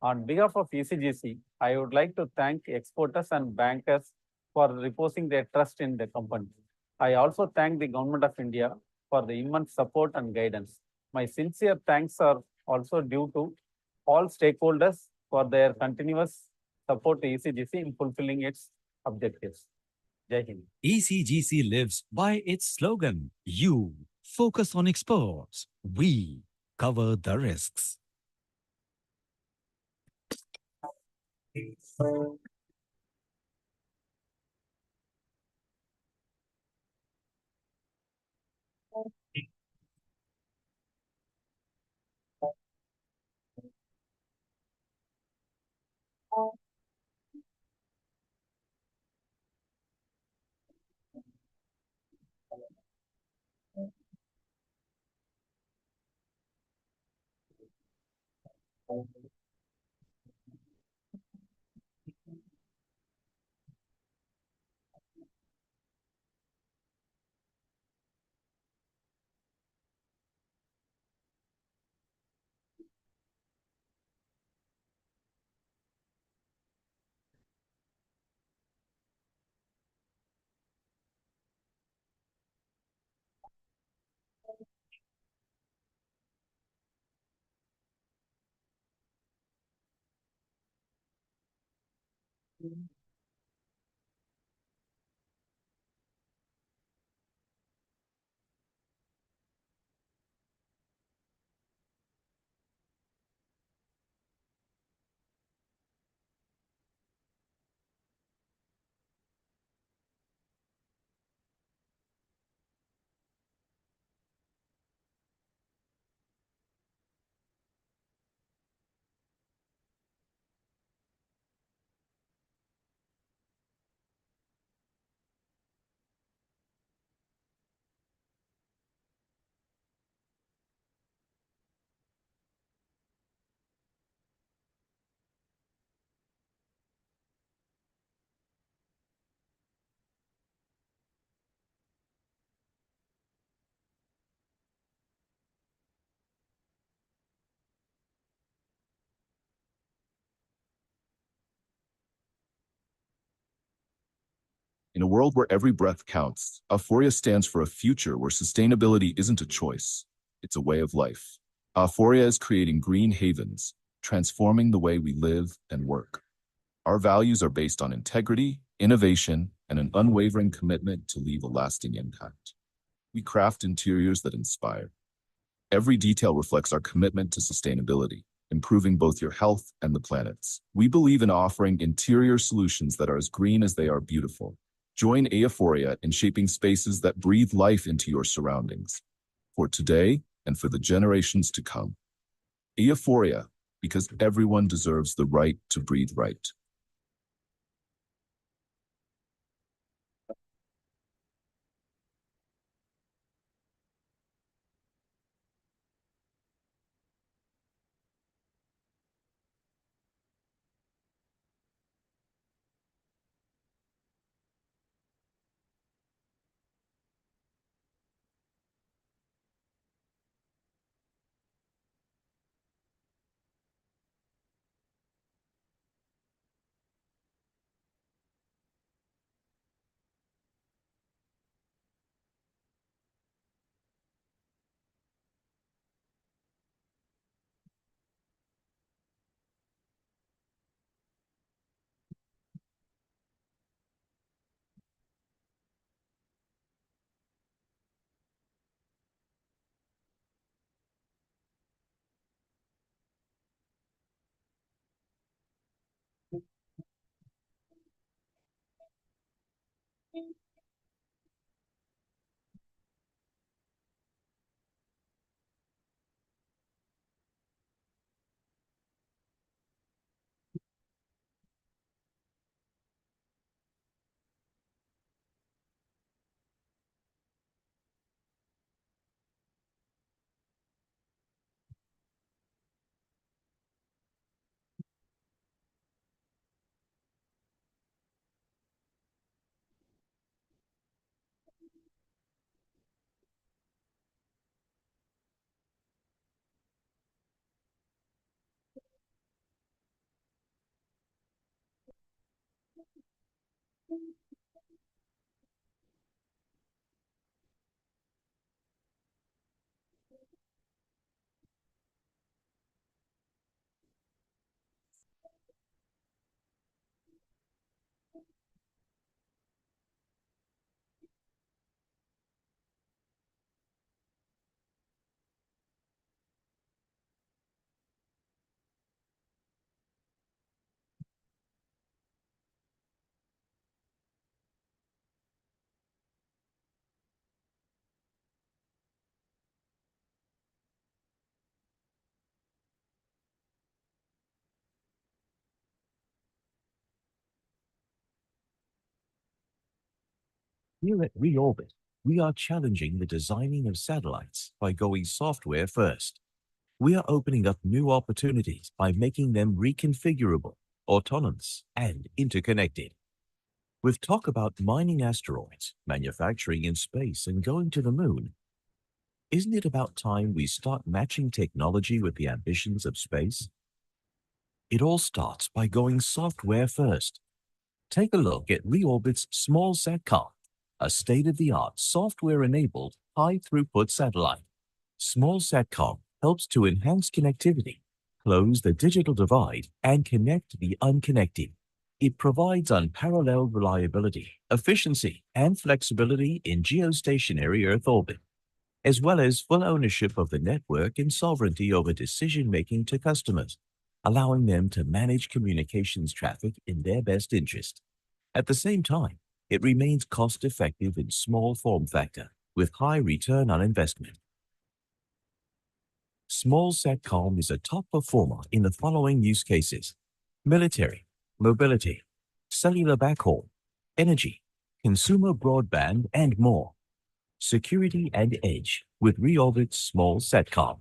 On behalf of ECGC, I would like to thank exporters and bankers for reposing their trust in the company. I also thank the Government of India for the immense support and guidance. My sincere thanks are also due to all stakeholders for their continuous support to ECGC in fulfilling its objectives. Jai Hind. ECGC lives by its slogan, You focus on exports, we cover the risks. In a world where every breath counts, Aphoria stands for a future where sustainability isn't a choice, it's a way of life. Aphoria is creating green havens, transforming the way we live and work. Our values are based on integrity, innovation, and an unwavering commitment to leave a lasting impact. We craft interiors that inspire. Every detail reflects our commitment to sustainability, improving both your health and the planet's. We believe in offering interior solutions that are as green as they are beautiful. Join Aphoria in shaping spaces that breathe life into your surroundings. for today and for the generations to come. Euphoria, because everyone deserves the right to breathe right. Here at Reorbit, we are challenging the designing of satellites by going software first. We are opening up new opportunities by making them reconfigurable, autonomous, and interconnected. With talk about mining asteroids, manufacturing in space, and going to the moon, isn't it about time we start matching technology with the ambitions of space? It all starts by going software first. Take a look at Reorbit's Small Satcom, a state-of-the-art software-enabled high-throughput satellite. Small Satcom helps to enhance connectivity, close the digital divide, and connect the unconnected. It provides unparalleled reliability, efficiency, and flexibility in geostationary Earth orbit, as well as full ownership of the network and sovereignty over decision-making to customers, allowing them to manage communications traffic in their best interest. At the same time, it remains cost-effective in small form factor with high return on investment. Small Satcom is a top performer in the following use cases: military, mobility, cellular backhaul, energy, consumer broadband, and more. Security and edge with Reorbit's Small Satcom.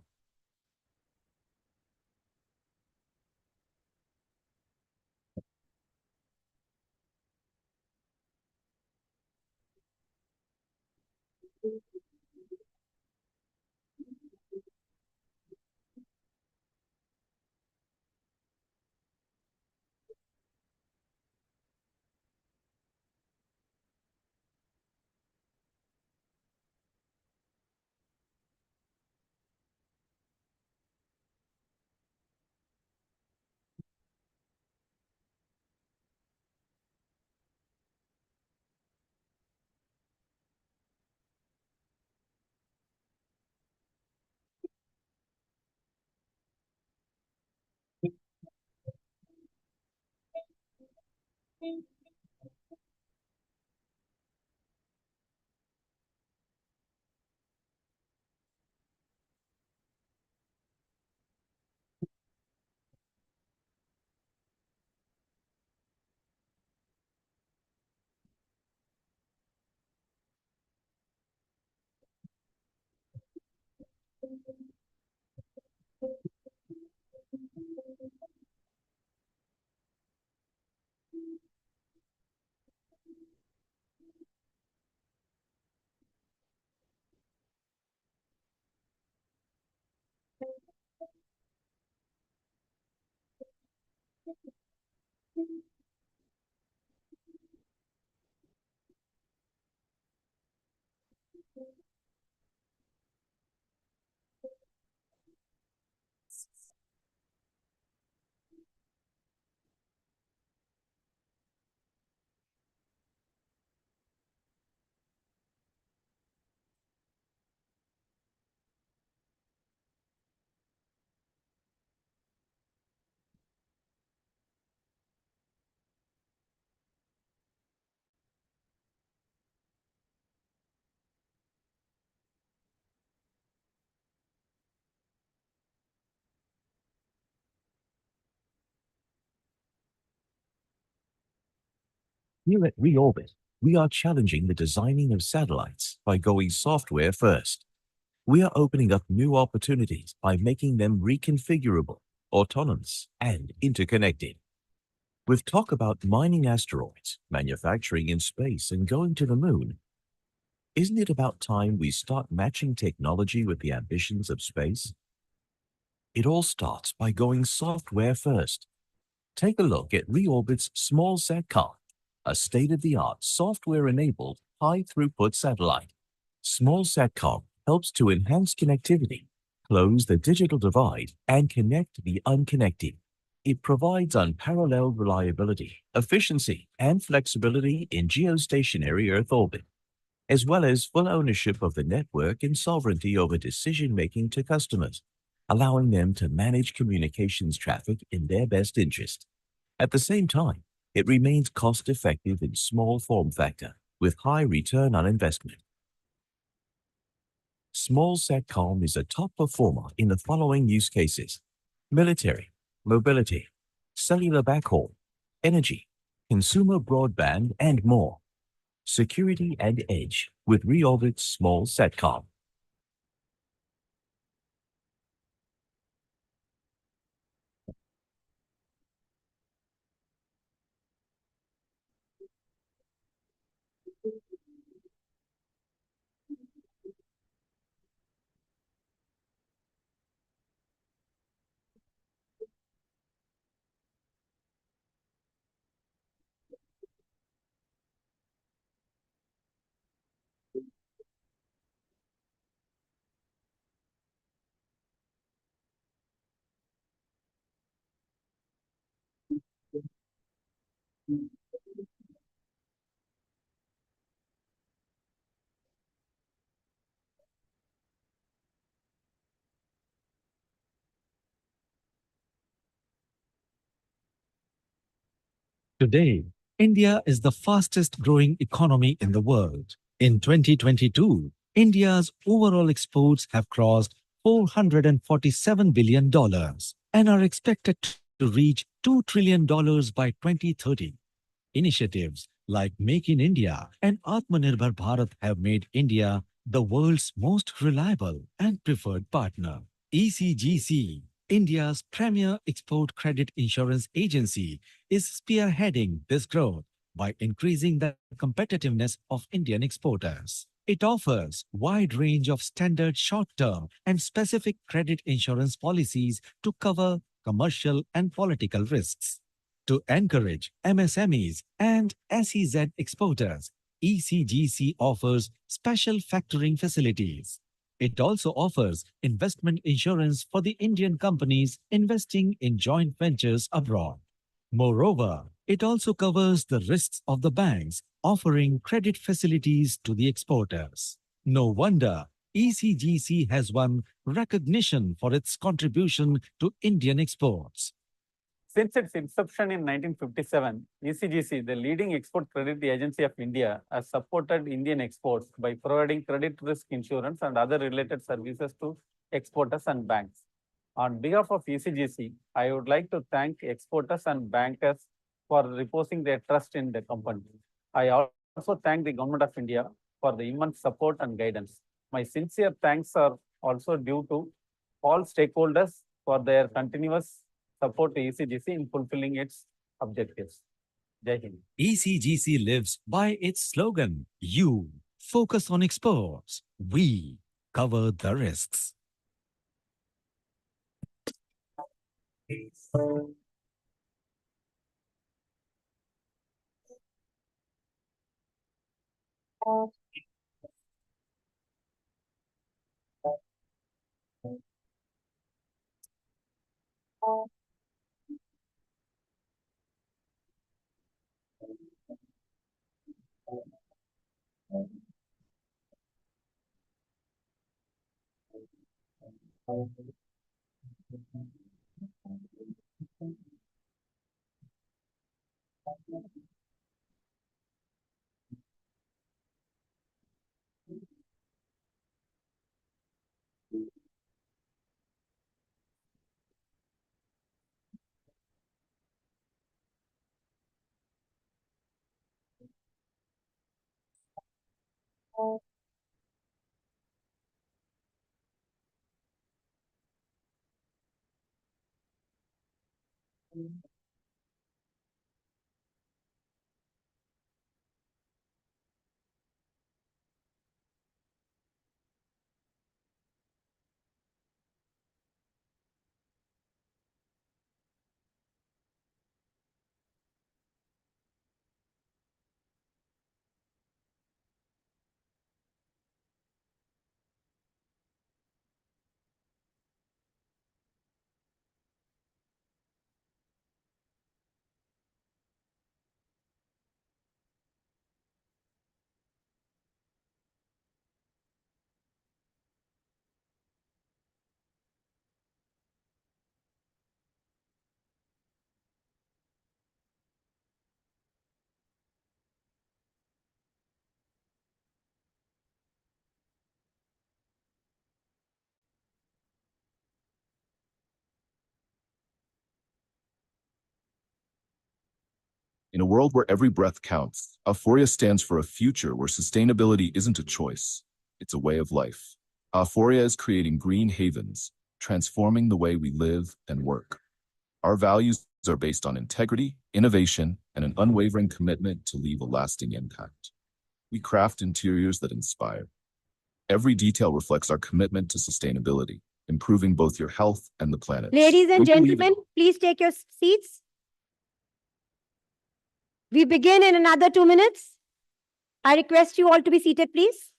Here at Reorbit, we are challenging the designing of satellites by going software first. We are opening up new opportunities by making them reconfigurable, autonomous, and interconnected. With talk about mining asteroids, manufacturing in space, and going to the moon, isn't it about time we start matching technology with the ambitions of space? It all starts by going software first. Take a look at Reorbit's Small Satcom, a state-of-the-art software-enabled high-throughput satellite. Small Satcom helps to enhance connectivity, close the digital divide, and connect the unconnected. It provides unparalleled reliability, efficiency, and flexibility in geostationary Earth orbit, as well as full ownership of the network and sovereignty over decision-making to customers, allowing them to manage communications traffic in their best interest. At the same time, it remains cost-effective in small form factor with high return on investment. Small Satcom is a top performer in the following use cases: military, mobility, cellular backhaul, energy, consumer broadband, and more. Security and edge with Reorbit's Small Satcom. Today, India is the fastest growing economy in the world. In 2022, India's overall exports have crossed $447 billion and are expected to reach $2 trillion by 2030. Initiatives like Make in India and Atmanirbhar Bharat have made India the world's most reliable and preferred partner. ECGC, India's premier export credit insurance agency, is spearheading this growth by increasing the competitiveness of Indian exporters. It offers a wide range of standard short-term and specific credit insurance policies to cover commercial and political risks. To encourage MSMEs and SEZ exporters, ECGC offers special factoring facilities. It also offers investment insurance for the Indian companies investing in joint ventures abroad. Moreover, it also covers the risks of the banks, offering credit facilities to the exporters. No wonder ECGC has won recognition for its contribution to Indian exports. Since its inception in 1957, ECGC, the leading export credit agency of India, has supported Indian exports by providing credit risk insurance and other related services to exporters and banks. On behalf of ECGC, I would like to thank exporters and bankers for reposing their trust in the company. I also thank the Government of India for the immense support and guidance. My sincere thanks are also due to all stakeholders for their continuous support to ECGC in fulfilling its objectives. Jai Hind. ECGC lives by its slogan, You focus on exports, we cover the risks. In a world where every breath counts, Aphoria stands for a future where sustainability isn't a choice, it's a way of life. Aphoria is creating green havens, transforming the way we live and work. Our values are based on integrity, innovation, and an unwavering commitment to leave a lasting impact. We craft interiors that inspire. Every detail reflects our commitment to sustainability, improving both your health and the planet. Ladies and gentlemen, please take your seats. We begin in another 2 minutes. I request you all to be seated, please.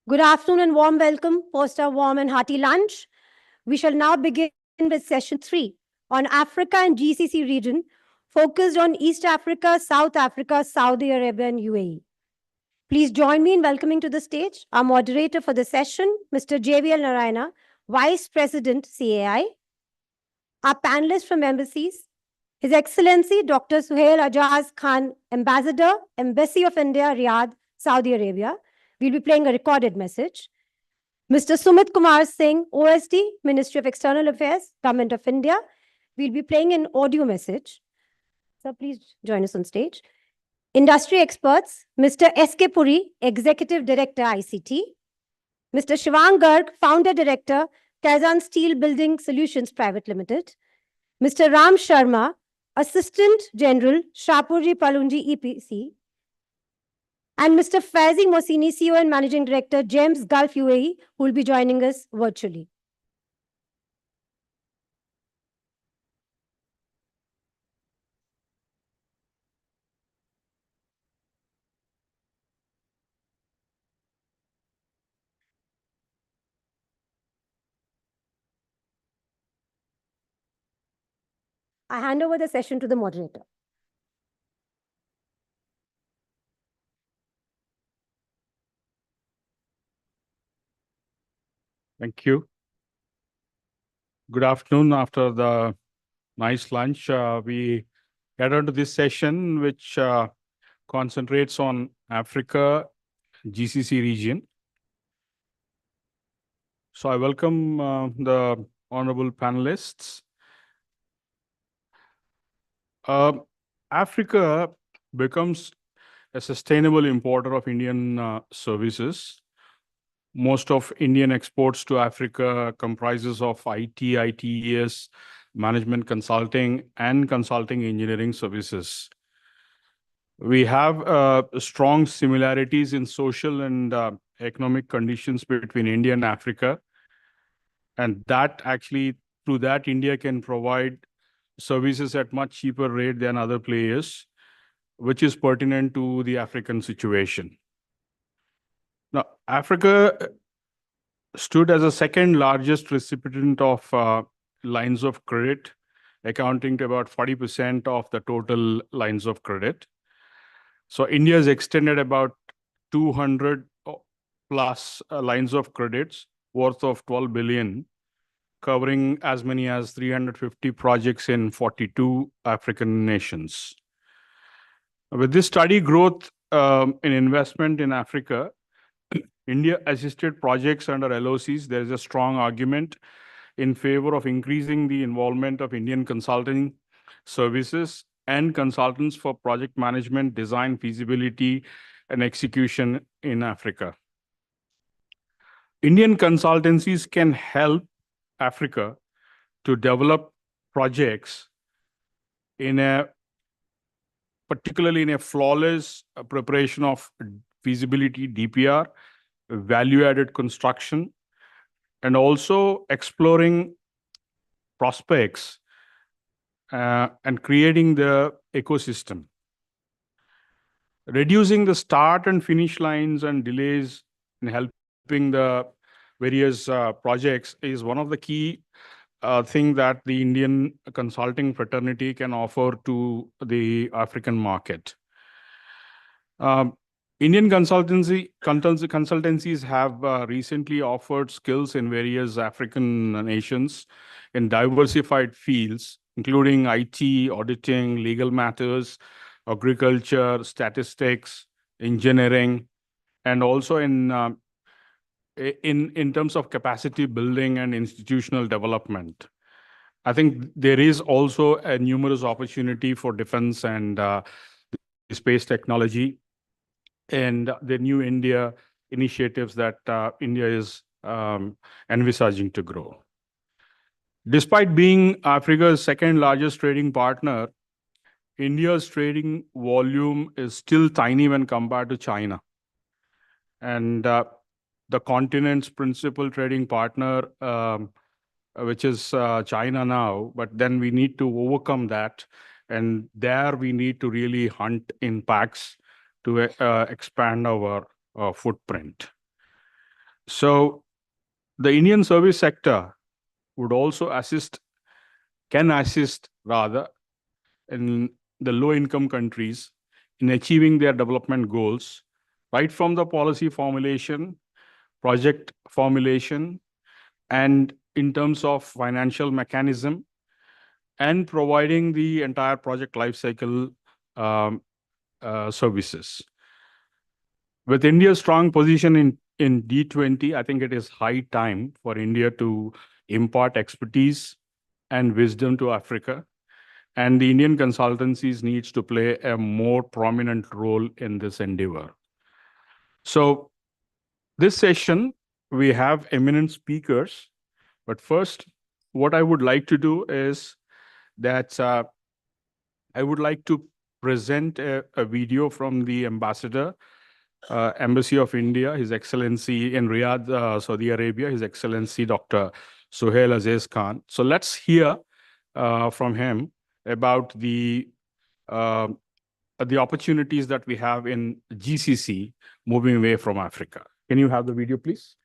Good afternoon and warm welcome post a warm and hearty lunch. We shall now begin with session 3 on Africa and GCC region, focused on East Africa, South Africa, Saudi Arabia, and UAE. Please join me in welcoming to the stage our moderator for the session, Mr. JVL Narayana, Vice President, CAI. Our panelists from embassies, His Excellency Dr. Suhail Ajaz Khan, Ambassador, Embassy of India, Riyadh, Saudi Arabia. We'll be playing a recorded message. Mr. Sumit Kumar Singh, OSD, Ministry of External Affairs, Government of India. We'll be playing an audio message. So please join us on stage. Industry experts, Mr. S.K. Puri, Executive Director, ICT. Mr. Shivang Garg, Founder Director, Kazan Steel Building Solutions Private Limited, Mr. Ram Sharma, Assistant General, Shapurji Palunji EPC, and Mr. Faizi Mohsini, CEO and Managing Director, James Gulf UAE, who will be joining us virtually. I hand over the session to the moderator. Thank you. Good afternoon. After the nice lunch, we get on to this session, which concentrates on Africa, GCC region. So I welcome the honorable panelists. Africa becomes a sustainable importer of Indian services. Most of Indian exports to Africa comprises of IT, ITES, management consulting, and consulting engineering services. We have strong similarities in social and economic conditions between India and Africa. And that actually, through that, India can provide services at much cheaper rate than other players, which is pertinent to the African situation. Now, Africa stood as the second largest recipient of lines of credit, accounting to about 40% of the total lines of credit. So India has extended about 200 plus lines of credits worth of 12 billion, covering as many as 350 projects in 42 African nations. With this steady growth in investment in Africa, India assisted projects under LOCs. There is a strong argument in favor of increasing the involvement of Indian consulting services and consultants for project management, design, feasibility, and execution in Africa. Indian consultancies can help Africa to develop projects particularly in a flawless preparation of feasibility, DPR, value-added construction, and also exploring prospects and creating the ecosystem. Reducing the start and finish lines and delays in helping the various projects is one of the key things that the Indian consulting fraternity can offer to the African market. Indian consultancies have recently offered skills in various African nations in diversified fields, including IT, auditing, legal matters, agriculture, statistics, engineering, and also in terms of capacity building and institutional development. I think there is also a numerous opportunity for defense and space technology and the New India initiatives that India is envisaging to grow. Despite being Africa's second largest trading partner, India's trading volume is still tiny when compared to China. And the continent's principal trading partner, which is China now, but then we need to overcome that. And there we need to really hunt in packs to expand our footprint. So the Indian service sector would also can assist rather in the low-income countries in achieving their development goals, right from the policy formulation, project formulation, and in terms of financial mechanism, and providing the entire project lifecycle services. With India's strong position in G20, I think it is high time for India to impart expertise and wisdom to Africa. And the Indian consultancies needs to play a more prominent role in this endeavor. So this session, we have eminent speakers But first, what I would like to do is that I would like to present a video from the ambassador, Embassy of India, His Excellency in Riyadh, Saudi Arabia, His Excellency Dr. Suhail Aziz Khan. So let's hear from him about the opportunities that we have in GCC moving away from Africa. Can you have the video, please?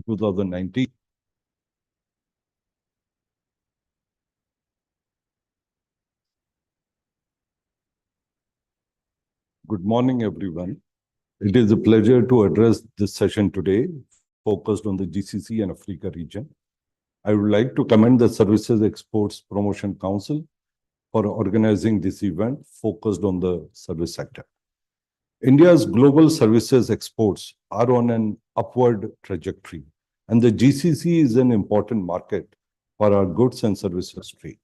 In 2019. Good morning, everyone. It is a pleasure to address this session today, focused on the GCC and Africa region. I would like to commend the Services Exports Promotion Council for organizing this event focused on the service sector. India's global services exports are on an upward trajectory, and the GCC is an important market for our goods and services trade.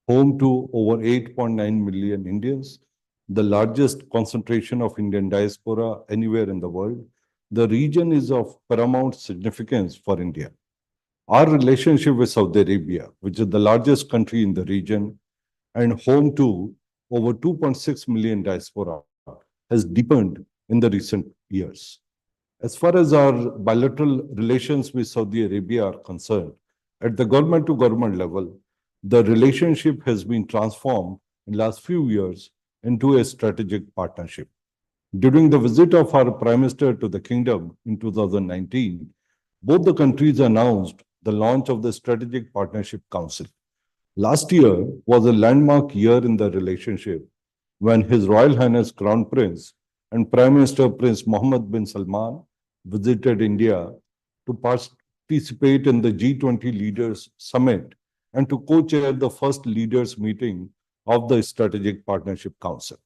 Home to over 8.9 million Indians, the largest concentration of Indian diaspora anywhere in the world, the region is of paramount significance for India. Our relationship with Saudi Arabia, which is the largest country in the region and home to over 2.6 million diaspora, has deepened in the recent years. As far as our bilateral relations with Saudi Arabia are concerned, at the government-to-government level, the relationship has been transformed in the last few years into a strategic partnership. During the visit of our Prime Minister to the Kingdom in 2019, both the countries announced the launch of the Strategic Partnership Council. Last year was a landmark year in the relationship when His Royal Highness Crown Prince and Prime Minister Prince Mohammed bin Salman visited India to participate in the G20 Leaders Summit and to co-chair the first leaders meeting of the Strategic Partnership Council.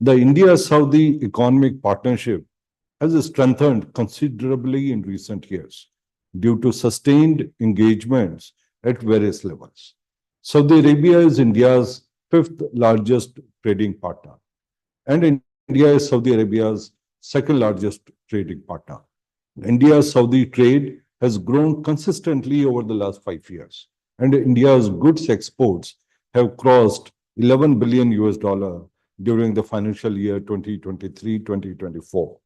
The India-Saudi economic partnership has strengthened considerably in recent years due to sustained engagements at various levels. Saudi Arabia is India's fifth largest trading partner, and India is Saudi Arabia's second largest trading partner. India-Saudi trade has grown consistently over the last 5 years, and India's goods exports have crossed $11 billion during the financial year 2023-2024.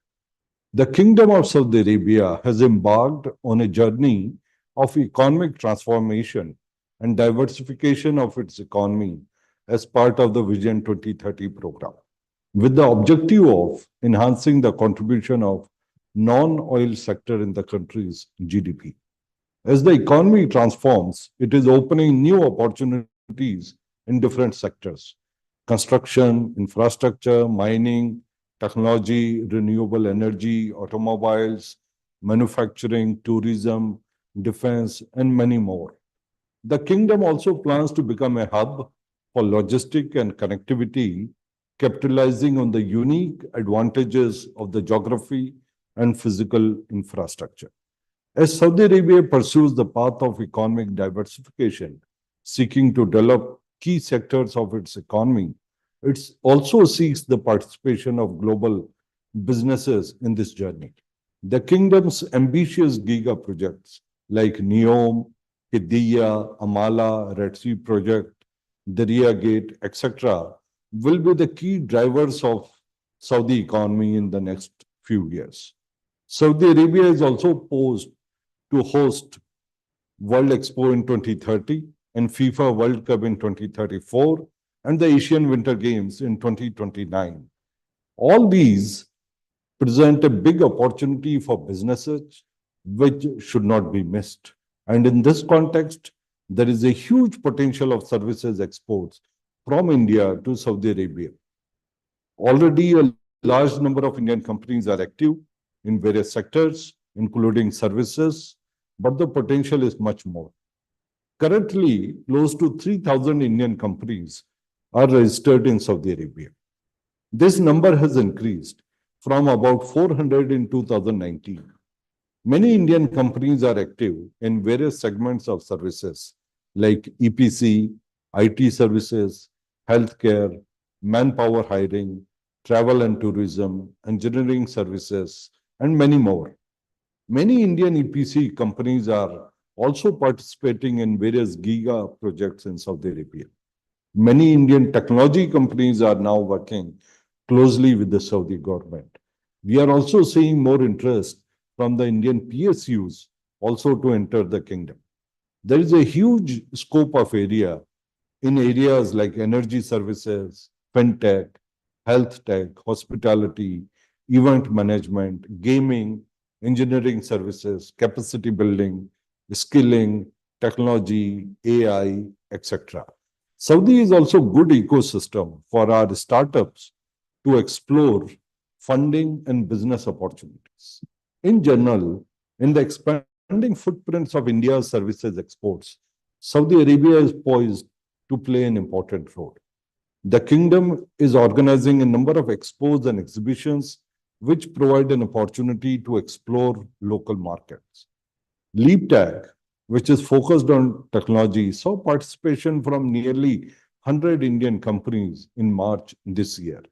The Kingdom of Saudi Arabia has embarked on a journey of economic transformation and diversification of its economy as part of the Vision 2030 program, with the objective of enhancing the contribution of non-oil sector in the country's GDP. As the economy transforms, it is opening new opportunities in different sectors: construction, infrastructure, mining, technology, renewable energy, automobiles, manufacturing, tourism, defense, and many more. The Kingdom also plans to become a hub for logistic and connectivity, capitalizing on the unique advantages of the geography and physical infrastructure. As Saudi Arabia pursues the path of economic diversification, seeking to develop key sectors of its economy, it also seeks the participation of global businesses in this journey. The Kingdom's ambitious giga projects like NEOM, Qiddiya, Amala, Red Sea project, Darya Gate, etc., will be the key drivers of Saudi economy in the next few years. Saudi Arabia is also poised to host World Expo in 2030 and FIFA World Cup in 2034 and the Asian Winter Games in 2029. All these present a big opportunity for businesses which should not be missed. And in this context, there is a huge potential of services exports from India to Saudi Arabia. Already a large number of Indian companies are active in various sectors, including services, but the potential is much more. Currently, close to 3,000 Indian companies are registered in Saudi Arabia. This number has increased from about 400 in 2019. Many Indian companies are active in various segments of services like EPC, IT services, healthcare, manpower hiring, travel and tourism, engineering services, and many more. Many Indian EPC companies are also participating in various giga projects in Saudi Arabia. Many Indian technology companies are now working closely with the Saudi government. We are also seeing more interest from the Indian PSUs also to enter the kingdom. There is a huge scope of area in areas like energy services, fintech, health tech, hospitality, event management, gaming, engineering services, capacity building, skilling, technology, AI, etc. Saudi is also a good ecosystem for our startups to explore funding and business opportunities. In general, in the expanding footprints of India's services exports, Saudi Arabia is poised to play an important role. The kingdom is organizing a number of expos and exhibitions which provide an opportunity to explore local markets. LeapTech, which is focused on technology, saw participation from nearly 100 Indian companies in March this year.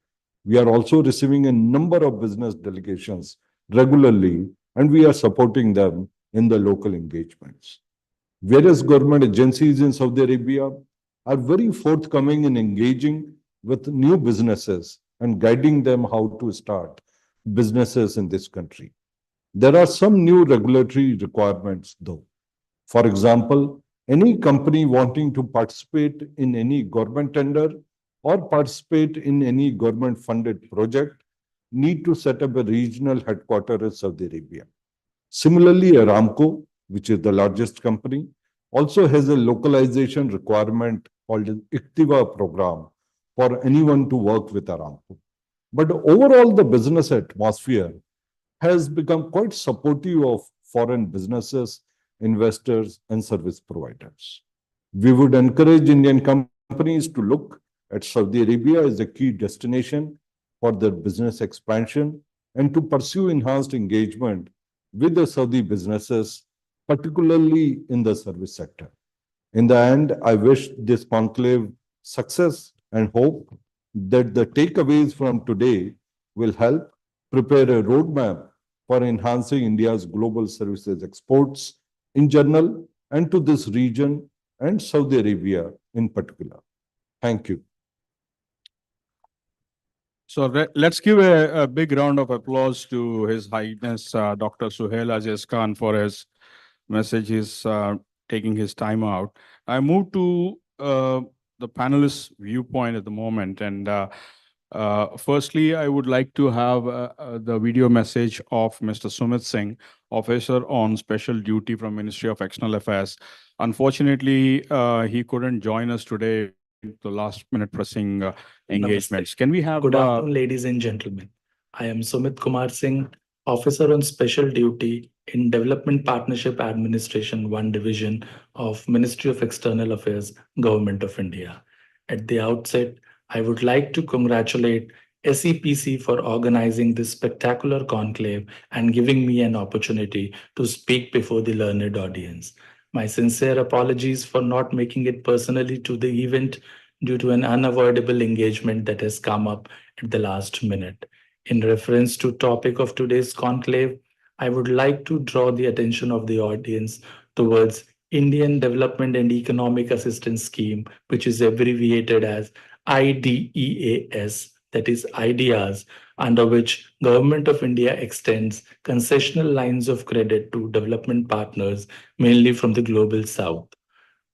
We are also receiving a number of business delegations regularly, and we are supporting them in the local engagements. Various government agencies in Saudi Arabia are very forthcoming in engaging with new businesses and guiding them how to start businesses in this country. There are some new regulatory requirements, though. For example, any company wanting to participate in any government tender or participate in any government-funded project need to set up a regional headquarters in Saudi Arabia. Similarly, Aramco, which is the largest company, also has a localization requirement called the ICTIVA program for anyone to work with Aramco. But overall, the business atmosphere has become quite supportive of foreign businesses, investors, and service providers. We would encourage Indian companies to look at Saudi Arabia as a key destination for their business expansion and to pursue enhanced engagement with the Saudi businesses, particularly in the service sector. In the end, I wish this conclave success and hope that the takeaways from today will help prepare a roadmap for enhancing India's global services exports in general and to this region and Saudi Arabia in particular. Thank you. So let's give a big round of applause to His Highness Dr. Suhail Aziz Khan for his message. He's taking his time out. I move to the panelists' viewpoint at the moment. And firstly, I would like to have the video message of Mr. Sumit Singh, Officer on Special Duty from Ministry of External Affairs. Unfortunately, he couldn't join us today, the last minute pressing engagements. Can we have... Good afternoon, ladies and gentlemen. I am Sumit Kumar Singh, Officer on Special Duty in Development Partnership Administration 1 Division of Ministry of External Affairs, Government of India. At the outset, I would like to congratulate SEPC for organizing this spectacular conclave and giving me an opportunity to speak before the learned audience. My sincere apologies for not making it personally to the event due to an unavoidable engagement that has come up at the last minute. In reference to topic of today's conclave, I would like to draw the attention of the audience towards Indian Development and Economic Assistance Scheme, which is abbreviated as IDEAS, that is IDEAS, under which Government of India extends concessional lines of credit to development partners, mainly from the Global South.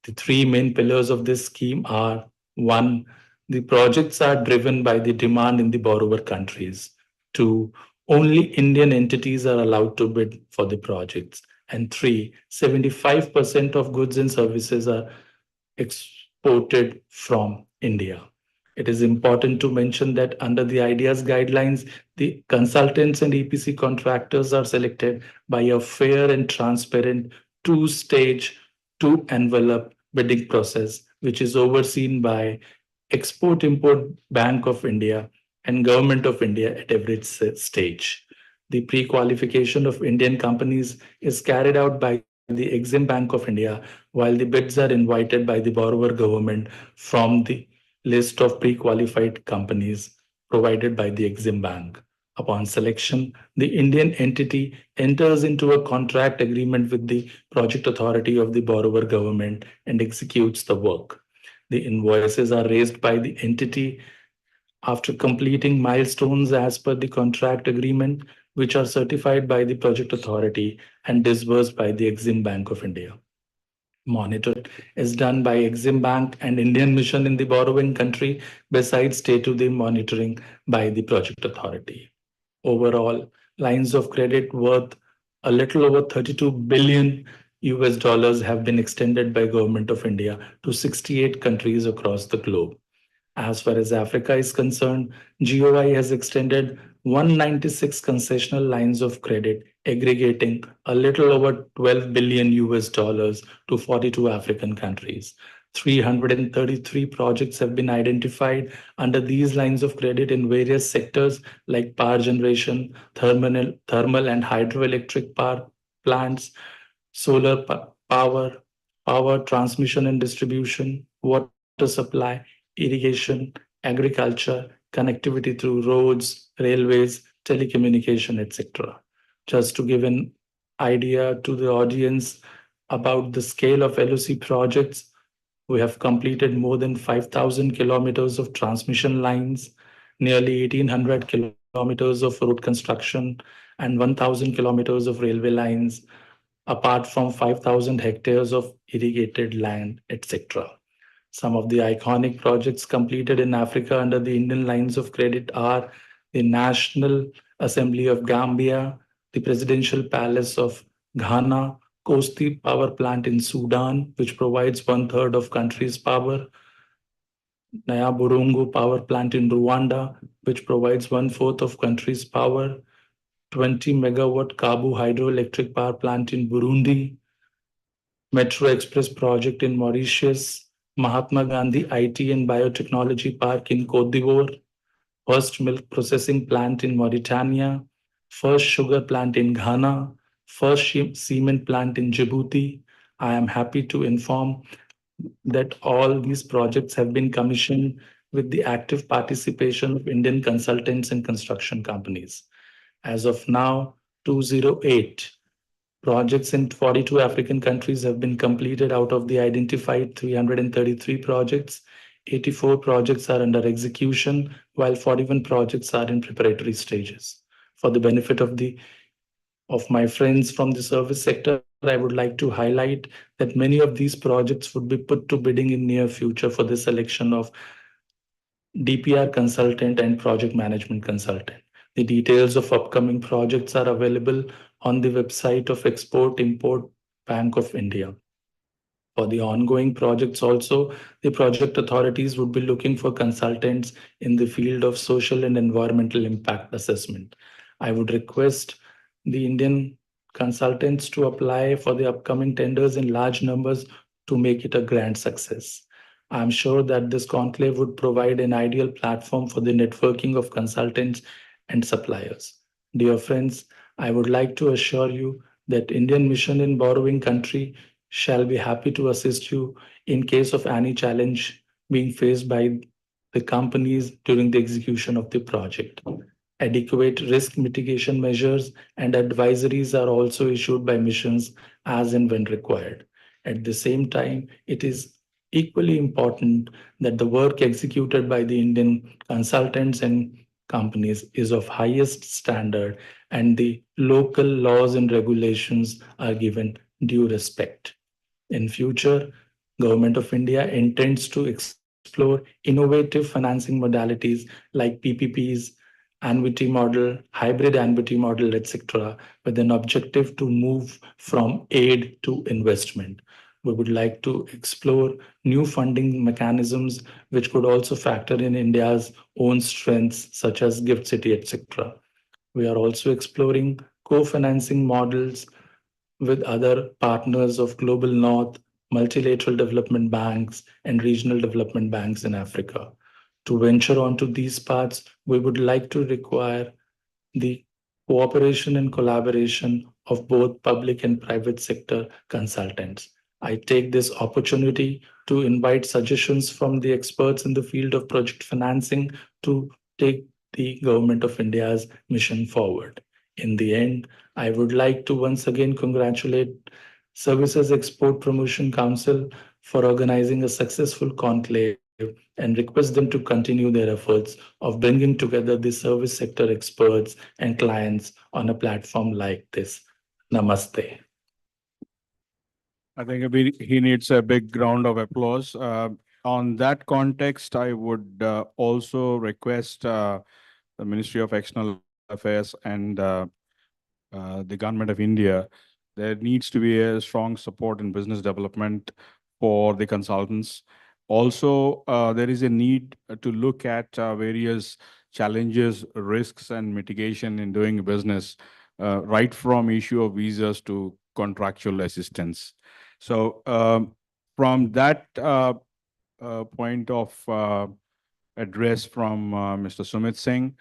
The three main pillars of this scheme are: 1, the projects are driven by the demand in the borrower countries. 2, only Indian entities are allowed to bid for the projects. And 3, 75% of goods and services are exported from India. It is important to mention that under the IDEA's guidelines, the consultants and EPC contractors are selected by a fair and transparent two-stage, two-envelope bidding process, which is overseen by Export-Import Bank of India and Government of India at every stage. The pre-qualification of Indian companies is carried out by the Exim Bank of India, while the bids are invited by the borrower government from the list of pre-qualified companies provided by the Exim Bank. Upon selection, the Indian entity enters into a contract agreement with the project authority of the borrower government and executes the work. The invoices are raised by the entity after completing milestones as per the contract agreement, which are certified by the project authority and disbursed by the Exim Bank of India. Monitored is done by Exim Bank and Indian Mission in the borrowing country, besides day-to-day monitoring by the project authority. Overall, lines of credit worth a little over 32 billion US dollars have been extended by Government of India to 68 countries across the globe. As far as Africa is concerned, GOI has extended 196 concessional lines of credit, aggregating a little over 12 billion US dollars to 42 African countries. 333 projects have been identified under these lines of credit in various sectors like power generation, thermal and hydroelectric power plants, solar power transmission and distribution, water supply, irrigation, agriculture, connectivity through roads, railways, telecommunication, etc. Just to give an idea to the audience about the scale of LOC projects, we have completed more than 5,000 kilometers of transmission lines, nearly 1,800 kilometers of road construction, and 1,000 kilometers of railway lines, apart from 5,000 hectares of irrigated land, etc. Some of the iconic projects completed in Africa under the Indian lines of credit are the National Assembly of Gambia, the Presidential Palace of Ghana, Kosti Power Plant in Sudan, which provides 1/3 of country's power, Naya Burungu Power Plant in Rwanda, which provides 1/4 of country's power, 20 megawatt Kabu Hydroelectric Power Plant in Burundi, Metro Express project in Mauritius, Mahatma Gandhi IT and Biotechnology Park in Cote d'Ivoire, first milk processing plant in Mauritania, first sugar plant in Ghana, first cement plant in Djibouti. I am happy to inform that all these projects have been commissioned with the active participation of Indian consultants and construction companies. As of now, 208 projects in 42 African countries have been completed out of the identified 333 projects. 84 projects are under execution, while 41 projects are in preparatory stages. For the benefit of my friends from the service sector, I would like to highlight that many of these projects would be put to bidding in near future for the selection of DPR consultant and project management consultant. The details of upcoming projects are available on the website of Export-Import Bank of India. For the ongoing projects also, the project authorities would be looking for consultants in the field of social and environmental impact assessment. I would request the Indian consultants to apply for the upcoming tenders in large numbers to make it a grand success. I'm sure that this conclave would provide an ideal platform for the networking of consultants and suppliers. Dear friends, I would like to assure you that Indian Mission in borrowing country shall be happy to assist you in case of any challenge being faced by the companies during the execution of the project. Adequate risk mitigation measures and advisories are also issued by missions as and when required. At the same time, it is equally important that the work executed by the Indian consultants and companies is of highest standard and the local laws and regulations are given due respect. In future, Government of India intends to explore innovative financing modalities like PPPs, annuity model, hybrid annuity model, etc., with an objective to move from aid to investment. We would like to explore new funding mechanisms which could also factor in India's own strengths, such as Gift City, etc. We are also exploring co-financing models with other partners of Global North, multilateral development banks, and regional development banks in Africa. To venture onto these paths, we would like to require the cooperation and collaboration of both public and private sector consultants. I take this opportunity to invite suggestions from the experts in the field of project financing to take the Government of India's mission forward. In the end, I would like to once again congratulate Services Export Promotion Council for organizing a successful conclave and request them to continue their efforts of bringing together the service sector experts and clients on a platform like this. Namaste. I think he needs a big round of applause. On that context, I would also request the Ministry of External Affairs and the Government of India. There needs to be a strong support in business development for the consultants. Also, there is a need to look at various challenges, risks, and mitigation in doing business, right from issue of visas to contractual assistance. So from that point of address from Mr. Sumit Singh,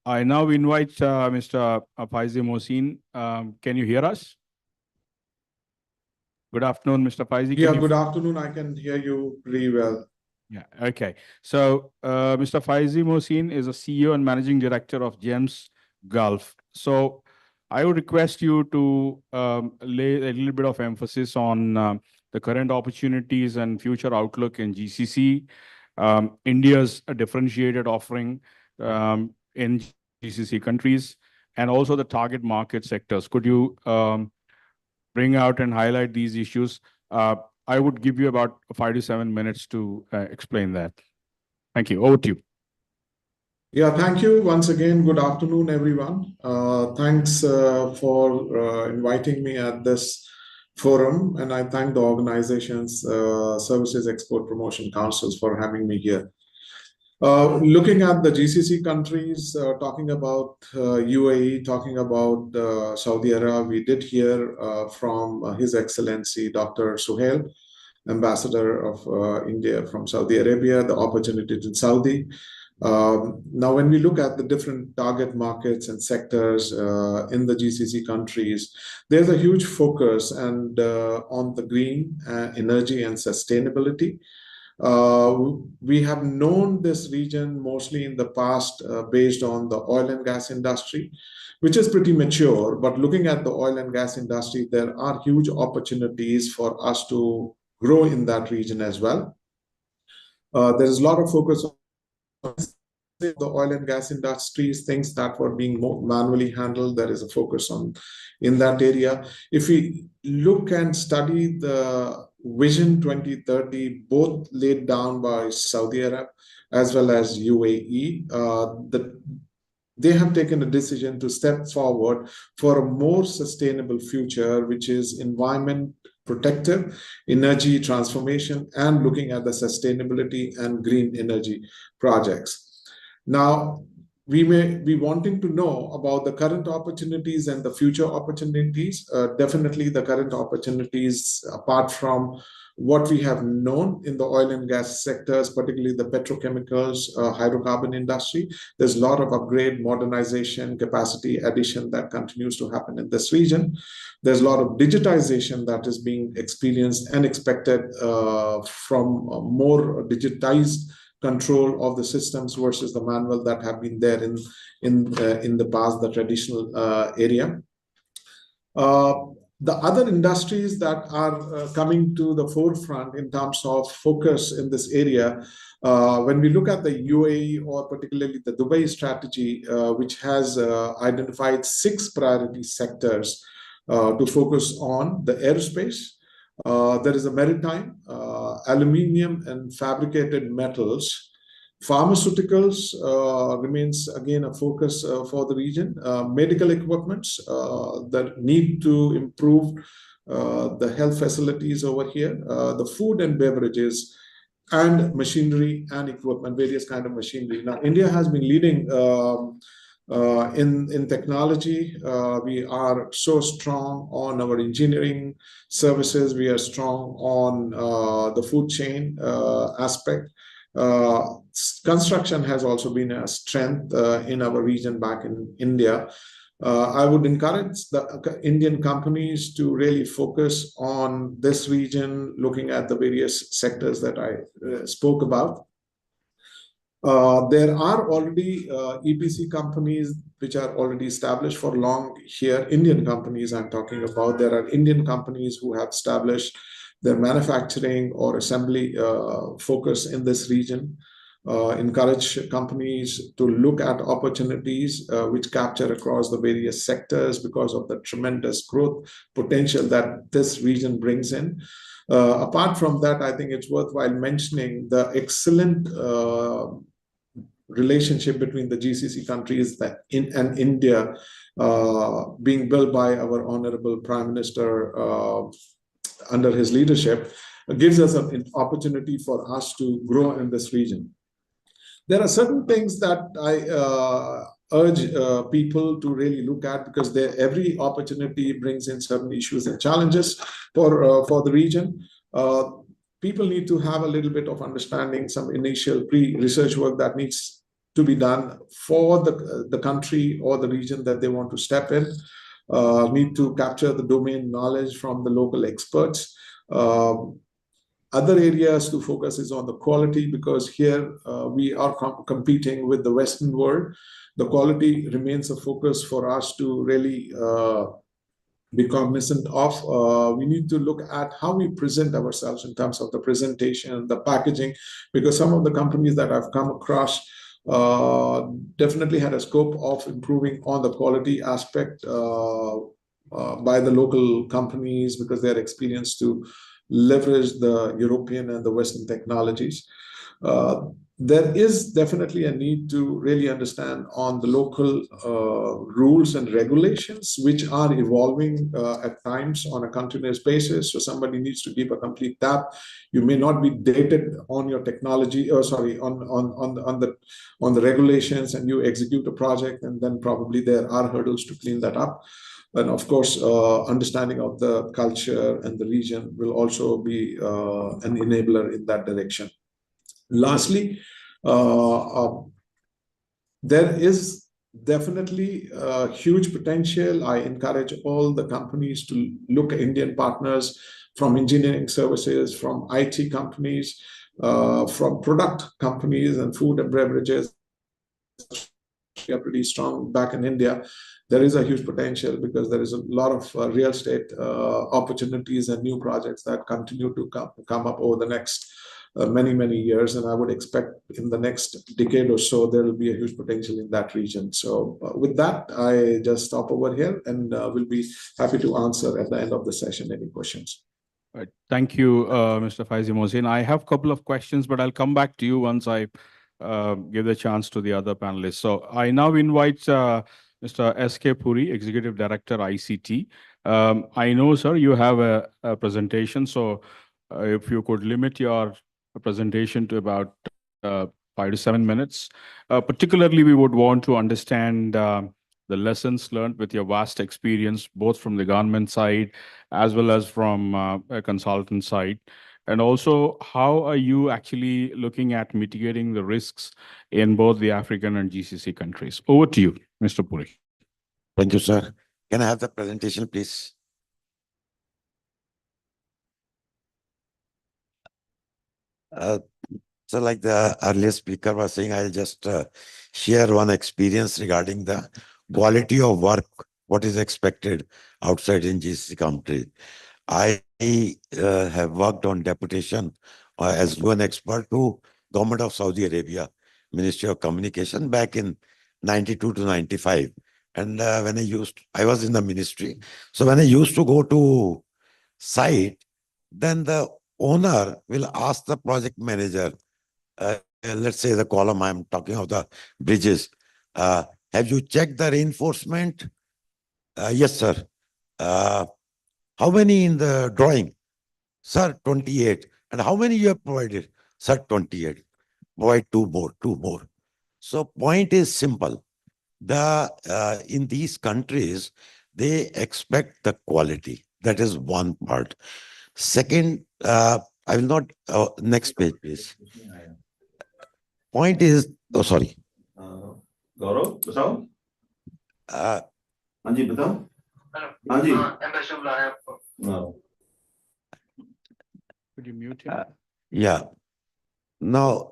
I now invite Mr. Faizi Mohsin. Can you hear us? Good afternoon, Mr. Faizi. Yeah, good afternoon. I can hear you pretty well. Yeah, okay. So Mr. Faizi Mohsin is a CEO and Managing Director of GEMS Gulf. So I would request you to lay a little bit of emphasis on the current opportunities and future outlook in GCC, India's differentiated offering in GCC countries, and also the target market sectors. Could you bring out and highlight these issues? I would give you about 5 to 7 minutes to explain that. Thank you. Over to you. Yeah, thank you once again. Good afternoon, everyone. Thanks for inviting me at this forum, and I thank the organizations, Services Export Promotion Councils, for having me here. Looking at the GCC countries, talking about UAE, talking about Saudi Arabia, we did hear from His Excellency Dr. Suhail, Ambassador of India from Saudi Arabia, the opportunities in Saudi. Now, when we look at the different target markets and sectors in the GCC countries, there's a huge focus and on the green energy and sustainability. We have known this region mostly in the past based on the oil and gas industry, which is pretty mature. But looking at the oil and gas industry, there are huge opportunities for us to grow in that region as well. There's a lot of focus on the oil and gas industries, things that were being more manually handled. There is a focus on in that area. If we look and study the Vision 2030, both laid down by Saudi Arabia as well as UAE, they have taken a decision to step forward for a more sustainable future, which is environment protective, energy transformation, and looking at the sustainability and green energy projects. Now, we may be wanting to know about the current opportunities and the future opportunities. Definitely the current opportunities, apart from what we have known in the oil and gas sectors, particularly the petrochemicals, hydrocarbon industry, there's a lot of upgrade, modernization, capacity addition that continues to happen in this region. There's a lot of digitization that is being experienced and expected from more digitized control of the systems versus the manual that have been there in the past, the traditional area. The other industries that are coming to the forefront in terms of focus in this area, when we look at the UAE or particularly the Dubai strategy, which has identified 6 priority sectors to focus on: the aerospace, there is a maritime, aluminium and fabricated metals. Pharmaceuticals remains again a focus for the region. Medical equipments that need to improve the health facilities over here, the food and beverages, and machinery and equipment, various kind of machinery. Now, India has been leading in technology. We are so strong on our engineering services. We are strong on the food chain aspect. Construction has also been a strength in our region back in India. I would encourage the Indian companies to really focus on this region, looking at the various sectors that I spoke about. There are already EPC companies which are already established for long here. Indian companies I'm talking about. There are Indian companies who have established their manufacturing or assembly focus in this region. Encourage companies to look at opportunities which capture across the various sectors because of the tremendous growth potential that this region brings in. Apart from that, I think it's worthwhile mentioning the excellent relationship between the GCC countries and India being built by our Honorable Prime Minister under his leadership gives us an opportunity for us to grow in this region. There are certain things that I urge people to really look at because every opportunity brings in certain issues and challenges for the region. People need to have a little bit of understanding, some initial pre-research work that needs to be done for the country or the region that they want to step in. Need to capture the domain knowledge from the local experts. Other areas to focus is on the quality because here we are competing with the Western world. The quality remains a focus for us to really be cognizant of. We need to look at how we present ourselves in terms of the presentation, the packaging, because some of the companies that I've come across definitely had a scope of improving on the quality aspect by the local companies because they're experienced to leverage the European and the Western technologies. There is definitely a need to really understand on the local rules and regulations, which are evolving at times on a continuous basis. So somebody needs to keep a complete tab. You may not be dated on your technology, or sorry, on the regulations, and you execute a project, and then probably there are hurdles to clean that up. And of course, understanding of the culture and the region will also be an enabler in that direction. Lastly, there is definitely huge potential. I encourage all the companies to look at Indian partners from engineering services, from IT companies, from product companies and food and beverages. We are pretty strong back in India. There is a huge potential because there is a lot of real estate opportunities and new projects that continue to come up over the next many years, and I would expect in the next decade or so there will be a huge potential in that region. So with that, I just stop over here and will be happy to answer at the end of the session any questions. Right. Thank you, Mr. Faizi Mohsin. I have a couple of questions, but I'll come back to you once I give the chance to the other panelists. So I now invite Mr. S.K. Puri, Executive Director, ICT. I know, sir, you have a presentation, so if you could limit your presentation to about 5 to 7 minutes. Particularly, we would want to understand the lessons learned with your vast experience, both from the government side as well as from a consultant side. And also, how are you actually looking at mitigating the risks in both the African and GCC countries? Over to you, Mr. Puri. Thank you, sir. Can I have the presentation, please? So like the earlier speaker was saying, I'll just share one experience regarding the quality of work, what is expected outside in GCC country. I have worked on deputation as UN expert to Government of Saudi Arabia, Ministry of Communication back in 92 to 95. And when I was in the ministry. So when I used to go to site, then the owner will ask the project manager, let's say the column, I'm talking of the bridges. Have you checked the reinforcement? Yes, sir. How many in the drawing? Sir, 28. And how many you have provided? Sir, 28. Provide two more. So point is simple. In these countries, they expect the quality. That is one part. Second, I will not, next page, please. Point is, oh, sorry. गौरव बताओ हाँ जी बताओ हाँ जी Could you mute him? Yeah. Now,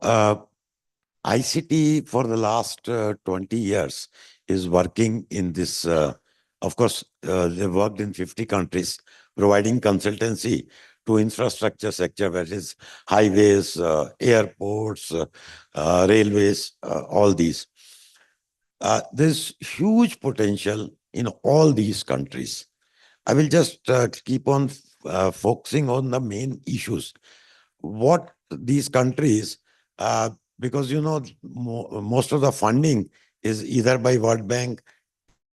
ICT for the last 20 years is working in this. Of course, they worked in 50 countries, providing consultancy to infrastructure sector, that is highways, airports, railways, all these. There's huge potential in all these countries. I will just keep on focusing on the main issues. What these countries, because most of the funding is either by World Bank,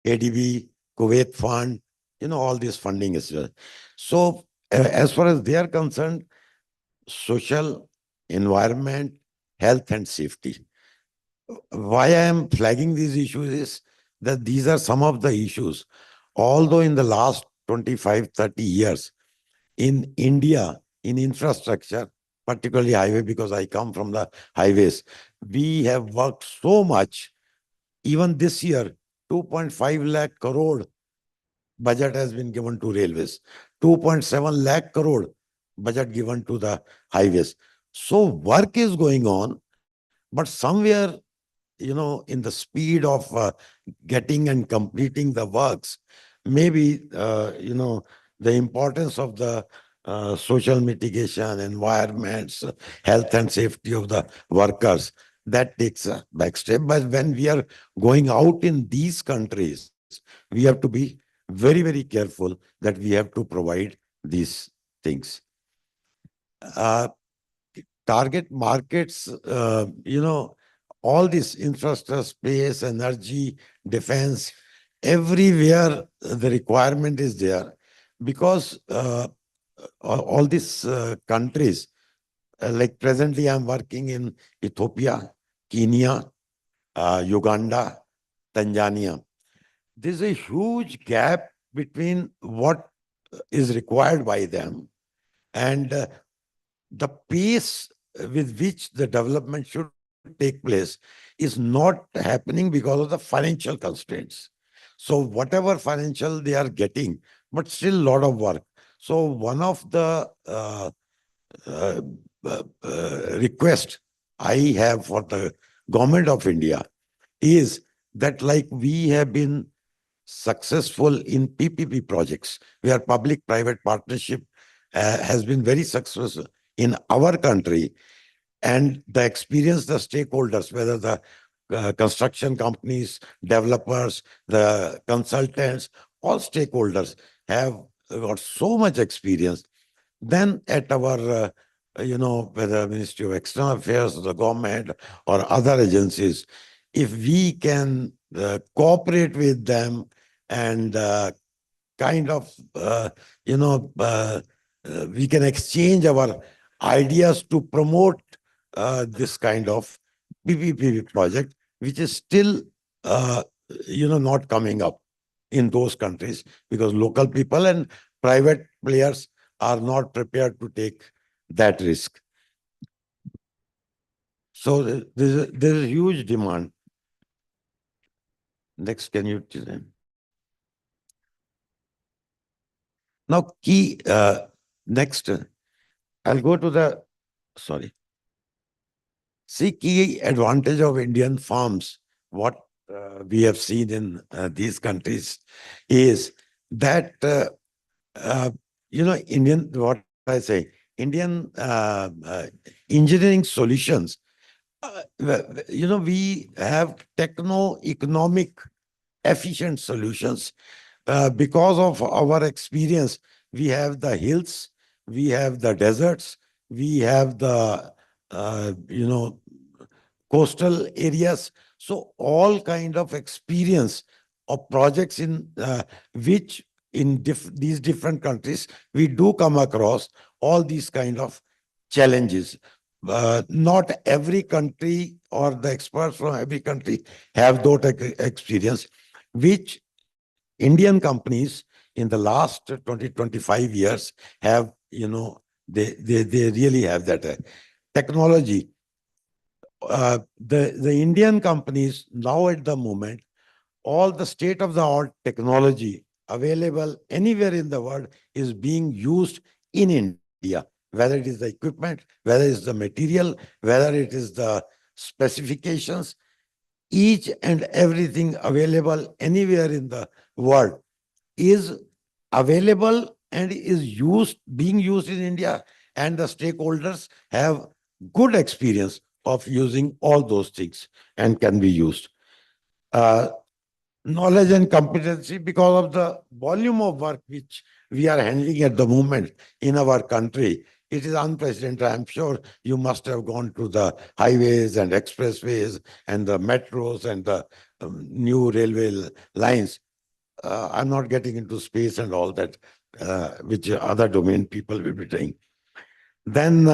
ADB, Kuwait Fund, all this funding is there. So as far as they are concerned, social, environment, health and safety. Why I am flagging these issues is that these are some of the issues. Although in the last 25, 30 years, in India, in infrastructure, particularly highway, because I come from the highways, we have worked so much. Even this year, 2.5 lakh crore budget has been given to railways, 2.7 lakh crore budget given to the highways. So work is going on, but somewhere, in the speed of getting and completing the works, maybe, the importance of the social mitigation, environments, health and safety of the workers, that takes a back step. But when we are going out in these countries, we have to be very, very careful that we have to provide these things. Target markets, all this infrastructure, space, energy, defense, everywhere the requirement is there, because all these countries, like presently I'm working in Ethiopia, Kenya, Uganda, Tanzania. There's a huge gap between what is required by them and the pace with which the development should take place is not happening because of the financial constraints. So whatever financial they are getting, but still a lot of work. So one of the request I have for the government of India is that, like we have been successful in PPP projects, where public-private partnership has been very successful in our country, and the experience the stakeholders, whether the construction companies, developers, the consultants, all stakeholders have got so much experience. Then at our, whether Ministry of External Affairs, the government, or other agencies, if we can cooperate with them and kind of, we can exchange our ideas to promote this kind of PPP project, which is still, not coming up in those countries, because local people and private players are not prepared to take that risk. So there's a huge demand. Next, can you? Now, next, I'll go to the, sorry. See, key advantage of Indian farms, what we have seen in these countries is that, Indian, what I say, Indian engineering solutions, we have techno-economic efficient solutions. Because of our experience, we have the hills, we have the deserts, we have the, coastal areas. So all kind of experience of projects in which in these different countries, we do come across all these kind of challenges. Not every country or the experts from every country have that experience, which Indian companies in the last 20, 25 years have, they really have that technology. The Indian companies now at the moment, all the state-of-the-art technology available anywhere in the world is being used in India, whether it is the equipment, whether it's the material, whether it is the specifications, each and everything available anywhere in the world is available and is being used in India, and the stakeholders have good experience of using all those things and can be used. Knowledge and competency, because of the volume of work which we are handling at the moment in our country, it is unprecedented. I'm sure you must have gone to the highways and expressways and the metros and the new railway lines. I'm not getting into space and all that, which other domain people will be doing. Then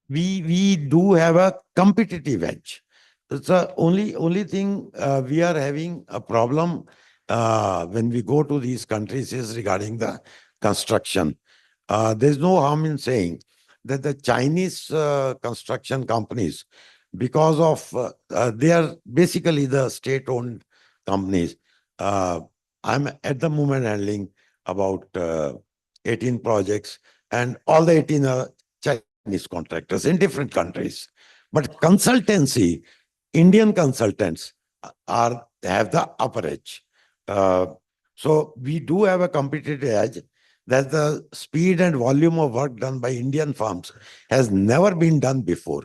we do have a competitive edge. It's the only thing we are having a problem when we go to these countries is regarding the construction. There's no harm in saying that the Chinese construction companies, because of they are basically the state-owned companies. I'm at the moment handling about 18 projects, and all the 18 are Chinese contractors in different countries. But consultancy, Indian consultants have the upper edge. So we do have a competitive edge that the speed and volume of work done by Indian firms has never been done before.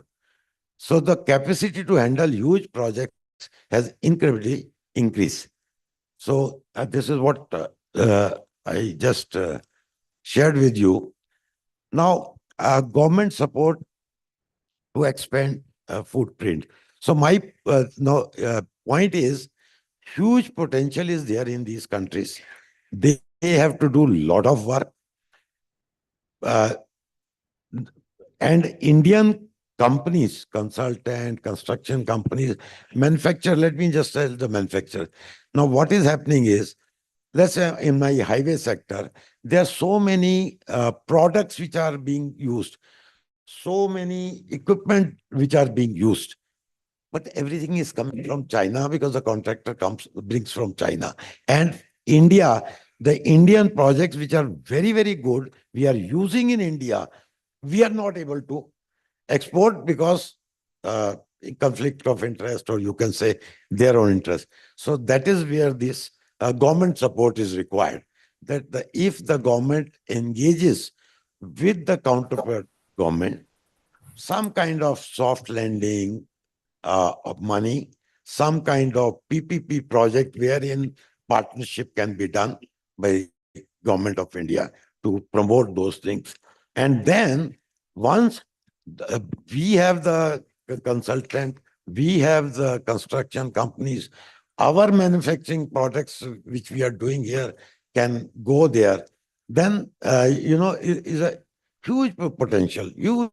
So the capacity to handle huge projects has incredibly increased. So this is what I just shared with you. Now, government support to expand footprint. So my point is, huge potential is there in these countries. They have to do a lot of work. And Indian companies, consultant, construction companies, manufacture, let me just tell the manufacturer. Now, what is happening is, let's say in my highway sector, there are so many products which are being used, so many equipment which are being used, but everything is coming from China because the contractor brings from China. And India, the Indian projects which are very, very good, we are using in India, we are not able to export because conflict of interest, or you can say their own interest. So that is where this government support is required. That if the government engages with the counterpart government, some kind of soft lending of money, some kind of PPP project wherein partnership can be done by government of India to promote those things. And then once we have the consultant, we have the construction companies, our manufacturing products which we are doing here can go there, then is a huge potential, huge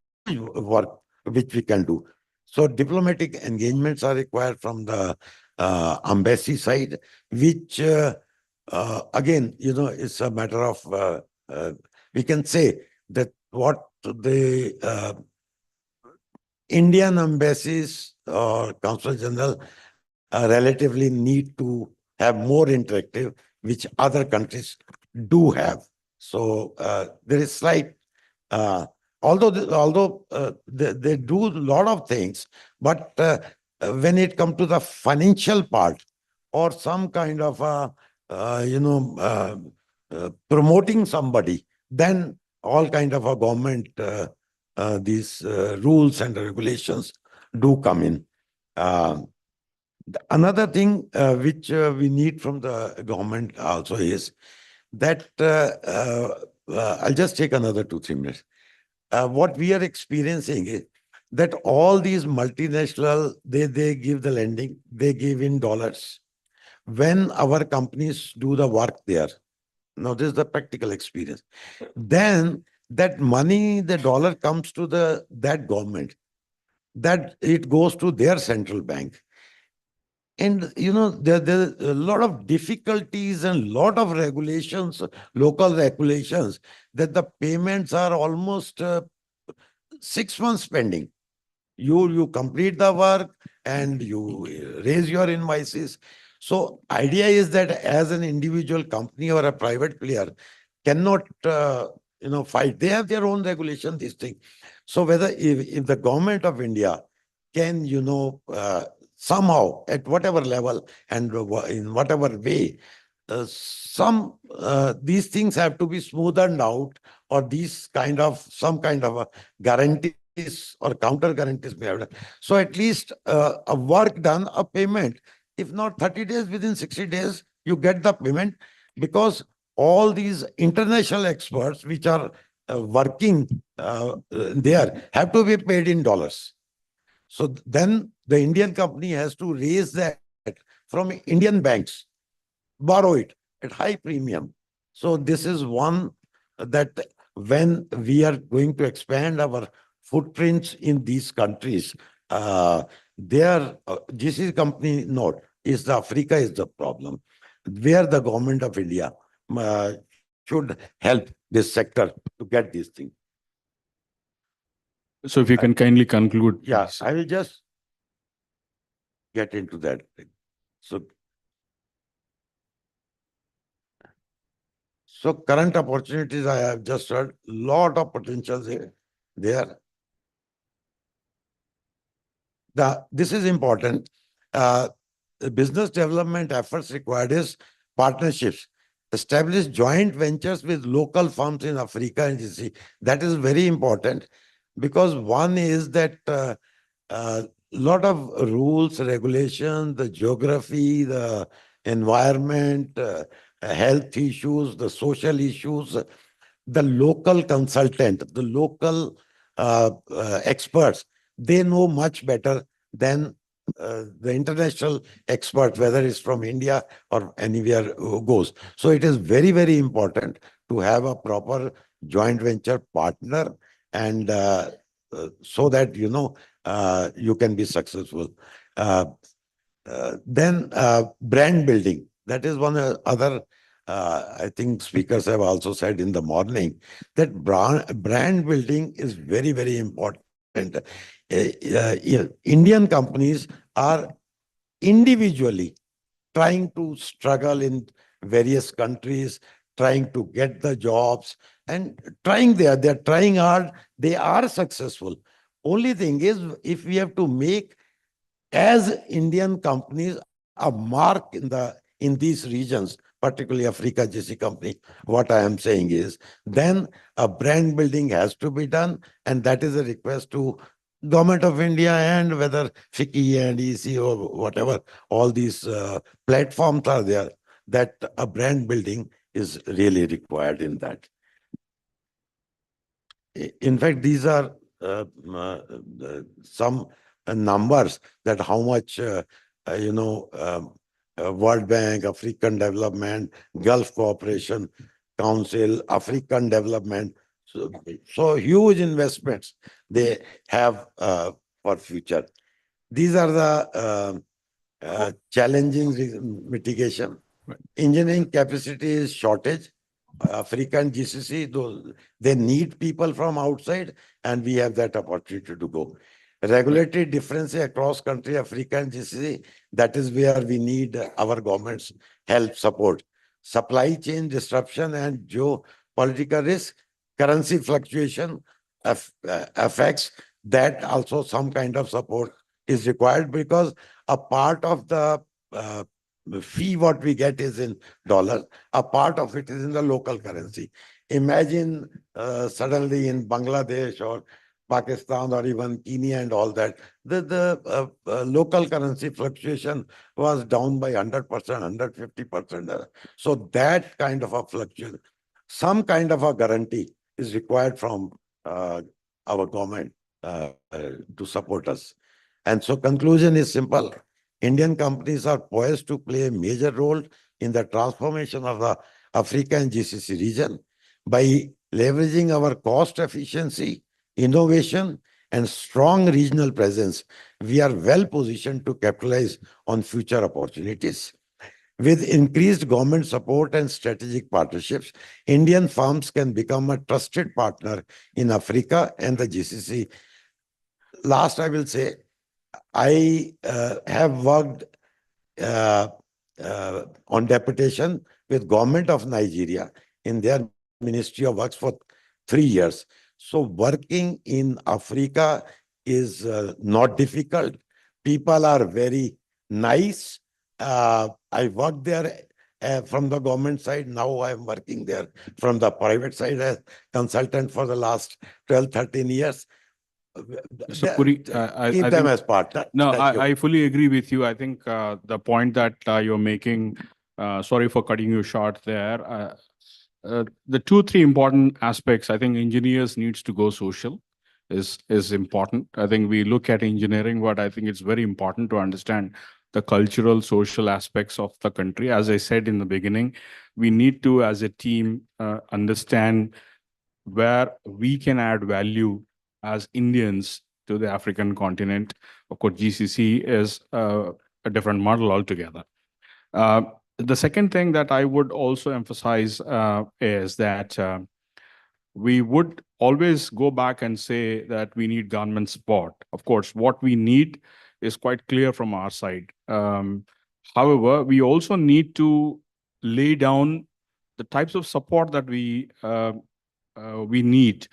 work which we can do. So diplomatic engagements are required from the embassy side, which again, it's a matter of, we can say that what the Indian embassies or consul general relatively need to have more interactive, which other countries do have. So there is slight, although they do a lot of things, but when it comes to the financial part or some kind of promoting somebody, then all kind of a government these rules and regulations do come in. Another thing which we need from the government also is that I'll just take another 2-3 minutes. What we are experiencing is that all these multinational, they give the lending, they give in dollars. when our companies do the work there. Now, this is the practical experience. Then that money, the dollar comes to that government, that it goes to their central bank. And there's a lot of difficulties and lot of regulations, local regulations, that the payments are almost 6 months pending. You complete the work and you raise your invoices. So idea is that as an individual company or a private player cannot fight. They have their own regulation, this thing. So whether if the government of India can somehow at whatever level and in whatever way these things have to be smoothened out, or some kind of a guarantees or counter guarantees may have done. So at least a work done, a payment, if not 30 days, within 60 days, you get the payment, because all these international experts which are working there have to be paid in dollars. So then the Indian company has to raise that from Indian banks, borrow it at high premium. So this is one that when we are going to expand our footprints in these countries, their GCC company note is Africa is the problem, where the government of India should help this sector to get these things. So if you can kindly conclude. Yeah, please. I will just get into that. So current opportunities, I have just heard, lot of potentials there. This is important. The business development efforts required is partnerships. Establish joint ventures with local firms in Africa and GCC. That is very important, because one is that lot of rules, regulations, the geography, the environment, health issues, the social issues, the local consultant, the local experts, they know much better than the international expert, whether it's from India or anywhere goes. So it is very, very important to have a proper joint venture partner, and so that you can be successful. Then brand building. That is one other, I think speakers have also said in the morning, that brand building is very, very important. Indian companies are individually trying to struggle in various countries, trying to get the jobs and they're trying hard. They are successful. Only thing is, if we have to make as Indian companies a mark in these regions, particularly Africa GC company, what I am saying is, then a brand building has to be done, and that is a request to Government of India, and whether FICCI and EC or whatever, all these platforms are there, that a brand building is really required in that. In fact, these are some numbers that how much, World Bank, African Development, Gulf Cooperation Council, African Development, so huge investments they have for future. These are the challenging mitigation. Engineering capacity is shortage. African GCC, they need people from outside, and we have that opportunity to go. Regulatory differences across country, Africa and GCC, that is where we need our government's help, support. Supply chain disruption and geopolitical risk, currency fluctuation affects that, also some kind of support is required, because a part of the fee what we get is in dollars, a part of it is in the local currency. Imagine suddenly in Bangladesh or Pakistan or even Kenya and all that, the local currency fluctuation was down by 100%, 150%. So that kind of a fluctuation, some kind of a guarantee is required from our government to support us. And so conclusion is simple. Indian companies are poised to play a major role in the transformation of the Africa and GCC region by leveraging our cost efficiency, innovation, and strong regional presence. We are well positioned to capitalize on future opportunities. With increased government support and strategic partnerships, Indian firms can become a trusted partner in Africa and the GCC. Last, I will say, I have worked on deputation with government of Nigeria in their Ministry of Works for 3 years. So working in Africa is not difficult. People are very nice. I worked there from the government side. Now I'm working there from the private side as consultant for the last 12, 13 years. So Puri, Keep I them think, as partner. no, Thank you. I fully agree with you. I think the point that you're making, sorry for cutting you short there. The 2-3 important aspects, I think engineers needs to go social is important. I think we look at engineering, but I think it's very important to understand the cultural, social aspects of the country. As I said in the beginning, we need to, as a team, understand where we can add value as Indians to the African continent. Of course, GCC is a different model altogether. The second thing that I would also emphasize is that we would always go back and say that we need government support. Of course, what we need is quite clear from our side. However, we also need to lay down the types of support that we need,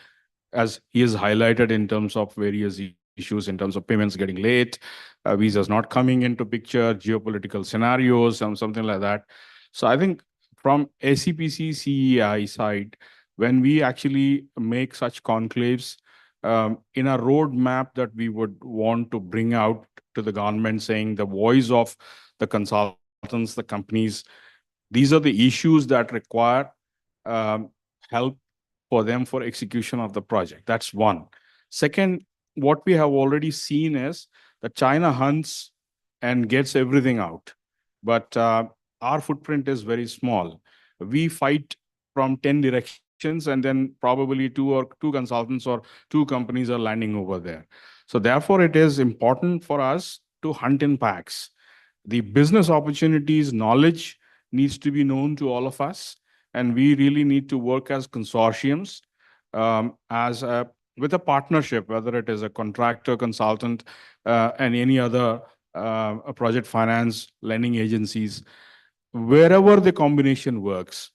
as he has highlighted in terms of various issues, in terms of payments getting late, visas not coming into picture, geopolitical scenarios, something like that. So I think from SCPC CEI side, when we actually make such conclaves, in a roadmap that we would want to bring out to the government, saying the voice of the consultants, the companies, these are the issues that require help for them for execution of the project. That's one. Second, what we have already seen is that China hunts and gets everything out. But our footprint is very small. We fight from 10 directions, and then probably two consultants or 2 companies are landing over there. So therefore, it is important for us to hunt in packs. The business opportunities, knowledge needs to be known to all of us. And we really need to work as consortiums, with a partnership, whether it is a contractor, consultant, and any other project finance, lending agencies, wherever the combination works,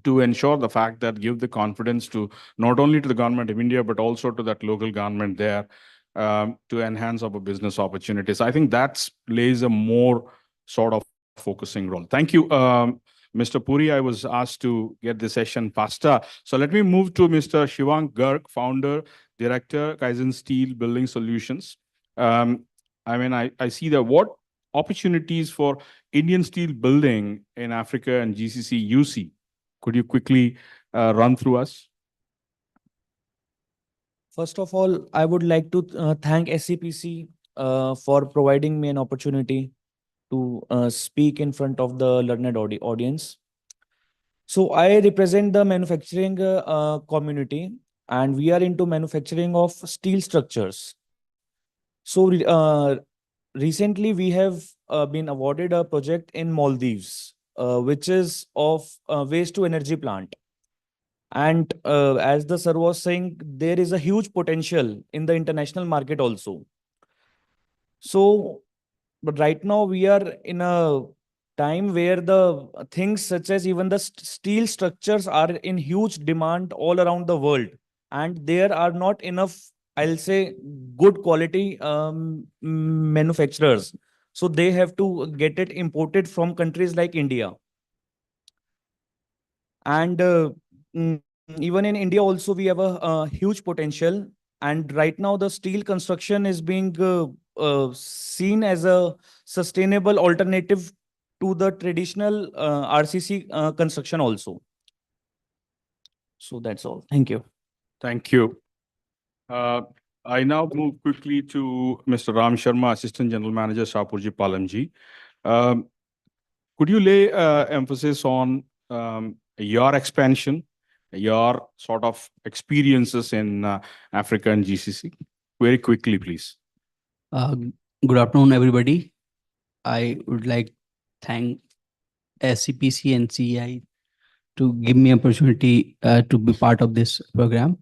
to ensure the fact that give the confidence to not only to the government of India, but also to that local government there, to enhance our business opportunities. I think that lays a more sort of focusing role. Thank you. Mr. Puri, I was asked to get the session faster. So let me move to Mr. Shivank Garg, founder, director, Kaizen Steel Building Solutions. I mean, I see that what opportunities for Indian steel building in Africa and GCC you see. Could you quickly run through us? First of all, I would like to thank SCPC for providing me an opportunity to speak in front of the learned audience. So I represent the manufacturing community, and we are into manufacturing of steel structures. So recently we have been awarded a project in Maldives, which is of waste to energy plant. And as the sir was saying, there is a huge potential in the international market also. So, but right now we are in a time where the things such as even the steel structures are in huge demand all around the world. And there are not enough, I'll say, good quality manufacturers. So they have to get it imported from countries like India. And even in India also, we have a huge potential. And right now, the steel construction is being seen as a sustainable alternative to the traditional RCC construction also. So that's all. Thank you. Thank you. I now move quickly to Mr. Ram Sharma, Assistant General Manager, Shapurji Palamji. Could you lay emphasis on your expansion, your sort of experiences in Africa and GCC? Very quickly, please. Good afternoon, everybody. I would like thank SCPC and CEI to give me opportunity to be part of this program.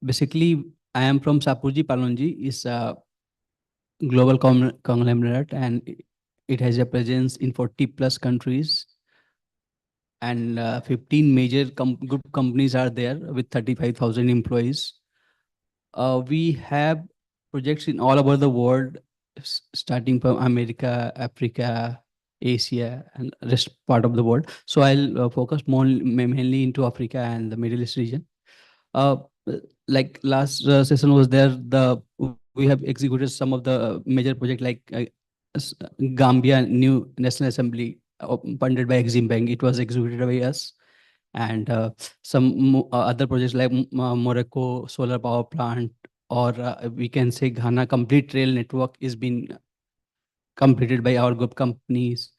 Basically, I am from Shapurji Pallonji. It's a global conglomerate and it has a presence in 40 plus countries. And 15 major group companies are there with 35,000 employees. We have projects in all over the world, starting from America, Africa, Asia, and rest part of the world. So I'll focus mainly into Africa and the Middle East region. Like last session was there, we have executed some of the major project like Gambia New National Assembly funded by Exim Bank. It was executed by us. And some other projects like Morocco solar power plant, or we can say Ghana complete rail network is being completed by our group companies.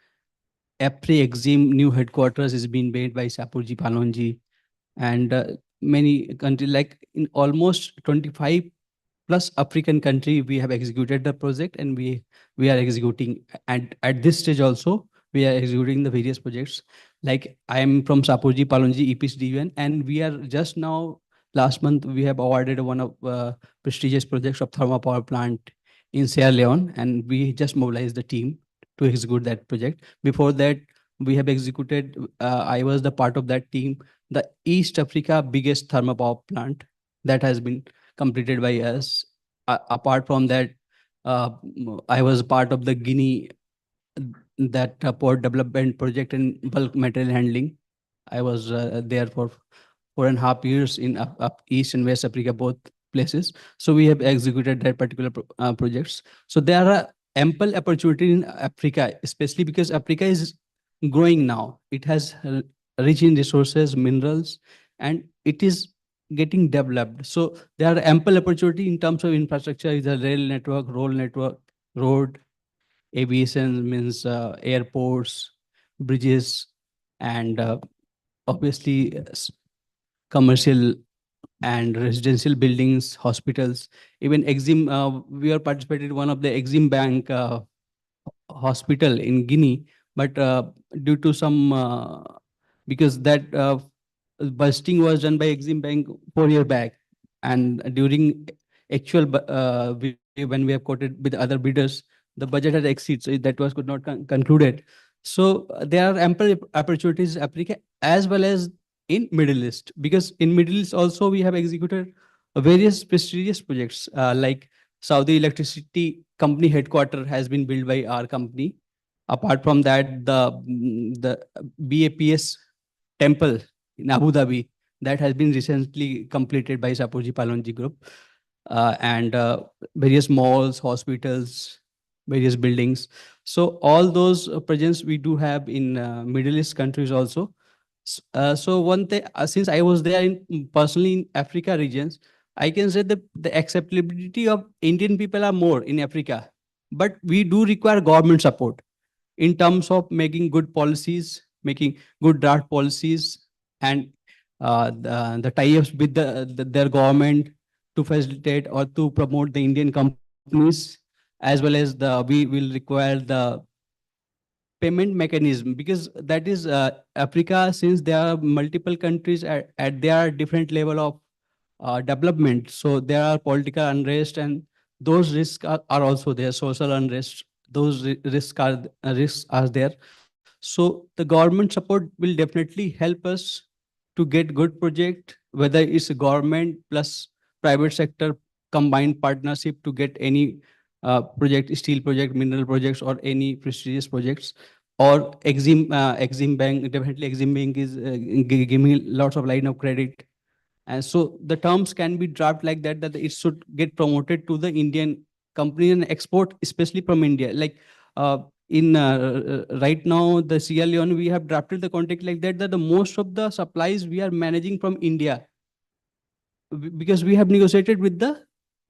APRI Exim new headquarters is being made by Shapurji Pallonji, and many countries like in almost 25 plus African country we have executed the project, and we are executing, and at this stage also we are executing the various projects. Like I am from Shapurji Pallonji EPC division, and we are just now last month we have awarded one of prestigious projects of thermal power plant in Sierra Leone, and we just mobilized the team to execute that project. Before that, we have executed, I was the part of that team, the East Africa biggest thermal power plant that has been completed by us. Apart from that, I was part of the Guinea, that port development project and bulk material handling. I was there for 4.5 years in up East and West Africa, both places. So we have executed that particular projects. So there are ample opportunity in Africa, especially because Africa is growing now. It has rich in resources, minerals, and it is getting developed. So there are ample opportunity in terms of infrastructure, either rail network, road, aviation means airports, bridges, and obviously commercial and residential buildings, hospitals. Even Exim, we are participated in one of the Exim Bank hospital in Guinea, but due to some, because that busting was done by Exim Bank 4 years back, and during actual when we have quoted with other bidders, the budget had exceeded, so that was could not concluded. So there are ample opportunities in Africa as well as in Middle East, because in Middle East also we have executed various prestigious projects like Saudi Electricity Company headquarter has been built by our company. Apart from that, the BAPS temple in Abu Dhabi that has been recently completed by Shapurji Pallonji Group, and various malls, hospitals, various buildings. So all those projects we do have in Middle East countries also. So one thing, since I was there in personally in Africa regions, I can say that the acceptability of Indian people are more in Africa, but we do require government support in terms of making good policies, making good draft policies, and the tie-ups with their government to facilitate or to promote the Indian companies, as well as we will require the payment mechanism, because that is Africa, since there are multiple countries at their different level of development. So there are political unrest, and those risks are also there, social unrest, those risks are there. So the government support will definitely help us to get good project, whether it's government plus private sector combined partnership to get any project, steel project, mineral projects, or any prestigious projects, or Exim Bank. Definitely Exim Bank is giving lots of line of credit. And so the terms can be drafted like that, that it should get promoted to the Indian company and export, especially from India. Like right now, the Sierra Leone, we have drafted the contract like that, that the most of the supplies we are managing from India, because we have negotiated with the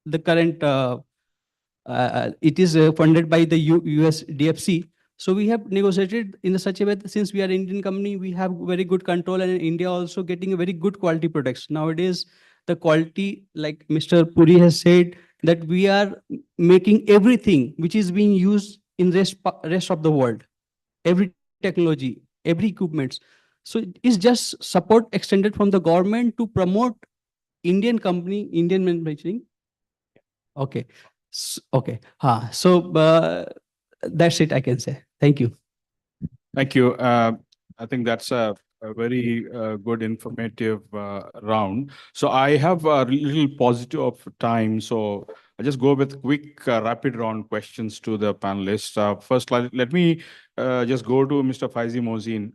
the current, it is funded by the US DFC. So we have negotiated in such a way that since we are Indian company, we have very good control, and in India also getting a very good quality products. Nowadays, the quality, like Mr. Puri has said, that we are making everything which is being used in rest of the world, every technology, every equipment. So it's just support extended from the government to promote Indian company, Indian manufacturing. Okay. Okay. So that's it I can say. Thank you. Thank you. I think that's a very good informative round. So I have a little positive of time. So I just go with quick rapid round questions to the panelists. First, let me just go to Mr. Faizi Mozin.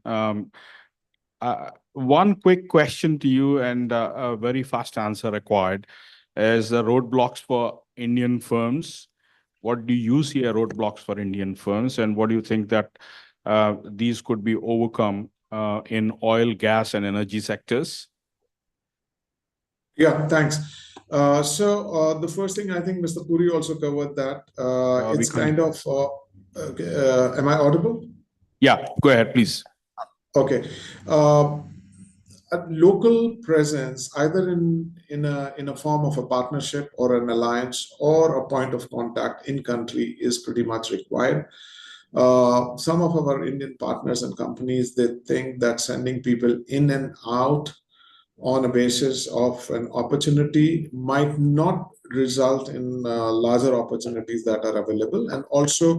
One quick question to you and a very fast answer required is the roadblocks for Indian firms. What do you see as roadblocks for Indian firms, and what do you think that these could be overcome in oil, gas, and energy sectors? Yeah, thanks. The first thing, I think Mr. Puri also covered that. It's kind of, am I audible? Yeah, go ahead, please. Okay. A local presence, either in a form of a partnership or an alliance or a point of contact in country, is pretty much required. Some of our Indian partners and companies, they think that sending people in and out on a basis of an opportunity might not result in larger opportunities that are available, and also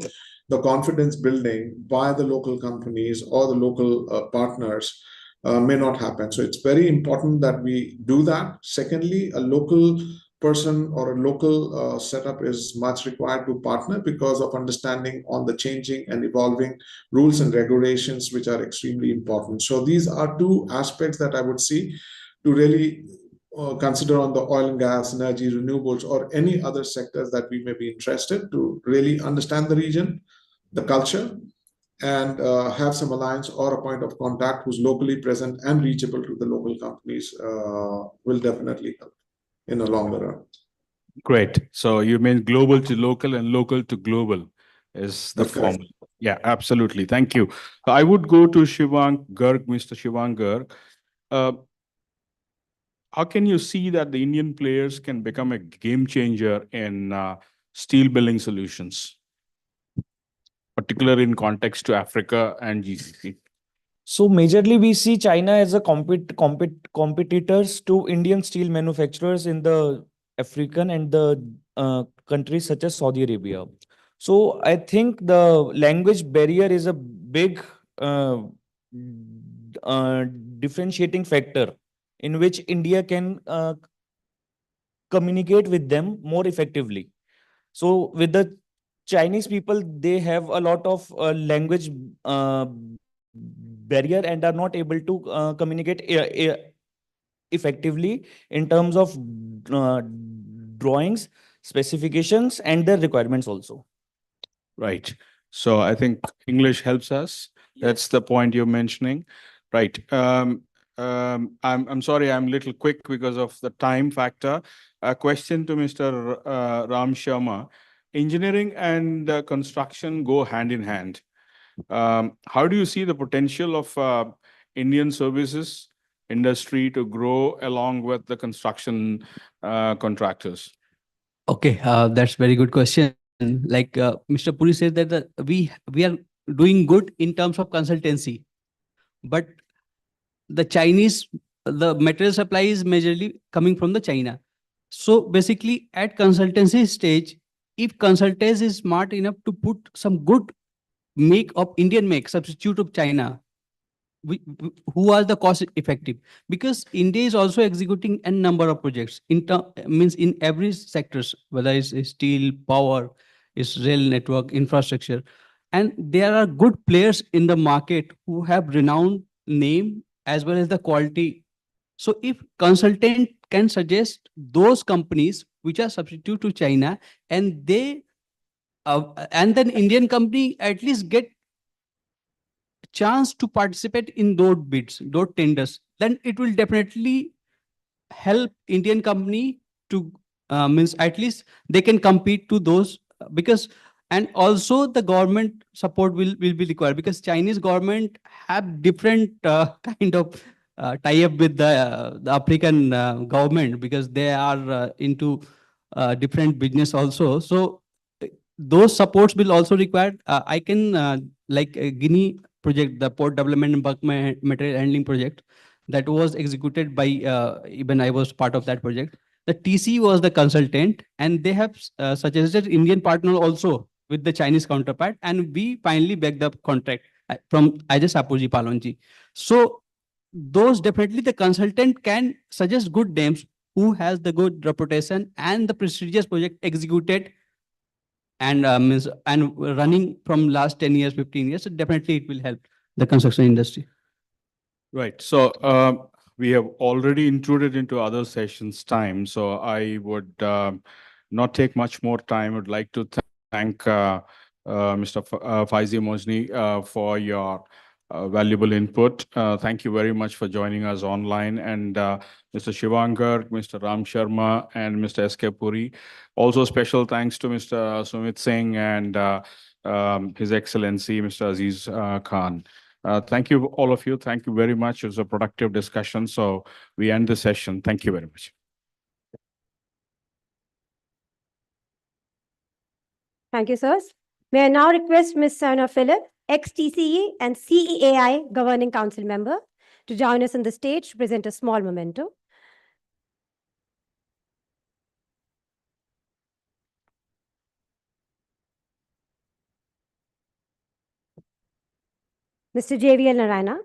the confidence building by the local companies or the local partners may not happen. So it's very important that we do that. Secondly, a local person or a local setup is much required to partner because of understanding on the changing and evolving rules and regulations, which are extremely important. So these are two aspects that I would see to really consider on the oil and gas, energy, renewables, or any other sectors that we may be interested to really understand the region, the culture, and have some alliance or a point of contact who's locally present and reachable to the local companies will definitely help in the longer run. Great. So you mean global to local and local to global is the formula. Yeah, absolutely. Thank you. I would go to Shivang Garg, Mr. Shivang Garg. How can you see that the Indian players can become a game changer in steel building solutions, particularly in context to Africa and GCC? So majorly we see China as a competitors to Indian steel manufacturers in the African and the countries such as Saudi Arabia. So I think the language barrier is a big differentiating factor in which India can communicate with them more effectively. So with the Chinese people, they have a lot of language barrier and are not able to communicate effectively in terms of drawings, specifications, and their requirements also. Right. So I think English helps us. That's the point you're mentioning. Right. I'm sorry, I'm a little quick because of the time factor. A question to Mr. Ram Sharma. Engineering and construction go hand in hand. How do you see the potential of Indian services industry to grow along with the construction contractors? Okay, that's very good question. Like Mr. Puri said that we are doing good in terms of consultancy, but the Chinese, the material supply is majorly coming from the China. So basically at consultancy stage, if consultants is smart enough to put some good make of Indian make substitute of China, who are the cost effective, because India is also executing a number of projects means in every sectors, whether it's steel, power, it's rail network, infrastructure, and there are good players in the market who have renowned name as well as the quality. So if consultant can suggest those companies which are substitute to China, and they and then Indian company at least get chance to participate in those bids, those tenders, then it will definitely help Indian company to means at least they can compete to those because, and also the government support will be required because Chinese government have different kind of tie-up with the African government because they are into different business also. So those supports will also required. I can like Guinea project, the port development and bulk material handling project that was executed by even I was part of that project. The TC was the consultant, and they have suggested Indian partner also with the Chinese counterpart, and we finally backed the contract from Ajay Sapuji Palonji. So those definitely the consultant can suggest good names who has the good reputation and the prestigious project executed and means and running from last 10 years, 15 years. So definitely it will help the construction industry. Right. So we have already intruded into other sessions' time. So I would not take much more time. I would like to thank Mr. Faizi Mojni for your valuable input. Thank you very much for joining us online. And Mr. Shivankar, Mr. Ram Sharma, and Mr. S.K. Puri. Also special thanks to Mr. Sumit Singh and His Excellency, Mr. Aziz Khan. Thank you, all of you. Thank you very much. It was a productive discussion. So we end the session. Thank you very much. Thank you, sirs. May I now request Ms. Sana Philip, ex-TCE and CEAI Governing Council member, to join us on the stage to present a small memento. Mr. JVL Narayana.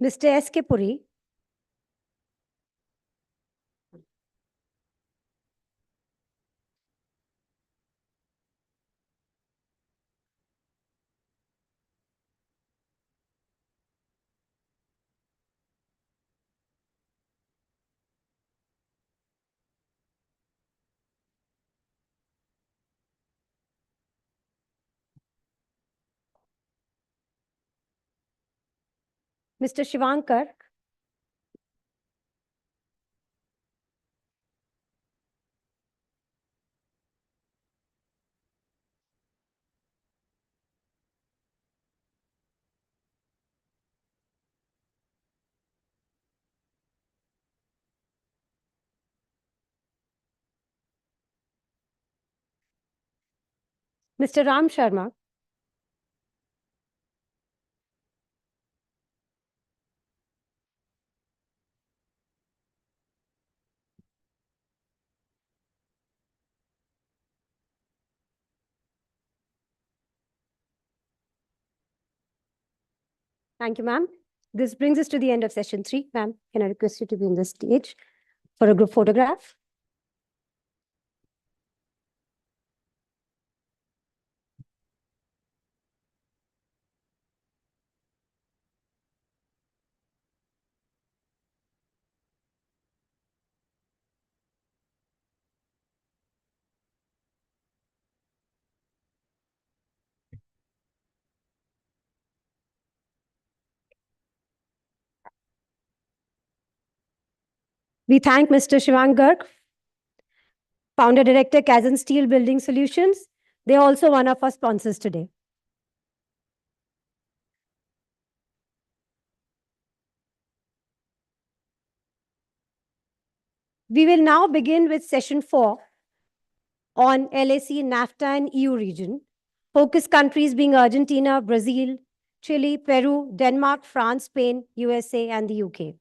Mr. S.K. Puri. Mr. Shivankar. Mr. Ram Sharma. Thank you, ma'am. This brings us to the end of session 3. Ma'am, can I request you to be on the stage for a group photograph? We thank Mr. Shivang Garg, Founder Director, Kazan Steel Building Solutions. They are also one of our sponsors today. We will now begin with session 4 on LAC, NAFTA, and EU region. Focus countries being Argentina, Brazil, Chile, Peru, Denmark, France, Spain, USA, and the UK.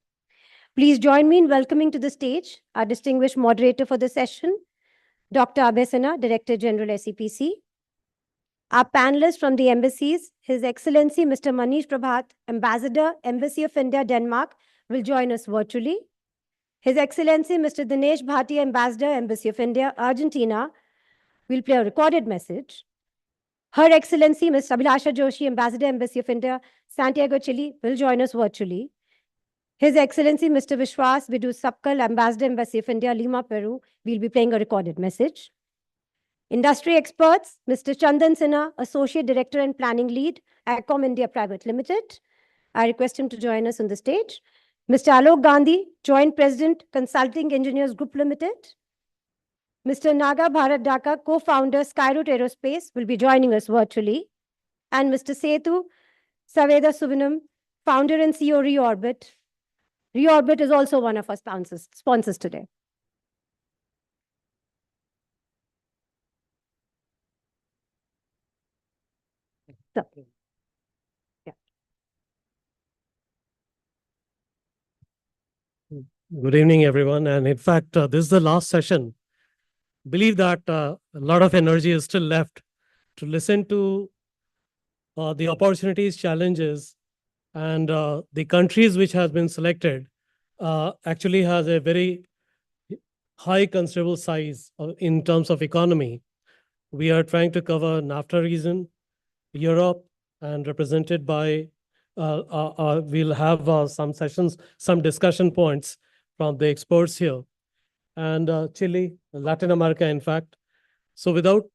Please join me in welcoming to the stage our distinguished moderator for the session, Dr. Abhay Sinha, Director General SEPC. Our panelists from the embassies, His Excellency Mr. Manish Prabhat, Ambassador, Embassy of India, Denmark, will join us virtually. His Excellency Mr. Dinesh Bhatia, Ambassador, Embassy of India, Argentina, will play a recorded message. Her Excellency Ms. Abhilasha Joshi, Ambassador, Embassy of India, Santiago, Chile, will join us virtually. His Excellency Mr. Vishwas Vidu Sapkal, Ambassador, Embassy of India, Lima, Peru, will be playing a recorded message. Industry experts, Mr. Chandan Sinha, Associate Director and Planning Lead, AgCom India Private Limited. I request him to join us on the stage. Mr. Alok Gandhi, Joint President, Consulting Engineers Group Limited. Mr. Naga Bharat Dhaka, co-founder, Skyroot Aerospace, will be joining us virtually. And Mr. Setu Saveda Suvinam, founder and CEO, Reorbit. Reorbit is also one of our sponsors today. So, yeah. Good evening, everyone. And in fact, this is the last session. Believe that a lot of energy is still left to listen to the opportunities, challenges, and the countries which has been selected actually has a very high considerable size in terms of economy. We are trying to cover NAFTA region, Europe, and represented by, we'll have some sessions, some discussion points from the experts here, and Chile, Latin America, in fact. So without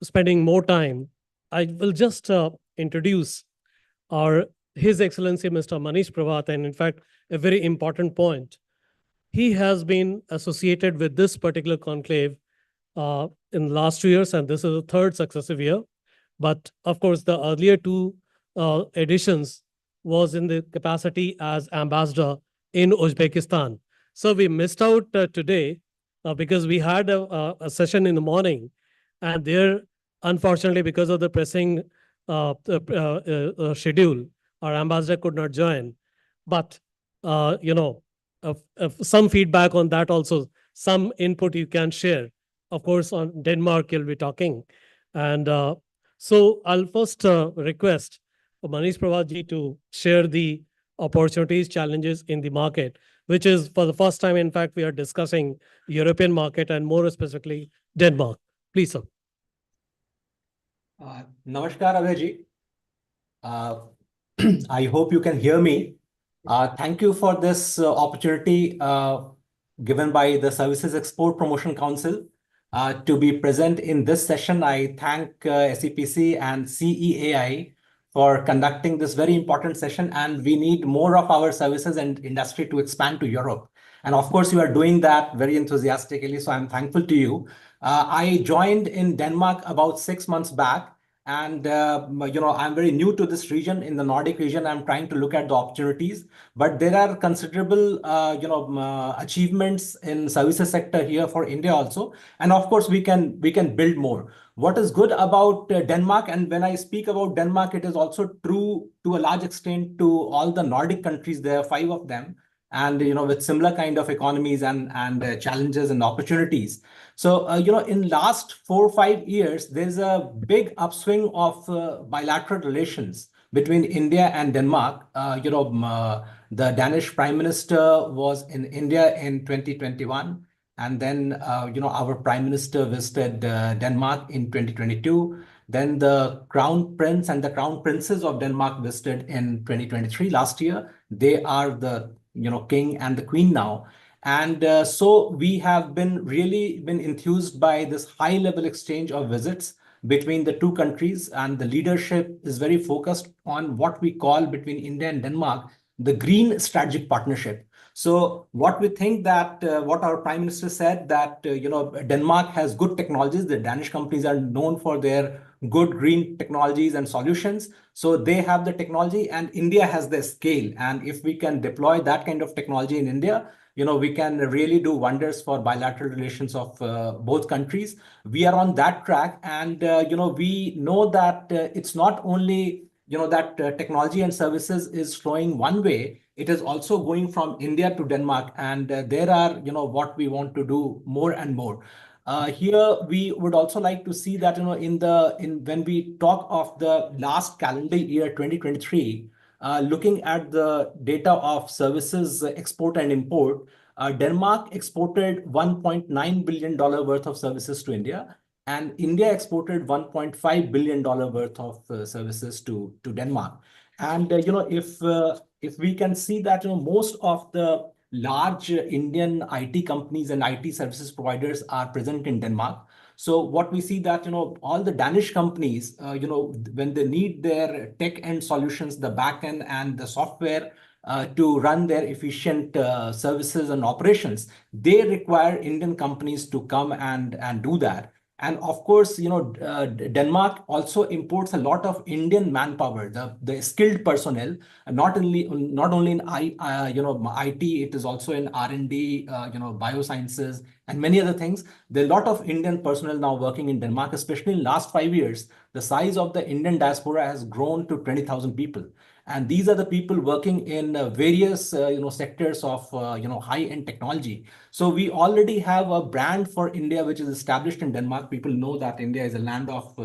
spending more time, I will just introduce His Excellency Mr. Manish Prabhat, and in fact, a very important point. He has been associated with this particular conclave in the last 2 years, and this is the third successive year. But of course, the earlier two editions was in the capacity as ambassador in Uzbekistan. So we missed out today because we had a session in the morning, and there, unfortunately, because of the pressing schedule, our ambassador could not join. But, some feedback on that also, some input you can share. Of course, on Denmark, you'll be talking. And so I'll first request Manish Prabhat to share the opportunities, challenges in the market, which is for the first time, in fact, we are discussing European market and more specifically Denmark. Please, sir. Namaskar, Abhayji. I hope you can hear me. Thank you for this opportunity given by the Services Export Promotion Council to be present in this session. I thank SEPC and CEAI for conducting this very important session, and we need more of our services and industry to expand to Europe. And of course, you are doing that very enthusiastically, so I'm thankful to you. I joined in Denmark about 6 months back, and I'm very new to this region. In the Nordic region, I'm trying to look at the opportunities, but there are considerable achievements in services sector here for India also, and of course we can build more. What is good about Denmark, and when I speak about Denmark, it is also true to a large extent to all the Nordic countries. There are 5 of them, and with similar kind of economies and challenges and opportunities. So in last 4 or 5 years, there's a big upswing of bilateral relations between India and Denmark. The Danish Prime Minister was in India in 2021, and then our Prime Minister visited Denmark in 2022. Then the Crown Prince and the Crown Princess of Denmark visited in 2023, last year. They are the king and the queen now. And so we have really been enthused by this high level exchange of visits between the two countries, and the leadership is very focused on what we call between India and Denmark, the green strategic partnership. So what we think that what our Prime Minister said, that Denmark has good technologies. The Danish companies are known for their good green technologies and solutions. So they have the technology, and India has the scale. And if we can deploy that kind of technology in India, we can really do wonders for bilateral relations of both countries. We are on that track, and we know that it's not only that technology and services is flowing one way. It is also going from India to Denmark, and there are what we want to do more and more. Here we would also like to see that when we talk of the last calendar year 2023, looking at the data of services export and import, Denmark exported $1.9 billion worth of services to India, and India exported $1.5 billion worth of services to Denmark. And if we can see that most of the large Indian IT companies and IT services providers are present in Denmark. So what we see that all the Danish companies, when they need their tech end solutions, the backend and the software to run their efficient services and operations, they require Indian companies to come and do that. And of course, Denmark also imports a lot of Indian manpower, the skilled personnel, not only in IT, it is also in R&D, biosciences, and many other things. There are a lot of Indian personnel now working in Denmark, especially in last 5 years. The size of the Indian diaspora has grown to 20,000 people. And these are the people working in various sectors of high-end technology. So we already have a brand for India which is established in Denmark. People know that India is a land of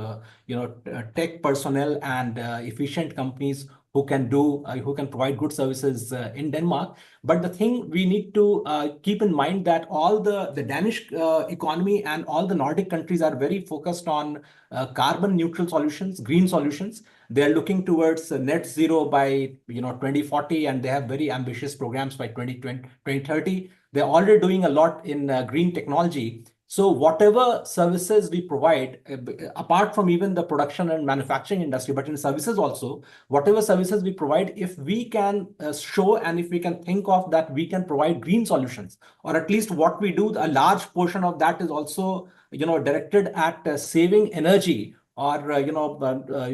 tech personnel and efficient companies who can provide good services in Denmark. But the thing we need to keep in mind that all the Danish economy and all the Nordic countries are very focused on carbon neutral solutions, green solutions. They're looking towards net zero by 2040, and they have very ambitious programs by 2030. They're already doing a lot in green technology. So whatever services we provide, apart from even the production and manufacturing industry, but in services also, whatever services we provide, if we can show and if we can think of that we can provide green solutions, or at least what we do, a large portion of that is also directed at saving energy or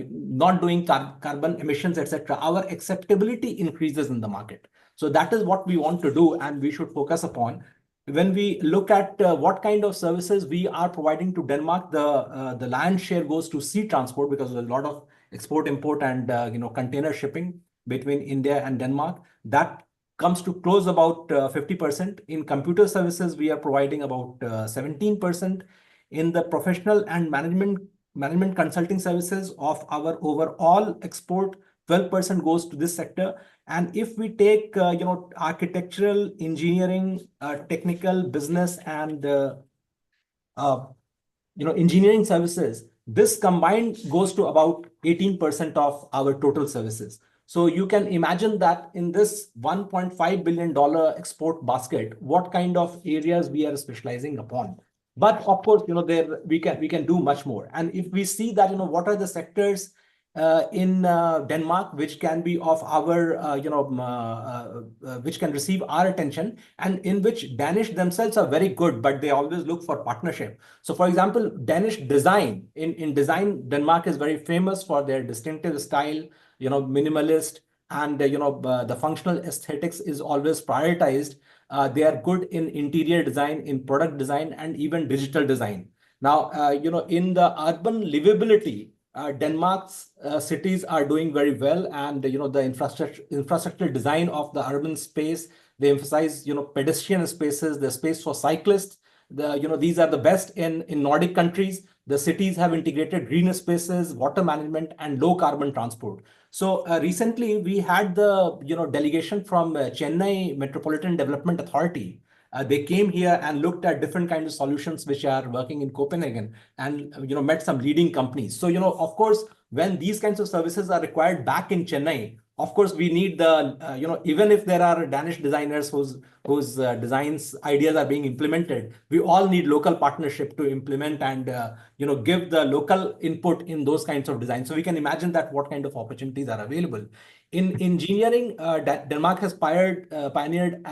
not doing carbon emissions, etc., our acceptability increases in the market. So that is what we want to do and we should focus upon. When we look at what kind of services we are providing to Denmark, the lion's share goes to sea transport because there's a lot of export, import, and container shipping between India and Denmark. That comes to close about 50%. In computer services, we are providing about 17%. In the professional and management consulting services of our overall export, 12% goes to this sector. And if we take architectural, engineering, technical, business, and engineering services, this combined goes to about 18% of our total services. So you can imagine that in this $1.5 billion export basket, what kind of areas we are specializing upon. But of course, there we can do much more. And if we see that, what are the sectors in Denmark which can be of our, which can receive our attention, and in which Danish themselves are very good, but they always look for partnership. So for example, Danish design, in design, Denmark is very famous for their distinctive style, minimalist, and the functional aesthetics is always prioritized. They are good in interior design, in product design, and even digital design. Now, in the urban livability, Denmark's cities are doing very well, and the infrastructure design of the urban space, they emphasize pedestrian spaces, the space for cyclists. These are the best in Nordic countries. The cities have integrated green spaces, water management, and low carbon transport. So recently we had the delegation from Chennai Metropolitan Development Authority. They came here and looked at different kinds of solutions which are working in Copenhagen, and met some leading companies. So of course, when these kinds of services are required back in Chennai, of course we need the even if there are Danish designers whose designs ideas are being implemented, we all need local partnership to implement and give the local input in those kinds of designs. So we can imagine that what kind of opportunities are available. In engineering, Denmark has pioneered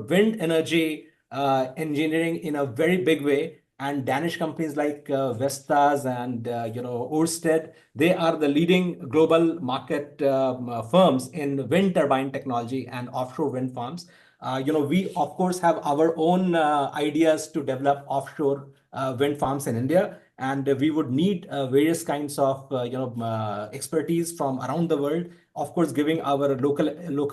wind energy engineering in a very big way, and Danish companies like Vestas and Ørsted, they are the leading global market firms in wind turbine technology and offshore wind farms. We of course have our own ideas to develop offshore wind farms in India, and we would need various kinds of expertise from around the world, of course giving our local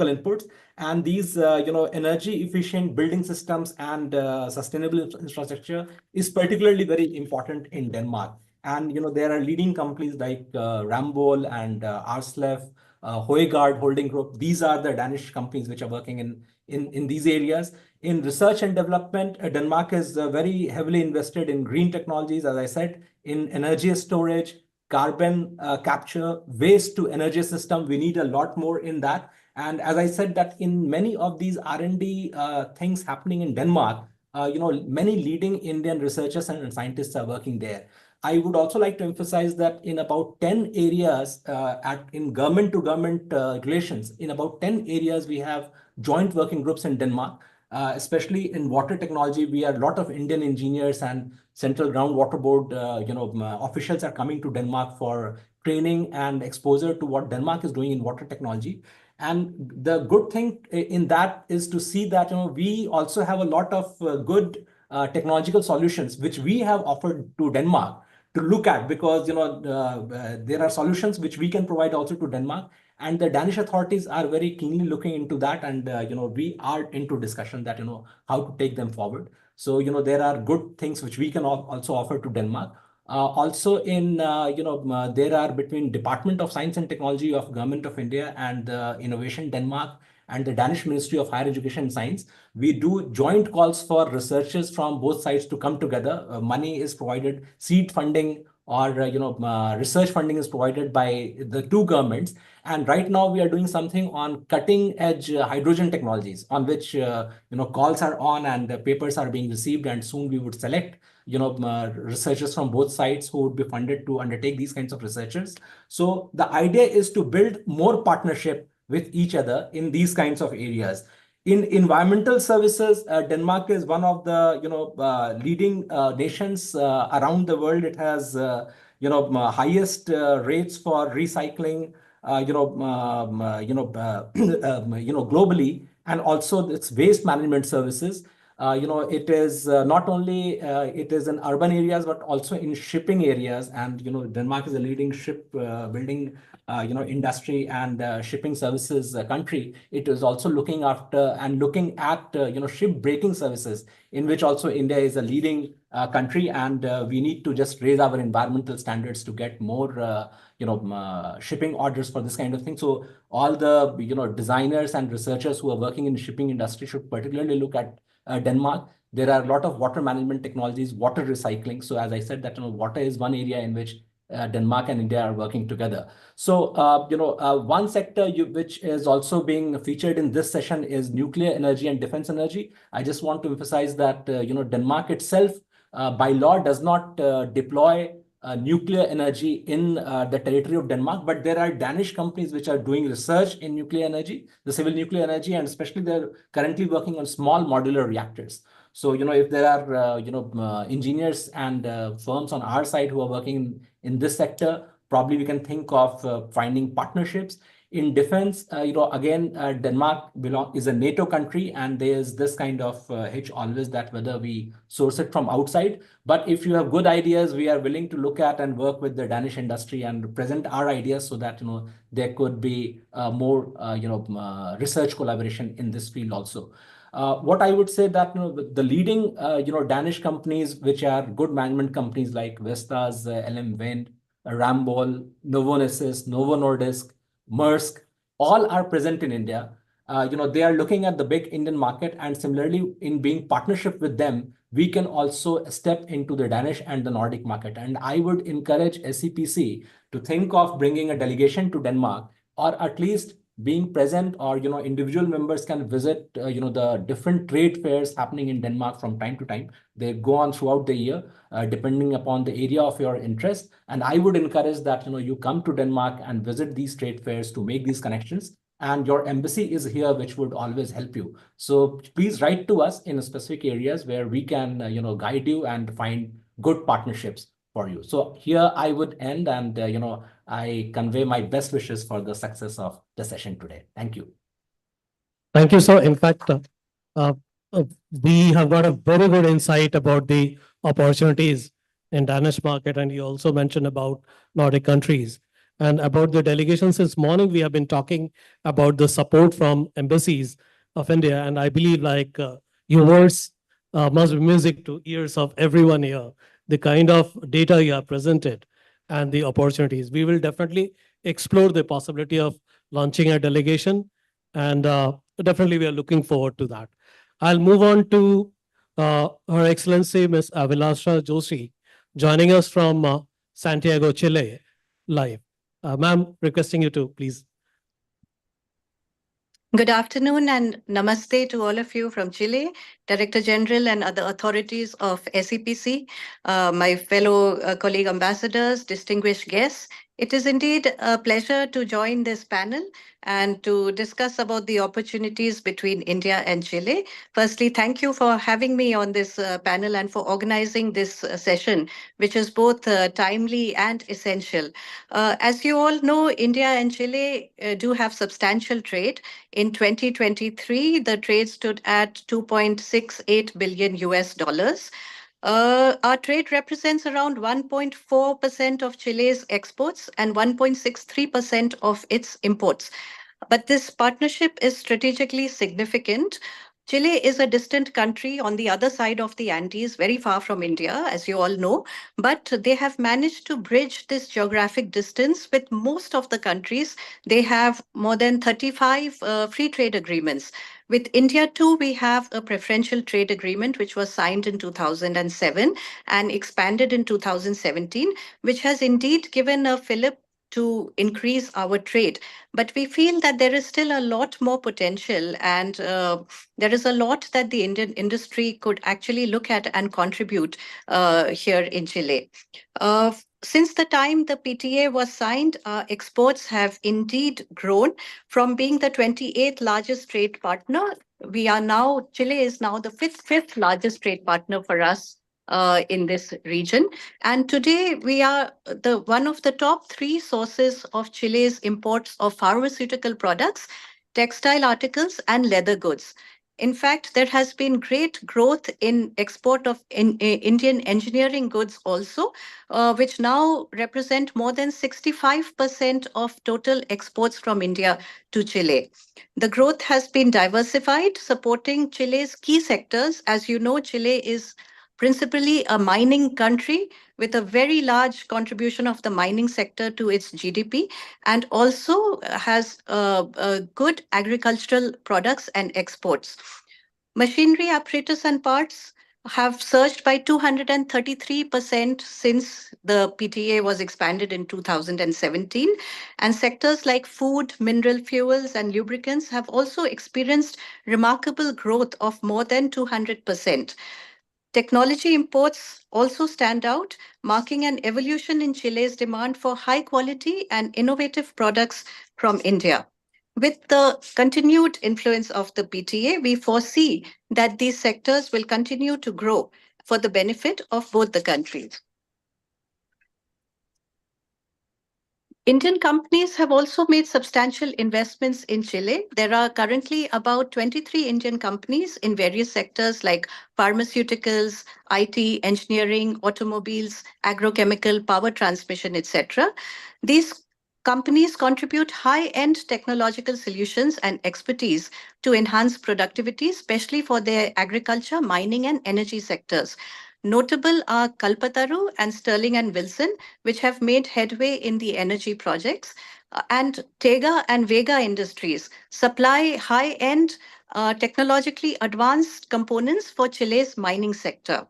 inputs. And these energy efficient building systems and sustainable infrastructure is particularly very important in Denmark. And there are leading companies like Ramboll and Arslev, Hoegaard Holding Group. These are the Danish companies which are working in these areas. In research and development, Denmark is very heavily invested in green technologies, as I said, in energy storage, carbon capture, waste to energy system. We need a lot more in that. And as I said, that in many of these R&D things happening in Denmark, many leading Indian researchers and scientists are working there. I would also like to emphasize that in about 10 areas in government to government relations, in about 10 areas, we have joint working groups in Denmark, especially in water technology. We are a lot of Indian engineers and Central Groundwater Board, officials are coming to Denmark for training and exposure to what Denmark is doing in water technology. And the good thing in that is to see that we also have a lot of good technological solutions which we have offered to Denmark to look at, because there are solutions which we can provide also to Denmark, and the Danish authorities are very keenly looking into that, and we are into discussion that how to take them forward. So there are good things which we can also offer to Denmark. Also in there are between Department of Science and Technology of Government of India and Innovation Denmark and the Danish Ministry of Higher Education and Science, we do joint calls for researchers from both sides to come together. Money is provided, seed funding or research funding is provided by the two governments. And right now we are doing something on cutting edge hydrogen technologies, on which calls are on and papers are being received, and soon we would select researchers from both sides who would be funded to undertake these kinds of researchers. So the idea is to build more partnership with each other in these kinds of areas. In environmental services, Denmark is one of the leading nations around the world. It has highest rates for recycling, globally, and also its waste management services. It is not only it is in urban areas but also in shipping areas, and Denmark is a leading ship building industry and shipping services country. It is also looking after and looking at ship breaking services, in which also India is a leading country, and we need to just raise our environmental standards to get more shipping orders for this kind of thing. So all the designers and researchers who are working in the shipping industry should particularly look at Denmark. There are a lot of water management technologies, water recycling. So as I said, that water is one area in which Denmark and India are working together. So one sector which is also being featured in this session is nuclear energy and defense energy. I just want to emphasize that Denmark itself by law does not deploy nuclear energy in the territory of Denmark, but there are Danish companies which are doing research in nuclear energy, the civil nuclear energy, and especially they're currently working on small modular reactors. So, if there are, engineers and firms on our side who are working in this sector, probably we can think of finding partnerships. In defense, again, Denmark is a NATO country, and there's this kind of hitch always that whether we source it from outside. But if you have good ideas, we are willing to look at and work with the Danish industry and present our ideas so that there could be more research collaboration in this field also. What I would say that the leading Danish companies, which are good management companies like Vestas, LM Wind, Ramboll, Novonesis, Novo Nordisk, Maersk, all are present in India. They are looking at the big Indian market, and similarly, in being partnership with them, we can also step into the Danish and the Nordic market. And I would encourage SCPC to think of bringing a delegation to Denmark, or at least being present, or individual members can visit the different trade fairs happening in Denmark from time to time. They go on throughout the year, depending upon the area of your interest. And I would encourage that you come to Denmark and visit these trade fairs to make these connections. And your embassy is here, which would always help you. So please write to us in specific areas where we can guide you and find good partnerships for you. So here I would end, and I convey my best wishes for the success of the session today. Thank you. Thank you, sir. In fact, we have got a very good insight about the opportunities in Danish market, and you also mentioned about Nordic countries. And about the delegations this morning, we have been talking about the support from embassies of India. And I believe your words must be music to ears of everyone here. The kind of data you have presented and the opportunities. We will definitely explore the possibility of launching a delegation. And definitely we are looking forward to that. I'll move on to Her Excellency Ms. Avilasha Joshi, joining us from Santiago, Chile, live. Ma'am, requesting you to please. Good afternoon and namaste to all of you from Chile, Director General and other authorities of SEPC, my fellow colleague ambassadors, distinguished guests. It is indeed a pleasure to join this panel and to discuss about the opportunities between India and Chile. Firstly, thank you for having me on this panel and for organizing this session, which is both timely and essential. As you all know, India and Chile do have substantial trade. In 2023, the trade stood at 2.68 billion US dollars. Our trade represents around 1.4% of Chile's exports and 1.63% of its imports. But this partnership is strategically significant. Chile is a distant country on the other side of the Andes, very far from India, as you all know, but they have managed to bridge this geographic distance with most of the countries. They have more than 35 free trade agreements. With India too, we have a preferential trade agreement which was signed in 2007 and expanded in 2017, which has indeed given a fillip to increase our trade. But we feel that there is still a lot more potential and there is a lot that the Indian industry could actually look at and contribute here in Chile. Since the time the PTA was signed, exports have indeed grown from being the 28th largest trade partner. Chile is now the fifth largest trade partner for us in this region. And today we are one of the top 3 sources of Chile's imports of pharmaceutical products, textile articles, and leather goods. In fact, there has been great growth in export of Indian engineering goods also, which now represent more than 65% of total exports from India to Chile. The growth has been diversified, supporting Chile's key sectors. As you know, Chile is principally a mining country with a very large contribution of the mining sector to its GDP, and also has good agricultural products and exports. Machinery, apparatus, and parts have surged by 233% since the PTA was expanded in 2017. And sectors like food, mineral fuels, and lubricants have also experienced remarkable growth of more than 200%. Technology imports also stand out, marking an evolution in Chile's demand for high quality and innovative products from India. With the continued influence of the PTA, we foresee that these sectors will continue to grow for the benefit of both the countries. Indian companies have also made substantial investments in Chile. There are currently about 23 Indian companies in various sectors like pharmaceuticals, IT, engineering, automobiles, agrochemical, power transmission, etc. These companies contribute high-end technological solutions and expertise to enhance productivity, especially for their agriculture, mining, and energy sectors. Notable are Kalpataru and Sterling and Wilson, which have made headway in the energy projects, and Tega and Vega Industries supply high-end, technologically advanced components for Chile's mining sector.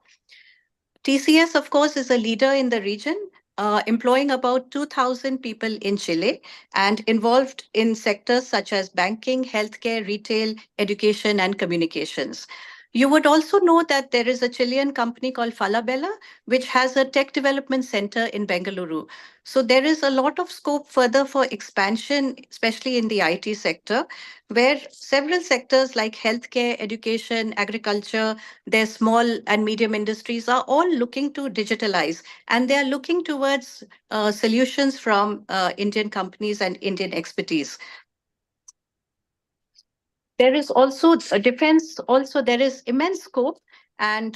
TCS, of course, is a leader in the region, employing about 2,000 people in Chile and involved in sectors such as banking, healthcare, retail, education, and communications. You would also know that there is a Chilean company called Falabella, which has a tech development center in Bengaluru. So there is a lot of scope further for expansion, especially in the IT sector, where several sectors like healthcare, education, agriculture, their small and medium industries are all looking to digitalize, and they are looking towards solutions from Indian companies and Indian expertise. There is also a defense, also there is immense scope, and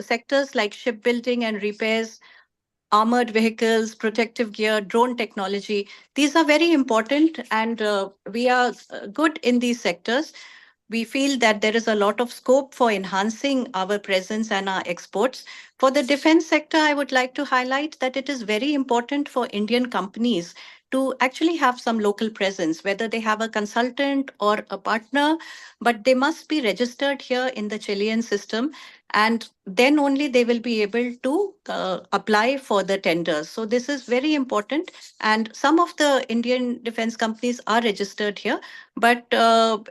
sectors like shipbuilding and repairs, armored vehicles, protective gear, drone technology. These are very important, and we are good in these sectors. We feel that there is a lot of scope for enhancing our presence and our exports. For the defense sector, I would like to highlight that it is very important for Indian companies to actually have some local presence, whether they have a consultant or a partner, but they must be registered here in the Chilean system. And then only they will be able to apply for the tenders. So this is very important. And some of the Indian defense companies are registered here, but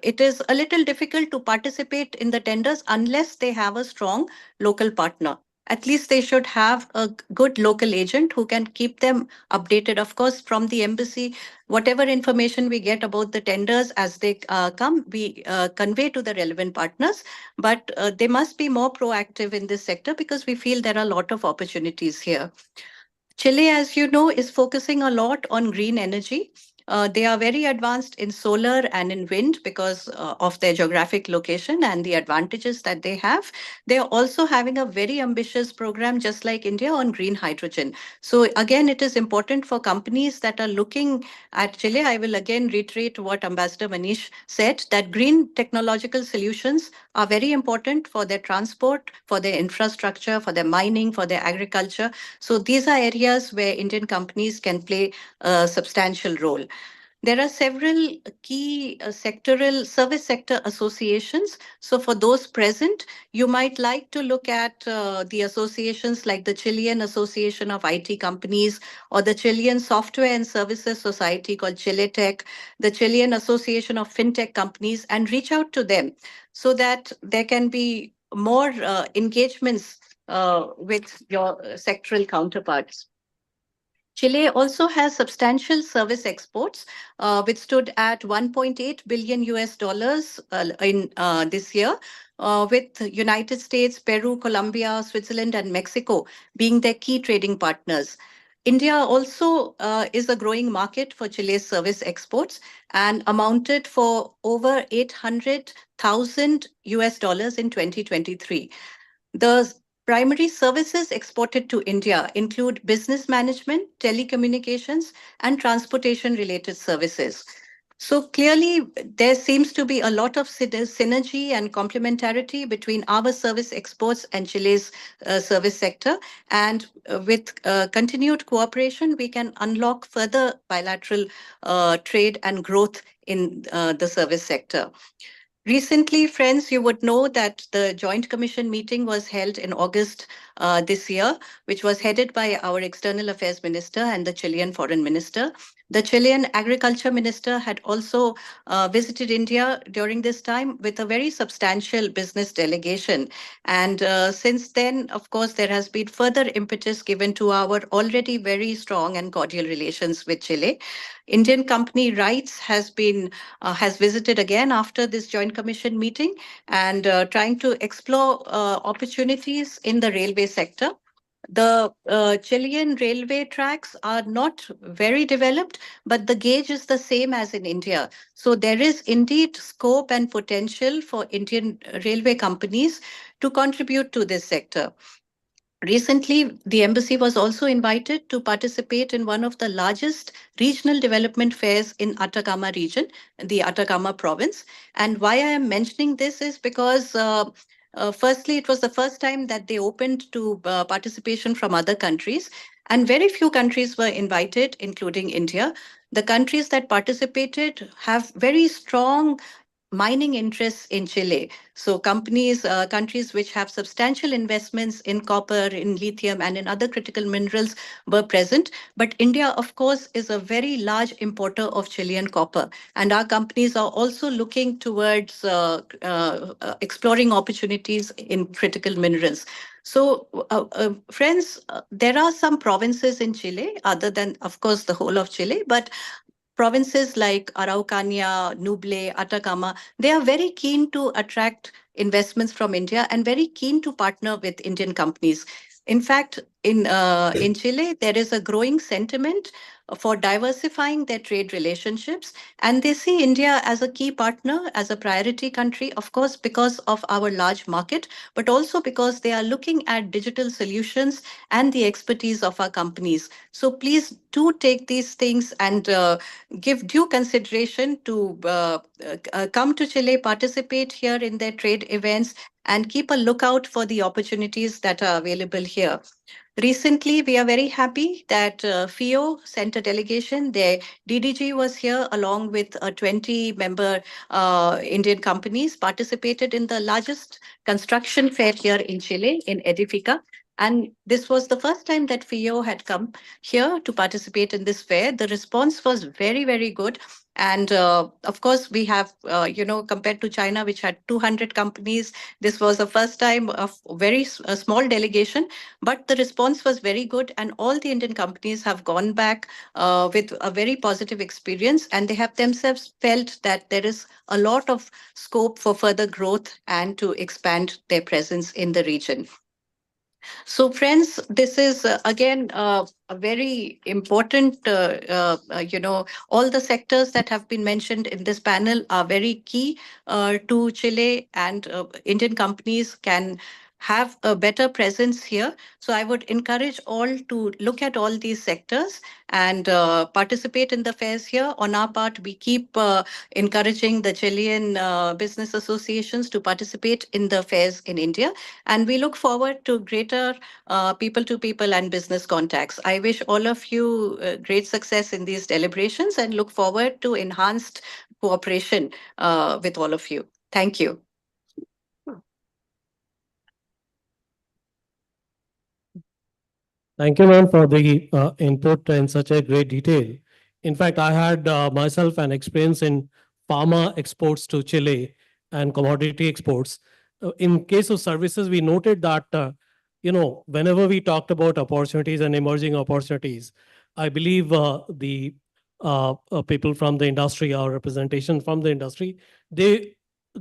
it is a little difficult to participate in the tenders unless they have a strong local partner. At least they should have a good local agent who can keep them updated. Of course, from the embassy, whatever information we get about the tenders as they come, we convey to the relevant partners. But they must be more proactive in this sector because we feel there are a lot of opportunities here. Chile, as you know, is focusing a lot on green energy. They are very advanced in solar and in wind because of their geographic location and the advantages that they have. They are also having a very ambitious program, just like India, on green hydrogen. So again, it is important for companies that are looking at Chile. I will again reiterate what Ambassador Manish said, that green technological solutions are very important for their transport, for their infrastructure, for their mining, for their agriculture. So these are areas where Indian companies can play a substantial role. There are several key sectoral service sector associations. So for those present, you might like to look at the associations like the Chilean Association of IT Companies or the Chilean Software and Services Society called Chiletech, the Chilean Association of FinTech Companies, and reach out to them so that there can be more engagements with your sectoral counterparts. Chile also has substantial service exports, which stood at 1.8 billion US dollars in this year, with United States, Peru, Colombia, Switzerland, and Mexico being their key trading partners. India also is a growing market for Chile's service exports and amounted for over 800,000 US dollars in 2023. The primary services exported to India include business management, telecommunications, and transportation related services. So clearly, there seems to be a lot of synergy and complementarity between our service exports and Chile's service sector. And with continued cooperation, we can unlock further bilateral trade and growth in the service sector. Recently, friends, you would know that the Joint Commission meeting was held in August this year, which was headed by our External Affairs Minister and the Chilean Foreign Minister. The Chilean Agriculture Minister had also visited India during this time with a very substantial business delegation. And since then, of course, there has been further impetus given to our already very strong and cordial relations with Chile. Indian company rights has visited again after this Joint Commission meeting and trying to explore opportunities in the railway sector. The Chilean railway tracks are not very developed, but the gauge is the same as in India. So there is indeed scope and potential for Indian railway companies to contribute to this sector. Recently, the embassy was also invited to participate in one of the largest regional development fairs in Atacama region, the Atacama province. And why I am mentioning this is because firstly, it was the first time that they opened to participation from other countries, and very few countries were invited, including India. The countries that participated have very strong mining interests in Chile. So countries which have substantial investments in copper, in lithium, and in other critical minerals were present. But India, of course, is a very large importer of Chilean copper. And our companies are also looking towards exploring opportunities in critical minerals. So, friends, there are some provinces in Chile, other than, of course, the whole of Chile, but provinces like Araucania, Nuble, Atacama, they are very keen to attract investments from India and very keen to partner with Indian companies. In fact, in Chile, there is a growing sentiment for diversifying their trade relationships, and they see India as a key partner, as a priority country, of course, because of our large market, but also because they are looking at digital solutions and the expertise of our companies. So please do take these things and give due consideration to come to Chile, participate here in their trade events, and keep a lookout for the opportunities that are available here. Recently, we are very happy that FIO sent a delegation. Their DDG was here along with 20-member Indian companies, participated in the largest construction fair here in Chile, in Edifica. And this was the first time that FIO had come here to participate in this fair. The response was very, very good. And of course, we have, compared to China, which had 200 companies, this was the first time of a small delegation, but the response was very good. And all the Indian companies have gone back with a very positive experience. And they have themselves felt that there is a lot of scope for further growth and to expand their presence in the region. So, friends, this is again a very important, all the sectors that have been mentioned in this panel are very key to Chile, and Indian companies can have a better presence here. So I would encourage all to look at all these sectors and participate in the fairs here. On our part, we keep encouraging the Chilean business associations to participate in the fairs in India. And we look forward to greater people-to-people and business contacts. I wish all of you great success in these deliberations and look forward to enhanced cooperation with all of you. Thank you. Thank you, ma'am, for the input in such a great detail. In fact, I had myself an experience in pharma exports to Chile and commodity exports. In case of services, we noted that, whenever we talked about opportunities and emerging opportunities, I believe the people from the industry or representation from the industry, they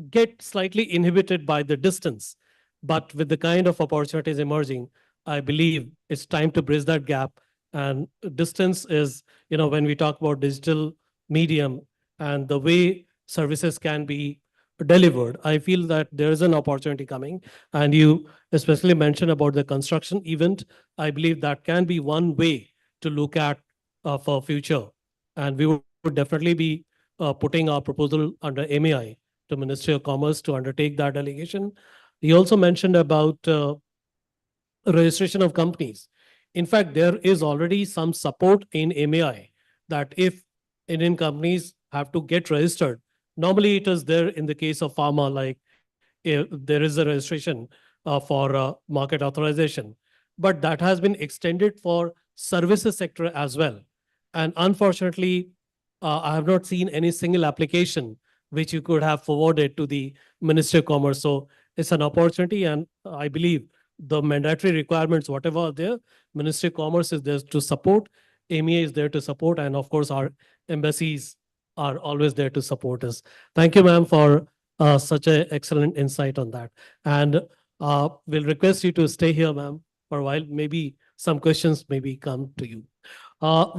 get slightly inhibited by the distance. But with the kind of opportunities emerging, I believe it's time to bridge that gap. And distance is, when we talk about digital medium and the way services can be delivered, I feel that there is an opportunity coming. And you especially mentioned about the construction event. I believe that can be one way to look at for future. And we would definitely be putting our proposal under MAI to Ministry of Commerce to undertake that delegation. You also mentioned about registration of companies. In fact, there is already some support in MAI that if Indian companies have to get registered, normally it is there in the case of pharma, like there is a registration for market authorization, but that has been extended for services sector as well. And unfortunately, I have not seen any single application which you could have forwarded to the Ministry of Commerce. So it's an opportunity, and I believe the mandatory requirements, whatever are there, Ministry of Commerce is there to support, MEA is there to support, and of course our embassies are always there to support us. Thank you, ma'am, for such an excellent insight on that. And we'll request you to stay here, ma'am, for a while. Maybe some questions maybe come to you.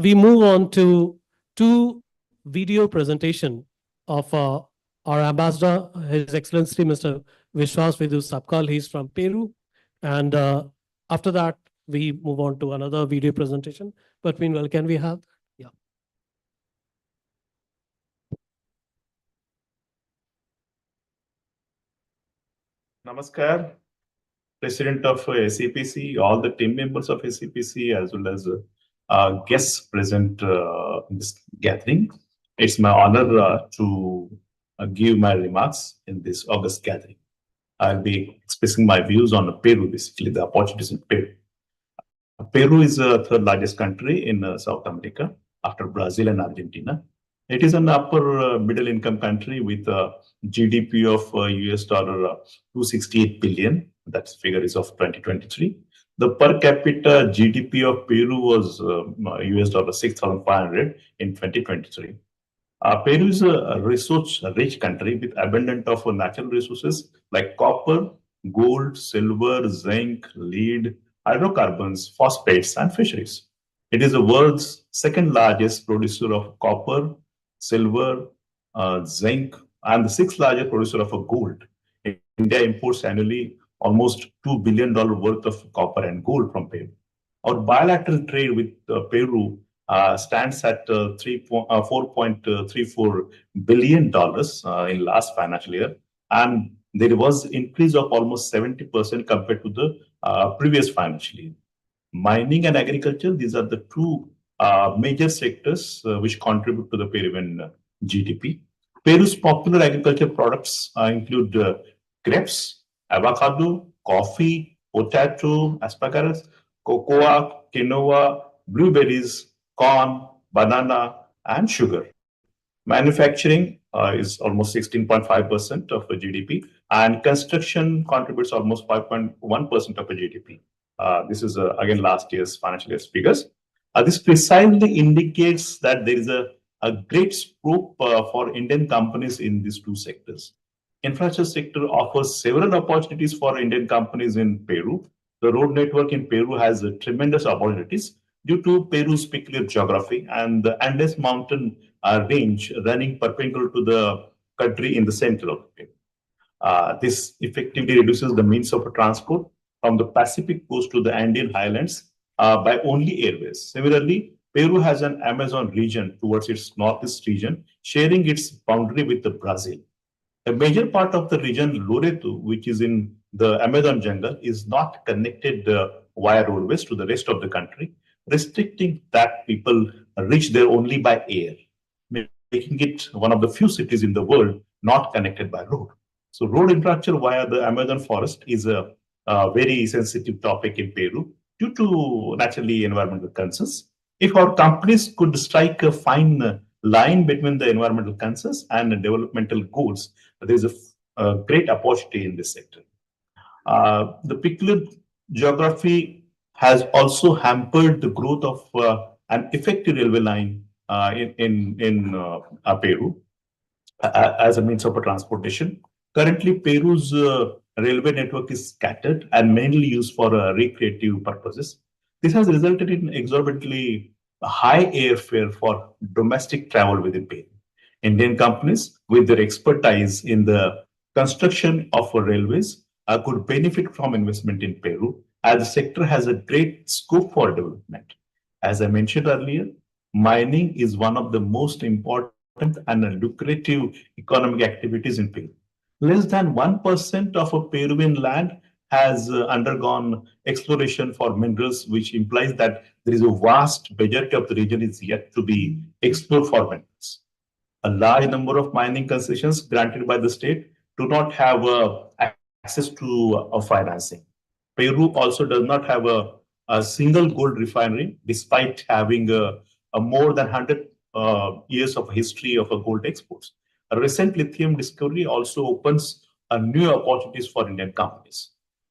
We move on to two video presentation of our ambassador, His Excellency Mr. Vishwas Vidhu Sapkal. He's from Peru. And after that, we move on to another video presentation. But meanwhile, can we have? Yeah. Namaskar, President of SAPC, all the team members of SAPC, as well as guests present in this gathering. It's my honor to give my remarks in this August gathering. I'll be expressing my views on Peru, basically the opportunities in Peru. Peru is the third largest country in South America after Brazil and Argentina. It is an upper middle income country with a GDP of US dollar 268 billion. That figure is of 2023. The per capita GDP of Peru was US dollar 6,500 in 2023. Peru is a resource-rich country with abundant of natural resources like copper, gold, silver, zinc, lead, hydrocarbons, phosphates, and fisheries. It is the world's second largest producer of copper, silver, zinc, and the sixth largest producer of gold. India imports annually almost $2 billion worth of copper and gold from Peru. Our bilateral trade with Peru stands at $4.34 billion in last financial year, and there was increase of almost 70% compared to the previous financial year. mining and agriculture. These are the two major sectors which contribute to the Peruvian GDP. Peru's popular agriculture products include grapes, avocado, coffee, potato, asparagus, cocoa, quinoa, blueberries, corn, banana, and sugar. Manufacturing is almost 16.5% of the GDP, and construction contributes almost 5.1% of the GDP. This is again last year's financial year's figures. This precisely indicates that there is a great scope for Indian companies in these two sectors. Infrastructure sector offers several opportunities for Indian companies in Peru. The road network in Peru has tremendous opportunities due to Peru's peculiar geography and the Andes mountain range running perpendicular to the country in the center of Peru. This effectively reduces the means of transport from the Pacific coast to the Andean highlands by only airways. Similarly, Peru has an Amazon region towards its northeast region, sharing its boundary with the Brazil. A major part of the region, Loreto, which is in the Amazon jungle, is not connected via roadways to the rest of the country, restricting that people reach there only by air, making it one of the few cities in the world not connected by road. So road infrastructure via the Amazon forest is a very sensitive topic in Peru due to naturally environmental concerns. If our companies could strike a fine line between the environmental concerns and the developmental goals, there is a great opportunity in this sector. The peculiar geography has also hampered the growth of an effective railway line in Peru as a means of transportation. Currently, Peru's railway network is scattered and mainly used for recreative purposes. This has resulted in exorbitantly high airfare for domestic travel within Peru. Indian companies, with their expertise in the construction of railways, could benefit from investment in Peru, as the sector has a great scope for development. As I mentioned earlier, mining is one of the most important and lucrative economic activities in Peru. Less than 1% of a Peruvian land has undergone exploration for minerals, which implies that there is a vast majority of the region is yet to be explored for minerals. A large number of mining concessions granted by the state do not have access to financing. Peru also does not have a single gold refinery, despite having a more than 100 years of history of gold exports. A recent lithium discovery also opens new opportunities for Indian companies.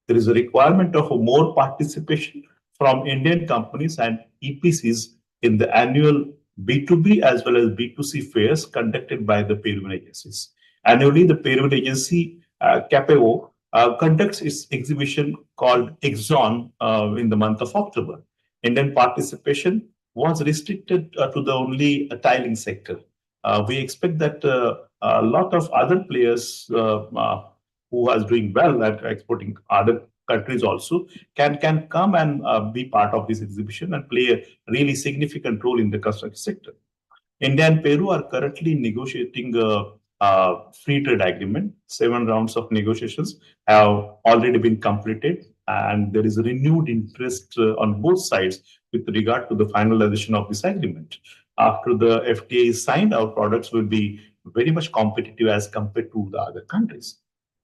There is a requirement of more participation from Indian companies and EPCs in the annual B2B as well as B2C fairs conducted by the Peruvian agencies. Annually, the Peruvian agency, CAPEO, conducts its exhibition called Exxon in the month of October. Indian participation was restricted to the only tiling sector. We expect that a lot of other players who are doing well at exporting other countries also can come and be part of this exhibition and play a really significant role in the construction sector. India and Peru are currently negotiating a free trade agreement. 7 rounds of negotiations have already been completed, and there is a renewed interest on both sides with regard to the finalization of this agreement. After the FTA is signed, our products will be very much competitive as compared to the other countries.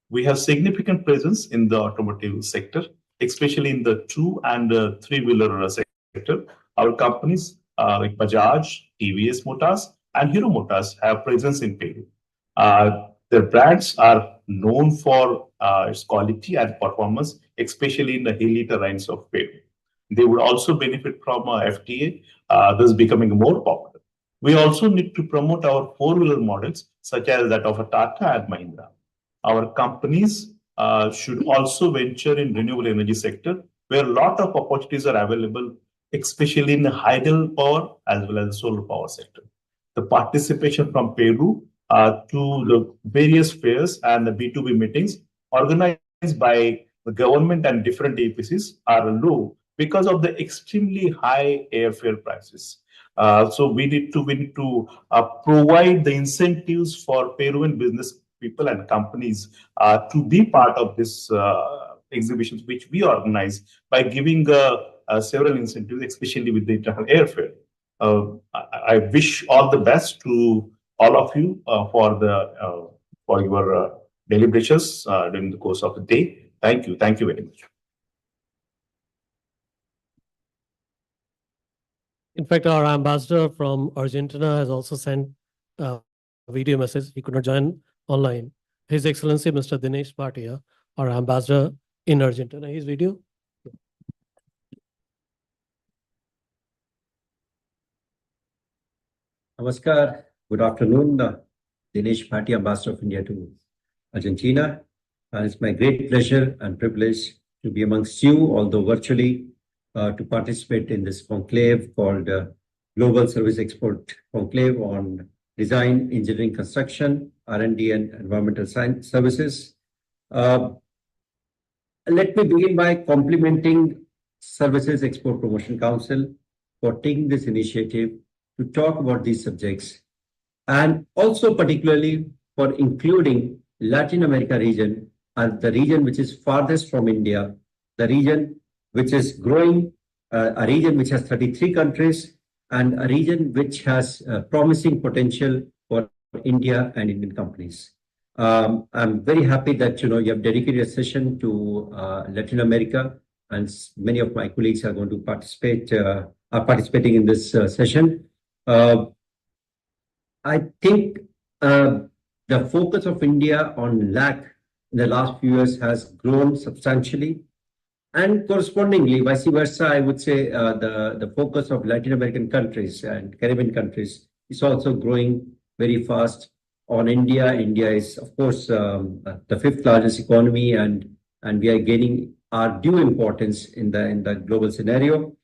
We have significant presence in the automotive sector, especially in the 2- and 3-wheeler sector. Our companies like Bajaj, TVS Motors, and Hero Motors have presence in Peru. Their brands are known for its quality and performance, especially in the Hilita lines of Peru. They would also benefit from FTA, thus becoming more popular. We also need to promote our 4-wheeler models, such as that of Tata and Mahindra. Our companies should also venture in renewable energy sector, where a lot of opportunities are available, especially in the hydel power as well as the solar power sector. The participation from Peru to the various fairs and the B2B meetings organized by the government and different APCs are low because of the extremely high airfare prices. So we need to provide the incentives for Peruvian business people and companies to be part of this exhibitions which we organize by giving several incentives, especially with the internal airfare. I wish all the best to all of you for your deliberations during the course of the day. Thank you. Thank you very much. In fact, our ambassador from Argentina has also sent a video message. He could not join online. His Excellency, Mr. Dinesh Bhatia, our ambassador in Argentina. His video. Namaskar. Good afternoon. Dinesh Bhatia, Ambassador of India to Argentina. And it's my great pleasure and privilege to be amongst you, although virtually, to participate in this conclave called Global Service Export Conclave on Design, Engineering, Construction, R&D, and Environmental Science Services. Let me begin by complimenting Services Export Promotion Council for taking this initiative to talk about these subjects, and also particularly for including Latin America region as the region which is farthest from India, the region which is growing, a region which has 33 countries, and a region which has promising potential for India and Indian companies. I'm very happy that you have dedicated a session to Latin America, and many of my colleagues are going to participate, are participating in this session. I think the focus of India on LAC in the last few years has grown substantially, and correspondingly, vice versa, I would say the focus of Latin American countries and Caribbean countries is also growing very fast on India. India is, of course, the fifth largest economy, and we are gaining our due importance in the global scenario.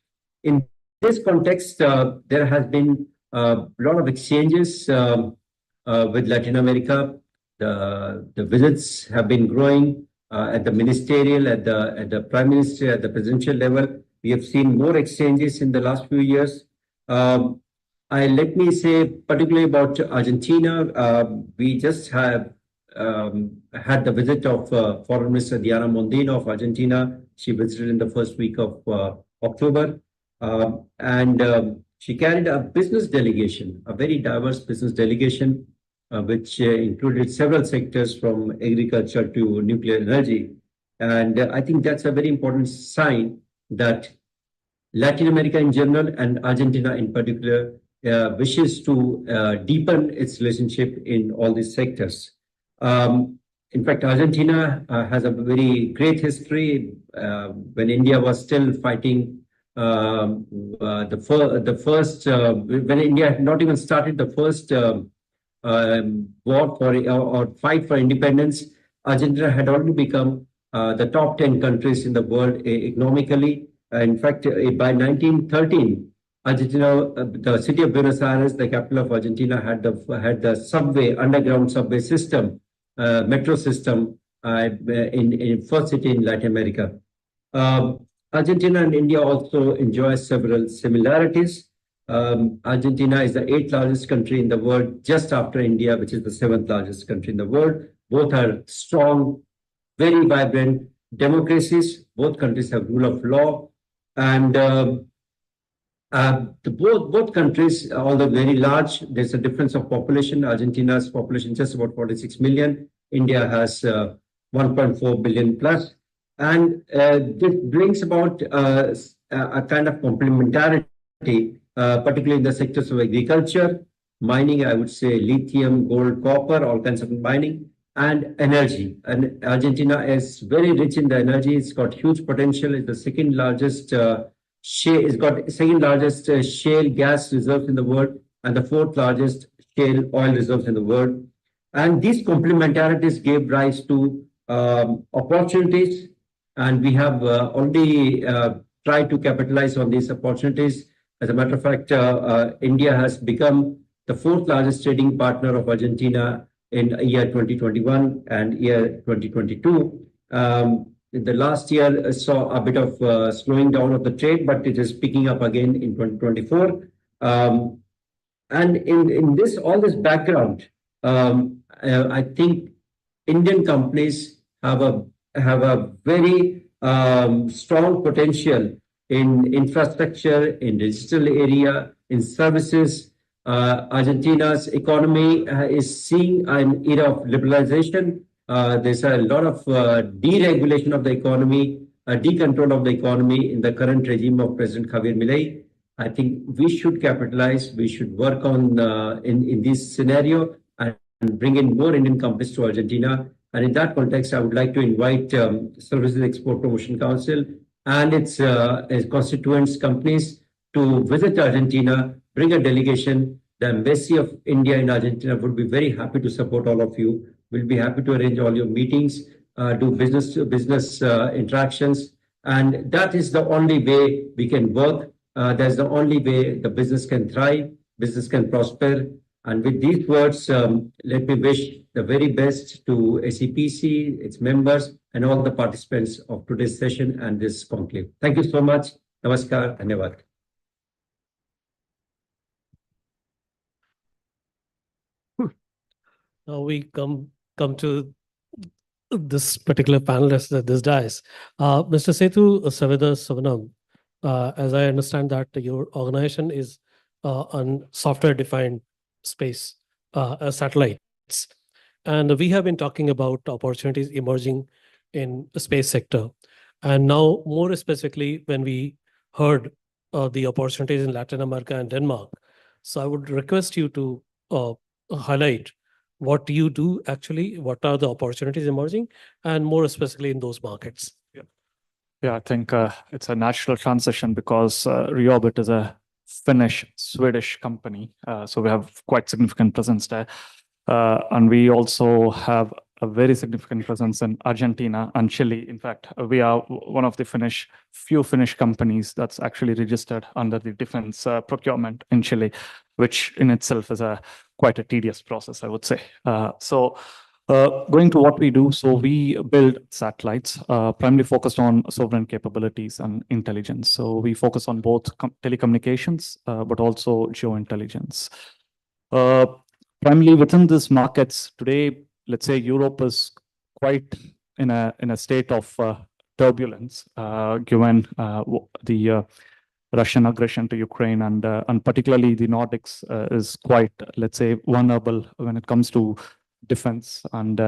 In this context, there has been a lot of exchanges with Latin America. The visits have been growing at the ministerial, at the prime minister, at the presidential level. We have seen more exchanges in the last few years. Let me say particularly about Argentina. We just have had the visit of Foreign Minister Diana Mondino of Argentina. She visited in the first week of October. She carried a business delegation, a very diverse business delegation, which included several sectors from agriculture to nuclear energy. And I think that's a very important sign that Latin America in general and Argentina in particular wishes to deepen its relationship in all these sectors. In fact, Argentina has a very great history. When India was still fighting when India had not even started the first war or fight for independence, Argentina had already become the top 10 countries in the world economically. In fact, by 1913, Argentina, the city of Buenos Aires, the capital of Argentina, had the subway, underground subway system, metro system in first city in Latin America. Argentina and India also enjoy several similarities. Argentina is the 8th largest country in the world, just after India, which is the 7th largest country in the world. Both are strong, very vibrant democracies. Both countries have rule of law. And both countries, although very large, there's a difference of population. Argentina's population just about 46 million. India has 1.4 billion plus. And this brings about a kind of complementarity, particularly in the sectors of agriculture, mining, I would say lithium, gold, copper, all kinds of mining, and energy. And Argentina is very rich in the energy. It's got huge potential. It's the second largest shale gas reserves in the world, and the 4th largest shale oil reserves in the world. And these complementarities gave rise to opportunities. And we have already tried to capitalize on these opportunities. As a matter of fact, India has become the 4th largest trading partner of Argentina in year 2021 and year 2022. The last year saw a bit of slowing down of the trade, but it is picking up again in 2024. And in all this background, I think Indian companies have a very strong potential in infrastructure, in digital area, in services. Argentina's economy is seeing an era of liberalization. There's a lot of deregulation of the economy, decontrol of the economy in the current regime of President Javier Milei. I think we should capitalize, we should work on in this scenario and bring in more Indian companies to Argentina. And in that context, I would like to invite Services Export Promotion Council and its constituents companies to visit Argentina, bring a delegation. The Embassy of India in Argentina would be very happy to support all of you. We'll be happy to arrange all your meetings, do business to business interactions. And that is the only way we can work. That's the only way the business can thrive, business can prosper. And with these words, let me wish the very best to SEPC, its members, and all the participants of today's session and this conclave. Thank you so much. Namaskar. Dhanyavad. Now we come to this particular panelist, this dais. Mr. Sethu Saveda Savanam, as I understand that your organization is on software-defined space satellites. And we have been talking about opportunities emerging in the space sector. And now more specifically, when we heard the opportunities in Latin America and Denmark. So I would request you to highlight what do you do actually, what are the opportunities emerging, and more specifically in those markets. Yeah, I think it's a natural transition because Reorbit is a Finnish-Swedish company. So we have quite significant presence there. And we also have a very significant presence in Argentina and Chile. In fact, we are one of the few Finnish companies that's actually registered under the defense procurement in Chile, which in itself is quite a tedious process, I would say. Going to what we do, so we build satellites, primarily focused on sovereign capabilities and intelligence. So we focus on both telecommunications, but also geointelligence. Primarily within these markets today, let's say Europe is quite in a state of turbulence, given the Russian aggression to Ukraine, and particularly the Nordics is quite, let's say, vulnerable when it comes to defense. And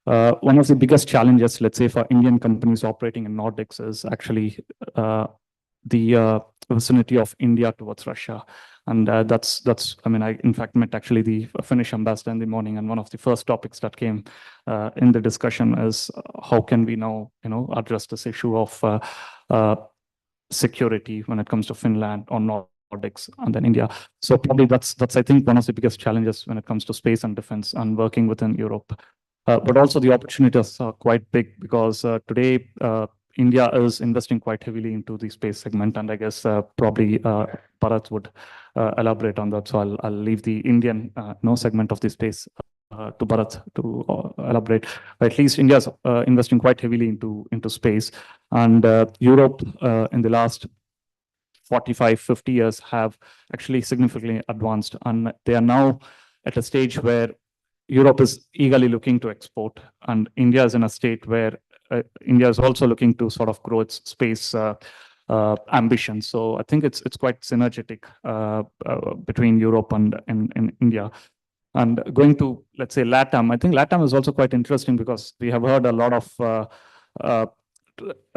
one of the biggest challenges, let's say, for Indian companies operating in Nordics is actually the vicinity of India towards Russia. And that's I mean, I in fact met actually the Finnish ambassador in the morning, and one of the first topics that came in the discussion is how can we now, address this issue of security when it comes to Finland or Nordics and then India. So probably that's I think one of the biggest challenges when it comes to space and defense and working within Europe. But also the opportunities are quite big because today India is investing quite heavily into the space segment, and I guess probably Bharat would elaborate on that. So I'll leave the Indian segment of the space to Bharat to elaborate. At least India's investing quite heavily into space, and Europe in the last 45-50 years have actually significantly advanced, and they are now at a stage where Europe is eagerly looking to export, and India is in a state where India is also looking to sort of grow its space ambition. So I think it's quite synergetic between Europe and India. And going to, let's say, LATAM, I think LATAM is also quite interesting because we have heard a lot of, I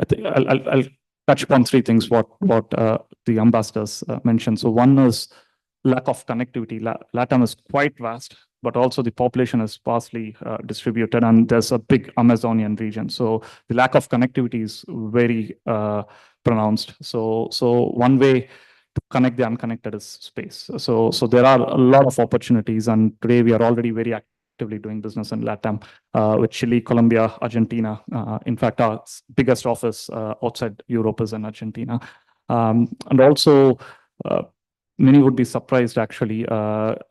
think I'll touch upon three things what the ambassadors mentioned. So one is lack of connectivity. LATAM is quite vast, but also the population is sparsely distributed, and there's a big Amazonian region. So the lack of connectivity is very pronounced. So one way to connect the unconnected is space. So there are a lot of opportunities, and today we are already very actively doing business in LATAM with Chile, Colombia, Argentina. In fact, our biggest office outside Europe is in Argentina. And also, many would be surprised actually,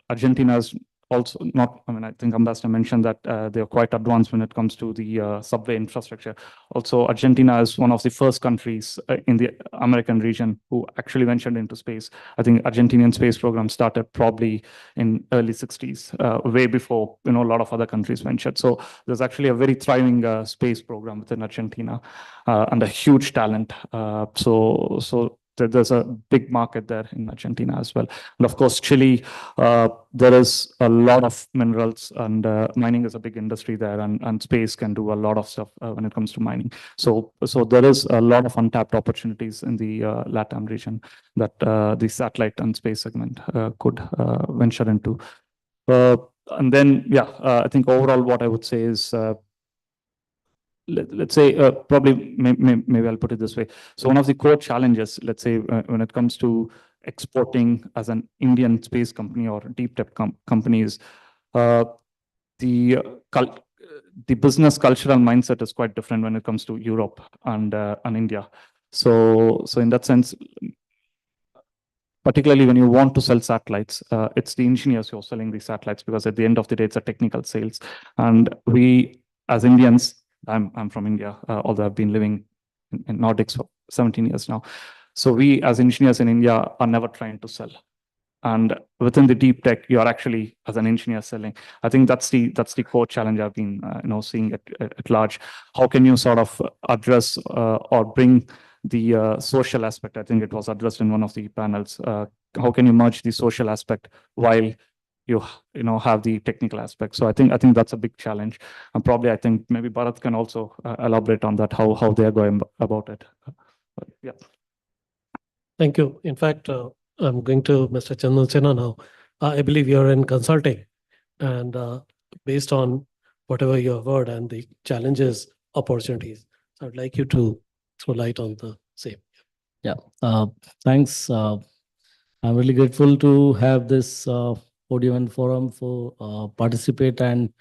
Argentina's also not, I mean, I think Ambassador mentioned that they are quite advanced when it comes to the subway infrastructure. Also, Argentina is one of the first countries in the American region who actually ventured into space. I think Argentinian space program started probably in early 60s, way before, a lot of other countries ventured. So there's actually a very thriving space program within Argentina and a huge talent. So there's a big market there in Argentina as well. And of course, Chile, there is a lot of minerals, and mining is a big industry there, and space can do a lot of stuff when it comes to mining. So there is a lot of untapped opportunities in the LATAM region that the satellite and space segment could venture into. And then, I think overall what I would say is, let's say, probably maybe I'll put it this way. So one of the core challenges, let's say, when it comes to exporting as an Indian space company or deep tech companies, the business cultural mindset is quite different when it comes to Europe and India. So in that sense, particularly when you want to sell satellites, it's the engineers who are selling these satellites, because at the end of the day, it's a technical sales. And we, as Indians, I'm from India, although I've been living in Nordics for 17 years now. So we, as engineers in India, are never trying to sell. And within the deep tech, you are actually, as an engineer, selling. I think that's the core challenge I've been seeing at large. How can you sort of address or bring the social aspect? I think it was addressed in one of the panels. How can you merge the social aspect while you have the technical aspect? So I think that's a big challenge, and probably I think maybe Bharat can also elaborate on that, how they are going about it. Yeah. Thank you. In fact, I'm going to Mr. Chandan Sinha now. I believe you're in consulting, and based on whatever you have heard and the challenges, opportunities, so I'd like you to throw light on the same. Yeah, thanks. I'm really grateful to have this podium and forum for participate and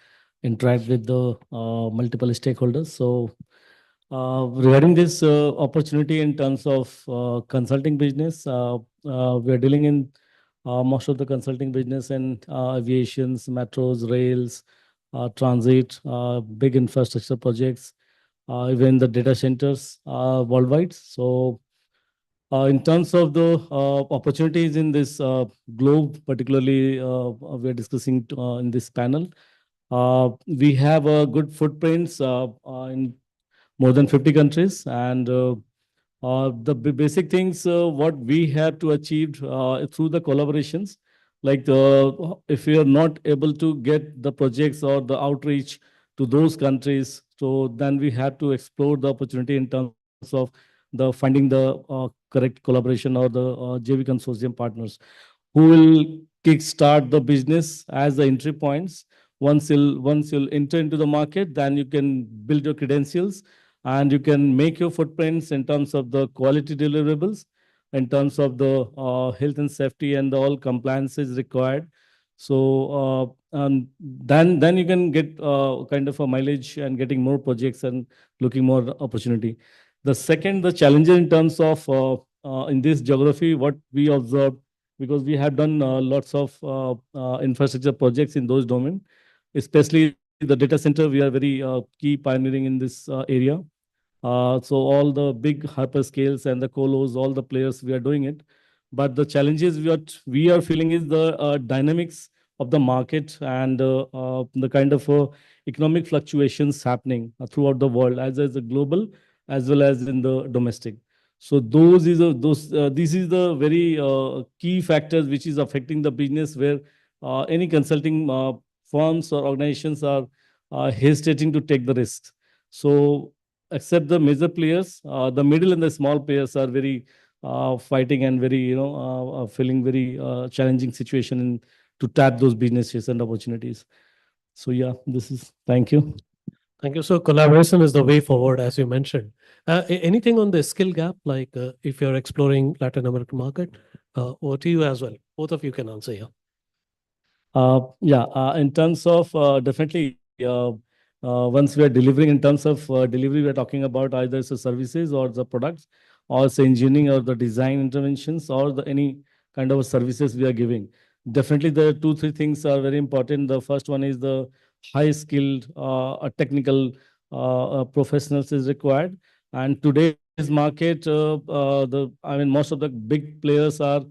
interact with the multiple stakeholders. So regarding this opportunity in terms of consulting business, we are dealing in most of the consulting business in aviations, metros, rails, transit, big infrastructure projects, even the data centers worldwide. So in terms of the opportunities in this globe, particularly we are discussing in this panel, we have a good footprints in more than 50 countries. And the basic things, what we have to achieve through the collaborations, like if we are not able to get the projects or the outreach to those countries, so then we have to explore the opportunity in terms of the finding the correct collaboration or the JV consortium partners who will kickstart the business as the entry points. Once you'll enter into the market, then you can build your credentials and you can make your footprints in terms of the quality deliverables, in terms of the health and safety and all compliances required. So and then you can get kind of a mileage and getting more projects and looking more opportunity. The second, the challenge in terms of in this geography, what we observed, because we have done lots of infrastructure projects in those domains, especially the data center, we are very key pioneering in this area. So all the big hyperscales and the colos, all the players, we are doing it. But the challenges we are feeling is the dynamics of the market and the kind of economic fluctuations happening throughout the world, as a global as well as in the domestic. So these is the very key factors which is affecting the business, where any consulting firms or organizations are hesitating to take the risks. So except the major players, the middle and the small players are very fighting and very feeling very challenging situation to tap those businesses and opportunities. So yeah, this is, thank you. Thank you. So collaboration is the way forward, as you mentioned. Anything on the skill gap, like if you're exploring Latin American market, or to you as well? Both of you can answer here. In terms of definitely, once we are delivering in terms of delivery, we are talking about either the services or the products, or the engineering or the design interventions, or any kind of services we are giving. definitely the two, three things are very important. The first one is the high skilled technical professionals is required. And today's market, most of the big players are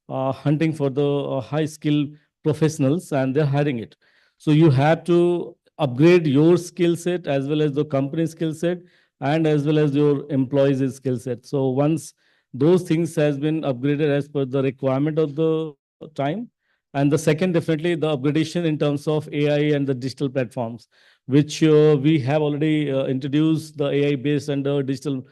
hunting for the high skilled professionals and they're hiring it. So you have to upgrade your skill set as well as the company skill set and as well as your employees' skill set. So once those things has been upgraded as per the requirement of the time. And the second, definitely the upgradation in terms of AI and the digital platforms, which we have already introduced the AI based and the digital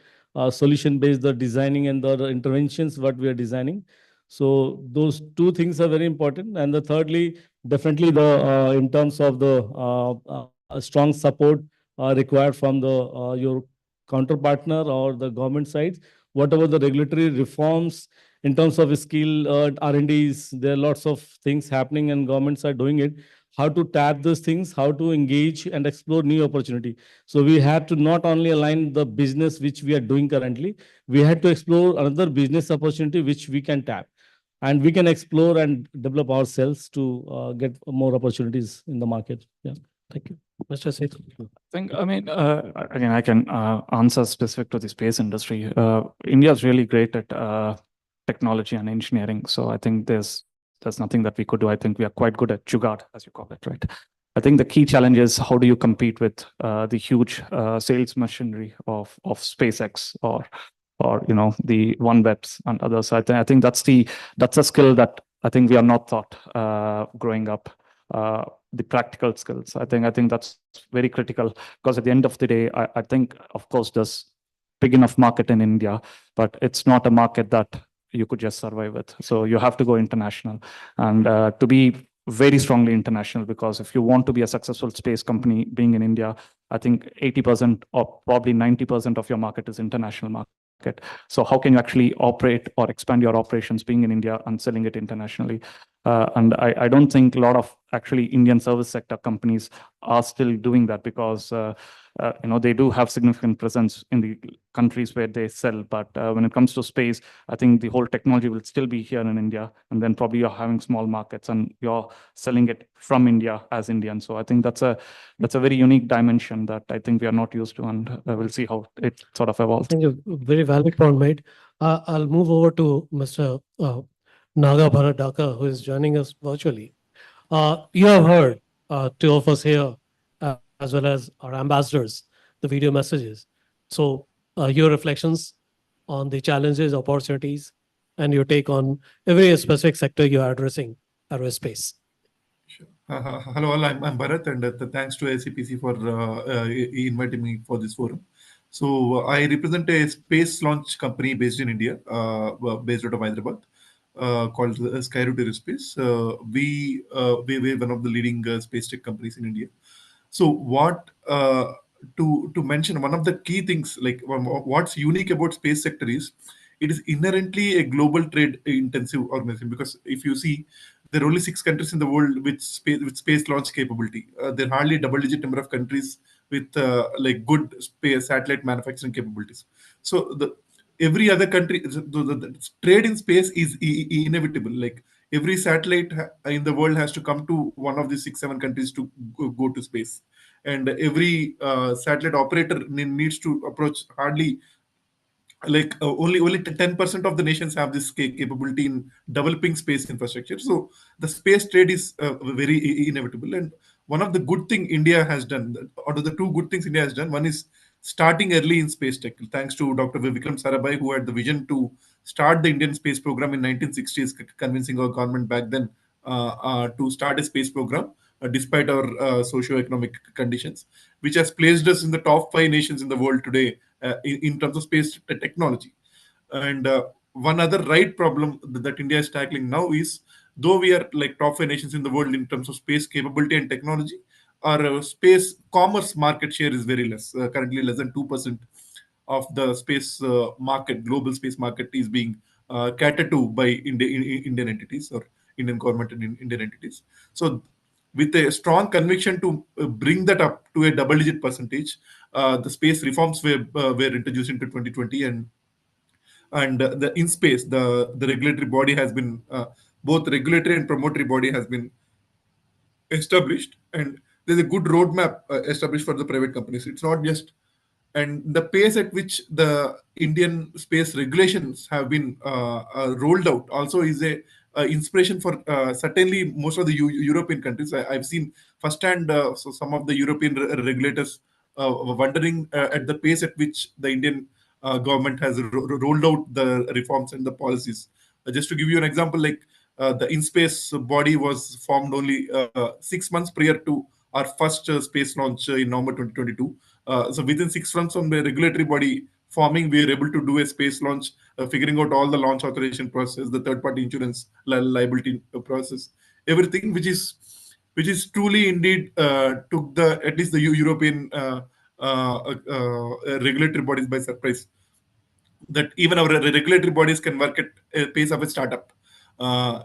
solution based, the designing and the interventions, what we are designing. So those two things are very important. And the thirdly, definitely the in terms of the strong support required from the your counterpartner or the government side, whatever the regulatory reforms in terms of skill R&Ds, there are lots of things happening and governments are doing it. How to tap those things, how to engage and explore new opportunity. So we have to not only align the business which we are doing currently, we had to explore another business opportunity which we can tap. And we can explore and develop ourselves to get more opportunities in the market. Yeah, thank you. Mr. Seth. Again, I can answer specific to the space industry. India is really great at technology and engineering. So I think there's nothing that we could do. I think we are quite good at jugaad, as you call it, right? I think the key challenge is how do you compete with the huge sales machinery of SpaceX or the OneWebs and others. So I think that's a skill that I think we are not taught growing up. The practical skills. I think that's very critical because at the end of the day, I think, of course, there's big enough market in India, but it's not a market that you could just survive with. So you have to go international and to be very strongly international, because if you want to be a successful space company being in India, I think 80% or probably 90% of your market is international market. So how can you actually operate or expand your operations being in India and selling it internationally? And I don't think a lot of actually Indian service sector companies are still doing that because they do have significant presence in the countries where they sell. But when it comes to space, I think the whole technology will still be here in India, and then probably you're having small markets and you're selling it from India as Indian. So I think that's a very unique dimension that I think we are not used to, and we'll see how it sort of evolves. Thank you. Very valid point made. I'll move over to Mr. Naga Bharat Dhaka, who is joining us virtually. You have heard two of us here, as well as our ambassadors, the video messages. So your reflections on the challenges, opportunities, and your take on every specific sector you are addressing aerospace. Sure. Hello all, I'm Bharat, and thanks to SCPC for inviting me for this forum. So I represent a space launch company based in India, based out of Hyderabad, called Skyroot Aerospace. We're one of the leading space tech companies in India. So what to mention, one of the key things, like what's unique about space sector is it is inherently a global trade intensive organization, because if you see, there are only 6 countries in the world with space launch capability. There are hardly a double-digit number of countries with like good space satellite manufacturing capabilities. So every other country, the trade in space is inevitable. Like every satellite in the world has to come to one of the 6-7 countries to go to space, and every satellite operator needs to approach hardly like only 10% of the nations have this capability in developing space infrastructure. So the space trade is very inevitable. And one of the good thing India has done, out of the 2 good things India has done, one is starting early in space tech, thanks to Dr. Vikram Sarabhai, who had the vision to start the Indian space program in 1960s, convincing our government back then to start a space program despite our socio-economic conditions, which has placed us in the top 5 nations in the world today in terms of space technology. And one other right problem that India is tackling now is, though we are like top 5 nations in the world in terms of space capability and technology, our space commerce market share is very less. Currently, less than 2% of the space market, global space market, is being catered to by Indian entities or Indian government and Indian entities. So with a strong conviction to bring that up to a double-digit percentage, the space reforms were introduced into 2020, and the in space, the regulatory body has been both regulatory and promotory body has been established, and there's a good roadmap established for the private companies. It's not just, and the pace at which the Indian space regulations have been rolled out also is a inspiration for certainly most of the European countries. I've seen firsthand so some of the European regulators were wondering at the pace at which the Indian government has rolled out the reforms and the policies. Just to give you an example, like the in-space body was formed only 6 months prior to our first space launch in November 2022. So within 6 months from the regulatory body forming, we were able to do a space launch, figuring out all the launch authorization process, the third-party insurance liability process, everything, which is truly indeed took the at least the European regulatory bodies by surprise. That even our regulatory bodies can work at a pace of a startup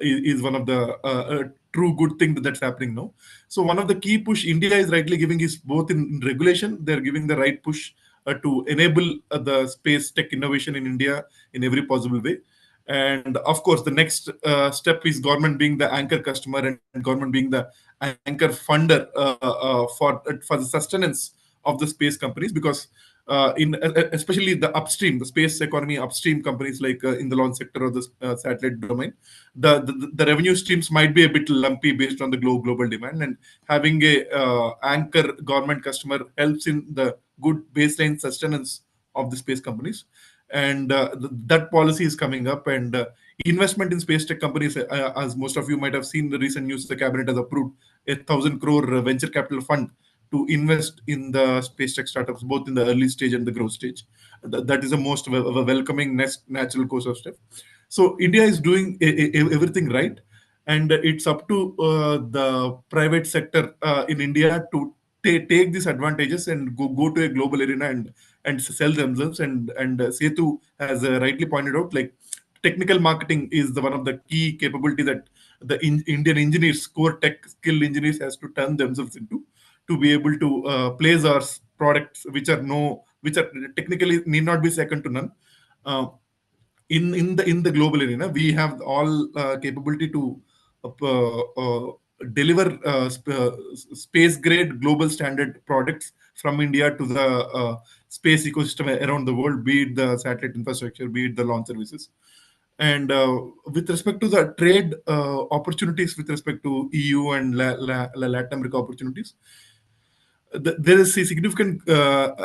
is one of the true good thing that's happening now. So one of the key push India is rightly giving is both in regulation, they're giving the right push to enable the space tech innovation in India in every possible way. And of course, the next step is government being the anchor customer and government being the anchor funder for the sustenance of the space companies, because in especially the upstream, the space economy upstream companies like in the launch sector or the satellite domain, the revenue streams might be a bit lumpy based on the global demand, and having a anchor government customer helps in the good baseline sustenance of the space companies. And that policy is coming up, and investment in space tech companies, as most of you might have seen the recent news, the cabinet has approved 1,000 crore venture capital fund to invest in the space tech startups, both in the early stage and the growth stage. That is the most welcoming next natural course of step. So India is doing everything right, and it's up to the private sector in India to take these advantages and go to a global arena and sell themselves. And Setu has rightly pointed out, like technical marketing is the one of the key capability that the Indian engineers, core tech skilled engineers, has to turn themselves into, to be able to place our products which are technically need not be second to none. In the global arena, we have all capability to deliver space grade global standard products from India to the space ecosystem around the world, be it the satellite infrastructure, be it the launch services. And with respect to the trade opportunities, with respect to EU and Latin America opportunities, there is a significant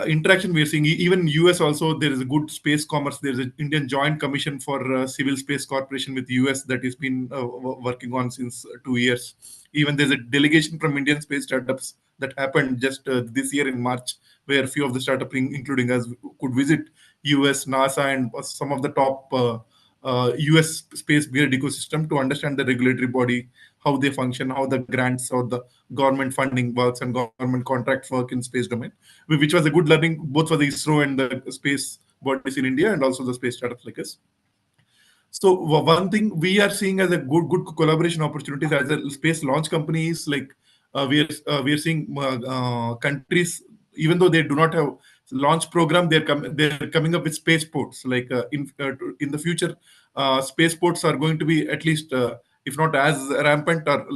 interaction we are seeing. Even US also, there is a good space commerce. There is an Indian Joint Commission for Civil Space Corporation with US that has been working on since 2 years. Even there's a delegation from Indian space startups that happened just this year in March, where a few of the startups, including us, could visit US, NASA, and some of the top US space grid ecosystem to understand the regulatory body, how they function, how the grants or the government funding works and government contracts work in space domain, which was a good learning both for the ISRO and the space bodies in India and also the space startups like us. So one thing we are seeing as a good collaboration opportunities as a space launch companies, like we are seeing countries, even though they do not have launch program, they're coming up with spaceports. Like in the future, spaceports are going to be at least if not as rampant, or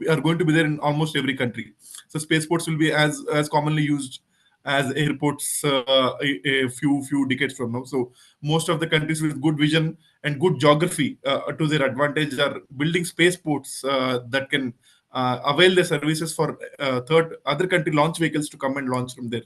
are going to be there in almost every country. So spaceports will be as commonly used as airports a few decades from now. So most of the countries with good vision and good geography to their advantage are building spaceports that can avail the services for other country launch vehicles to come and launch from their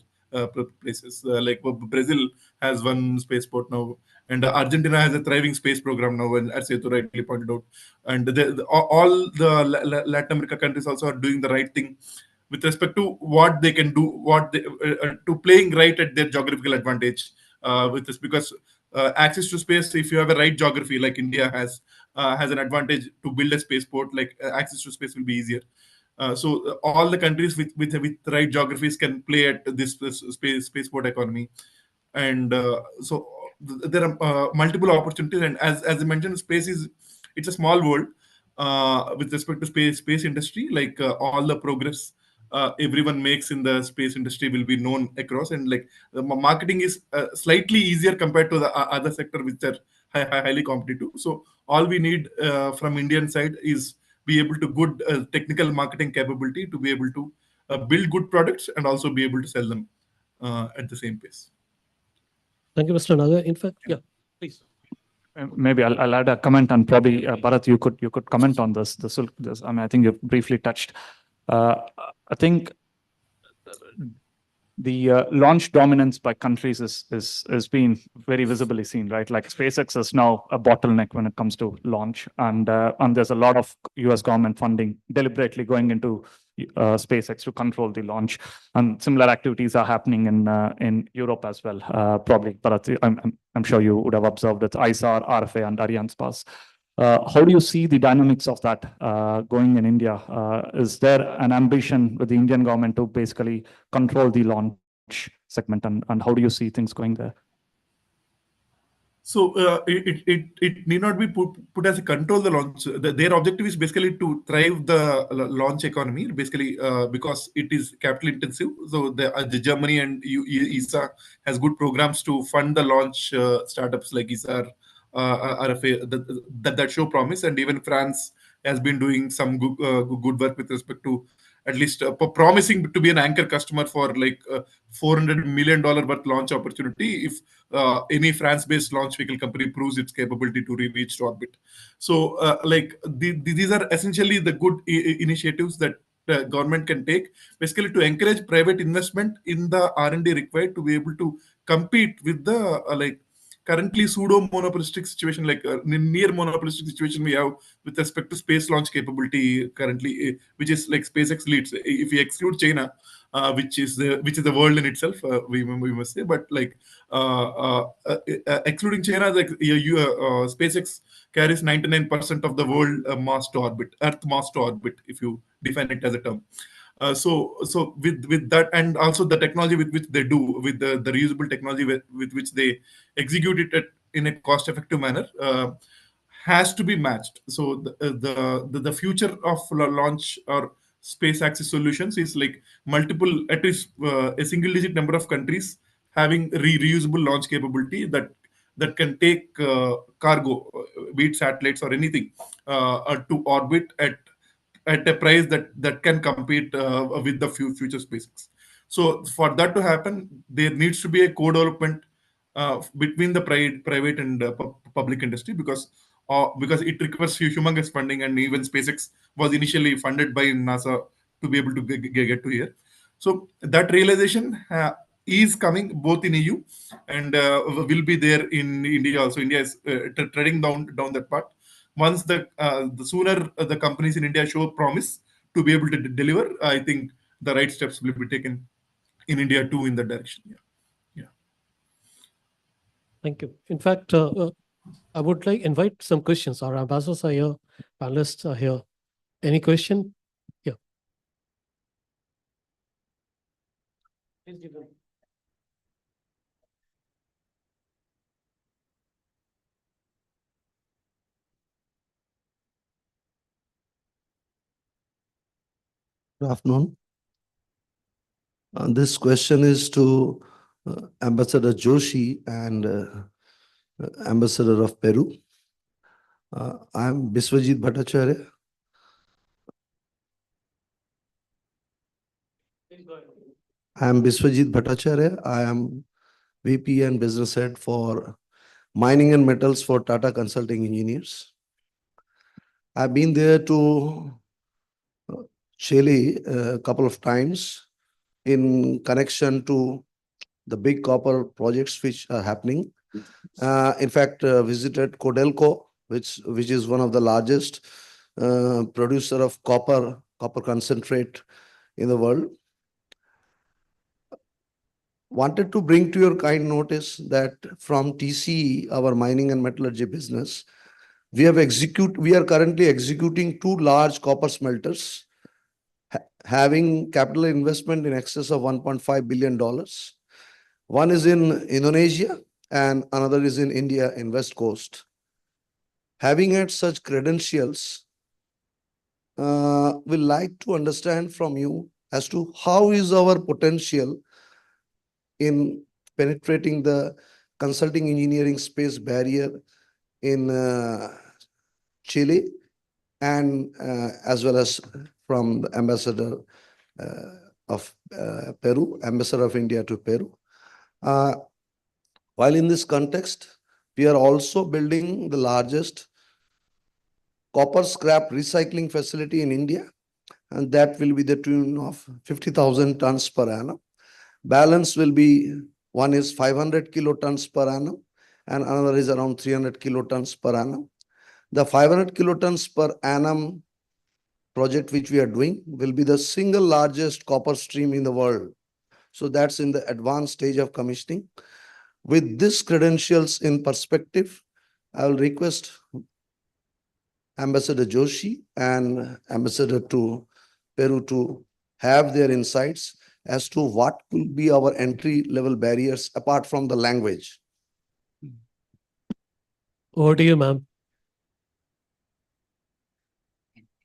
places. Like Brazil has one spaceport now, and Argentina has a thriving space program now, and as Setu rightly pointed out. And all the Latin America countries also are doing the right thing with respect to what they can do, what they, to playing right at their geographical advantage with this, because access to space, if you have a right geography like India has an advantage to build a spaceport, like access to space will be easier. So all the countries with right geographies can play at this spaceport economy. And so there are multiple opportunities, and as I mentioned, it's a small world with respect to space industry. Like all the progress everyone makes in the space industry will be known across, and like the marketing is slightly easier compared to the other sector which are highly competitive. So all we need from Indian side is be able to good technical marketing capability to be able to build good products and also be able to sell them at the same pace. Thank you, Mr. Naga. In fact, yeah, please. Maybe I'll add a comment, and probably Bharat, you could comment on this. This, I mean, I think you've briefly touched. I think the launch dominance by countries is being very visibly seen, right? Like SpaceX is now a bottleneck when it comes to launch, and there's a lot of US government funding deliberately going into SpaceX to control the launch, and similar activities are happening in Europe as well. Probably, but I'm sure you would have observed it. ISAR, RFA, and Arianespace. How do you see the dynamics of that going in India? Is there an ambition with the Indian government to basically control the launch segment, and how do you see things going there? So it need not be put as a control the launch. Their objective is basically to thrive the launch economy, basically because it is capital intensive. So the Germany and ESA has good programs to fund the launch startups like ESA, RFA that show promise, and even France has been doing some good work with respect to at least promising to be an anchor customer for like $400 million worth launch opportunity if any France-based launch vehicle company proves its capability to reach orbit. So these are essentially the good initiatives that the government can take, basically to encourage private investment in the R&D required to be able to compete with the currently pseudo-monopolistic situation, like near monopolistic situation we have with respect to space launch capability currently, which is like SpaceX leads. If we exclude China, which is the world in itself, we must say, but like excluding China, like SpaceX carries 99% of the world mass to orbit, Earth mass to orbit, if you define it as a term. So with that, and also the technology with which they do, with the reusable technology with which they execute it in a cost-effective manner, has to be matched. So the future of launch or space access solutions is like multiple, at least a single-digit number of countries having reusable launch capability that can take cargo, be it satellites or anything, to orbit at a price that can compete with the future SpaceX. So for that to happen, there needs to be a co-development between the private and public industry, because it requires humongous funding, and even SpaceX was initially funded by NASA to be able to get to here. So that realization is coming both in EU and will be there in India also. India is treading down that path. Once the sooner the companies in India show promise to be able to deliver, I think the right steps will be taken in India too in that direction. Yeah. Thank you. In fact, I would like invite some questions. Our ambassadors are here, panelists are here. Any question? Yeah. Please give them. Good afternoon. This question is to Ambassador Joshi and Ambassador of Peru. I am Biswajit Bhattacharya. I am Biswajit Bhattacharya. I am VP and Business Head for Mining and Metals for Tata Consulting Engineers. I've been there to Chile a couple of times in connection to the big copper projects which are happening. In fact, visited Codelco, which is one of the largest producer of copper concentrate in the world. Wanted to bring to your kind notice that from TCE, our mining and metallurgy business, we are currently executing 2 large copper smelters, having capital investment in excess of $1.5 billion. One is in Indonesia and another is in India, in West Coast. Having had such credentials, we'd like to understand from you as to how is our potential in penetrating the consulting engineering space barrier in Chile, and as well as from the ambassador of Peru, ambassador of India to Peru. While in this context, we are also building the largest copper scrap recycling facility in India, and that will be the tune of 50,000 tons per annum. Balance will be, one is 500 kilotons per annum, and another is around 300 kilotons per annum. The 500 kilotons per annum project which we are doing will be the single largest copper stream in the world. So that's in the advanced stage of commissioning. With these credentials in perspective, I will request Ambassador Joshi and Ambassador to Peru to have their insights as to what will be our entry level barriers apart from the language. Over to you, ma'am.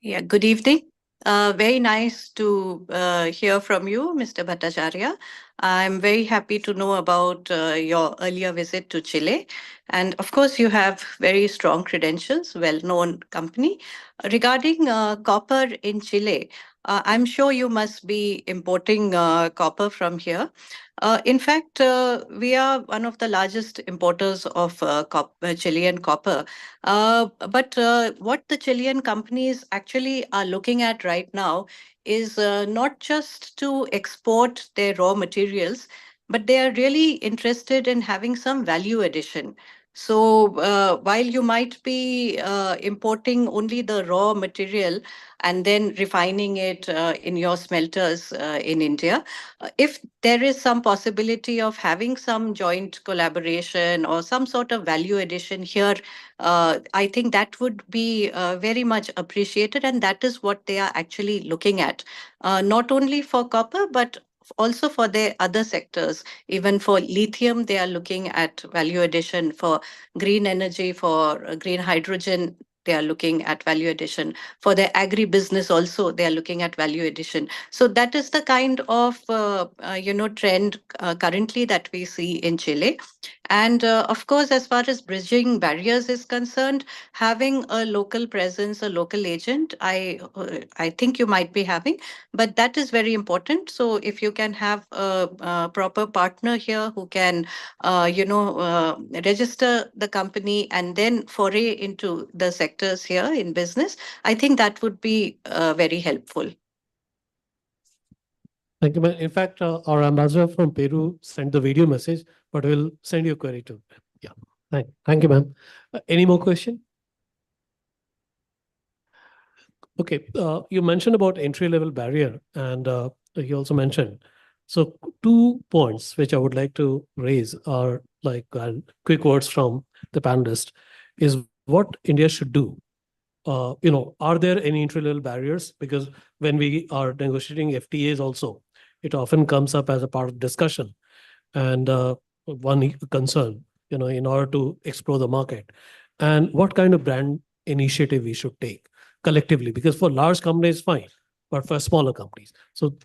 Yeah, good evening. Very nice to hear from you, Mr. Bhattacharya. I'm very happy to know about your earlier visit to Chile. And of course, you have very strong credentials, well-known company. Regarding copper in Chile, I'm sure you must be importing copper from here. In fact, we are one of the largest importers of Chilean copper. But what the Chilean companies actually are looking at right now is not just to export their raw materials, but they are really interested in having some value addition. So while you might be importing only the raw material and then refining it in your smelters in India, if there is some possibility of having some joint collaboration or some sort of value addition here, I think that would be very much appreciated. And that is what they are actually looking at, not only for copper, but also for their other sectors. Even for lithium, they are looking at value addition. For green energy, for green hydrogen, they are looking at value addition. For their agribusiness also, they are looking at value addition. So that is the kind of trend currently that we see in Chile. And of course, as far as bridging barriers is concerned, having a local presence, a local agent, I think you might be having, but that is very important. So if you can have a proper partner here who can, register the company and then foray into the sectors here in business, I think that would be very helpful. Thank you, ma'am. In fact, our ambassador from Peru sent the video message, but we'll send you a query too. Yeah. Thank you, ma'am. Any more question? Okay. You mentioned about entry level barrier, and you also mentioned. So 2 points which I would like to raise are like quick words from the panelist is what India should do. Are there any entry level barriers? Because when we are negotiating FTAs also, it often comes up as a part of discussion. And one concern, in order to explore the market. And what kind of brand initiative we should take collectively? Because for large companies, fine, but for smaller companies. So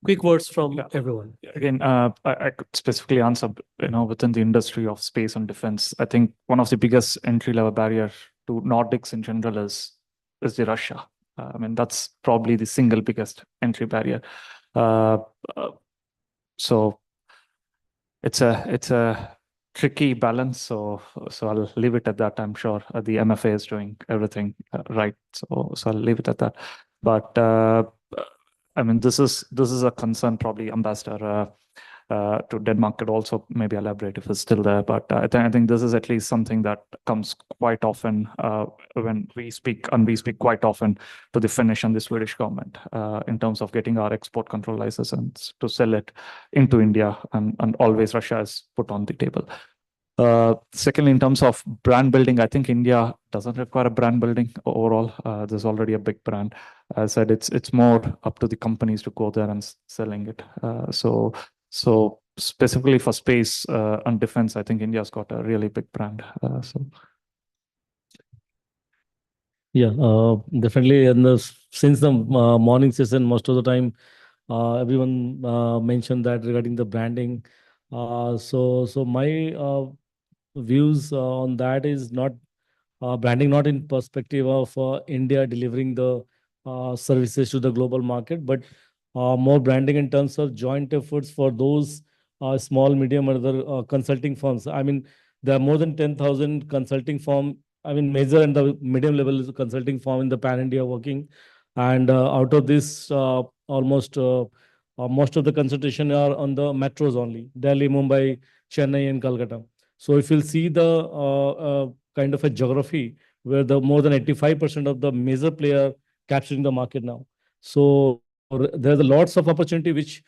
quick words from everyone. Again, I could specifically answer, within the industry of space and defense, I think one of the biggest entry-level barrier to Nordics in general is the Russia. I mean, that's probably the single biggest entry barrier. So it's a tricky balance. So I'll leave it at that. I'm sure the MFA is doing everything right. So I'll leave it at that. But I mean, this is a concern. Probably Ambassador to Denmark could also maybe elaborate if it's still there. But I think this is at least something that comes quite often when we speak, and we speak quite often to the Finnish and the Swedish government in terms of getting our export control license to sell it into India, and always Russia is put on the table. Secondly, in terms of brand building, I think India doesn't require a brand building overall. There's already a big brand. As I said, it's more up to the companies to go there and selling it. So specifically for space and defense, I think India's got a really big brand. Yeah, definitely. And since the morning session, most of the time, everyone mentioned that regarding the branding. So my views on that is not branding not in perspective of India delivering the services to the global market, but more branding in terms of joint efforts for those small, medium, or other consulting firms. I mean, there are more than 10,000 consulting firm. I mean, major and the medium level consulting firm in the pan India working, and out of this, almost most of the consultation are on the metros only: Delhi, Mumbai, Chennai, and Calcutta. So if you'll see the kind of a geography where the more than 85% of the major player capturing the market now. So there's a lots of opportunity which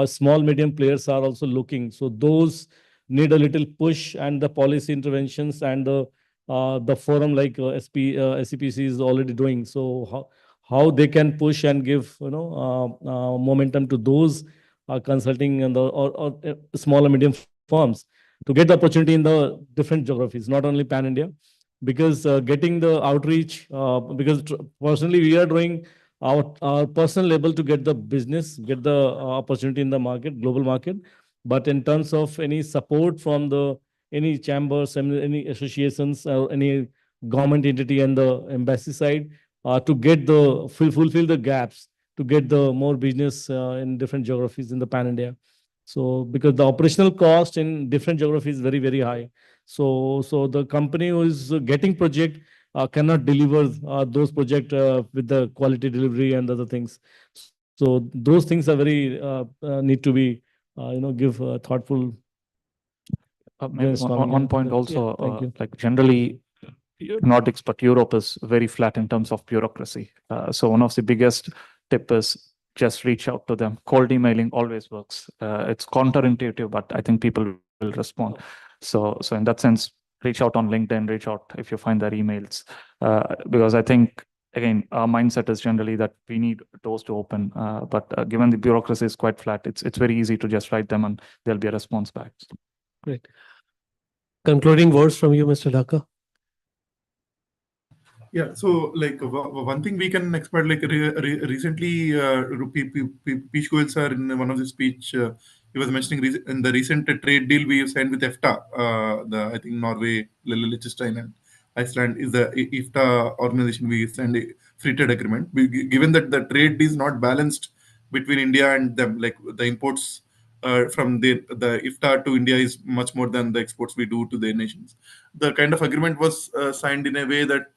small, medium players are also looking. So those need a little push, and the policy interventions and the forum like SCPC is already doing. So how they can push and give momentum to those consulting and the or small and medium firms to get the opportunity in the different geographies, not only pan India, because getting the outreach, because personally we are doing our personal level to get the business, get the opportunity in the market, global market. But in terms of any support from the any chambers, any associations, or any government entity and the embassy side, to get the fulfill the gaps, to get the more business in different geographies in the pan India. So because the operational cost in different geographies is very, very high. So the company who is getting project cannot deliver those project with the quality delivery and other things. So those things are very need to be give thoughtful. One point Yeah, also, thank you. like generally, Nordics, but Europe is very flat in terms of bureaucracy. So one of the biggest tip is just reach out to them. Cold emailing always works. It's counterintuitive, but I think people will respond. So in that sense, reach out on LinkedIn, reach out if you find their emails. Because I think, again, our mindset is generally that we need doors to open. But given the bureaucracy is quite flat, it's very easy to just write them and there'll be a response back. Great. Concluding words from you, Mr. Dhaka. Yeah, so like one thing we can expect, like recently, Piyush Goyal sir in one of his speech, he was mentioning in the recent trade deal we have signed with EFTA, I think Norway, Liechtenstein, and Iceland is the EFTA organization. We signed a free trade agreement. Given that the trade is not balanced between India and them, like the imports from the EFTA to India is much more than the exports we do to their nations. The kind of agreement was signed in a way that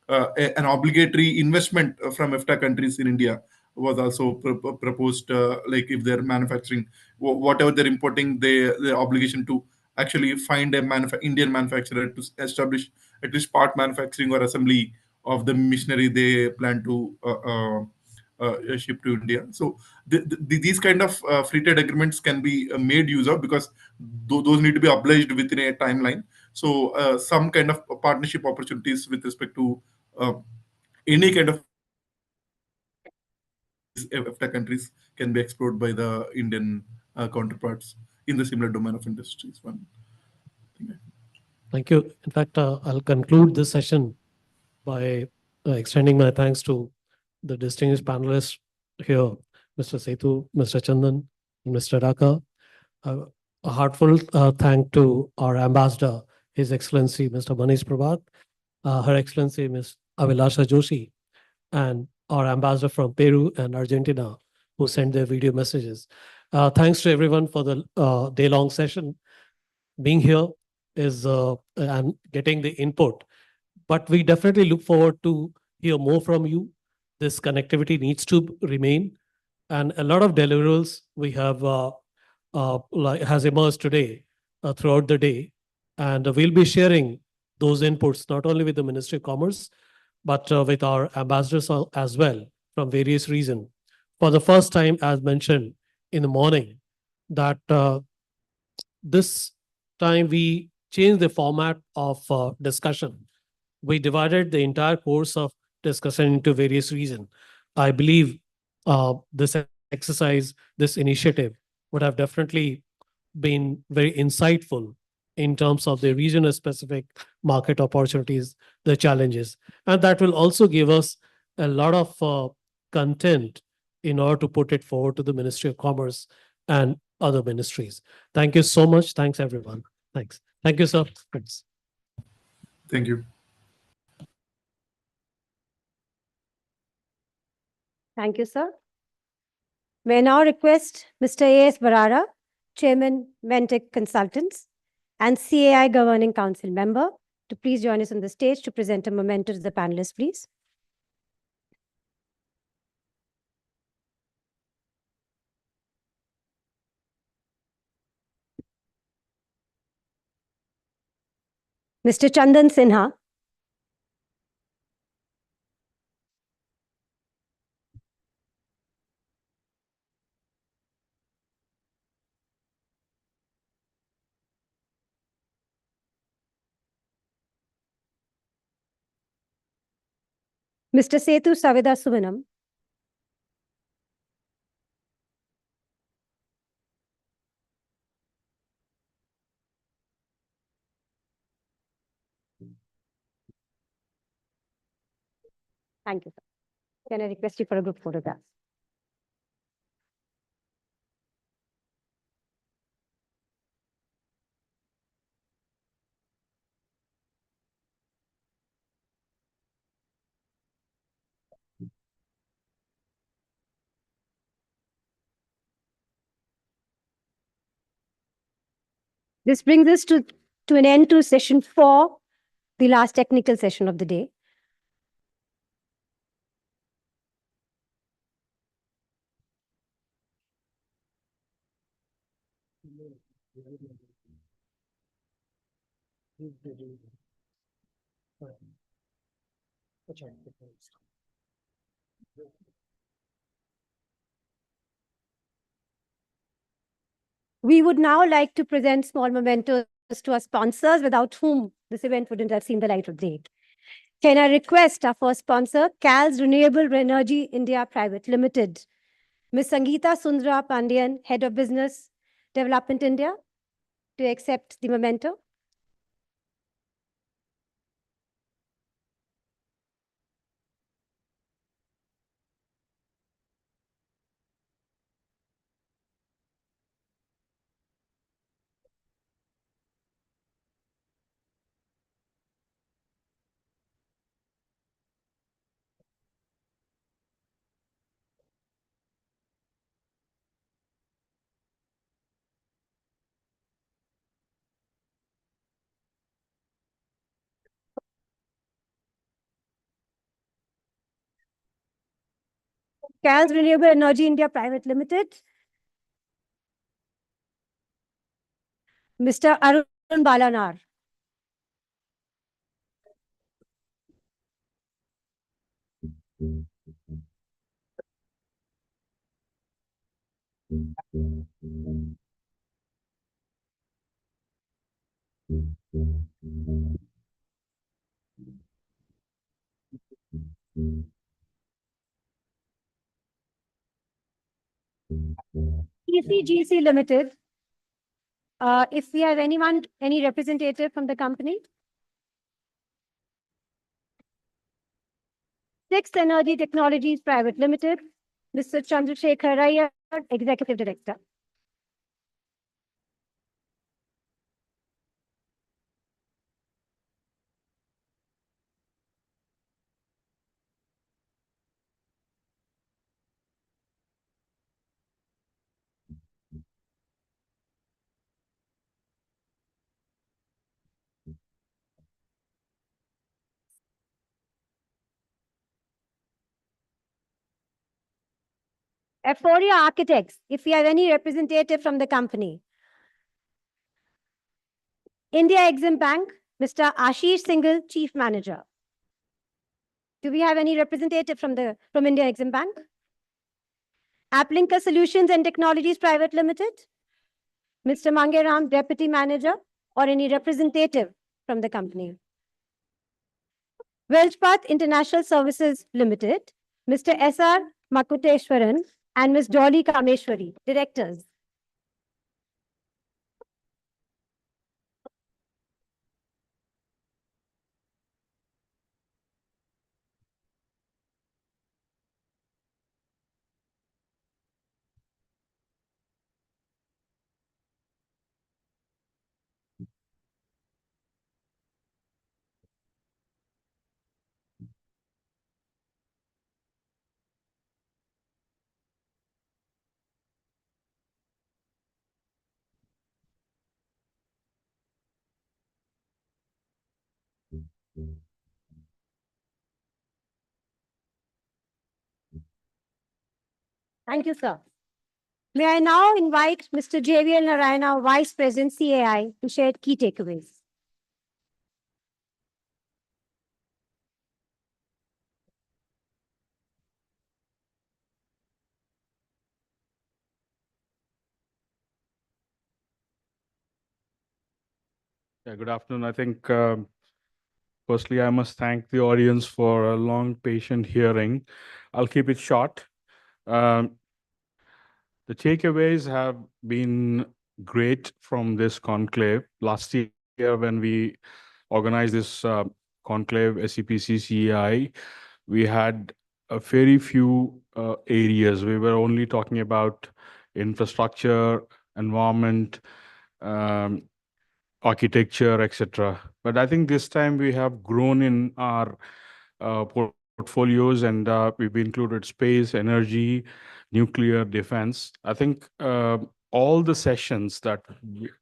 an obligatory investment from EFTA countries in India was also proposed. Like if they're manufacturing, whatever they're importing, the obligation to actually find a Indian manufacturer to establish at least part manufacturing or assembly of the machinery they plan to ship to India. So these kind of free trade agreements can be made use of, because those need to be obliged within a timeline. So some kind of partnership opportunities with respect to any kind of EFTA countries can be explored by the Indian counterparts in the similar domain of industries. One thing. Thank you. In fact, I'll conclude this session by extending my thanks to the distinguished panelists here, Mr. Setu, Mr. Chandan, and Mr. Dhaka. A heartfelt thank to our ambassador, His Excellency Mr. Manish Prabhat, Her Excellency Ms. Avilasha Joshi, and our ambassador from Peru and Argentina, who sent their video messages. Thanks to everyone for the day-long session. Being here is and getting the input, but we definitely look forward to hear more from you. This connectivity needs to remain, and a lot of deliverables we have has emerged today throughout the day, and we'll be sharing those inputs not only with the Ministry of Commerce, but with our ambassadors as well from various regions. For the first time, as mentioned in the morning, that this time we changed the format of discussion. We divided the entire course of discussion into various regions. I believe this exercise, this initiative would have definitely been very insightful in terms of the regional specific market opportunities, the challenges. And that will also give us a lot of content in order to put it forward to the Ministry of Commerce and other ministries. Thank you so much. Thanks, everyone. Thanks. Thank you, sir. Thanks. Thank you. Thank you, sir. May I now request Mr. A.S. Barara, Chairman, Mentec Consultants, and CAI Governing Council member, to please join us on the stage to present a memento to the panelists, please. Mr. Chandan Sinha. Mr. Sethu Savida Suvanam. Thank you, sir. Can I request you for a group photograph? This brings us to an end to session 4, the last technical session of the day. We would now like to present small mementos to our sponsors, without whom this event wouldn't have seen the light of day. Can I request our first sponsor, CAL's Renewable Energy India Private Limited, Ms. Sangeeta Sundra Pandian, Head of Business Development India, to accept the memento. CAL's Renewable Energy India Private Limited, Mr. Arun Balanar. ECGC Limited. If we have any representative from the company. Sixth Energy Technologies Private Limited, Mr. Chandrasekhar Raya, Executive Director. Aphoria Architects, if we have any representative from the company. India Exim Bank, Mr. Ashish Singhal, Chief Manager. Do we have any representative from India Exim Bank? Applinker Solutions and Technologies Private Limited, Mr. Mangeram, Deputy Manager, or any representative from the company. Welchpath International Services Limited, Mr. S.R. Makuteshwaran and Ms. Dolly Kameshwari, Directors. Thank you, sir. May I now invite Mr. JVL Narayana, Vice President, CAI, to share key takeaways. Yeah, good afternoon. I think firstly, I must thank the audience for a long, patient hearing. I'll keep it short. The takeaways have been great from this conclave. Last year, when we organized this conclave, SCPC CEI, we had a very few areas. We were only talking about infrastructure, environment, architecture, etc. But I think this time we have grown in our portfolios, and we've included space, energy, nuclear, defense. I think all the sessions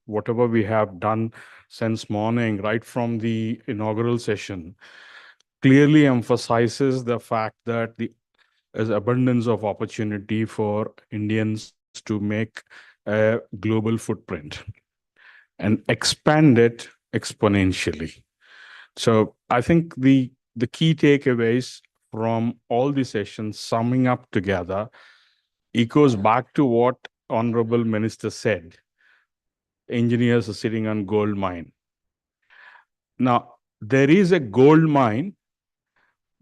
whatever we have done since morning, right from the inaugural session, clearly emphasizes the fact that there's abundance of opportunity for Indians to make a global footprint and expand it exponentially. So I think the key takeaways from all the sessions, summing up together, echoes back to what Honorable Minister said. Engineers are sitting on gold mine. Now, there is a gold mine,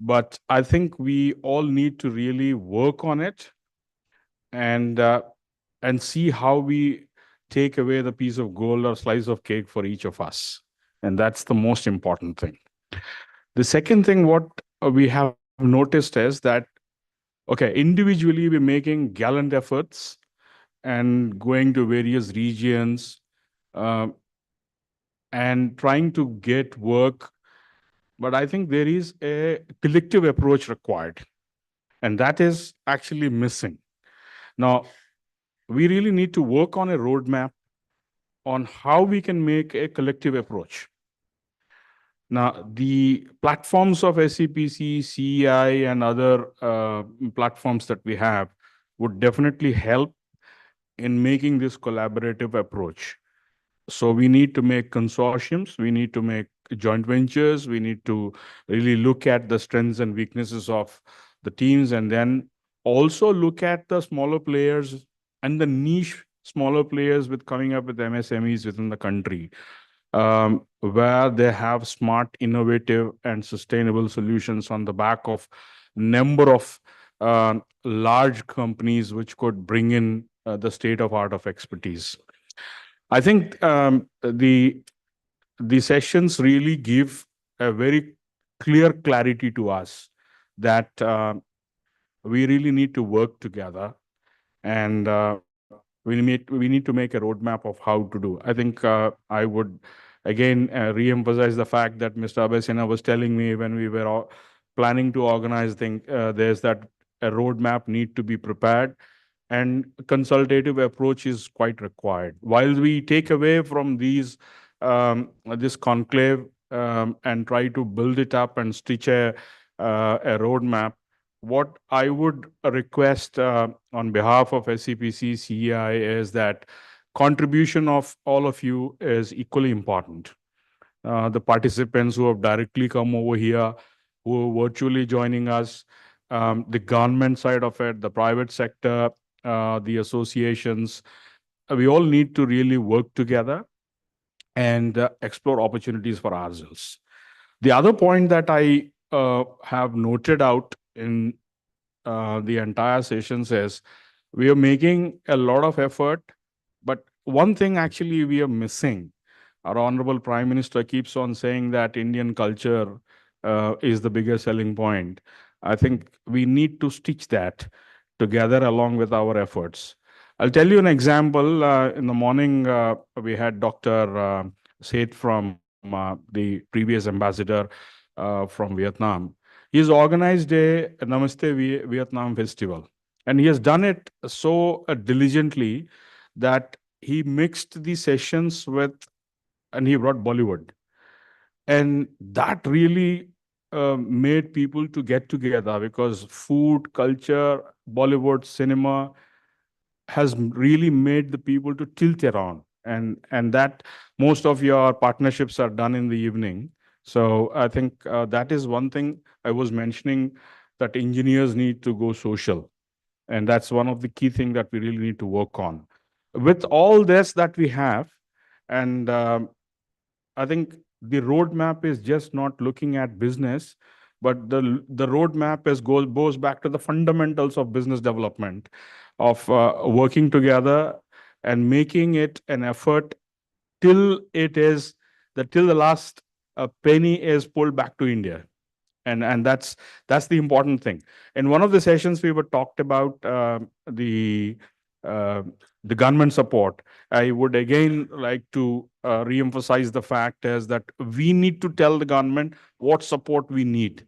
but I think we all need to really work on it and see how we take away the piece of gold or slice of cake for each of us. And that's the most important thing. The second thing, what we have noticed is that, okay, individually we're making gallant efforts and going to various regions and trying to get work. But I think there is a collective approach required, and that is actually missing. Now, we really need to work on a roadmap on how we can make a collective approach. Now, the platforms of SCPC, CEI, and other platforms that we have would definitely help in making this collaborative approach. So we need to make consortiums, we need to make joint ventures, we need to really look at the strengths and weaknesses of the teams, and then also look at the smaller players and the niche smaller players with coming up with MSMEs within the country, where they have smart, innovative, and sustainable solutions on the back of number of large companies which could bring in the state of art of expertise. I think the sessions really give a very clear clarity to us that we really need to work together, and we need to make a roadmap of how to do. I think I would again re-emphasize the fact that Mr. Abhay Sinha was telling me when we were planning to organize things, there's that a roadmap need to be prepared, and consultative approach is quite required. While we take away from this conclave and try to build it up and stitch a roadmap, what I would request on behalf of SCPC CEI is that contribution of all of you is equally important. The participants who have directly come over here, who are virtually joining us, the government side of it, the private sector, the associations, we all need to really work together and explore opportunities for ourselves. The other point that I have noted out in the entire session says we are making a lot of effort, but one thing actually we are missing. Our Honorable Prime Minister keeps on saying that Indian culture is the biggest selling point. I think we need to stitch that together along with our efforts. I'll tell you an example. In the morning, we had Dr. Seth from the previous ambassador from Vietnam. He's organized a Namaste Vietnam festival, and he has done it so diligently that he mixed the sessions with, and he brought Bollywood. And that really made people to get together, because food, culture, Bollywood, cinema has really made the people to tilt around. And that most of your partnerships are done in the evening. So I think that is one thing I was mentioning, that engineers need to go social. And that's one of the key things that we really need to work on. With all this that we have, and I think the roadmap is just not looking at business, but the roadmap goes back to the fundamentals of business development, of working together and making it an effort till till the last penny is pulled back to India. And that's the important thing. In one of the sessions, we were talked about uh, the government support. I would again like to re-emphasize the fact is that we need to tell the government what support we need,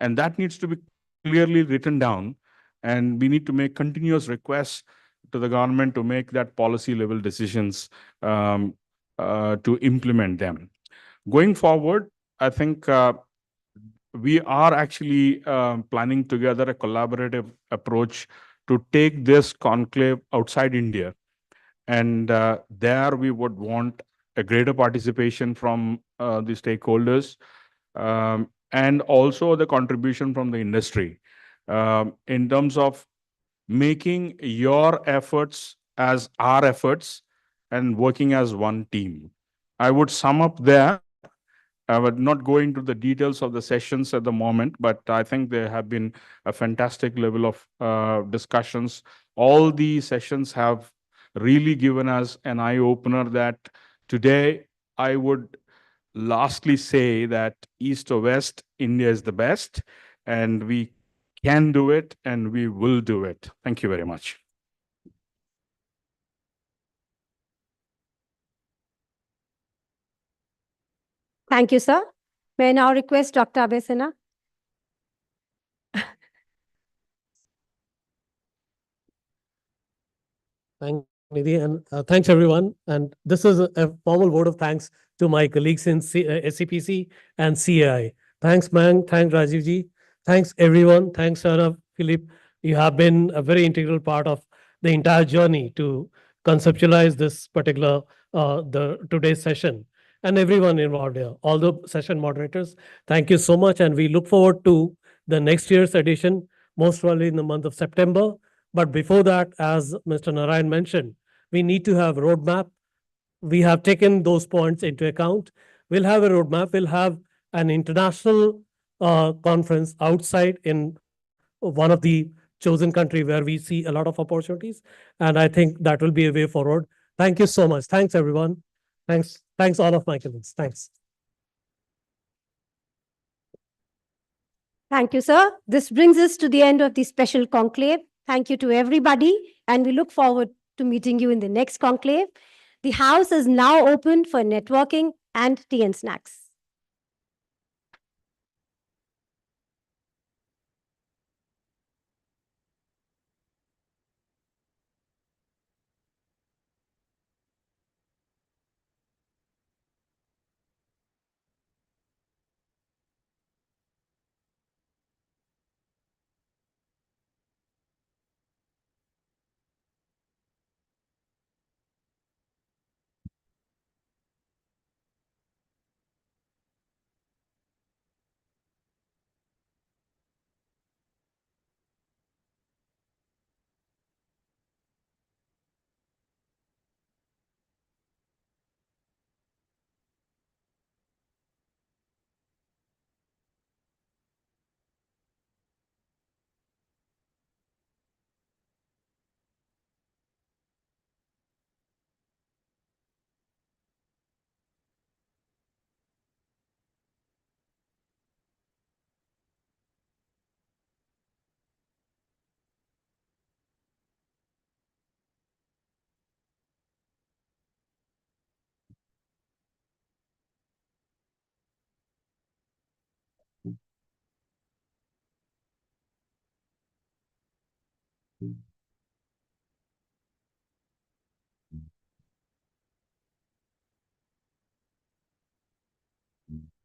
and that needs to be clearly written down. And we need to make continuous requests to the government to make that policy level decisions, to implement them. Going forward, I think we are actually planning together a collaborative approach to take this conclave outside India. And there we would want a greater participation from the stakeholders, and also the contribution from the industry, in terms of making your efforts as our efforts and working as one team. I would sum up there. I would not go into the details of the sessions at the moment, but I think there have been a fantastic level of discussions. All the sessions have really given us an eye opener that today I would lastly say that east or west, India is the best, and we can do it and we will do it. Thank you very much. Thank you, sir. May I now request Dr. Abhay Sinha? Thank Nidhi, and thanks everyone. And this is a formal vote of thanks to my colleagues in SCPC and CAI. Thanks, Mang. Thanks, Rajiv ji. Thanks, everyone. Thanks, Saurabh, Philip. You have been a very integral part of the entire journey to conceptualize this particular today's session, and everyone involved here, all the session moderators. Thank you so much, and we look forward to the next year's edition, most probably in the month of September. But before that, as Mr. Narayan mentioned, we need to have a roadmap. We have taken those points into account. We'll have a roadmap. We'll have an international conference outside in one of the chosen country where we see a lot of opportunities. And I think that will be a way forward. Thank you so much. Thanks, everyone. Thanks all of my colleagues. Thanks. Thank you, sir. This brings us to the end of the special conclave. Thank you to everybody, and we look forward to meeting you in the next conclave. The house is now open for networking and tea and snacks.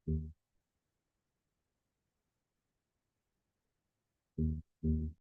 Mm.